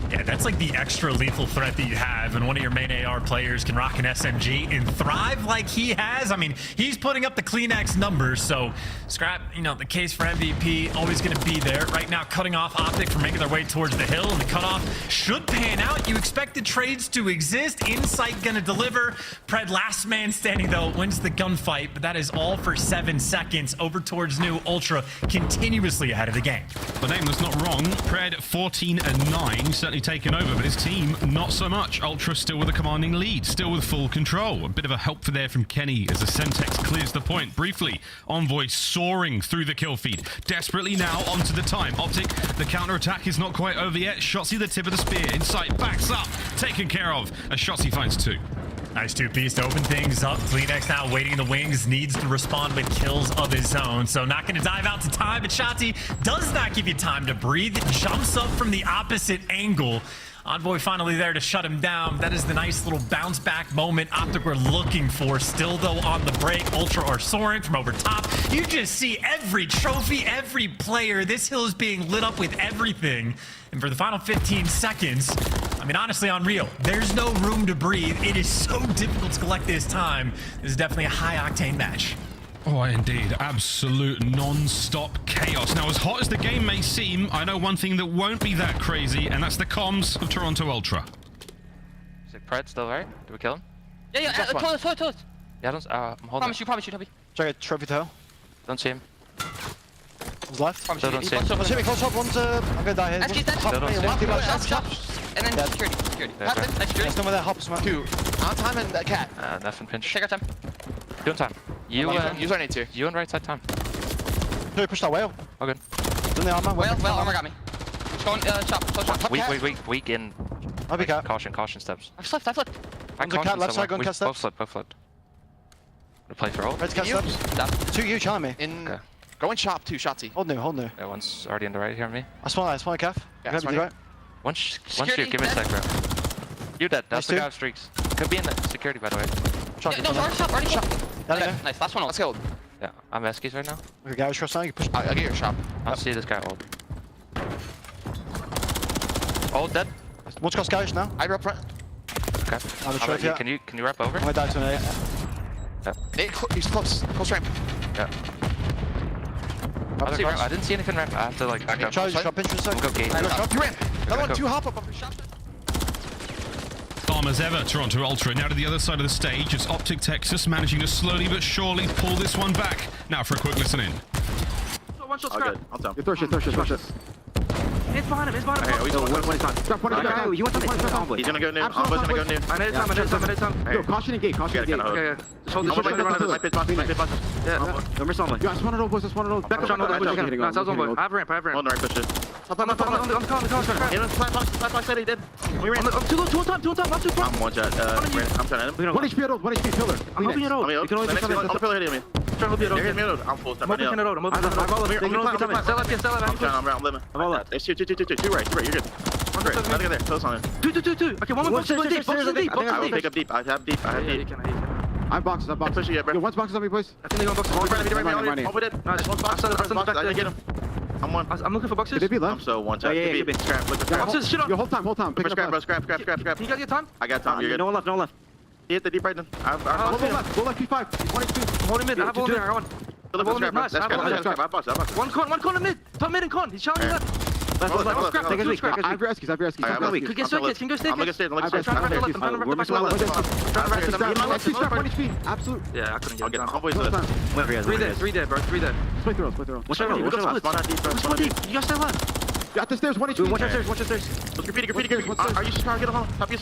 Yeah, that's like the extra lethal threat that you have, and one of your main AR players can rock an SMG and thrive like he has. I mean, he's putting up the Kleenex numbers, so Scrap, you know, the case for MVP, always going to be there. Right now, cutting off Optic from making their way towards the hill, and the cutoff should pan out. You expect the trades to exist. Insight going to deliver. Pred, last man standing, though, wins the gunfight, but that is all for 7 seconds. Over towards New. Ultra continuously ahead of the game. The name was not wrong. Pred 14 and 9, certainly taken over, but his team not so much. Ultra still with a commanding lead, still with full control. A bit of a help for there from Kenny as the Sentex clears the point briefly. Envoy soaring through the kill feed, desperately now onto the time. Optic, the counter attack is not quite over yet. Shotzzy the tip of the spear. Insight backs up, taken care of as Shotzzy finds 2. Nice two-piece to open things up. Kleenex now waiting in the wings, needs to respond with kills of his own. So not going to dive out to time, but Shotzzy does not give you time to breathe. Jumps up from the opposite angle. Envoy finally there to shut him down. That is the nice little bounce back moment Optic we're looking for. Still though on the break, Ultra are soaring from over top. You just see every trophy, every player. This hill is being lit up with everything. And for the final 15 seconds, I mean, honestly, unreal. There's no room to breathe. It is so difficult to collect this time. This is definitely a high-octane match. Oh, indeed. Absolute non-stop chaos. Now, as hot as the game may seem, I know one thing that won't be that crazy, and that's the comms of Toronto Ultra. Is it Pred still, right? Did we kill him? Yeah, toilet. Yeah, I'm holding. Promise you. Check it, trophy tail. Don't see him. One's left. Still don't see him. One's hit me close up, one's I'm gonna die here. Still don't see him. And then security. That's right. Nice security. There's no more there, hops, man. 2. On time and cat. Nothing pinch. Take our time. Doing time. You only 2. You on right side time. Who pushed that whale? All good. In the armor. Well, armor got me. Shop. Weak in. I'll be cat. Caution steps. I've slipped. One's a cat left side, going cat steps. Both flipped. Play for all. Red's cat steps. 2 you challenge me. Okay. Go in shop 2, Shotzzy. Hold new. Yeah, one's already on the right here on me. I spawn a calf. Yeah, Grab you right. Once you give me a sec, bro. You dead. That's the guy with streaks. Could be in the security, by the way. No, shop. Already shop. Okay, nice. Last one. Let's go. Yeah, I'm Eskies right now. Okay, guys, cross now. You push. I'll get your shop. I'll see this guy hold. Hold dead. One's cross garage now. I rep front. Okay. Can you wrap over? I'm gonna die to an 8. Yeah. He's close. Close ramp. Yeah. I didn't see anything ramp. I have to like back up. Charlie, shop entrance. We'll go gate. You ramp. Another one, 2 hop up. Shop. Calm as ever, Toronto Ultra. Now to the other side of the stage, it's Optic Texas managing to slowly but surely pull this one back. Now for a quick listen in. One shot, Scrap. I'll down. Throw shit. It's behind him. Okay, we go. One is on. Scrap, one is on. You want to play? He's gonna go new. Envoy's gonna go new. I need time. Yo, caution and gate. Okay. Just hold this. My pit. Yeah. No, miss on. Yo, I spawned it boys. Back up. No, sounds on boy. I have ramp. On the right, push it. On the Flat box, he did. We ran. Two on time. Not too front. I'm one shot. I'm trying to hit him. 1 HP at old. 1 HP pillar. I'm hoping it out. You can only I'm pillar hitting me. Trying to They're hitting me out. I'm full. I'm moving it out. I'm I'm living. There's two right. You're good. Nothing there. Close on it. Two. Okay, one more box deep. I will pick up deep. I have deep. I'm boxes. Push you, bro. Yo, one's boxes on me, boys. I think they're going boxes. One box. I get him. I'm one. I'm looking for boxes. Did they be left? I'm so one shot. Yeah. Scrap. Look at scrap. Boxes, shit up. Yo, hold time. Pick scrap, bro. Scrap. You got your time? I got time. You're good. No one left. He hit the deep right then. Go left, P5. He's 1 HP. I'm holding mid. I have all mid. I want. That's scrap. One con mid. Top mid and con. He's challenging left. I have your eskies. Could get circuits. Can go stay. I'm gonna stay. I'm trying to wrap the left. I'm trying to wrap the back left. One HP. Absolute. Yeah, I couldn't get it. I'll get 3 there, bro. 3 there. Split through. What's that? One deep. You guys stay left. Got the stairs. 1 HP. Watch upstairs. Graffiti. Are you just trying to get him? Top you. I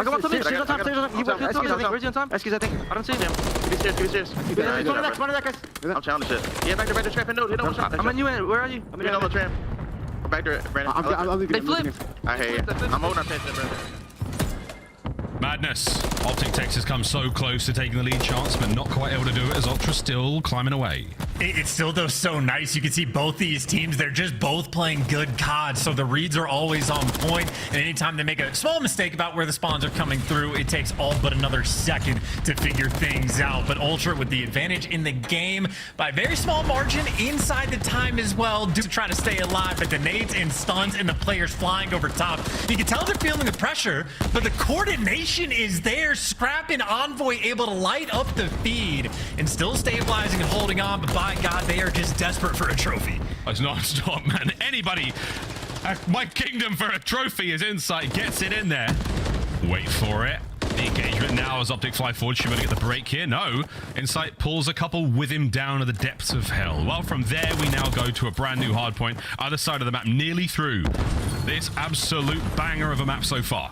got one top mid. Stairs on top. Where's he on top? Eskies, I think. I don't see him. Give me stairs. One of that guys. I'm challenging shit. Yeah, back to trap and node. Hit on one shot. I'm on you end. Where are you? I'm in on the tram. I'm back to it, Brandon. I'm leaving. They flipped. I hear you. I'm holding our pants, Brandon. Madness. Optic Texas comes so close to taking the lead chance, but not quite able to do it as Ultra still climbing away. It's still though so nice. You can see both these teams, they're just both playing good COD, so the reads are always on point, and anytime they make a small mistake about where the spawns are coming through, it takes all but another second to figure things out. But Ultra with the advantage in the game by a very small margin inside the time as well, to try to stay alive, but the nades and stuns and the players flying over top. You can tell they're feeling the pressure, but the coordination is there. Scrap and Envoy able to light up the feed and still stabilizing and holding on, but by God, they are just desperate for a trophy. It's non-stop, man. Anybody at my kingdom for a trophy as Insight gets it in there. Wait for it. The engagement now as Optic fly forward. Should we get the break here? No. Insight pulls a couple with him down to the depths of hell. Well, from there, we now go to a brand new hardpoint. Other side of the map, nearly through this absolute banger of a map so far.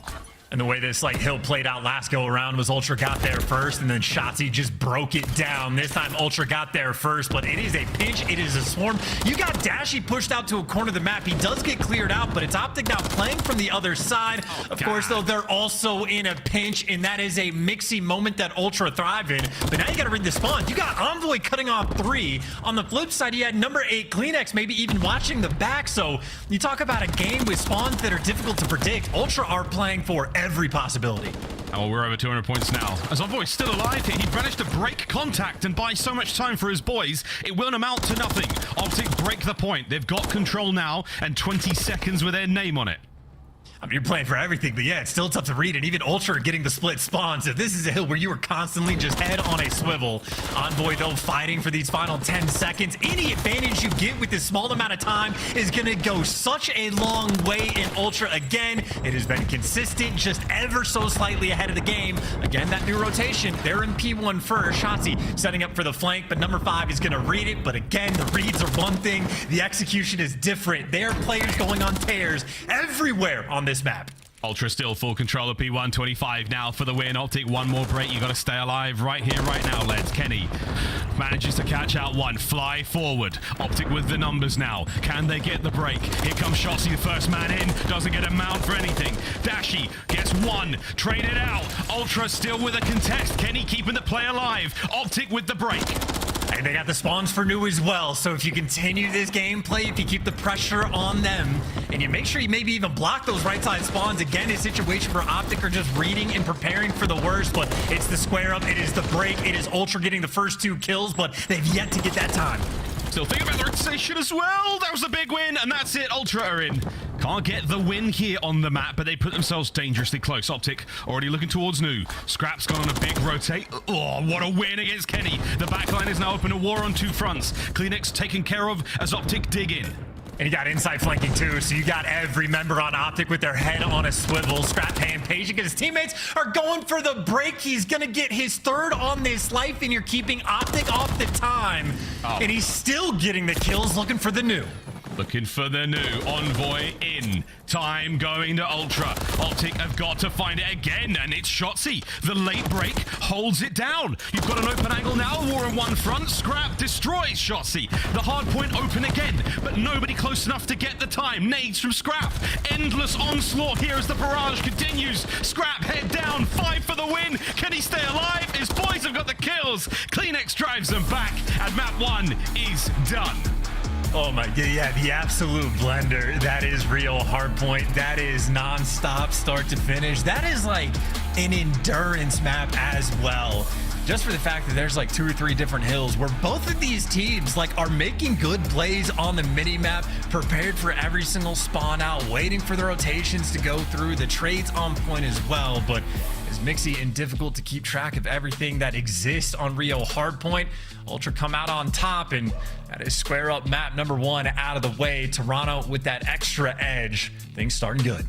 And the way this hill played out last go around was Ultra got there first, and then Shotzzy just broke it down. This time Ultra got there first, but it is a pinch, it is a swarm. You got Dashy pushed out to a corner of the map. He does get cleared out, but it's Optic now playing from the other side. Of course, though, they're also in a pinch, and that is a mixy moment that Ultra thrive in. But now you got to read the spawn. You got Envoy cutting off 3. On the flip side, you had number 8 Kleenex maybe even watching the back. So you talk about a game with spawns that are difficult to predict. Ultra are playing for every possibility. Oh, we're over 200 points now. As Envoy's still alive here, he managed to break contact and buy so much time for his boys, it will amount to nothing. Optic break the point. They've got control now and 20 seconds with their name on it. I mean, you're playing for everything, but yeah, it's still tough to read, and even Ultra getting the split spawns. If this is a hill where you are constantly just head on a swivel, Envoy, though, fighting for these final 10 seconds. Any advantage you get with this small amount of time is going to go such a long way in Ultra. Again, it has been consistent, just ever so slightly ahead of the game. Again, that new rotation, they're in P1 first. Shotzzy setting up for the flank, but number 5 is going to read it. But again, the reads are one thing, the execution is different. There are players going on tears everywhere on this map. Ultra still full control of P125 now for the win. Optic, one more break. You got to stay alive right here, right now, lads. Kenny manages to catch out one. Fly forward. Optic with the numbers now. Can they get the break? Here comes Shotzzy, the first man in. Doesn't get a mount for anything. Dashy gets one. Traded out. Ultra still with a contest. Kenny keeping the play alive. Optic with the break. And they got the spawns for new as well. So if you continue this gameplay, if you keep the pressure on them, and you make sure you maybe even block those right side spawns, again, a situation where Optic are just reading and preparing for the worst, but it's the square up, it is the break, it is Ultra getting the first 2 kills, but they've yet to get that time. Still thinking about the rotation as well. That was a big win, and that's it. Ultra are in. Can't get the win here on the map, but they put themselves dangerously close. Optic already looking towards new. Scrap's gone on a big rotate. Oh, what a win against Kenny. The backline is now open to war on 2 fronts. Kleenex taken care of as Optic dig in. And you got inside flanking too, so you got every member on Optic with their head on a swivel. Scrap paying patient because his teammates are going for the break. He's going to get his 3rd on this life, and you're keeping Optic off the time. And he's still getting the kills, looking for the new. Looking for the new Envoy in. Time going to Ultra. Optic have got to find it again, and it's Shotzzy. The late break holds it down. You've got an open angle now. War on one front. Scrap destroys Shotzzy. The hard point open again, but nobody close enough to get the time. Nades from Scrap. Endless onslaught here as the barrage continues. Scrap head down. 5 for the win. Can he stay alive? His boys have got the kills. Kleenex drives them back, and map 1 is done. Oh my God, yeah, the absolute blender. That is real Hardpoint. That is non-stop start to finish. That is like an endurance map as well. Just for the fact that there's 2 or 3 different hills where both of these teams are making good plays on the mini-map, prepared for every single spawn out, waiting for the rotations to go through, the trades on point as well, but it's mixy and difficult to keep track of everything that exists on Rio Hardpoint. Ultra come out on top, and that is square up map number 1 out of the way. Toronto with that extra edge. Things starting good.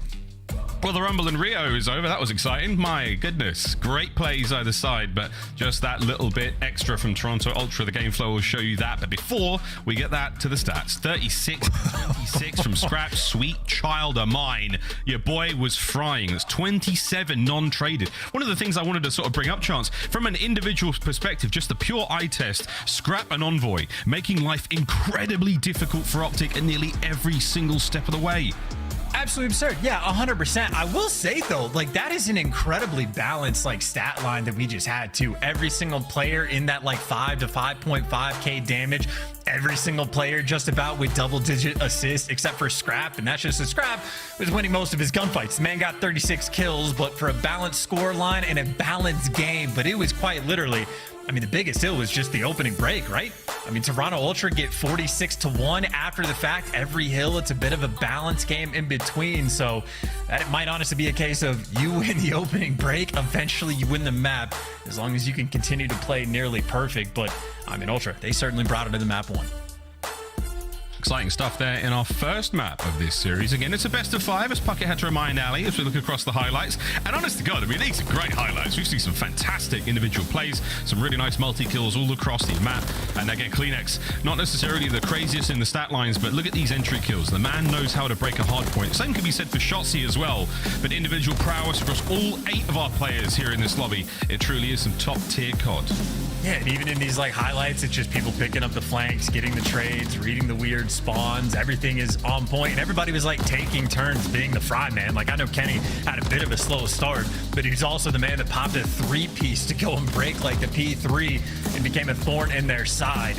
Well, the Rumble in Rio is over. That was exciting. My goodness. Great plays either side, but just that little bit extra from Toronto Ultra. The game flow will show you that. But before we get that to the stats, 36-26 from Scrap. Sweet child of mine. Your boy was frying. That's 27 non-traded. One of the things I wanted to sort of bring up, Chance, from an individual perspective, just the pure eye test, Scrap and Envoy making life incredibly difficult for Optic at nearly every single step of the way. Absolutely absurd. Yeah, 100%. I will say though, like that is an incredibly balanced like stat line that we just had too. Every single player in that like 5 to 5.5k damage. Every single player just about with double-digit assists, except for Scrap, and that's just a Scrap was winning most of his gunfights. The man got 36 kills, but for a balanced score line and a balanced game, but it was quite literally, I mean, the biggest deal was just the opening break, right? I mean, Toronto Ultra get 46-1 after the fact. Every hill, it's a bit of a balanced game in between, so that it might honestly be a case of you win the opening break, eventually you win the map, as long as you can continue to play nearly perfect. But I mean, Ultra, they certainly brought it to the map one. Exciting stuff there in our first map of this series. Again, it's a best of 5, as Puckett had to remind Ali as we look across the highlights. And honest to God, I mean, these are great highlights. We've seen some fantastic individual plays, some really nice multi-kills all across the map. And again, Kleenex, not necessarily the craziest in the stat lines, but look at these entry kills. The man knows how to break a hard point. Same can be said for Shotzzy as well. But individual prowess across all 8 of our players here in this lobby, it truly is some top-tier COD. Yeah, and even in these like highlights, it's just people picking up the flanks, getting the trades, reading the weird spawns. Everything is on point, and everybody was like taking turns being the fry man. Like I know Kenny had a bit of a slow start, but he's also the man that popped a 3-piece to go and break like the P3 and became a thorn in their side.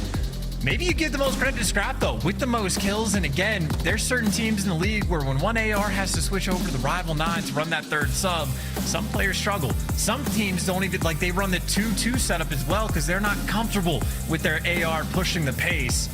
Maybe you give the most credit to Scrap though, with the most kills. And again, there's certain teams in the league where when one AR has to switch over to the rival 9 to run that third sub, some players struggle. Some teams don't even, like they run the 2-2 setup as well because they're not comfortable with their AR pushing the pace.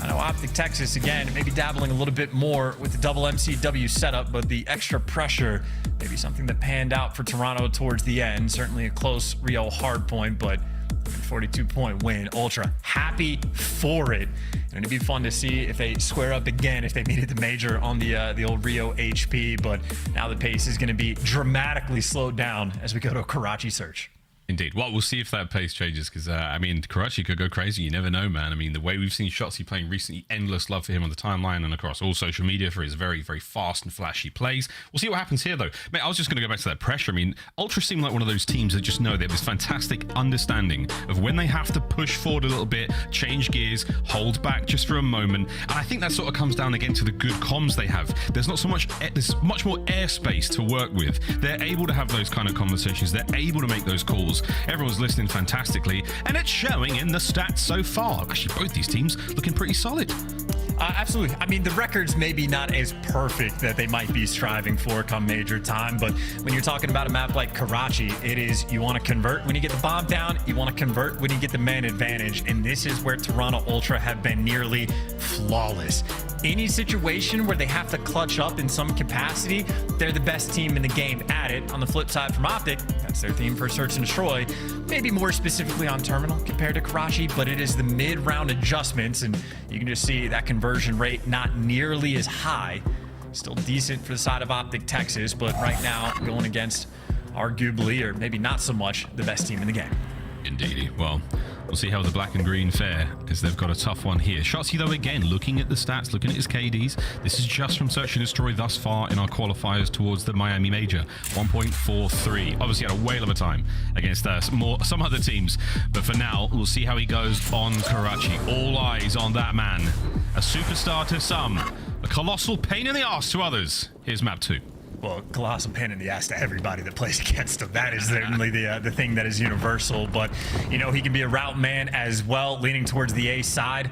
I know Optic Texas, again, maybe dabbling a little bit more with the double MCW setup, but the extra pressure, maybe something that panned out for Toronto towards the end. Certainly a close Rio Hardpoint, but 42-point win. Ultra happy for it, and it'd be fun to see if they square up again if they needed the major on the old Rio HP. But now the pace is going to be dramatically slowed down as we go to a Karachi search. Indeed. Well, we'll see if that pace changes because, I mean, Karachi could go crazy. You never know, man. I mean, the way we've seen Shotzzy playing recently, endless love for him on the timeline and across all social media for his very, very fast and flashy plays. We'll see what happens here, though. Mate, I was just going to go back to that pressure. I mean, Ultra seem like one of those teams that just know they have this fantastic understanding of when they have to push forward a little bit, change gears, hold back just for a moment. And I think that sort of comes down again to the good comms they have. There's not so much, there's much more airspace to work with. They're able to have those kind of conversations. They're able to make those calls. Everyone's listening fantastically, and it's showing in the stats so far. Actually, both these teams looking pretty solid. Absolutely. I mean, the record's maybe not as perfect that they might be striving for come major time, but when you're talking about a map like Karachi, it is you want to convert when you get the bomb down, you want to convert when you get the man advantage, and this is where Toronto Ultra have been nearly flawless. Any situation where they have to clutch up in some capacity, they're the best team in the game at it. On the flip side from Optic, that's their theme for Search and Destroy, maybe more specifically on Terminal compared to Karachi, but it is the mid-round adjustments, and you can just see that conversion rate not nearly as high. Still decent for the side of Optic Texas, but right now going against arguably, or maybe not so much, the best team in the game. Indeedy. Well, we'll see how the black and green fare, as they've got a tough one here. Shotzzy, though, again, looking at the stats, looking at his KDs. This is just from Search and Destroy thus far in our qualifiers towards the Miami Major. 1.43. Obviously had a whale of a time against some other teams. But for now, we'll see how he goes on Karachi. All eyes on that man. A superstar to some. A colossal pain in the arse to others. Here's map 2. Well, colossal pain in the ass to everybody that plays against him. That is certainly the thing that is universal. But, you know, he can be a route man as well, leaning towards the A side.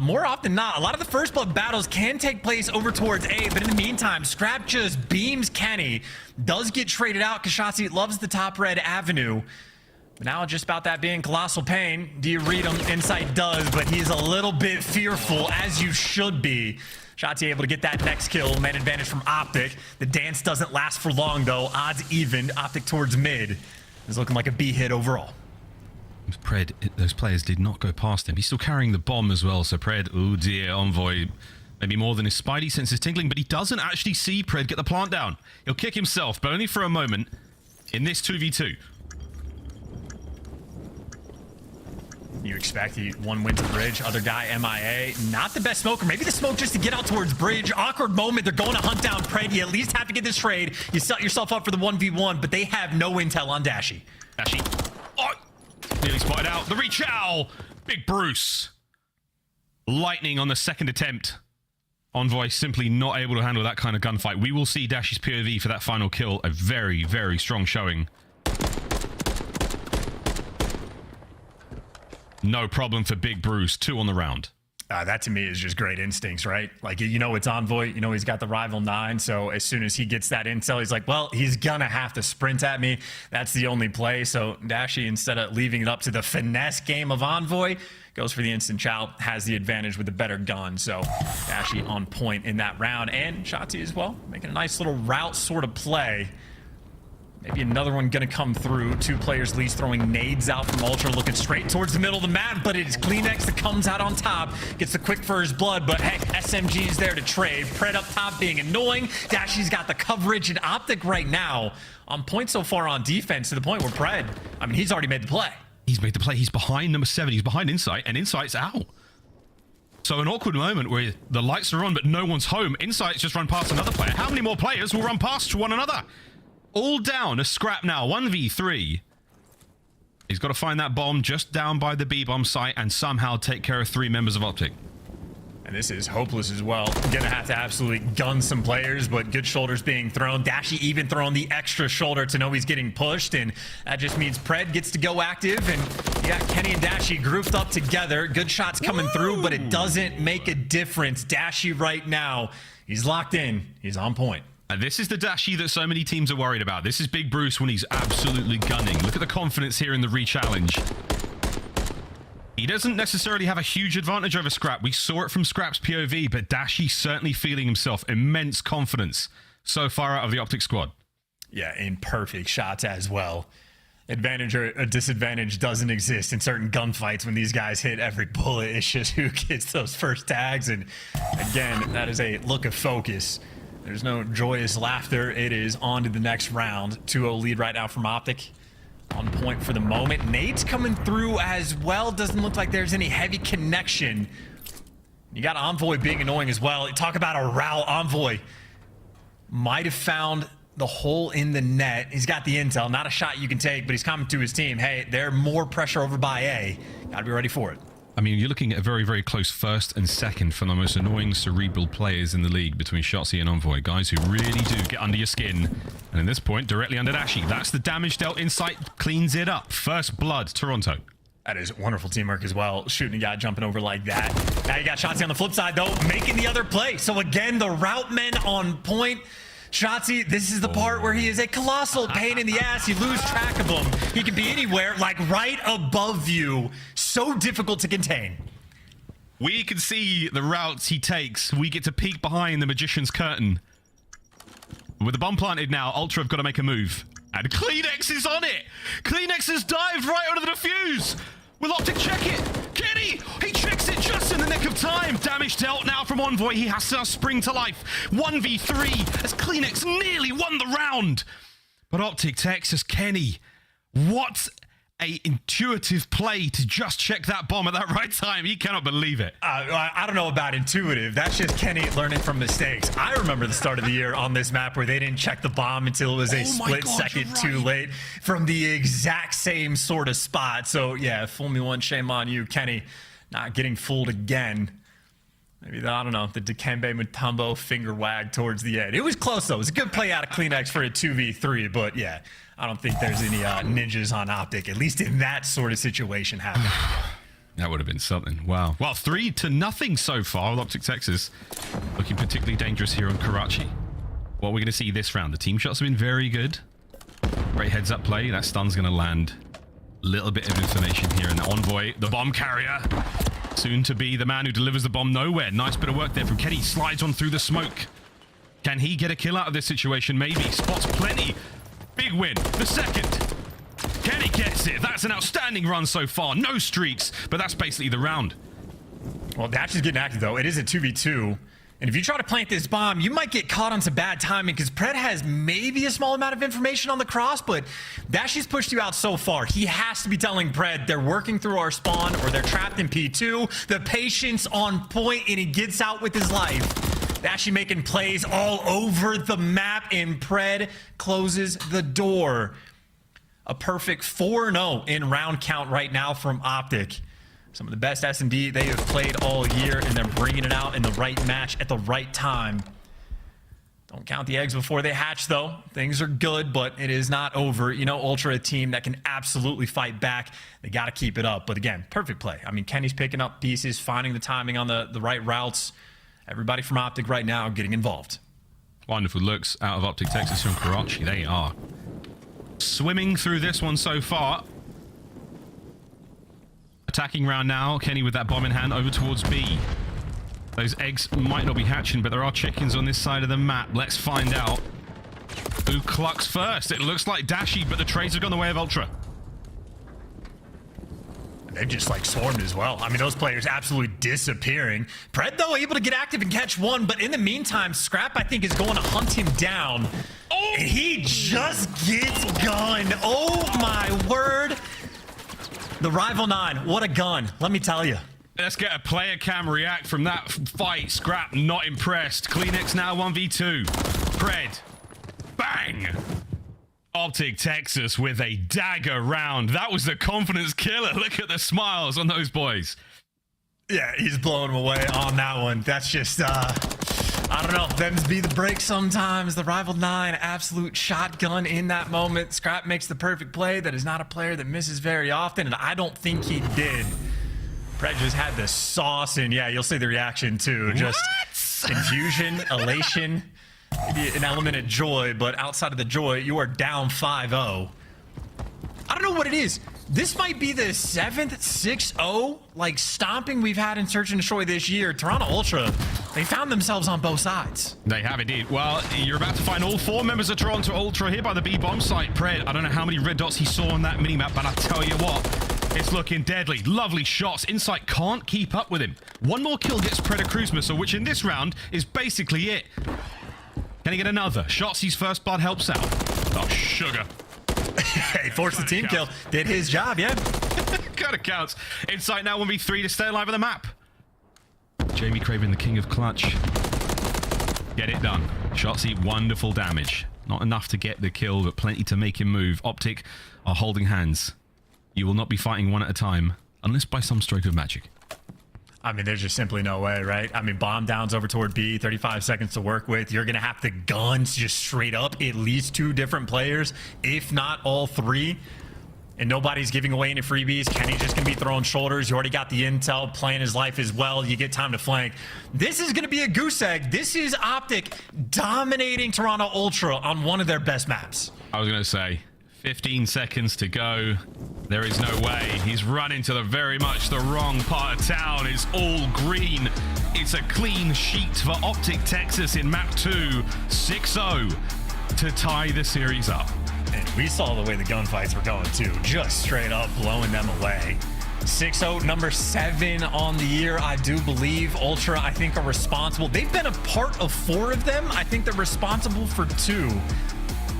More often than not, a lot of the first blood battles can take place over towards A. But in the meantime, Scrap just beams Kenny. Does get traded out because Shotzzy loves the top red avenue. But now just about that being colossal pain. Do you read him? Insight does, but he's a little bit fearful, as you should be. Shotzzy able to get that next kill. Man advantage from Optic. The dance doesn't last for long, though. Odds even. Optic towards mid. Is looking like a B hit overall. Pred, those players did not go past him. He's still carrying the bomb as well. So Pred, oh dear, Envoy, maybe more than his spidey sense is tingling, but he doesn't actually see Pred get the plant down. He'll kick himself, but only for a moment in this 2v2. You expect one wins a bridge, other guy MIA. Not the best smoker. Maybe the smoke just to get out towards bridge. Awkward moment. They're going to hunt down Pred. You at least have to get this trade. You set yourself up for the 1v1, but they have no intel on Dashy. Dashy. Oh, nearly spotted out. The reach out. Big Bruce. Lightning on the second attempt. Envoy simply not able to handle that kind of gunfight. We will see Dashy's POV for that final kill. A very, very strong showing. No problem for Big Bruce. 2 on the round. That to me is just great instincts, right? Like, you know, it's Envoy. You know, he's got the rival 9. So as soon as he gets that intel, he's like, well, he's going to have to sprint at me. That's the only play. So Dashy, instead of leaving it up to the finesse game of Envoy, goes for the instant chow, has the advantage with a better gun. So Dashy on point in that round. And Shotzi as well, making a nice little route sort of play. Maybe another one going to come through. 2 players least throwing nades out from Ultra, looking straight towards the middle of the map, but it is Kleenex that comes out on top, gets the quick first blood, but heck, SMG is there to trade. Pred up top being annoying. Dashy's got the coverage, and Optic right now on point so far on defense, to the point where Pred, I mean, he's already made the play. He's made the play. He's behind number 7. He's behind Insight, and Insight's out. So an awkward moment where the lights are on, but no one's home. Insight's just run past another player. How many more players will run past one another? All down, a scrap now, 1v3. He's got to find that bomb just down by the B-bomb site and somehow take care of 3 members of Optic. And this is hopeless as well. Gonna have to absolutely gun some players, but good shoulders being thrown. Dashy even throwing the extra shoulder to know he's getting pushed, and that just means Pred gets to go active, and you got Kenny and Dashy grouped up together. Good shots coming through, but it doesn't make a difference. Dashy right now, he's locked in. He's on point. This is the Dashy that so many teams are worried about. This is Big Bruce when he's absolutely gunning. Look at the confidence here in the re-challenge. He doesn't necessarily have a huge advantage over Scrap. We saw it from Scrap's POV, but Dashy certainly feeling himself. Immense confidence so far out of the Optic squad. Yeah, in perfect shots as well. Advantage or a disadvantage doesn't exist in certain gunfights when these guys hit every bullet. It's just who gets those first tags. And again, that is a look of focus. There's no joyous laughter. It is on to the next round. 2-0 lead right now from Optic. On point for the moment. Nade's coming through as well. Doesn't look like there's any heavy connection. You got Envoy being annoying as well. Talk about a route. Envoy might have found the hole in the net. He's got the intel. Not a shot you can take, but he's coming to his team. Hey, they're more pressure over by A. Gotta be ready for it. I mean, you're looking at a very, very close first and second for the most annoying cerebral players in the league between Shotzi and Envoy. Guys who really do get under your skin. And at this point, directly under Dashy. That's the damage dealt. Insight cleans it up. First blood, Toronto. That is wonderful teamwork as well. Shooting a guy jumping over like that. Now you got Shotzi on the flip side, though, making the other play. So again, the route men on point. Shotzi, this is the part where he is a colossal pain in the ass. You lose track of him. He can be anywhere, like right above you. So difficult to contain. We can see the routes he takes. We get to peek behind the magician's curtain. With the bomb planted now, Ultra have got to make a move. And Kleenex is on it! Kleenex has dived right under the defuse! Will Optic check it? Kenny! He checks it just in the nick of time! Damage dealt now from Envoy. He has to spring to life. 1v3 as Kleenex nearly won the round. But Optic Texas Kenny. What a intuitive play to just check that bomb at that right time. He cannot believe it. I don't know about intuitive. That's just Kenny learning from mistakes. I remember the start of the year on this map where they didn't check the bomb until it was a split second too late from the exact same sort of spot. So yeah, fool me once, shame on you. Kenny not getting fooled again. Maybe, I don't know, the Dikembe Mutombo finger wag towards the end. It was close, though. It was a good play out of Kleenex for a 2v3, but yeah, I don't think there's any ninjas on Optic, at least in that sort of situation happening. That would have been something. Wow. Well, 3-0 so far with Optic Texas. Looking particularly dangerous here on Karachi. What we're going to see this round. The team shots have been very good. Great heads-up play. That stun's going to land. Little bit of information here in the Envoy, the bomb carrier. Soon to be the man who delivers the bomb nowhere. Nice bit of work there from Kenny. Slides on through the smoke. Can he get a kill out of this situation? Maybe. Spots plenty. Big win. The second. Kenny gets it. That's an outstanding run so far. No streaks, but that's basically the round. Well, Dash is getting active, though. It is a 2v2. And if you try to plant this bomb, you might get caught on some bad timing because Pred has maybe a small amount of information on the cross, but Dashy's pushed you out so far. He has to be telling Pred they're working through our spawn or they're trapped in P2. The patience on point, and he gets out with his life. Dashy making plays all over the map, and Pred closes the door. A perfect 4-0 in round count right now from Optic. Some of the best S&D they have played all year, and they're bringing it out in the right match at the right time. Don't count the eggs before they hatch, though. Things are good, but it is not over. You know, Ultra, a team that can absolutely fight back. They got to keep it up. But again, perfect play. I mean, Kenny's picking up pieces, finding the timing on the right routes. Everybody from Optic right now getting involved. Wonderful looks out of Optic Texas and Karachi. They are swimming through this one so far. Attacking round now. Kenny with that bomb in hand over towards B. Those eggs might not be hatching, but there are chickens on this side of the map. Let's find out who clucks first. It looks like Dashy, but the trades have gone the way of Ultra. They've just like swarmed as well. I mean, those players absolutely disappearing. Pred, though, able to get active and catch one, but in the meantime, Scrap, I think, is going to hunt him down. Oh! And he just gets gunned. Oh, my word. The Rival 9, what a gun. Let me tell you. Let's get a player cam react from that fight. Scrap not impressed. Kleenex now 1v2. Pred. Bang! Optic Texas with a dagger round. That was the confidence killer. Look at the smiles on those boys. Yeah, he's blowing him away on that one. That's just, I don't know. Them's be the break sometimes. The Rival 9, absolute shotgun in that moment. Scrap makes the perfect play. That is not a player that misses very often, and I don't think he did. Pred just had the sauce, and yeah, you'll see the reaction too. Just confusion, elation, maybe an element of joy, but outside of the joy, you are down 5-0. I don't know what it is. This might be the 7th 6-0 like stomping we've had in Search and Destroy this year. Toronto Ultra, they found themselves on both sides. They have indeed. Well, you're about to find all 4 members of Toronto Ultra here by the B bomb site. Pred, I don't know how many red dots he saw on that minimap, but I tell you what, it's looking deadly. Lovely shots. Insight can't keep up with him. One more kill gets Pred a cruise missile, which in this round is basically it. Can he get another? Shotzi's first blood helps out. Oh, sugar. He forced the team kill. Did his job, yeah. Kind of counts. Insight now 1v3 to stay alive on the map. Jamie Craven, the king of clutch. Get it done. Shotzi, wonderful damage. Not enough to get the kill, but plenty to make him move. Optic are holding hands. You will not be fighting one at a time, unless by some stroke of magic. I mean, there's just simply no way, right? I mean, bomb downs over toward B, 35 seconds to work with. You're going to have to gun just straight up at least 2 different players, if not all 3. And nobody's giving away any freebies. Kenny's just going to be throwing shoulders. You already got the intel, playing his life as well. You get time to flank. This is going to be a goose egg. This is Optic dominating Toronto Ultra on one of their best maps. I was going to say, 15 seconds to go. There is no way. He's running to the very much the wrong part of town. It's all green. It's a clean sheet for Optic Texas in map 2. 6-0 to tie the series up. And we saw the way the gunfights were going too. Just straight up blowing them away. 6-0, number 7 on the year, I do believe. Ultra, I think, are responsible. They've been a part of 4 of them. I think they're responsible for 2.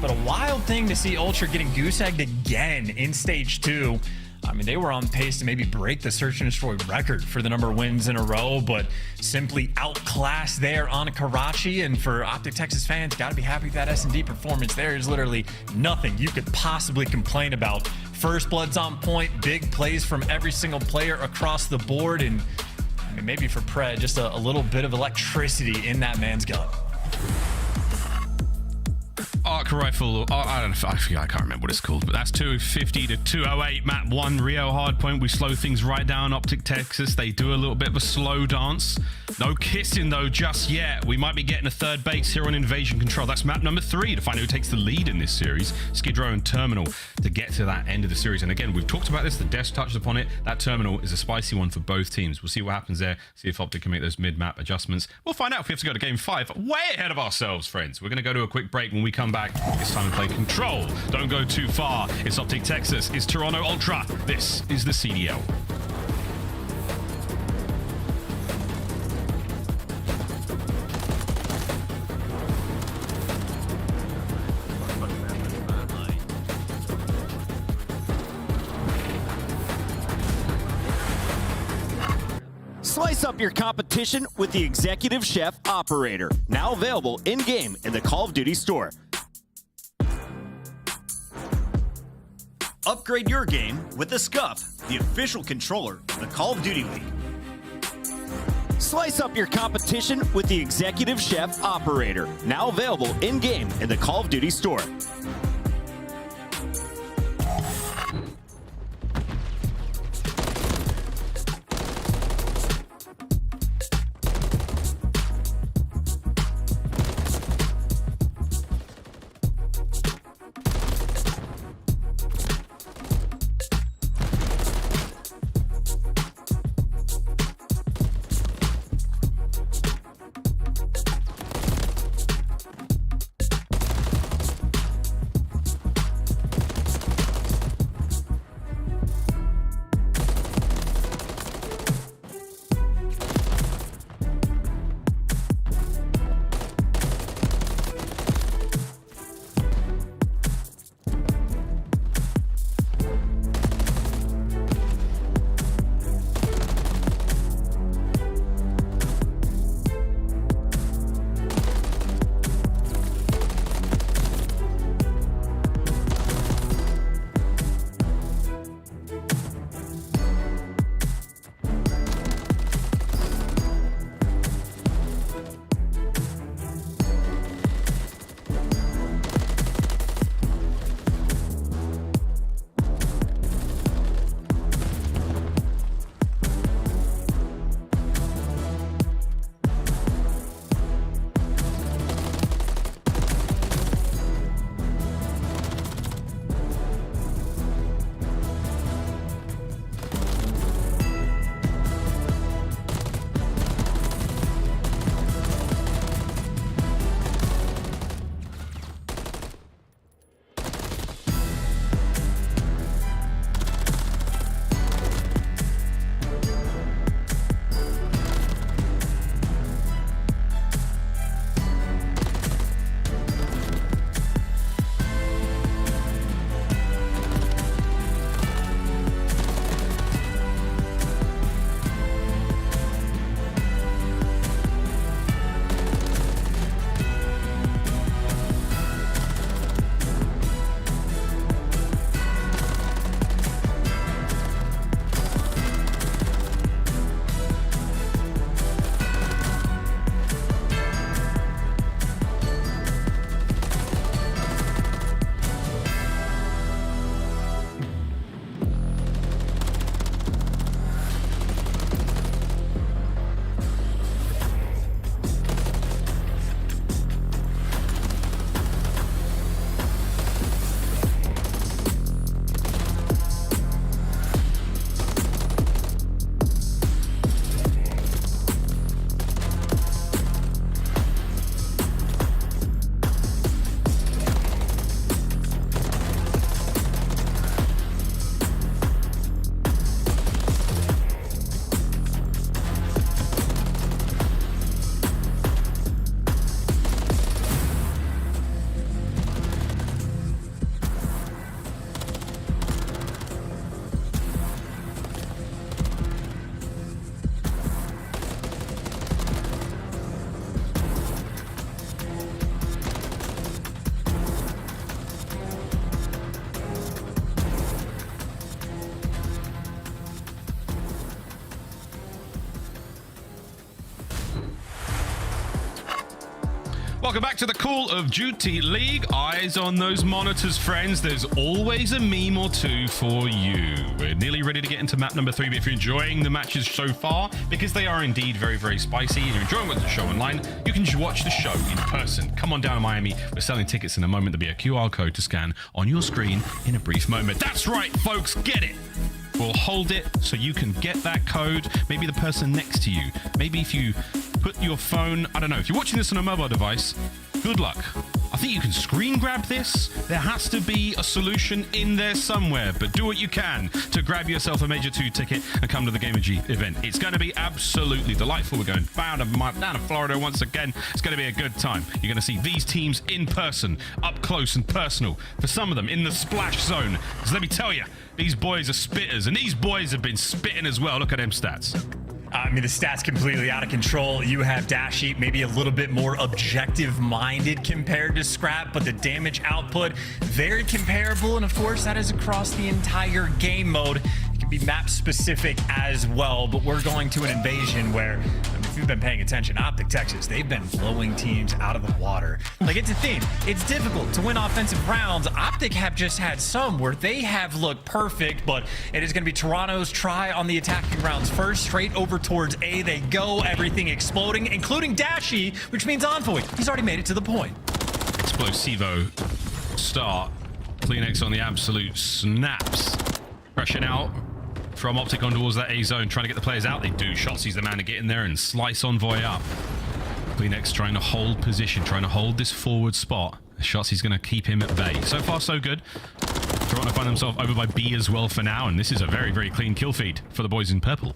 But a wild thing to see Ultra getting goose-egged again in stage 2. I mean, they were on pace to maybe break the Search and Destroy record for the number of wins in a row, but simply outclassed there on Karachi. And for Optic Texas fans, got to be happy with that S&D performance. There is literally nothing you could possibly complain about. First blood's on point, big plays from every single player across the board, and I mean, maybe for Pred, just a little bit of electricity in that man's gun. Arc rifle, I don't know, I can't remember what it's called, but that's 250 to 208. Map 1, Rio Hardpoint. We slow things right down. Optic Texas, they do a little bit of a slow dance. No kissing though just yet. We might be getting a third base here on Invasion Control. That's map number 3 to find out who takes the lead in this series. Skid Row and Terminal to get to that end of the series. And again, we've talked about this, the desk touched upon it. That Terminal is a spicy one for both teams. We'll see what happens there, see if Optic can make those mid-map adjustments. We'll find out if we have to go to game 5. Way ahead of ourselves, friends. We're going to go to a quick break. When we come back, it's time to play Control. Don't go too far. It's Optic Texas. It's Toronto Ultra. This is the CDL. Slice up your competition with the Executive Chef Operator, now available in-game in the Call of Duty store. Upgrade your game with the Scuff, the official controller of the Call of Duty League. Slice up your competition with the Executive Chef Operator, now available in-game in the Call of Duty store. Welcome back to the Call of Duty League. Eyes on those monitors, friends. There's always a meme or two for you. We're nearly ready to get into map number 3, but if you're enjoying the matches so far, because they are indeed very, very spicy, and you're enjoying the show online, you can watch the show in person. Come on down to Miami. We're selling tickets in a moment. There'll be a QR code to scan on your screen in a brief moment. That's right, folks. Get it. We'll hold it so you can get that code. Maybe the person next to you. Maybe if you put your phone, I don't know, if you're watching this on a mobile device, good luck. I think you can screen grab this. There has to be a solution in there somewhere, but do what you can to grab yourself a Major II ticket and come to the Gamer G event. It's going to be absolutely delightful. We're going down to Florida once again. It's going to be a good time. You're going to see these teams in person, up close and personal. For some of them, in the splash zone. So let me tell you, these boys are spitters, and these boys have been spitting as well. Look at them stats. I mean, the stats completely out of control. You have Dashy maybe a little bit more objective-minded compared to Scrap, but the damage output, very comparable. And of course, that is across the entire game mode. It can be map-specific as well, but we're going to an invasion where, I mean, if you've been paying attention, Optic Texas, they've been blowing teams out of the water. Like, it's a theme. It's difficult to win offensive rounds. Optic have just had some where they have looked perfect, but it is going to be Toronto's try on the attacking rounds first. Straight over towards A they go, everything exploding, including Dashy, which means Envoy. He's already made it to the point. Explosivo start. Kleenex on the absolute snaps. Pressure now from Optic on towards that A zone, trying to get the players out. They do. Shotzi's the man to get in there and slice Envoy up. Kleenex trying to hold position, trying to hold this forward spot. Shotzi's going to keep him at bay. So far, so good. Toronto find themselves over by B as well for now, and this is a very, very clean kill feed for the boys in purple.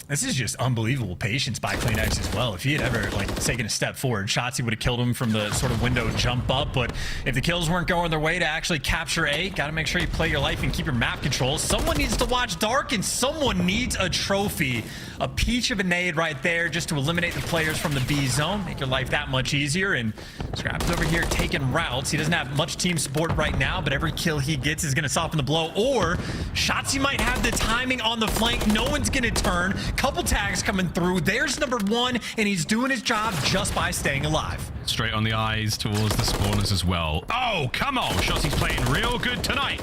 This is just unbelievable patience by Kleenex as well. If he had ever taken a step forward, Shotzi would have killed him from the sort of window jump up. But if the kills weren't going their way to actually capture A, got to make sure you play your life and keep your map control. Someone needs to watch Dark, and someone needs a trophy. A peach of a nade right there just to eliminate the players from the B zone, make your life that much easier. And Scrap's over here taking routes. He doesn't have much team support right now, but every kill he gets is going to soften the blow. Or Shotzi might have the timing on the flank. No one's going to turn. Couple tags coming through. There's number one, and he's doing his job just by staying alive. Straight on the eyes towards the spawners as well. Oh, come on. Shotzi's playing real good tonight.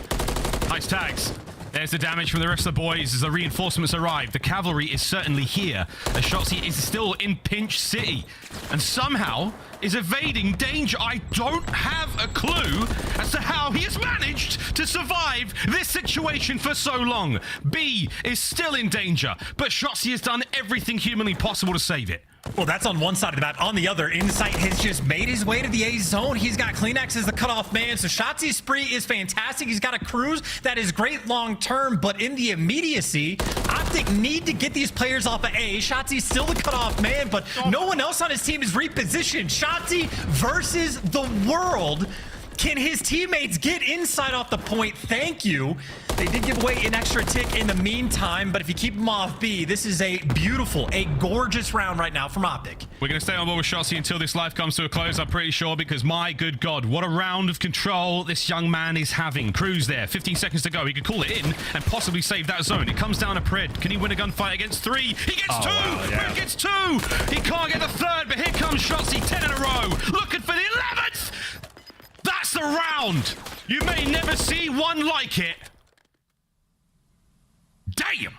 Nice tags. There's the damage from the rest of the boys as the reinforcements arrive. The cavalry is certainly here, as Shotzi is still in Pinch City and somehow is evading danger. I don't have a clue as to how he has managed to survive this situation for so long. B is still in danger, but Shotzi has done everything humanly possible to save it. Well, that's on one side of the map. On the other, Insight has just made his way to the A zone. He's got Kleenex as the cutoff man, so Shotzi's spree is fantastic. He's got a cruise that is great long term, but in the immediacy, Optic need to get these players off of A. Shotzi's still the cutoff man, but no one else on his team is repositioned. Shotzi versus the world. Can his teammates get inside off the point? Thank you. They did give away an extra tick in the meantime, but if you keep them off B, this is a beautiful, a gorgeous round right now from Optic. We're going to stay on board with Shotzi until this life comes to a close, I'm pretty sure, because my good God, what a round of control this young man is having. Cruz there, 15 seconds to go. He could call it in and possibly save that zone. It comes down to Pred. Can he win a gunfight against 3? He gets 2! Wow, yeah. Pred gets 2! He can't get the 3rd, but here comes Shotzi, 10 in a row. Looking for the 11th! That's the round! You may never see one like it. Damn!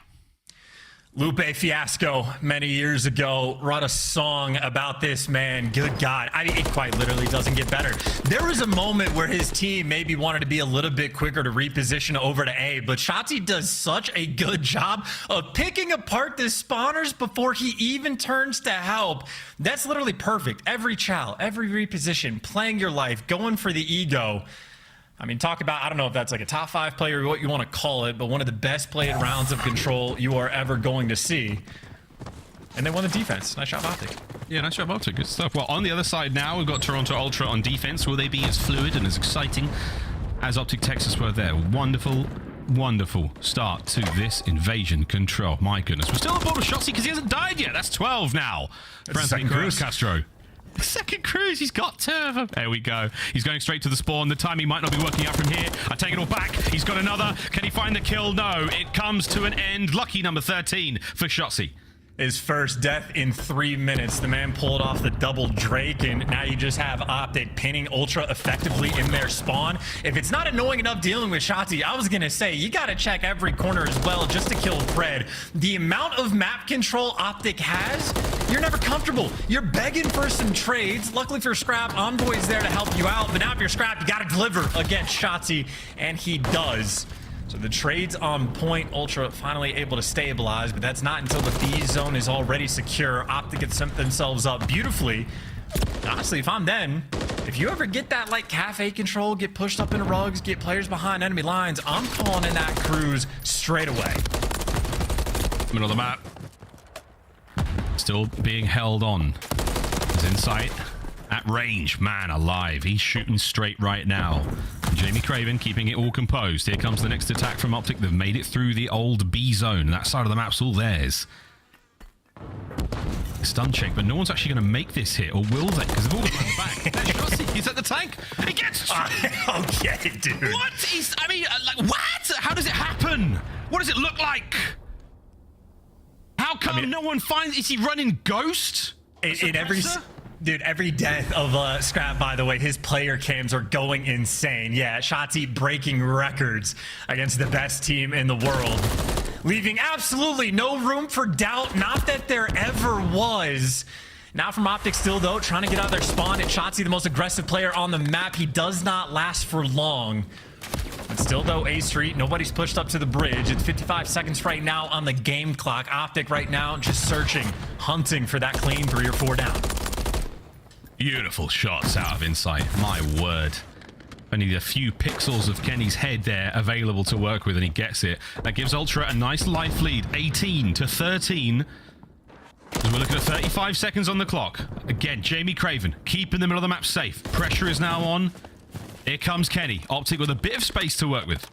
Lupe Fiasco, many years ago, wrote a song about this man. Good God. I mean, it quite literally doesn't get better. There was a moment where his team maybe wanted to be a little bit quicker to reposition over to A, but Shotzi does such a good job of picking apart the spawners before he even turns to help. That's literally perfect. Every chow, every reposition, playing your life, going for the ego. I mean, talk about, I don't know if that's like a top 5 player or what you want to call it, but one of the best played rounds of control you are ever going to see. And they won the defense. Nice job, Optic. Yeah, nice job, Optic. Good stuff. Well, on the other side now, we've got Toronto Ultra on defense. Will they be as fluid and as exciting as Optic Texas were there? Wonderful, wonderful start to this invasion control. My goodness. We're still on board with Shotzi because he hasn't died yet. That's 12 now. Francis Cruz Castro. Second cruise, he's got 2 of them. There we go. He's going straight to the spawn. The timing might not be working out from here. I take it all back. He's got another. Can he find the kill? No. It comes to an end. Lucky number 13 for Shotzi. His first death in 3 minutes. The man pulled off the double Drake, and now you just have Optic pinning Ultra effectively in their spawn. If it's not annoying enough dealing with Shotzi, I was going to say, you got to check every corner as well just to kill Fred. The amount of map control Optic has, you're never comfortable. You're begging for some trades. Luckily for Scrap, Envoy's there to help you out, but now if you're Scrap, you got to deliver against Shotzi, and he does. So the trade's on point. Ultra finally able to stabilize, but that's not until the B zone is already secure. Optic gets themselves up beautifully. Honestly, if I'm Den, if you ever get that like cafe control, get pushed up into rugs, get players behind enemy lines, I'm calling in that cruise straight away. Middle of the map. Still being held on. Is in sight. At range. Man alive. He's shooting straight right now. Jamie Craven keeping it all composed. Here comes the next attack from Optic. They've made it through the old B zone. That side of the map's all theirs. stun check, but no one's actually going to make this hit, or will they? Because they've all got back. There's Shotzi. He's at the tank. He gets... Okay, dude. What is... I mean, like, what? How does it happen? What does it look like? How come no one finds... Is he running Ghost? In every... Dude, every death of Scrap, by the way, his player cams are going insane. Yeah, Shotzi breaking records against the best team in the world, leaving absolutely no room for doubt. Not that there ever was. Now from Optic still, though, trying to get out of their spawn. It's Shotzi, the most aggressive player on the map. He does not last for long. But still, though, A Street, nobody's pushed up to the bridge. It's 55 seconds right now on the game clock. Optic right now just searching, hunting for that clean 3 or 4 down. Beautiful shots out of Insight. My word. Only a few pixels of Kenny's head there available to work with, and he gets it. That gives Ultra a nice life lead, 18 to 13. As we're looking at 35 seconds on the clock. Again, Jamie Craven keeping the middle of the map safe. Pressure is now on. Here comes Kenny. Optic with a bit of space to work with.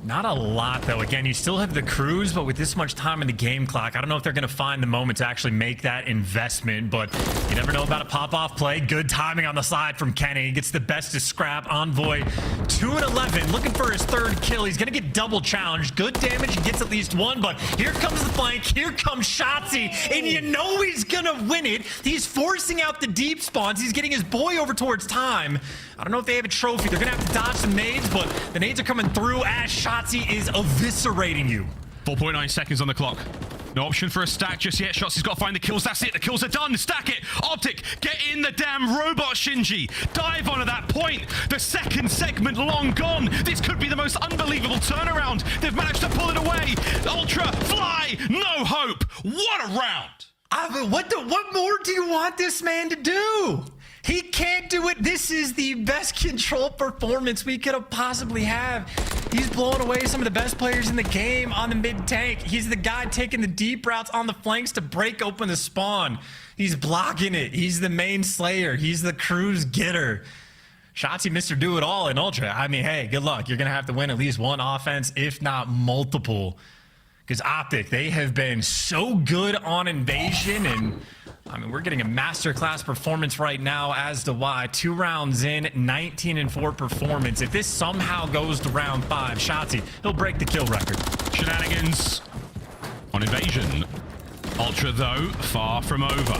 Not a lot, though. Again, you still have the cruise, but with this much time in the game clock, I don't know if they're going to find the moment to actually make that investment, but you never know about a pop-off play. Good timing on the side from Kenny. He gets the best of Scrap. Envoy 2-11, looking for his 3rd kill. He's going to get double challenged. Good damage. He gets at least 1, but here comes the flank. Here comes Shotzi, and you know he's going to win it. He's forcing out the deep spawns. He's getting his boy over towards time. I don't know if they have a trophy. They're going to have to dodge some nades, but the nades are coming through as Shotzi is eviscerating you. 4.9 seconds on the clock. No option for a stack just yet. Shotzi's got to find the kills. That's it. The kills are done. Stack it. Optic, get in the damn robot, Shinji. Dive onto that point. The second segment long gone. This could be the most unbelievable turnaround. They've managed to pull it away. Ultra, fly. No hope. What a round. What more do you want this man to do? He can't do it. This is the best control performance we could have possibly have. He's blowing away some of the best players in the game on the mid tank. He's the guy taking the deep routes on the flanks to break open the spawn. He's blocking it. He's the main slayer. He's the cruise getter. Shotzi, Mr. Do-It-All in Ultra. I mean, hey, good luck. You're going to have to win at least one offense, if not multiple. Because Optic, they have been so good on invasion, and I mean, we're getting a masterclass performance right now as to why. 2 rounds in, 19-4 performance. If this somehow goes to round 5, Shotzi, he'll break the kill record. Shenanigans on invasion. Ultra, though, far from over.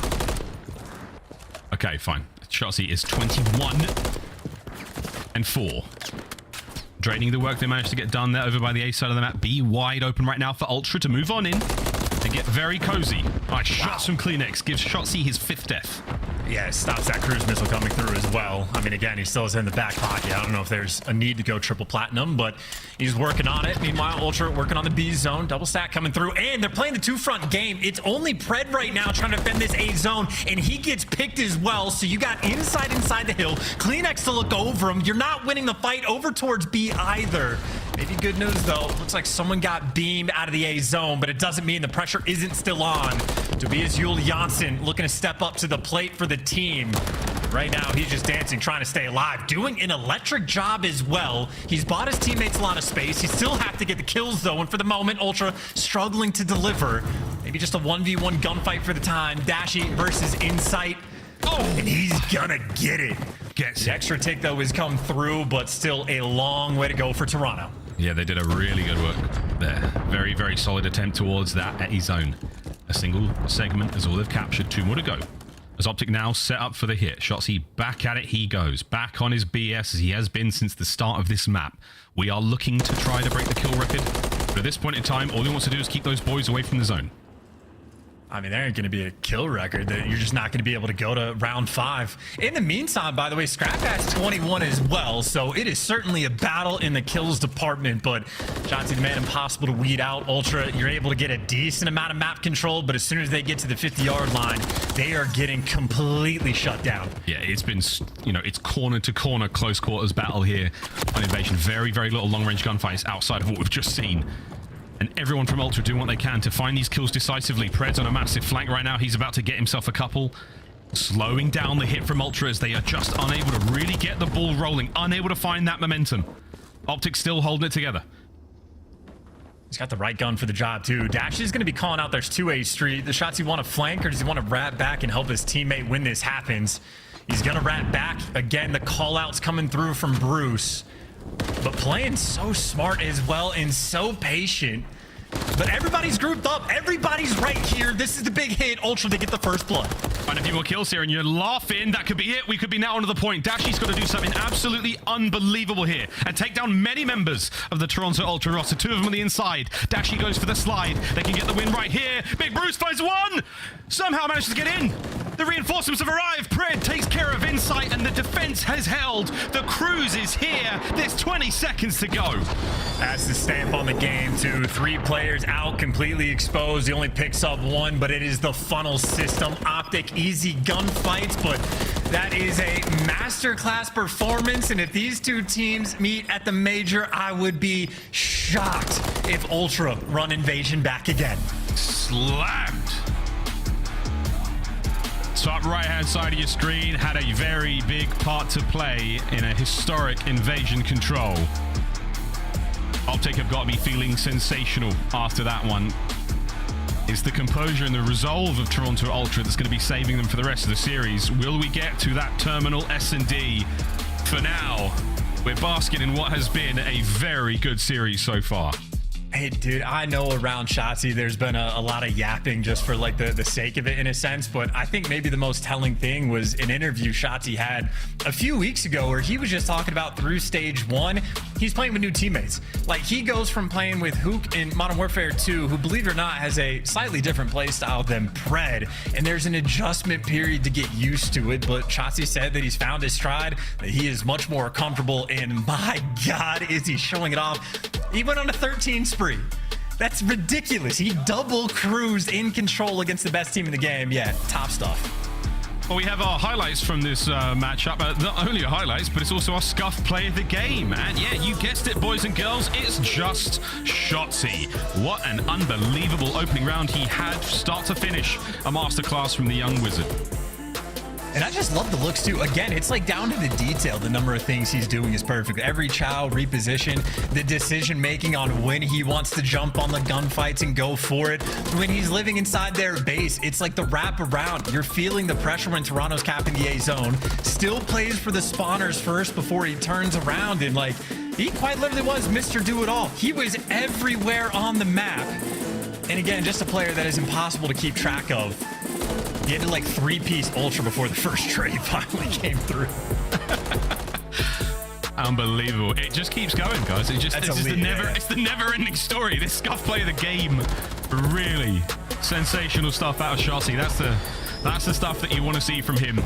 Okay, fine. Shotzi is 21-4. Draining the work they managed to get done there over by the A side of the map. B wide open right now for Ultra to move on in and get very cozy. All right, shots from Kleenex gives Shotzi his 5th death. Yeah, it stops that cruise missile coming through as well. I mean, again, he still has it in the back pocket. I don't know if there's a need to go triple platinum, but he's working on it. Meanwhile, Ultra working on the B zone. Double stack coming through, and they're playing the 2-front game. It's only Pred right now trying to defend this A zone, and he gets picked as well. So you got inside the hill. Kleenex to look over him. You're not winning the fight over towards B either. Maybe good news, though. Looks like someone got beamed out of the A zone, but it doesn't mean the pressure isn't still on. Tobias Yule Janssen looking to step up to the plate for the team. Right now, he's just dancing, trying to stay alive, doing an electric job as well. He's bought his teammates a lot of space. He still have to get the kills, though, and for the moment, Ultra struggling to deliver. Maybe just a 1v1 gunfight for the time. Dashi versus Insight. Oh, and he's gonna get it. The extra tick, though, has come through, but still a long way to go for Toronto. Yeah, they did a really good work there. Very, very solid attempt towards that A zone. A single segment is all they've captured. 2 more to go. As Optic now set up for the hit. Shotzi back at it he goes. Back on his BS as he has been since the start of this map. We are looking to try to break the kill record. But at this point in time, all he wants to do is keep those boys away from the zone. I mean, there ain't going to be a kill record that you're just not going to be able to go to round 5. In the meantime, by the way, Scrap has 21 as well, so it is certainly a battle in the kills department, but Shotzi, the man, impossible to weed out. Ultra, you're able to get a decent amount of map control, but as soon as they get to the 50-yard line, they are getting completely shut down. Yeah, it's been, you know, it's corner-to-corner close quarters battle here on Invasion. Very, very little long-range gunfights outside of what we've just seen. And everyone from Ultra doing what they can to find these kills decisively. Pred's on a massive flank right now. He's about to get himself a couple. Slowing down the hit from Ultra as they are just unable to really get the ball rolling. Unable to find that momentum. Optic still holding it together. He's got the right gun for the job, too. Dash is going to be calling out there's 2A Street. The shots he want to flank, or does he want to rat back and help his teammate when this happens? He's going to rat back. Again, the call-out's coming through from Bruce. But playing so smart as well and so patient. But everybody's grouped up. Everybody's right here. This is the big hit. Ultra to get the first blood. Find a few more kills here, and you're laughing. That could be it. We could be now onto the point. Dashy's got to do something absolutely unbelievable here and take down many members of the Toronto Ultra roster. 2 of them on the inside. Dashy goes for the slide. They can get the win right here. Big Bruce finds one. Somehow manages to get in. The reinforcements have arrived. Pred takes care of Insight, and the defense has held. The cruise is here. There's 20 seconds to go. That's the stamp on the game, too. 3 players out, completely exposed. He only picks up 1, but it is the funnel system. Optic, easy gunfights, but that is a masterclass performance. And if these 2 teams meet at the Major, I would be shocked if Ultra run Invasion back again. Slammed. Top right-hand side of your screen had a very big part to play in a historic Invasion control. Optic have got to be feeling sensational after that one. It's the composure and the resolve of Toronto Ultra that's going to be saving them for the rest of the series. Will we get to that terminal S&D? For now, we're basking in what has been a very good series so far. Hey, dude, I know around Shotzzy there's been a lot of yapping just for like the sake of it in a sense, but I think maybe the most telling thing was an interview Shotzzy had a few weeks ago where he was just talking about through stage 1, he's playing with new teammates. Like, he goes from playing with Hook in Modern Warfare 2, who, believe it or not, has a slightly different play style than Pred, and there's an adjustment period to get used to it, but Shotzzy said that he's found his stride, that he is much more comfortable, and my God, is he showing it off. He went on a 13 spree. That's ridiculous. He double cruised in control against the best team in the game. Yeah, top stuff. Well, we have our highlights from this matchup. Not only our highlights, but it's also our Scuff play of the game. And yeah, you guessed it, boys and girls, it's just Shotzzy. What an unbelievable opening round he had, start to finish. A masterclass from the young wizard. And I just love the looks too. Again, it's like down to the detail. The number of things he's doing is perfect. Every chow, reposition, the decision making on when he wants to jump on the gunfights and go for it. When he's living inside their base, it's like the wrap around. You're feeling the pressure when Toronto's capping the A zone. Still plays for the spawners first before he turns around, and like, he quite literally was Mr. Do-It-All. He was everywhere on the map. And again, just a player that is impossible to keep track of. He had to like 3-piece Ultra before the first trade finally came through. Unbelievable. It just keeps going, guys. It's the never-ending story. This Scuff play of the game, really sensational stuff out of Shotzzy. That's the stuff that you want to see from him.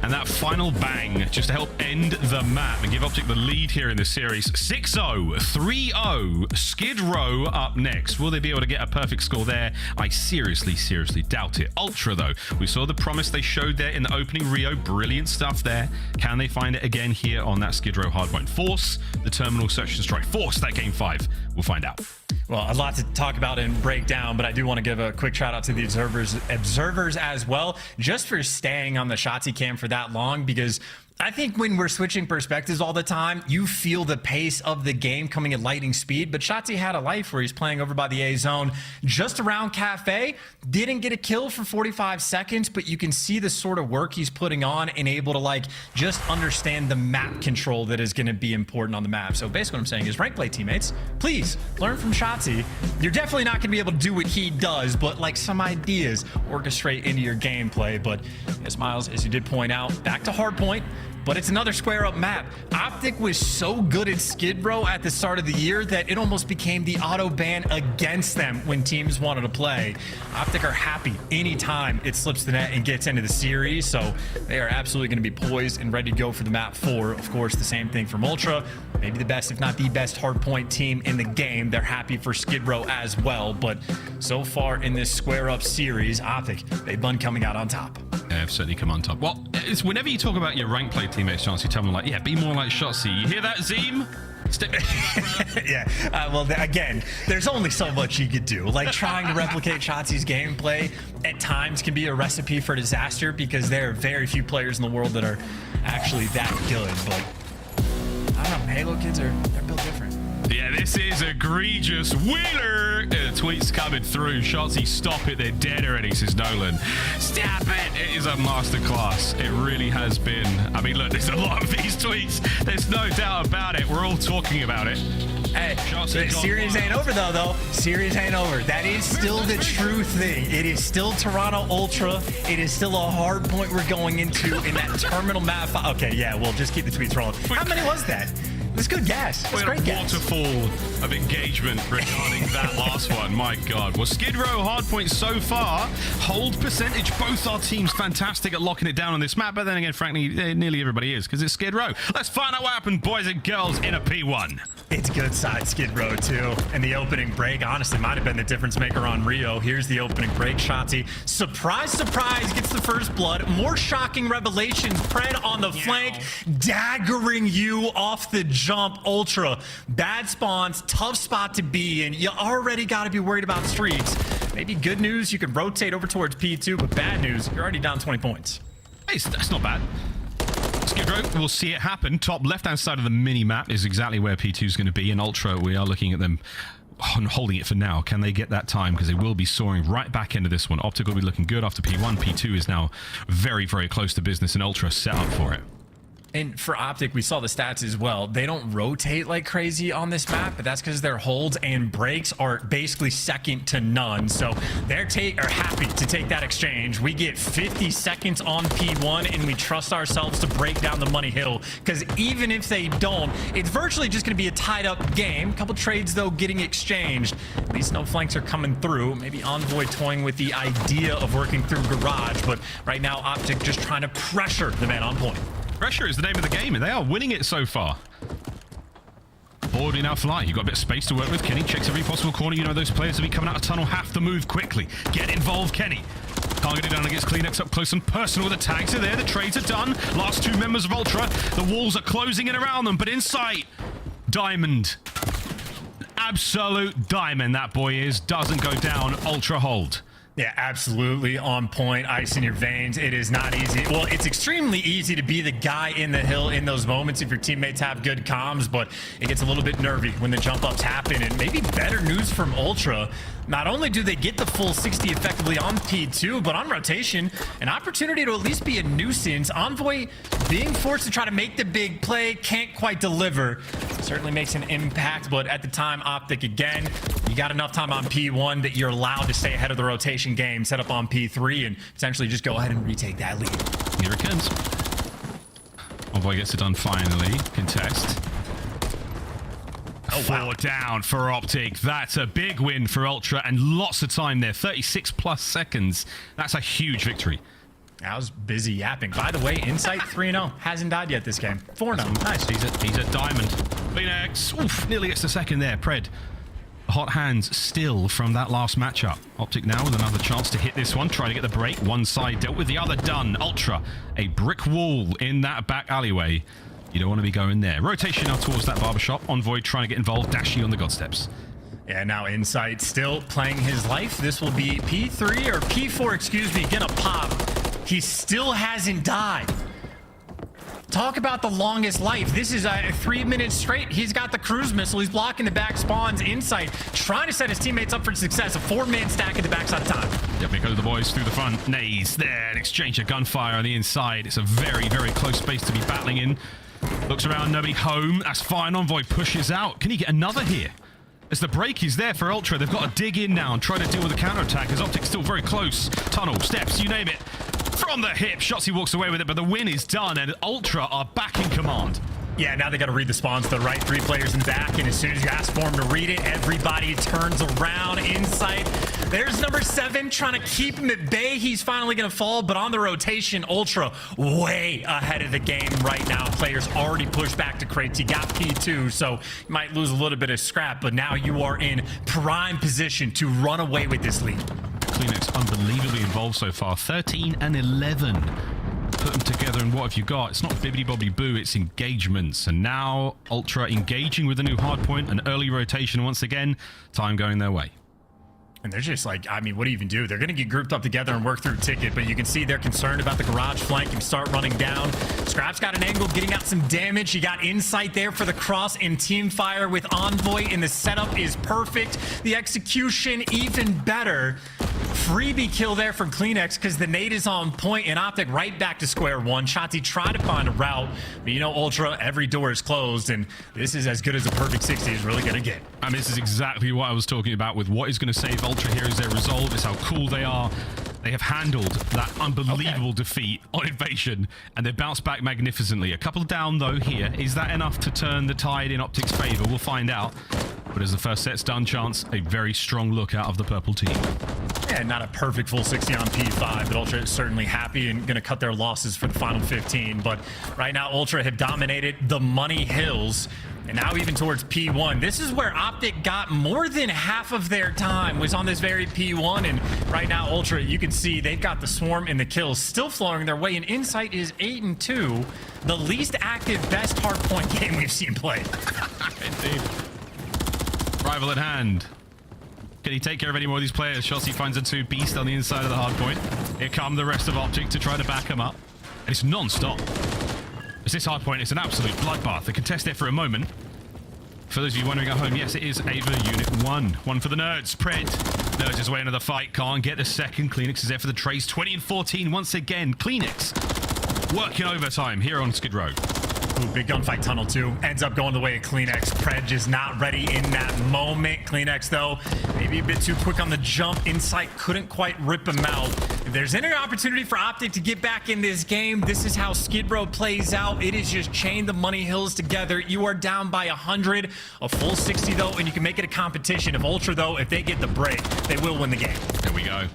And that final bang just to help end the map and give Optic the lead here in the series. 6-0, 3-0, Skid Row up next. Will they be able to get a perfect score there? I seriously doubt it. Ultra, though, we saw the promise they showed there in the opening Rio. Brilliant stuff there. Can they find it again here on that Skid Row Hardpoint? Force the terminal search and strike. Force that game 5. We'll find out. Well, a lot to talk about and break down, but I do want to give a quick shout out to the observers as well, just for staying on the Shotzzy cam for that long, because I think when we're switching perspectives all the time, you feel the pace of the game coming at lightning speed. But Shotzzy had a life where he's playing over by the A zone, just around Cafe, didn't get a kill for 45 seconds, but you can see the sort of work he's putting on and able to like just understand the map control that is going to be important on the map. So basically what I'm saying is, rank play teammates, please learn from Shotzzy. You're definitely not going to be able to do what he does, but like some ideas orchestrate into your gameplay. But as Miles, as you did point out, back to Hardpoint. But it's another square up map. Optic was so good at Skid Row at the start of the year that it almost became the auto ban against them when teams wanted to play. Optic are happy anytime it slips the net and gets into the series, so they are absolutely going to be poised and ready to go for the map 4. Of course, the same thing from Ultra. Maybe the best, if not the best, Hardpoint team in the game. They're happy for Skid Row as well, but so far in this square up series, Optic, they've been coming out on top. Yeah, they've certainly come on top. Well, it's whenever you talk about your rank play teammates, Chance, you tell them like, yeah, be more like Shotzzy. You hear that, Zeem? Yeah, well, again, there's only so much you could do. Like, trying to replicate Shotzzy's gameplay at times can be a recipe for disaster, because there are very few players in the world that are actually that good. But I don't know, Halo kids they're built different. Yeah, this is egregious. Wheeler! Tweets coming through. Shotsy, stop it. They're dead already, says Nolan. Stop it. It is a masterclass. It really has been. I mean, look, there's a lot of these tweets. There's no doubt about it. We're all talking about it. Hey, the series ain't over though. Series ain't over. That is still the true thing. It is still Toronto Ultra. It is still a hard point we're going into in that terminal map. Okay, yeah, we'll just keep the tweets rolling. How many was that? It's good gas. It's great gas. Waterfall of engagement regarding that last one. My God. Well, Skid Row, Hardpoint so far. Hold percentage. Both our teams fantastic at locking it down on this map. But then again, frankly, nearly everybody is because it's Skid Row. Let's find out what happened, boys and girls, in a P1. It's good side Skid Row, too. And the opening break, honestly, might have been the difference maker on Rio. Here's the opening break. Shotzzy, surprise, surprise, gets the first blood. More shocking revelations. Pred on the flank, daggering you off the jump. Ultra, bad spawns, tough spot to be in. You already got to be worried about streaks. Maybe good news, you can rotate over towards P2, but bad news, you're already down 20 points. Hey, that's not bad. Skid Row, we'll see it happen. Top left-hand side of the mini-map is exactly where P2 is going to be. In Ultra, we are looking at them holding it for now. Can they get that time? Because they will be soaring right back into this one. Optic will be looking good after P1. P2 is now very, very close to business, and Ultra set up for it. And for Optic, we saw the stats as well. They don't rotate like crazy on this map, but that's because their holds and breaks are basically second to none. So they're happy to take that exchange. We get 50 seconds on P1, and we trust ourselves to break down the money hill. Because even if they don't, it's virtually just going to be a tied-up game. A couple trades, though, getting exchanged. At least no flanks are coming through. Maybe Envoy toying with the idea of working through Garage, but right now, Optic just trying to pressure the man on point. Pressure is the name of the game, and they are winning it so far. Forward we now fly. You've got a bit of space to work with. Kenny checks every possible corner. You know those players will be coming out of tunnel have to move quickly. Get involved, Kenny. Can't get it down against Kleenex up close and personal. The tags are there. The trades are done. Last two members of Ultra. The walls are closing in around them, but in sight, Diamond. Absolute diamond that boy is. Doesn't go down. Ultra hold. Yeah, absolutely on point. Ice in your veins. It is not easy. Well, it's extremely easy to be the guy in the hill in those moments if your teammates have good comms, but it gets a little bit nervy when the jump ups happen. And maybe better news from Ultra. Not only do they get the full 60 effectively on P2, but on rotation, an opportunity to at least be a nuisance. Envoy being forced to try to make the big play, can't quite deliver. Certainly makes an impact, but at the time, Optic again, you got enough time on P1 that you're allowed to stay ahead of the rotation game, set up on P3, and potentially just go ahead and retake that lead. Here it comes. Envoy gets it done finally. Contest. Oh, wow. 4 down for Optic. That's a big win for Ultra, and lots of time there. 36 plus seconds. That's a huge victory. I was busy yapping. By the way, Insight 3-0. Hasn't died yet this game. 4-0. Nice. He's a diamond. Kleenex. Oof, nearly gets the second there. Pred. Hot hands still from that last matchup. Optic now with another chance to hit this one. Try to get the break. One side dealt with, the other done. Ultra. A brick wall in that back alleyway. You don't want to be going there. Rotation now towards that barbershop. Envoy trying to get involved. Dashy on the god steps. Yeah, now Insight still playing his life. This will be P3 or P4, excuse me, gonna pop. He still hasn't died. Talk about the longest life. This is 3 minutes straight. He's got the cruise missile. He's blocking the back spawns. Insight trying to set his teammates up for success. A 4-man stack at the backside of time. Yep, here go the boys through the front. Nays there. An exchange of gunfire on the inside. It's a very, very close space to be battling in. Looks around, nobody home. That's fine. Envoy pushes out. Can he get another here? As the break is there for Ultra, they've got to dig in now and try to deal with the counterattack as Optic's still very close. Tunnel, steps, you name it. From the hip, Shotzzy walks away with it, but the win is done and Ultra are back in command. Yeah, now they got to read the spawns to the right. 3 players in back, and as soon as you ask for them to read it, everybody turns around. Insight. There's number 7 trying to keep him at bay. He's finally going to fall, but on the rotation, Ultra way ahead of the game right now. Players already pushed back to crates. You got P2, so you might lose a little bit of scrap, but now you are in prime position to run away with this lead. Kleenex unbelievably involved so far. 13 and 11. Put them together, and what have you got? It's not bibbidi-bobbidi-boo, it's engagements. And now Ultra engaging with a new hardpoint, an early rotation once again. Time going their way. And they're just like, I mean, what do you even do? They're going to get grouped up together and work through Ticket, but you can see they're concerned about the garage flank and start running down. Scrap's got an angle, getting out some damage. You got insight there for the cross and team fire with Envoy, and the setup is perfect. The execution even better. Freebie kill there from Kleenex because the nade is on point, and Optic right back to square one. Shotzzy tried to find a route, but you know, Ultra, every door is closed, and this is as good as a perfect 60 is really going to get. I mean, this is exactly what I was talking about with what is going to save Ultra here is their resolve. It's how cool they are. They have handled that unbelievable defeat on Invasion, and they've bounced back magnificently. A couple down, though, here. Is that enough to turn the tide in Optic's favor? We'll find out. But as the first set's done, Chance, a very strong look out of the purple team. Yeah, not a perfect full 60 on P5, but Ultra is certainly happy and going to cut their losses for the final 15. But right now, Ultra have dominated the Money Hills. And now even towards P1, this is where Optic got more than half of their time was on this very P1. And right now, Ultra, you can see they've got the swarm and the kills still flowing their way. And Insight is 8-2, the least active, best hardpoint game we've seen played. Indeed. Rival at hand. Can he take care of any more of these players? Shotzzy finds a 2 beast on the inside of the hardpoint. Here come the rest of Optic to try to back him up. And it's non-stop. As this hardpoint is an absolute bloodbath. They contest it for a moment. For those of you wondering at home, yes, it is Ava Unit 1. One for the Nerds. Pred. Nerds is way into the fight. Can't get the second. Kleenex is there for the trace. 20-14 once again. Kleenex working overtime here on Skid Row. Ooh, big gunfight tunnel too. Ends up going the way of Kleenex. Pred is not ready in that moment. Kleenex, though, maybe a bit too quick on the jump. Insight couldn't quite rip him out. If there's any opportunity for Optic to get back in this game, this is how Skid Row plays out. It is just chain the Money Hills together. You are down by 100, a full 60, though, and you can make it a competition. If Ultra, though, if they get the break, they will win the game. There we go.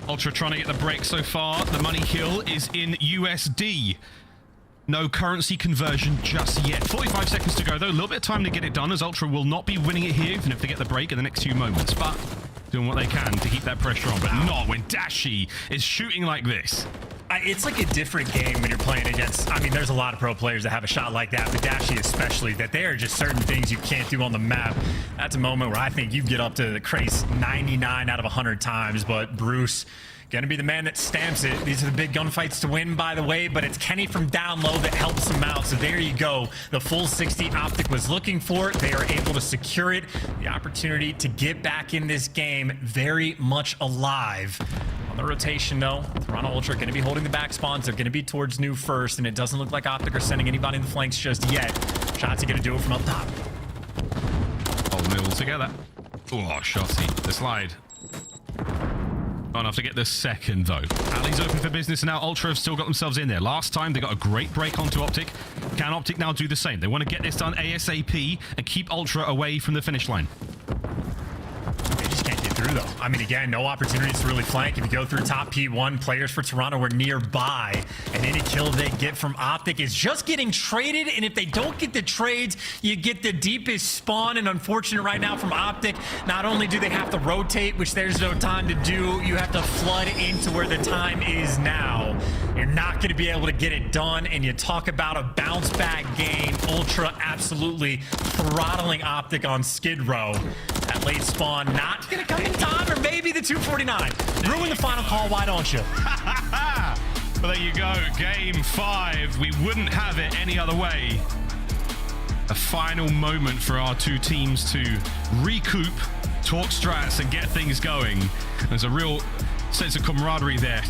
Ultra trying to get the break so far. The Money Hill is in USD. No currency conversion just yet. 45 seconds to go, though. A little bit of time to get it done, as Ultra will not be winning it here, even if they get the break in the next few moments. But doing what they can to keep that pressure on. But not when Dashi is shooting like this. It's like a different game when you're playing against, I mean, there's a lot of pro players that have a shot like that, but Dashi especially, that there are just certain things you can't do on the map. That's a moment where I think you get up to the craze 99 out of 100 times, but Bruce gonna be the man that stamps it. These are the big gunfights to win, by the way, but it's Kenny from down low that helps him out. So there you go. The full 60 Optic was looking for. They are able to secure it. The opportunity to get back in this game very much alive. On the rotation, though, Toronto Ultra going to be holding the back spawns. They're going to be towards new first, and it doesn't look like Optic are sending anybody in the flanks just yet. Shotzzy going to do it from up top. Hold them all together. Oh, Shotzzy, the slide. Not enough to get the second, though. Alley's open for business, and now Ultra have still got themselves in there. Last time, they got a great break onto Optic. Can Optic now do the same? They want to get this done ASAP and keep Ultra away from the finish line. They just can't get through, though. I mean, again, no opportunities to really flank. If you go through top P1, players for Toronto were nearby, and any kill they get from Optic is just getting traded, and if they don't get the trades, you get the deepest spawn, and unfortunate right now from Optic, not only do they have to rotate, which there's no time to do, you have to flood into where the time is now. You're not going to be able to get it done, and you talk about a bounce back game. Ultra absolutely throttling Optic on Skid Row. That late spawn not going to come in time, or maybe the 249. Ruin the final call, why don't you? Well, there you go. Game 5. We wouldn't have it any other way. A final moment for our two teams to recoup, talk strats, and get things going. There's a real sense of camaraderie there.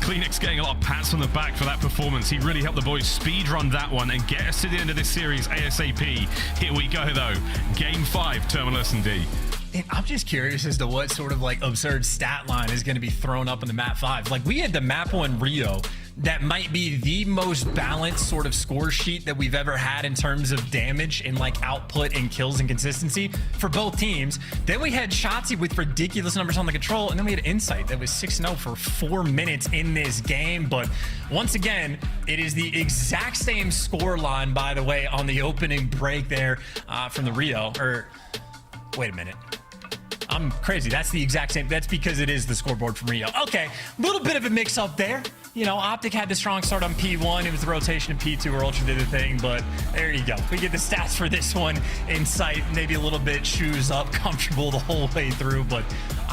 Kleenex getting a lot of pats on the back for that performance. He really helped the boys speedrun that one and get us to the end of this series ASAP. Here we go, though. Game 5, Terminal S&D. And I'm just curious as to what sort of like absurd stat line is going to be thrown up in the map 5. Like, we had the map 1 Rio that might be the most balanced sort of score sheet that we've ever had in terms of damage and like output and kills and consistency for both teams. Then we had Shotzzy with ridiculous numbers on the control, and then we had Insight that was 6-0 for 4 minutes in this game. But once again, it is the exact same score line, by the way, on the opening break there from the Rio. Or wait a minute. I'm crazy. That's the exact same. That's because it is the scoreboard from Rio. Okay, a little bit of a mix up there. You know, Optic had the strong start on P1. It was the rotation of P2 where Ultra did the thing, but there you go. We get the stats for this one. Insight, maybe a little bit shoes up, comfortable the whole way through, but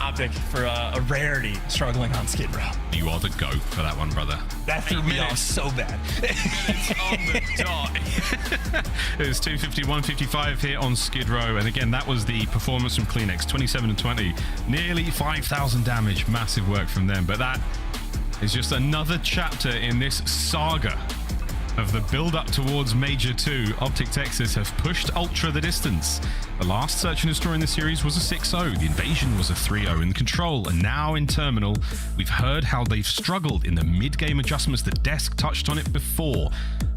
Optic for a rarity struggling on Skid Row. You are the GOAT for that one, brother. That threw me off so bad. On the dot. It was 251.55 here on Skid Row. And again, that was the performance from Kleenex, 27-20. Nearly 5,000 damage. Massive work from them. But that is just another chapter in this saga of the build-up towards Major II. Optic Texas have pushed Ultra the distance. The last Search and Destroy in the series was a 6-0. The Invasion was a 3-0 in Control. And now in Terminal, we've heard how they've struggled in the mid-game adjustments. The desk touched on it before.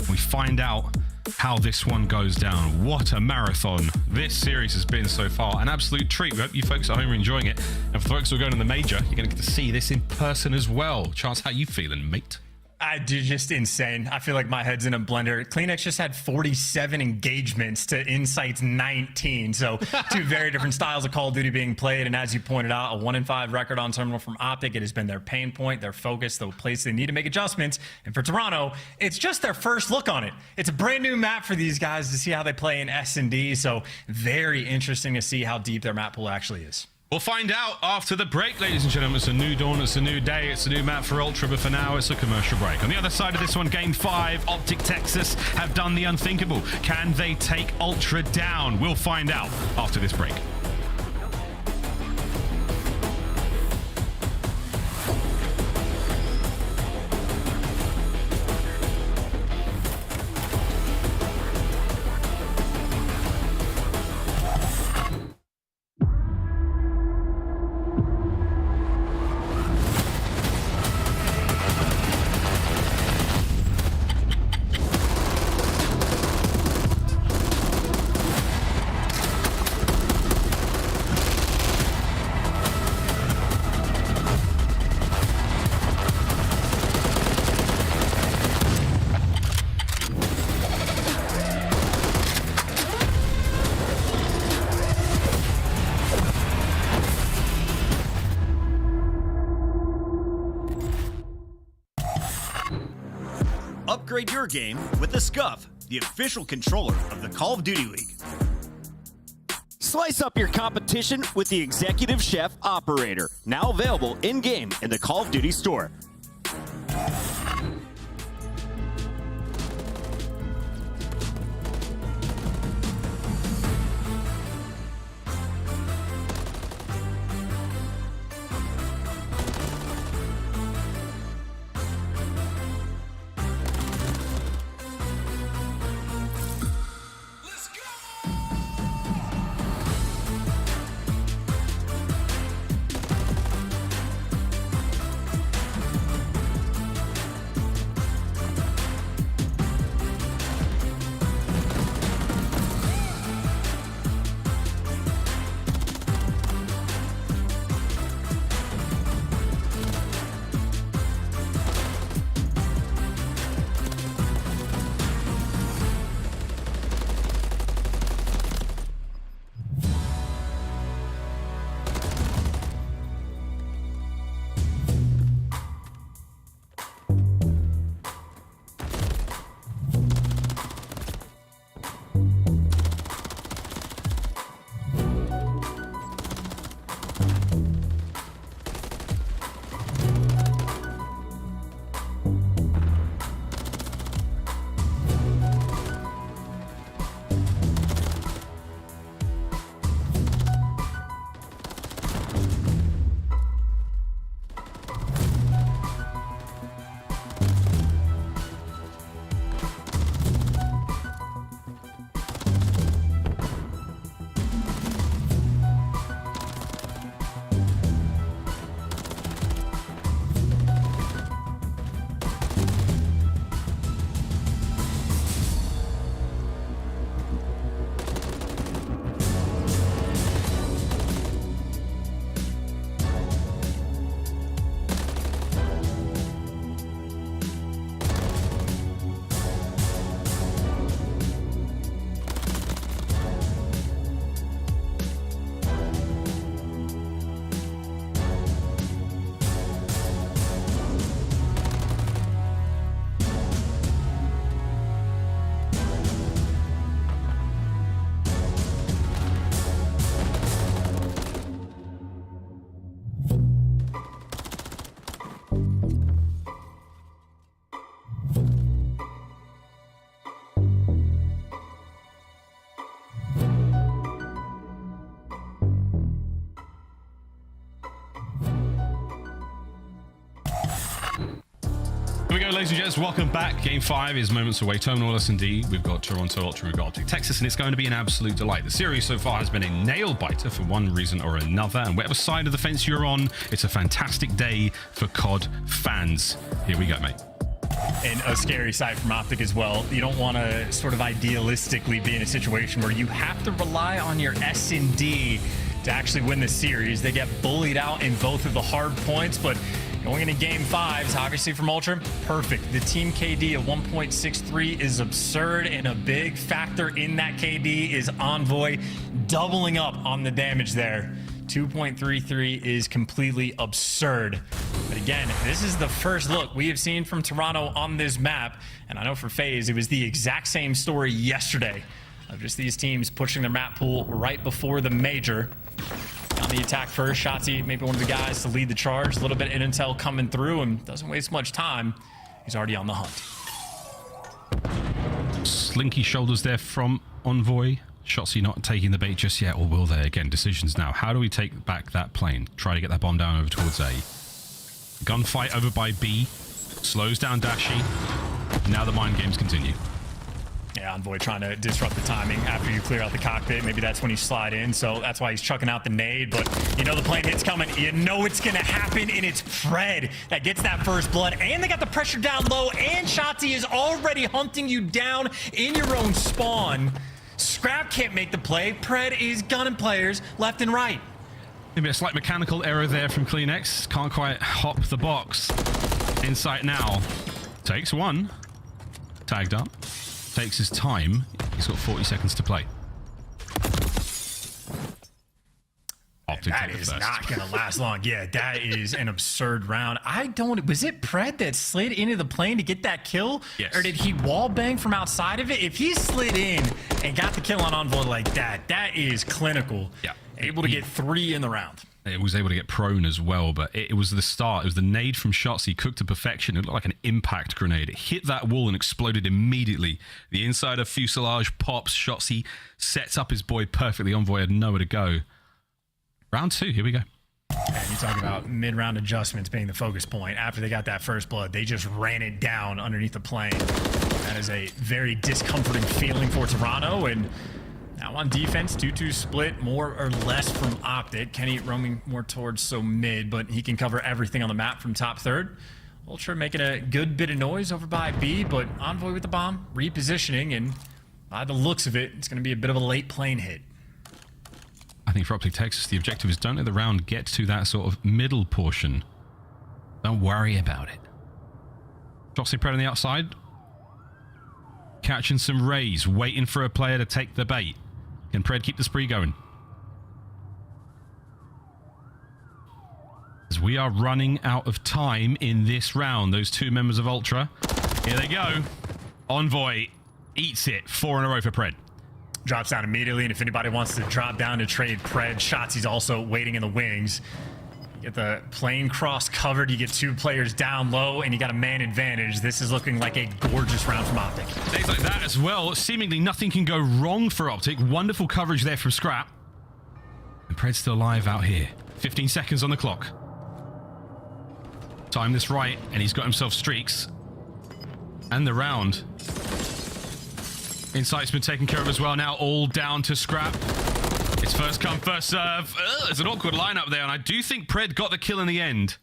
We find out how this one goes down. What a marathon this series has been so far. An absolute treat. We hope you folks at home are enjoying it. And for folks who are going to the Major, you're going to get to see this in person as well. Chance, how you feeling, mate? I do, just insane. I feel like my head's in a blender. Kleenex just had 47 engagements to Insight's 19. So two very different styles of Call of Duty being played. And as you pointed out, a 1-5 record on Terminal from Optic. It has been their pain point, their focus, the place they need to make adjustments. And for Toronto, it's just their first look on it. It's a brand new map for these guys to see how they play in S&D. So very interesting to see how deep their map pool actually is. We'll find out after the break, ladies and gentlemen. It's a new dawn, it's a new day, it's a new map for Ultra, but for now, it's a commercial break. On the other side of this one, Game 5, Optic Texas have done the unthinkable. Can they take Ultra down? We'll find out after this break. Upgrade your game with the Scuff, the official controller of the Call of Duty League. Slice up your competition with the Executive Chef Operator, now available in-game in the Call of Duty store. ladies and gents, welcome back. Game 5 is moments away. Terminal S&D, we've got Toronto Ultra, we've got Optic Texas, and it's going to be an absolute delight. The series so far has been a nail-biter for one reason or another, and whatever side of the fence you're on, it's a fantastic day for COD fans. Here we go, mate. And a scary sight from Optic as well. You don't want to sort of idealistically be in a situation where you have to rely on your S&D to actually win the series. They get bullied out in both of the hard points, but going into game 5, obviously from Ultra, perfect. The team KD of 1.63 is absurd, and a big factor in that KD is Envoy doubling up on the damage there. 2.33 is completely absurd. But again, this is the first look we have seen from Toronto on this map, and I know for FaZe, it was the exact same story yesterday of just these teams pushing their map pool right before the major. On the attack first, Shotzzy, maybe one of the guys to lead the charge. A little bit of intel coming through and doesn't waste much time. He's already on the hunt. Slinky shoulders there from Envoy. Shotzzy not taking the bait just yet, or will they? Again, decisions now. How do we take back that plane? Try to get that bomb down over towards A. Gunfight over by B. Slows down Dashi. Now the mind games continue. Yeah, Envoy trying to disrupt the timing after you clear out the cockpit. Maybe that's when you slide in, so that's why he's chucking out the nade. But you know the plane hit's coming. You know it's going to happen, and it's Pred that gets that first blood. And they got the pressure down low, and Shotzzy is already hunting you down in your own spawn. Scrap can't make the play. Pred is gunning players left and right. Maybe a slight mechanical error there from CleanX. Can't quite hop the box. Insight now. Takes one. Tagged up. Takes his time. He's got 40 seconds to play. Optic that is not going to last long. Yeah, that is an absurd round. Was it Pred that slid into the plane to get that kill? Yes. Or did he wall bang from outside of it? If he slid in and got the kill on Envoy like that, that is clinical. Yeah. Able to get 3 in the round. It was able to get prone as well, but it was the start. It was the nade from Shotzzy, cooked to perfection. It looked like an impact grenade. It hit that wall and exploded immediately. The inside of fuselage pops. Shotzzy sets up his boy perfectly. Envoy had nowhere to go. Round 2, here we go. And you talk about mid-round adjustments being the focus point. After they got that first blood, they just ran it down underneath the plane. That is a very discomforting feeling for Toronto, and now on defense, 2-2 split, more or less from Optic. Kenny roaming more towards mid, but he can cover everything on the map from top third. Ultra making a good bit of noise over by B, but Envoy with the bomb, repositioning, and by the looks of it, it's going to be a bit of a late plane hit. I think for Optic Texas, the objective is don't let the round get to that sort of middle portion. Don't worry about it. Shotzzy Pred on the outside. Catching some rays, waiting for a player to take the bait. Can Pred keep the spree going? As we are running out of time in this round, those 2 members of Ultra. Here they go. Envoy eats it. 4 in a row for Pred. Drops down immediately, and if anybody wants to drop down to trade Pred, Shotzzy's also waiting in the wings. You get the plane cross covered, you get 2 players down low, and you got a man advantage. This is looking like a gorgeous round from Optic. Things like that as well. Seemingly nothing can go wrong for Optic. Wonderful coverage there from Scrap. And Pred's still alive out here. 15 seconds on the clock. Time this right, and he's got himself streaks. And the round. Insight's been taken care of as well. Now all down to Scrap. It's first come, first serve. There's an awkward lineup there, and I do think Pred got the kill in the end.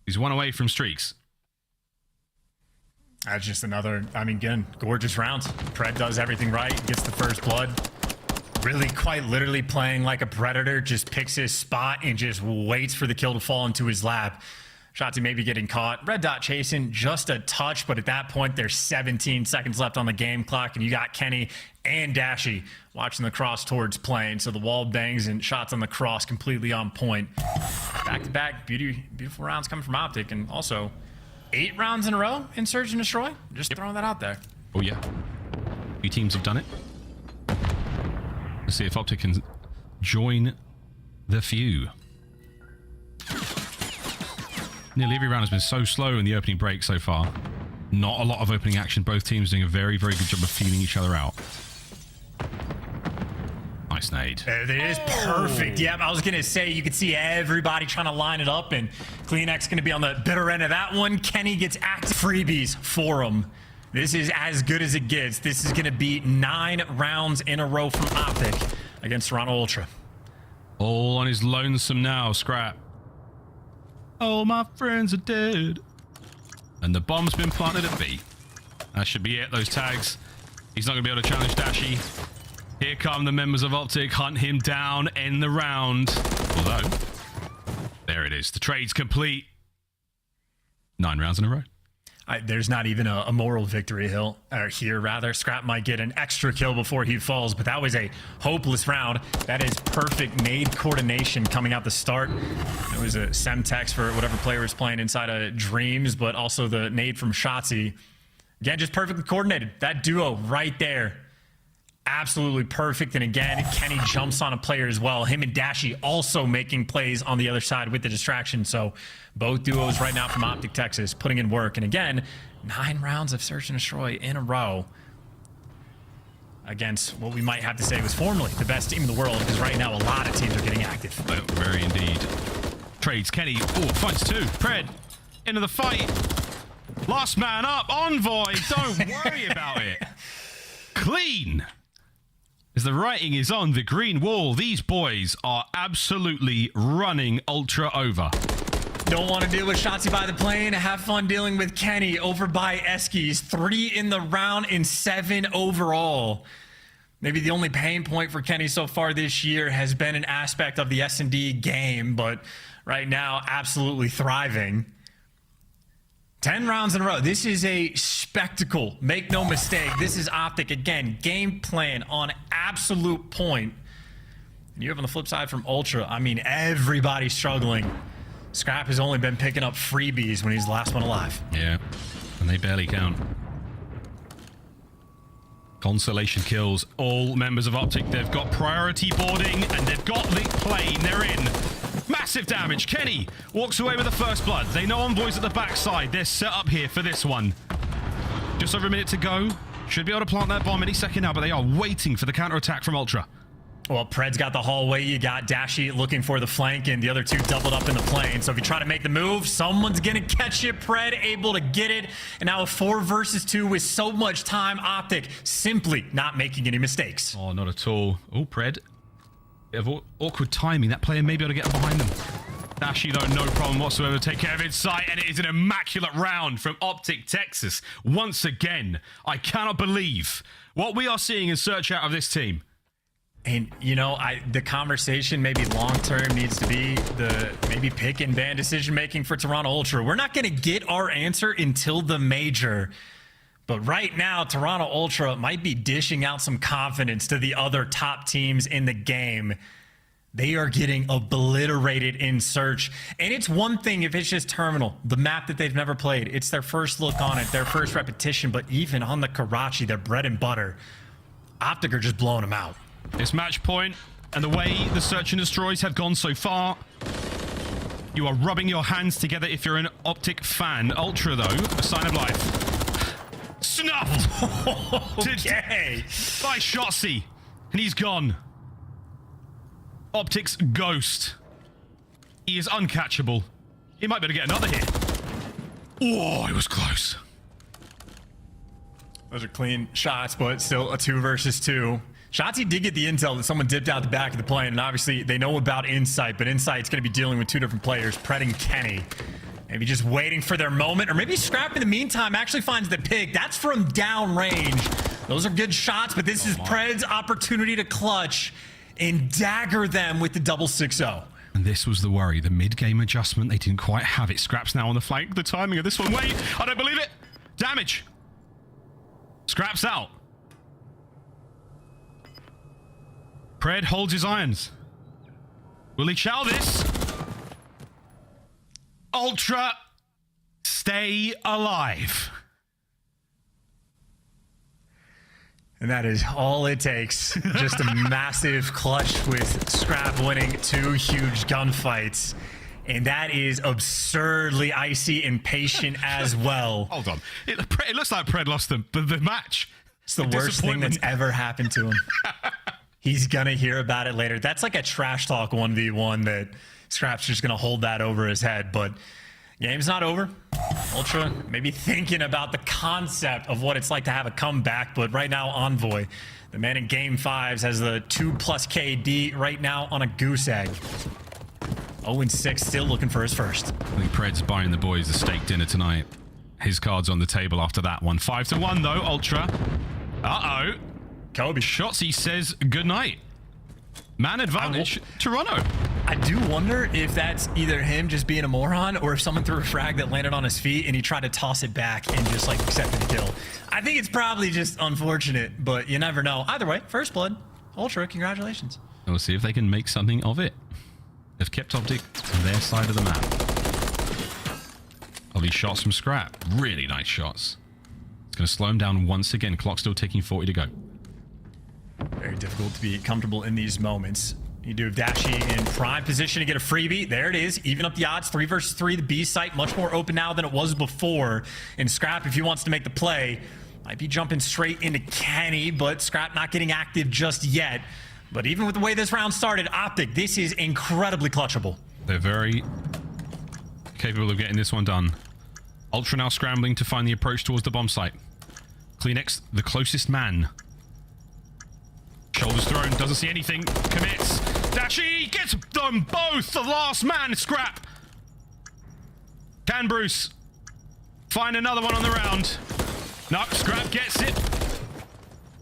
He's 1 away from streaks. That's just another, again, gorgeous round. Pred does everything right, gets the first blood. Really quite literally playing like a predator, just picks his spot and just waits for the kill to fall into his lap. Shotzzy maybe getting caught. Red dot chasing just a touch, but at that point, there's 17 seconds left on the game clock, and you got Kenny and Dashi watching the cross towards plane. So the wall bangs and shots on the cross completely on point. Back-to-back beautiful rounds coming from Optic, and also 8 rounds in a row in Search and Destroy. Just throwing that out there. Oh, yeah. A few teams have done it. Let's see if Optic can join the few. Nearly every round has been so slow in the opening break so far. Not a lot of opening action. Both teams doing a very, very good job of feeling each other out. Nice Nice nade. It is perfect. Yep, I was going to say, you could see everybody trying to line it up, and CleanX going to be on the bitter end of that one. Kenny gets active freebies for him. This is as good as it gets. This is going to be 9 rounds in a row from Optic against Toronto Ultra. All on his lonesome now, Scrap. All my friends are dead. And the bomb's been planted at B. That should be it, those tags. He's not going to be able to challenge Dashy. Here come the members of Optic, hunt him down, end the round. Although, there it is. The trade's complete. 9 rounds in a row. There's not even a moral victory here, rather. Scrap might get an extra kill before he falls, but that was a hopeless round. That is perfect nade coordination coming out the start. It was a Semtex for whatever player was playing inside of Dreams, but also the nade from Shotzi. Again, just perfectly coordinated. That duo right there. Absolutely perfect. And again, Kenny jumps on a player as well. Him and Dashy also making plays on the other side with the distraction. So both duos right now from Optic Texas putting in work. And again, 9 rounds of Search and Destroy in a row against what we might have to say was formerly the best team in the world, because right now a lot of teams are getting active. Oh, very indeed. Trades Kenny. Oh, finds 2. Pred into the fight. Last man up. Envoy. Don't worry about it. Clean. As the writing is on the green wall, these boys are absolutely running Ultra over. Don't want to deal with Shotzi by the plane. Have fun dealing with Kenny over by Eskies. 3 in the round and 7 overall. Maybe the only pain point for Kenny so far this year has been an aspect of the S&D game, but right now, absolutely thriving. 10 rounds in a row. This is a spectacle. Make no mistake. This is Optic. Again, game plan on absolute point. And you have on the flip side from Ultra, I mean, everybody's struggling. Scrap has only been picking up freebies when he's the last one alive. Yeah, and they barely count. Consolation kills. All members of Optic, they've got priority boarding, and they've got the plane. They're in. Massive damage. Kenny walks away with the first blood. They know Envoy's at the backside. They're set up here for this one. Just over a minute to go. Should be able to plant that bomb any second now, but they are waiting for the counterattack from Ultra. Well, Pred's got the hallway. You got Dashy looking for the flank, and the other 2 doubled up in the plane. So if you try to make the move, someone's going to catch it. Pred able to get it. And now a 4 versus 2 with so much time. Optic simply not making any mistakes. Oh, not at all. Oh, Pred. Bit of awkward timing. That player may be able to get behind them. Dashy, though, no problem whatsoever. Take care of its sight, and it is an immaculate round from Optic Texas. Once again, I cannot believe what we are seeing in search out of this team. And, you know, the conversation maybe long-term needs to be the maybe pick and ban decision-making for Toronto Ultra. We're not going to get our answer until the major. But right now, Toronto Ultra might be dishing out some confidence to the other top teams in the game. They are getting obliterated in Search. And it's one thing if it's just Terminal, the map that they've never played. It's their first look on it, their first repetition. But even on the Karachi, their bread and butter, Optic are just blowing them out. This match point and the way the Search and Destroys have gone so far, you are rubbing your hands together if you're an Optic fan. Ultra, though, a sign of life. Snuffed! Okay. By Shotzi. And he's gone. Optic's ghost. He is uncatchable. He might be able to get another hit. Oh, it was close. Those are clean shots, but still a 2 versus 2. Shotzi did get the intel that someone dipped out the back of the plane, and obviously they know about Insight, but Insight's going to be dealing with 2 different players, Pred and Kenny. Maybe just waiting for their moment, or maybe Scrap in the meantime actually finds the pick. That's from downrange. Those are good shots, but this is Pred's opportunity to clutch and dagger them with the double 6-0. And this was the worry. The mid-game adjustment, they didn't quite have it. Scrap's now on the flank. The timing of this one. Wait, I don't believe it. Damage. Scrap's out. Pred holds his irons. Will he chow this? Ultra, stay alive. And that is all it takes. Just a massive clutch with Scrap winning 2 huge gunfights. And that is absurdly icy and patient as well. Hold on. It looks like Pred lost the match. It's the worst thing that's ever happened to him. He's going to hear about it later. That's like a trash talk 1v1 that Scrap's just going to hold that over his head. But game's not over. Ultra maybe thinking about the concept of what it's like to have a comeback. But right now, Envoy, the man in game 5s, has the 2+ KD right now on a goose egg. 0-6, still looking for his first. I think Pred's buying the boys a steak dinner tonight. His card's on the table after that one. 5-1 though, Ultra. Uh-oh. Kobe. Shotzzy says goodnight. Man advantage, Toronto. I do wonder if that's either him just being a moron or if someone threw a frag that landed on his feet and he tried to toss it back and just like accepted the kill. I think it's probably just unfortunate, but you never know. Either way, first blood. Ultra, congratulations. We'll see if they can make something of it. They've kept Optic on their side of the map. All these shots from Scrap. Really nice shots. It's going to slow him down once again. Clock still ticking, 40 to go. Very difficult to be comfortable in these moments. You do have Dashy in prime position to get a freebie. There it is. Even up the odds. 3 versus 3. The B site much more open now than it was before. And Scrap, if he wants to make the play, might be jumping straight into Kenny, but Scrap not getting active just yet. But even with the way this round started, Optic, this is incredibly clutchable. They're very capable of getting this one done. Ultra now scrambling to find the approach towards the bomb site. Kleenex, the closest man. Shoulders thrown, doesn't see anything, commits. Dashy gets them both, the last man, Scrap. Can Bruce find another one on the round? No, Scrap gets it.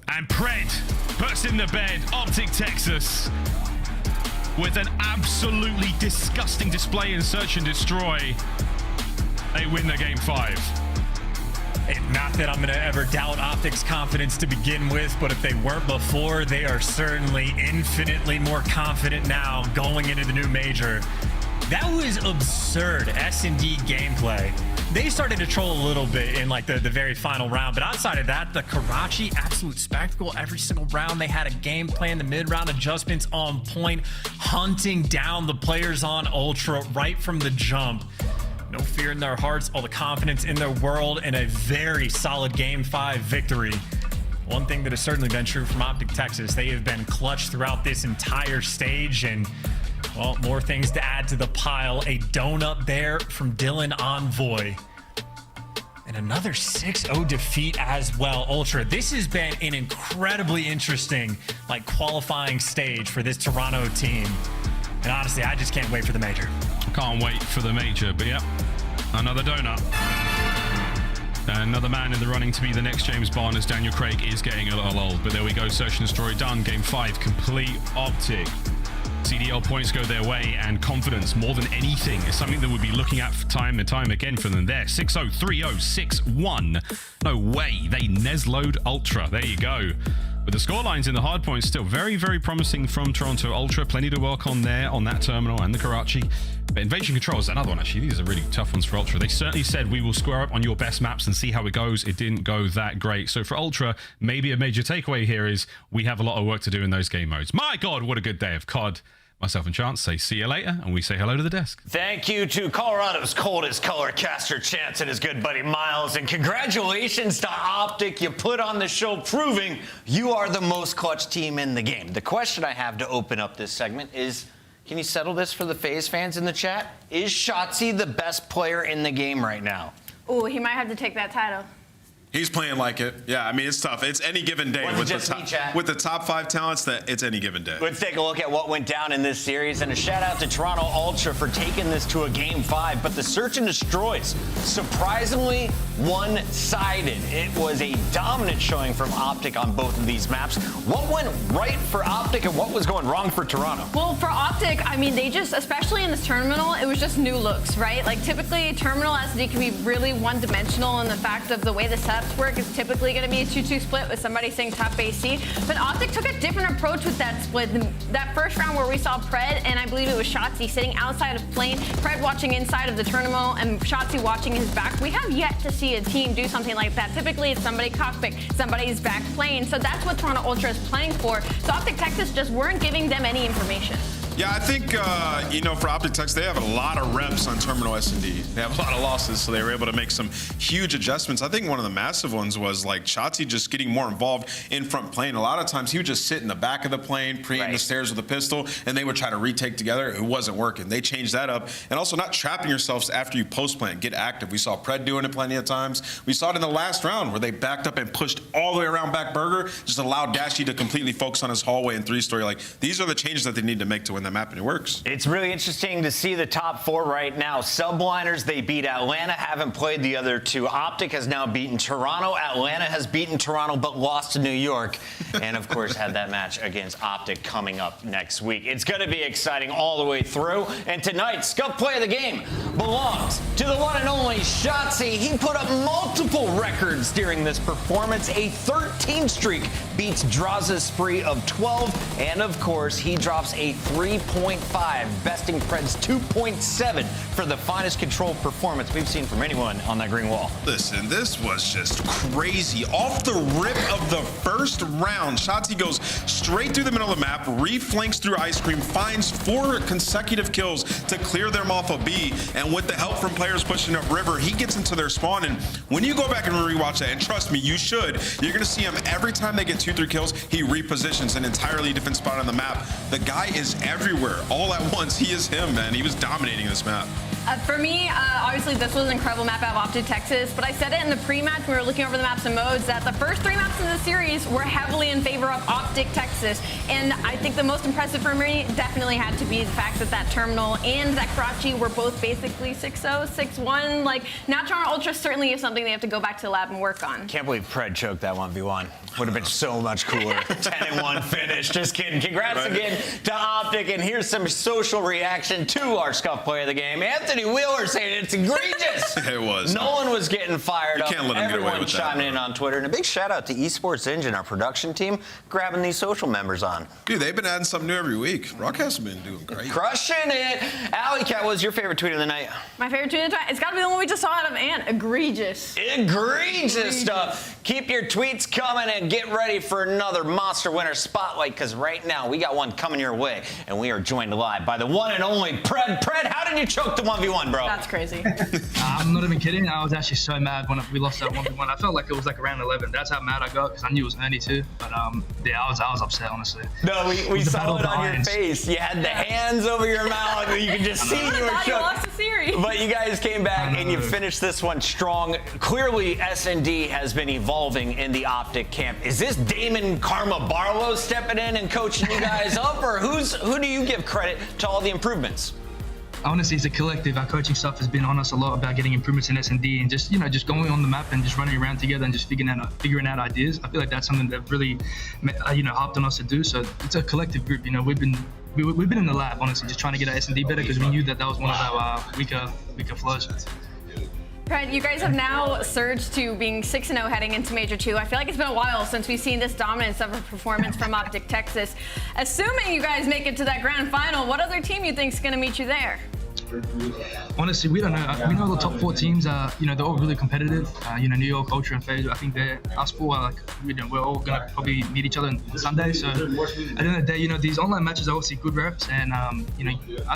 And Pred puts in the bed, Optic Texas, with an absolutely disgusting display in Search and Destroy. They win the game 5. Not that I'm going to ever doubt Optic's confidence to begin with, but if they weren't before, they are certainly infinitely more confident now going into the new major. That was absurd S&D gameplay. They started to troll a little bit in like the very final round, but outside of that, the Karachi, absolute spectacle. Every single round they had a game plan, the mid-round adjustments on point, hunting down the players on Ultra right from the jump. No fear in their hearts, all the confidence in their world, and a very solid game 5 victory. One thing that has certainly been true from Optic Texas, they have been clutch throughout this entire stage, and well, more things to add to the pile. A donut there from Dylan Envoy. And another 6-0 defeat as well. Ultra, this has been an incredibly interesting like qualifying stage for this Toronto team. And honestly, I just can't wait for the major. Can't wait for the major, but yep, another donut. Another man in the running to be the next James Bond, as Daniel Craig is getting a little old. But there we go, Search and Destroy done. Game 5 complete. Optic. CDL points go their way, and confidence more than anything is something that we'll be looking at for time and time again from them there. 6-0, 3-0, 6-1. No way, they Neslo'd Ultra. There you go. But the scorelines in the Hardpoint still very, very promising from Toronto Ultra. Plenty to work on there on that terminal and the Karachi. But Invasion Control is another one, actually. These are really tough ones for Ultra. They certainly said we will square up on your best maps and see how it goes. It didn't go that great. So for Ultra, maybe a major takeaway here is we have a lot of work to do in those game modes. My God, what a good day of COD. Myself and Chance say see you later, and we say hello to the desk. Thank you to Colorado's coldest color caster, Chance, and his good buddy Miles. And congratulations to Optic. You put on the show proving you are the most clutch team in the game. The question I have to open up this segment is, can you settle this for the FaZe fans in the chat? Is Shotzzy the best player in the game right now? Ooh, he might have to take that title. He's playing like it. Yeah, I mean, it's tough. It's any given day with the top 5 talents. That it's any given day. Let's take a look at what went down in this series, and a shout out to Toronto Ultra for taking this to a game 5. But the Search and Destroys, surprisingly one-sided. It was a dominant showing from Optic on both of these maps. What went right for Optic, and what was going wrong for Toronto? Well, for Optic, I mean, they just, especially in this terminal, it was just new looks, right? Like typically, terminal SD can be really one-dimensional in the fact of the way the setup work is typically going to be a 2-2 split with somebody saying top AC, but Optic took a different approach with that split. That first round where we saw Pred, and I believe it was Shotzzy sitting outside of plane, Pred watching inside of the terminal, and Shotzzy watching his back. We have yet to see a team do something like that. Typically, it's somebody cockpit, somebody's back plane, so that's what Toronto Ultra is playing for. So Optic Texas just weren't giving them any information. Yeah, I think, for Optic Tex, they have a lot of reps on Terminal S&D. They have a lot of losses, so they were able to make some huge adjustments. I think one of the massive ones was like Shotzi just getting more involved in front plane. A lot of times he would just sit in the back of the plane, pre-aim the stairs with a pistol, and they would try to retake together. It wasn't working. They changed that up. And also not trapping yourselves after you post-plant. Get active. We saw Pred doing it plenty of times. We saw it in the last round where they backed up and pushed all the way around back Burger, just allowed Dashy to completely focus on his hallway and 3-story. Like, these are the changes that they need to make to win the map, and it works. It's really interesting to see the top 4 right now. Subliners, they beat Atlanta, haven't played the other 2. Optic has now beaten Toronto. Atlanta has beaten Toronto, but lost to New York. And, of course, had that match against Optic coming up next week. It's going to be exciting all the way through. And tonight, Scuff Play of the Game belongs to the one and only Shotzi. He put up multiple records during this performance. A 13 streak beats Draza's spree of 12. And, of course, he drops a 3.5, besting Pred's 2.7 for the finest controlled performance we've seen from anyone on that green wall. Listen, this was just crazy. Off the rip of the first round, Shotzi goes straight through the middle of the map, reflanks through Ice Cream, finds 4 consecutive kills to clear them off of B, and with the help from players pushing up River, he gets into their spawn, and when you go back and rewatch that, and trust me, you should, you're gonna see him every time they get 2-3 kills, he repositions an entirely different spot on the map. The guy is everywhere, all at once. He is him, man. He was dominating this map. For me, obviously this was an incredible map out of Optic Texas, but I said it in the pre-match when we were looking over the maps and modes that the first 3 maps in the series were heavily in favor of Optic Texas. And I think the most impressive for me definitely had to be the fact that Terminal and that Karachi were both basically 6-0, 6-1. Like, now Toronto Ultra certainly is something they have to go back to the lab and work on. Can't believe Pred choked that 1v1. Would have been so much cooler. 10-1 finish. Just kidding. Congrats again to Optic. And here's some social reaction to our Scuff Play of the Game. Anthony Wheeler saying it's egregious. It was. Nolan was getting fired up. You can't let him get away with that. Everyone chiming in on Twitter. And a big shout out to Esports Engine, our production team, grabbing these social members on. Dude, they've been adding something new every week. Broadcast has been doing great. Crushing it. Alley Cat, what was your favorite tweet of the night? My favorite tweet of the night, it's got to be the one we just saw out of Ant. Egregious. Egregious stuff. Keep your tweets coming and get ready for another Monster Winner Spotlight, because right now we got one coming your way, and we are joined live by the one and only Pred. Pred, how did you choke the 1v1, bro? That's crazy. I'm not even kidding. I was actually so mad when we lost that 1v1. I felt like it was like around 11. That's how mad I got, because I knew it was Ernie too. But yeah, I was upset, honestly. No, we saw it on your face. You had the hands over your mouth, and you could just see you were shook. Lost the series. But you guys came back and you finished this one strong. Clearly, S&D has been evolving in the Optic camp. Is this Damon Karma Barlow stepping in and coaching you guys up, or who do you give credit to all the improvements? Honestly, it's a collective. Our coaching staff has been on us a lot about getting improvements in S&D and just going on the map and just running around together and just figuring out ideas. I feel like that's something that really harped on us to do. So it's a collective group. We've been in the lab, honestly, just trying to get our S&D better, because we knew that was one of our weaker flows. Pred, you guys have now surged to being 6-0 heading into Major II. I feel like it's been a while since we've seen this dominance of a performance from Optic Texas. Assuming you guys make it to that grand final, what other team you think is going to meet you there? Honestly, we don't know. We know the top 4 teams are, they're all really competitive. New York, Ultra, and FaZe. I think us 4 are we're all gonna probably meet each other on Sunday. So at the end of the day, these online matches are obviously good reps, and I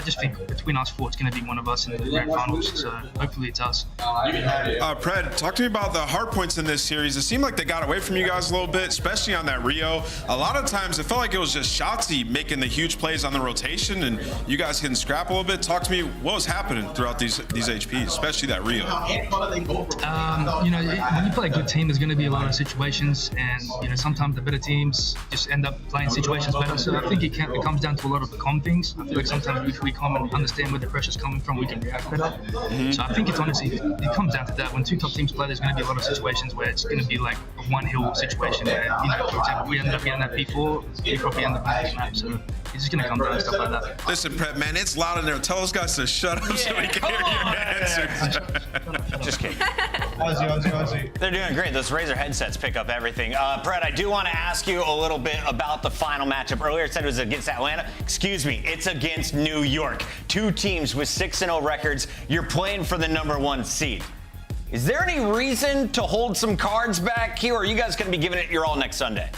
just think between us 4, it's gonna be one of us in the grand finals. So hopefully it's us. Pred, talk to me about the Hardpoints in this series. It seemed like they got away from you guys a little bit, especially on that Rio. A lot of times it felt like it was just Shotzi making the huge plays on the rotation, and you guys getting scrap a little bit. Talk to me. What was happening throughout these HPs, especially that Rio? When you play a good team, there's going to be a lot of situations, and sometimes the better teams just end up playing situations better. So I think it comes down to a lot of the comm things. I feel like sometimes if we come and understand where the pressure's coming from, we can react better. So I think it's honestly, it comes down to that. When 2 top teams play, there's going to be a lot of situations where it's going to be like a one-hill situation where, for example, we end up getting that P4, they probably end up winning the map. So it's just going to come down to stuff like that. Listen, Pred, man, it's loud in there. Tell those guys to shut up so we can hear your answers. Just kidding. They're doing great. Those Razer headsets pick up everything. Pred, I do want to ask you a little bit about the final matchup. Earlier it said it was against Atlanta. Excuse me, it's against New York. 2 teams with 6-0 records. You're playing for the #1 seed. Is there any reason to hold some cards back here, or are you guys going to be giving it your all next Sunday?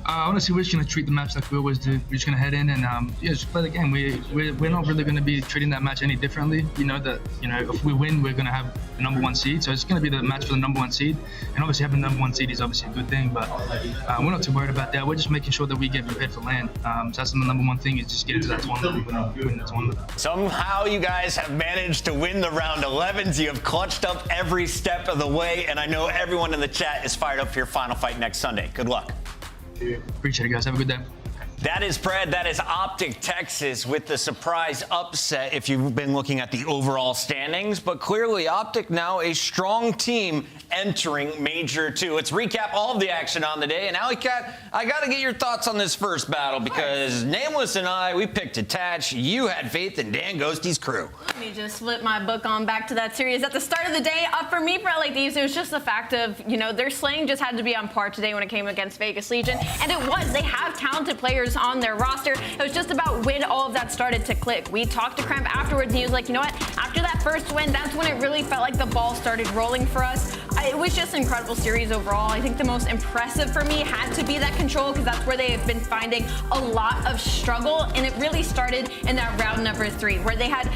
Honestly, we're just going to treat the match like we always do. We're just going to head in and just play the game. We're not really going to be treating that match any differently. You know that if we win, we're going to have the number 1 seed. So it's going to be the match for the number 1 seed. And obviously having the number 1 seed is obviously a good thing, but we're not too worried about that. We're just making sure that we get prepared for LAN. So that's the number 1 thing, is just get into that tournament and win the tournament. Somehow you guys have managed to win the round 11s. You have clutched up every step of the way, and I know everyone in the chat is fired up for your final fight next Sunday. Good luck. Appreciate it, guys. Have a good day. That is Pred. That is Optic Texas with the surprise upset if you've been looking at the overall standings. But clearly, Optic now a strong team entering Major 2. Let's recap all of the action on the day. And Alley Cat, I got to get your thoughts on this first battle because Nameless and I, we picked Attach. You had faith in Dan Ghosty's crew. Let me just flip my book on back to that series. At the start of the day, for me, for LA Thieves, it was just the fact of, their slaying just had to be on par today when it came against Vegas-Legion. And it was. They have talented players on their roster. It was just about when all of that started to click. We talked to Cramp afterwards, and he was like, you know what? After that first win, that's when it really felt like the ball started rolling for us. It was just an incredible series overall. I think the most impressive for me had to be that control, because that's where they have been finding a lot of struggle, and it really started in that round number 3, where they had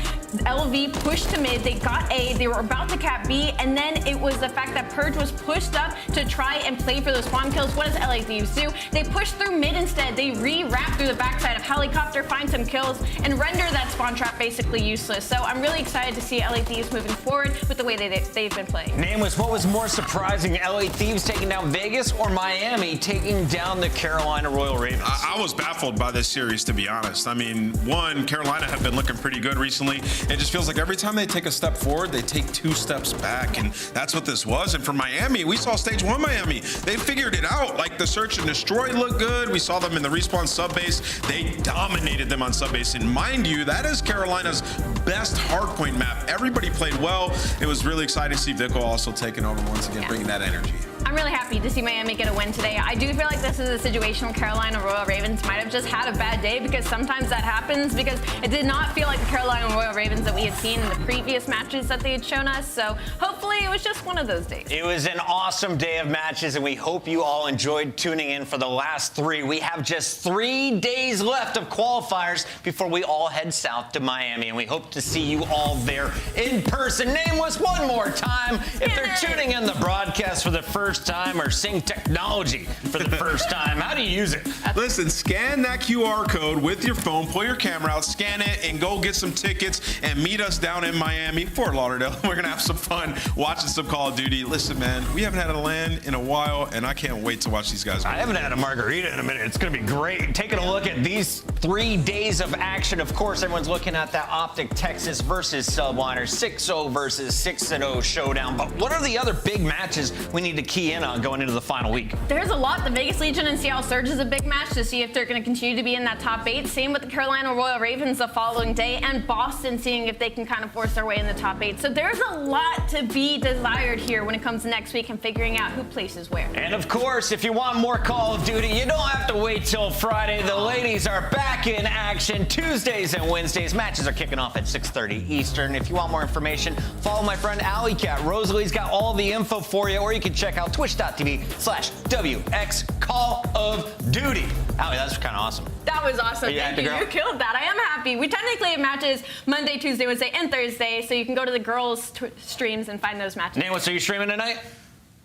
LV pushed to mid, they got A, they were about to cap B, and then it was the fact that Purge was pushed up to try and play for those spawn kills. What does LA Thieves do? They push through mid instead. They re-wrap through the backside of Helicopter, find some kills, and render that spawn trap basically useless. So I'm really excited to see LA Thieves moving forward with the way they've been playing. Nameless, what was more surprising, LA Thieves taking down Vegas or Miami taking down the Carolina Royal Ravens? I was baffled by this series, to be honest. I mean, one, Carolina have been looking pretty good recently. It just feels like every time they take a step forward, they take 2 steps back, and that's what this was. And for Miami, we saw stage 1 Miami. They figured it out. Like, the search and destroy looked good. We saw them in the respawn subbase. They dominated them on subbase. And mind you, that is Carolina's best hardpoint map. Everybody played well. It was really exciting to see Vico also taking over once again, bringing that energy. I'm really happy to see Miami get a win today. I do feel like this is a situation where Carolina Royal Ravens might have just had a bad day, because sometimes that happens, because it did not feel like the Carolina Royal Ravens that we had seen in the previous matches that they had shown us. So hopefully it was just one of those days. It was an awesome day of matches, and we hope you all enjoyed tuning in for the last 3. We have just 3 days left of qualifiers before we all head south to Miami, and we hope to see you all there in person. Nameless, one more time. If they're tuning in the broadcast for the first time or seeing technology for the first time, how do you use it? Listen, scan that QR code with your phone, pull your camera out, scan it, and go get some tickets and meet us down in Miami, Fort Lauderdale. We're going to have some fun watching some Call of Duty. Listen, man, we haven't had a LAN in a while, and I can't wait to watch these guys. I haven't had a margarita in a minute. It's going to be great. Taking a look at these 3 days of action, of course, everyone's looking at that Optic Texas versus Subliner, 6-0 versus 6-0 showdown. But what are the other big matches we need to key in on going into the final week? There's a lot. The Vegas-Legion and Seattle Surge is a big match to see if they're going to continue to be in that top 8. Same with the Carolina Royal Ravens the following day, and Boston seeing if they can kind of force their way in the top 8. So there's a lot to be desired here when it comes to next week and figuring out who places where. And of course, if you want more Call of Duty, you don't have to wait till Friday. The ladies are back in action Tuesdays and Wednesdays. Matches are kicking off at 6:30 Eastern. If you want more information, follow my friend Alley Cat. Rosalie's got all the info for you, or you can check out twitch.tv/WX Call of Duty. Allie, that's kind of awesome. That was awesome. You Thank you. You killed that. I am happy. We technically have matches Monday, Tuesday, Wednesday, and Thursday, so you can go to the girls' streams and find those matches. Nate, so you streaming tonight?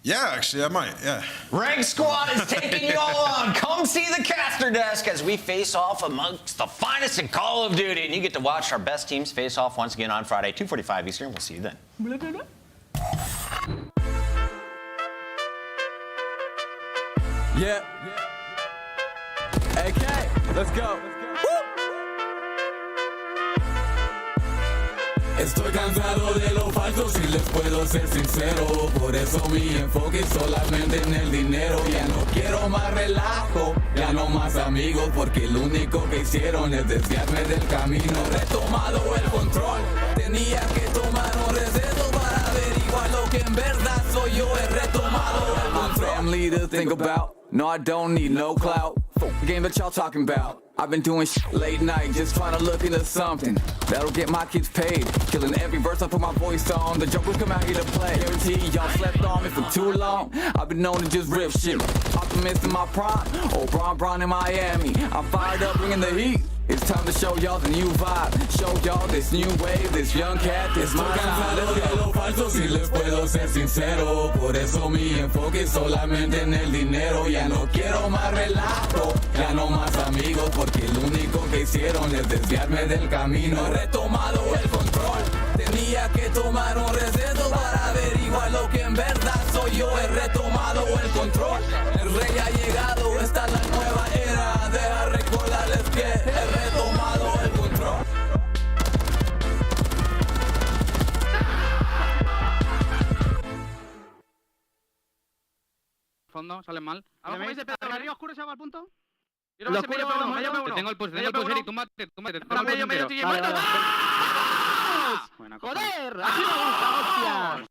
Yeah, actually, I might, yeah. Rank Squad is taking you all on. Come see the caster desk as we face off amongst the finest in Call of Duty. And you get to watch our best teams face off once again on Friday, 2:45 Eastern. We'll see you then. Blah, blah, blah. Yeah. Okay, let's go. Estoy cansado de los falsos y les puedo ser sincero. Por eso mi enfoque es solamente en el dinero. Ya no quiero más relajo, ya no más amigos, porque lo único que hicieron es desviarme del camino. He retomado el control, tenía que tomar un receso para averiguar lo que en verdad soy yo. He retomado el control. Family to think about, no I don't need no clout. Fuck the game that y'all talking about. I've been doing late night, just trying to look into something that'll get my kids paid. Killing every verse I put my voice on. The jokers come out here to play. Guarantee y'all slept on me for too long. I've been known to just rip shit. Optimist in my prime, oh Bron in Miami. I'm fired up, bringing the heat. It's time to show y'all the new vibe. Show y'all this new wave, this young cat, this my cansado de lo falso, si les puedo ser sincero. Por eso mi enfoque solamente en el dinero. Ya no quiero más relajo, ya no más amigos, porque lo único que hicieron es desviarme del camino. He retomado el control, tenía que tomar un receso para averiguar lo que en verdad soy yo. He retomado el control, el rey ha llegado, esta es la nueva era. Deja recordarles que he retomado el control. Fondo, salen mal. ¿Arriba oscuro se va al punto? Yo no sé, tengo el push, Eric, túmbate. ¡Joder! ¡Así me gusta, hostia!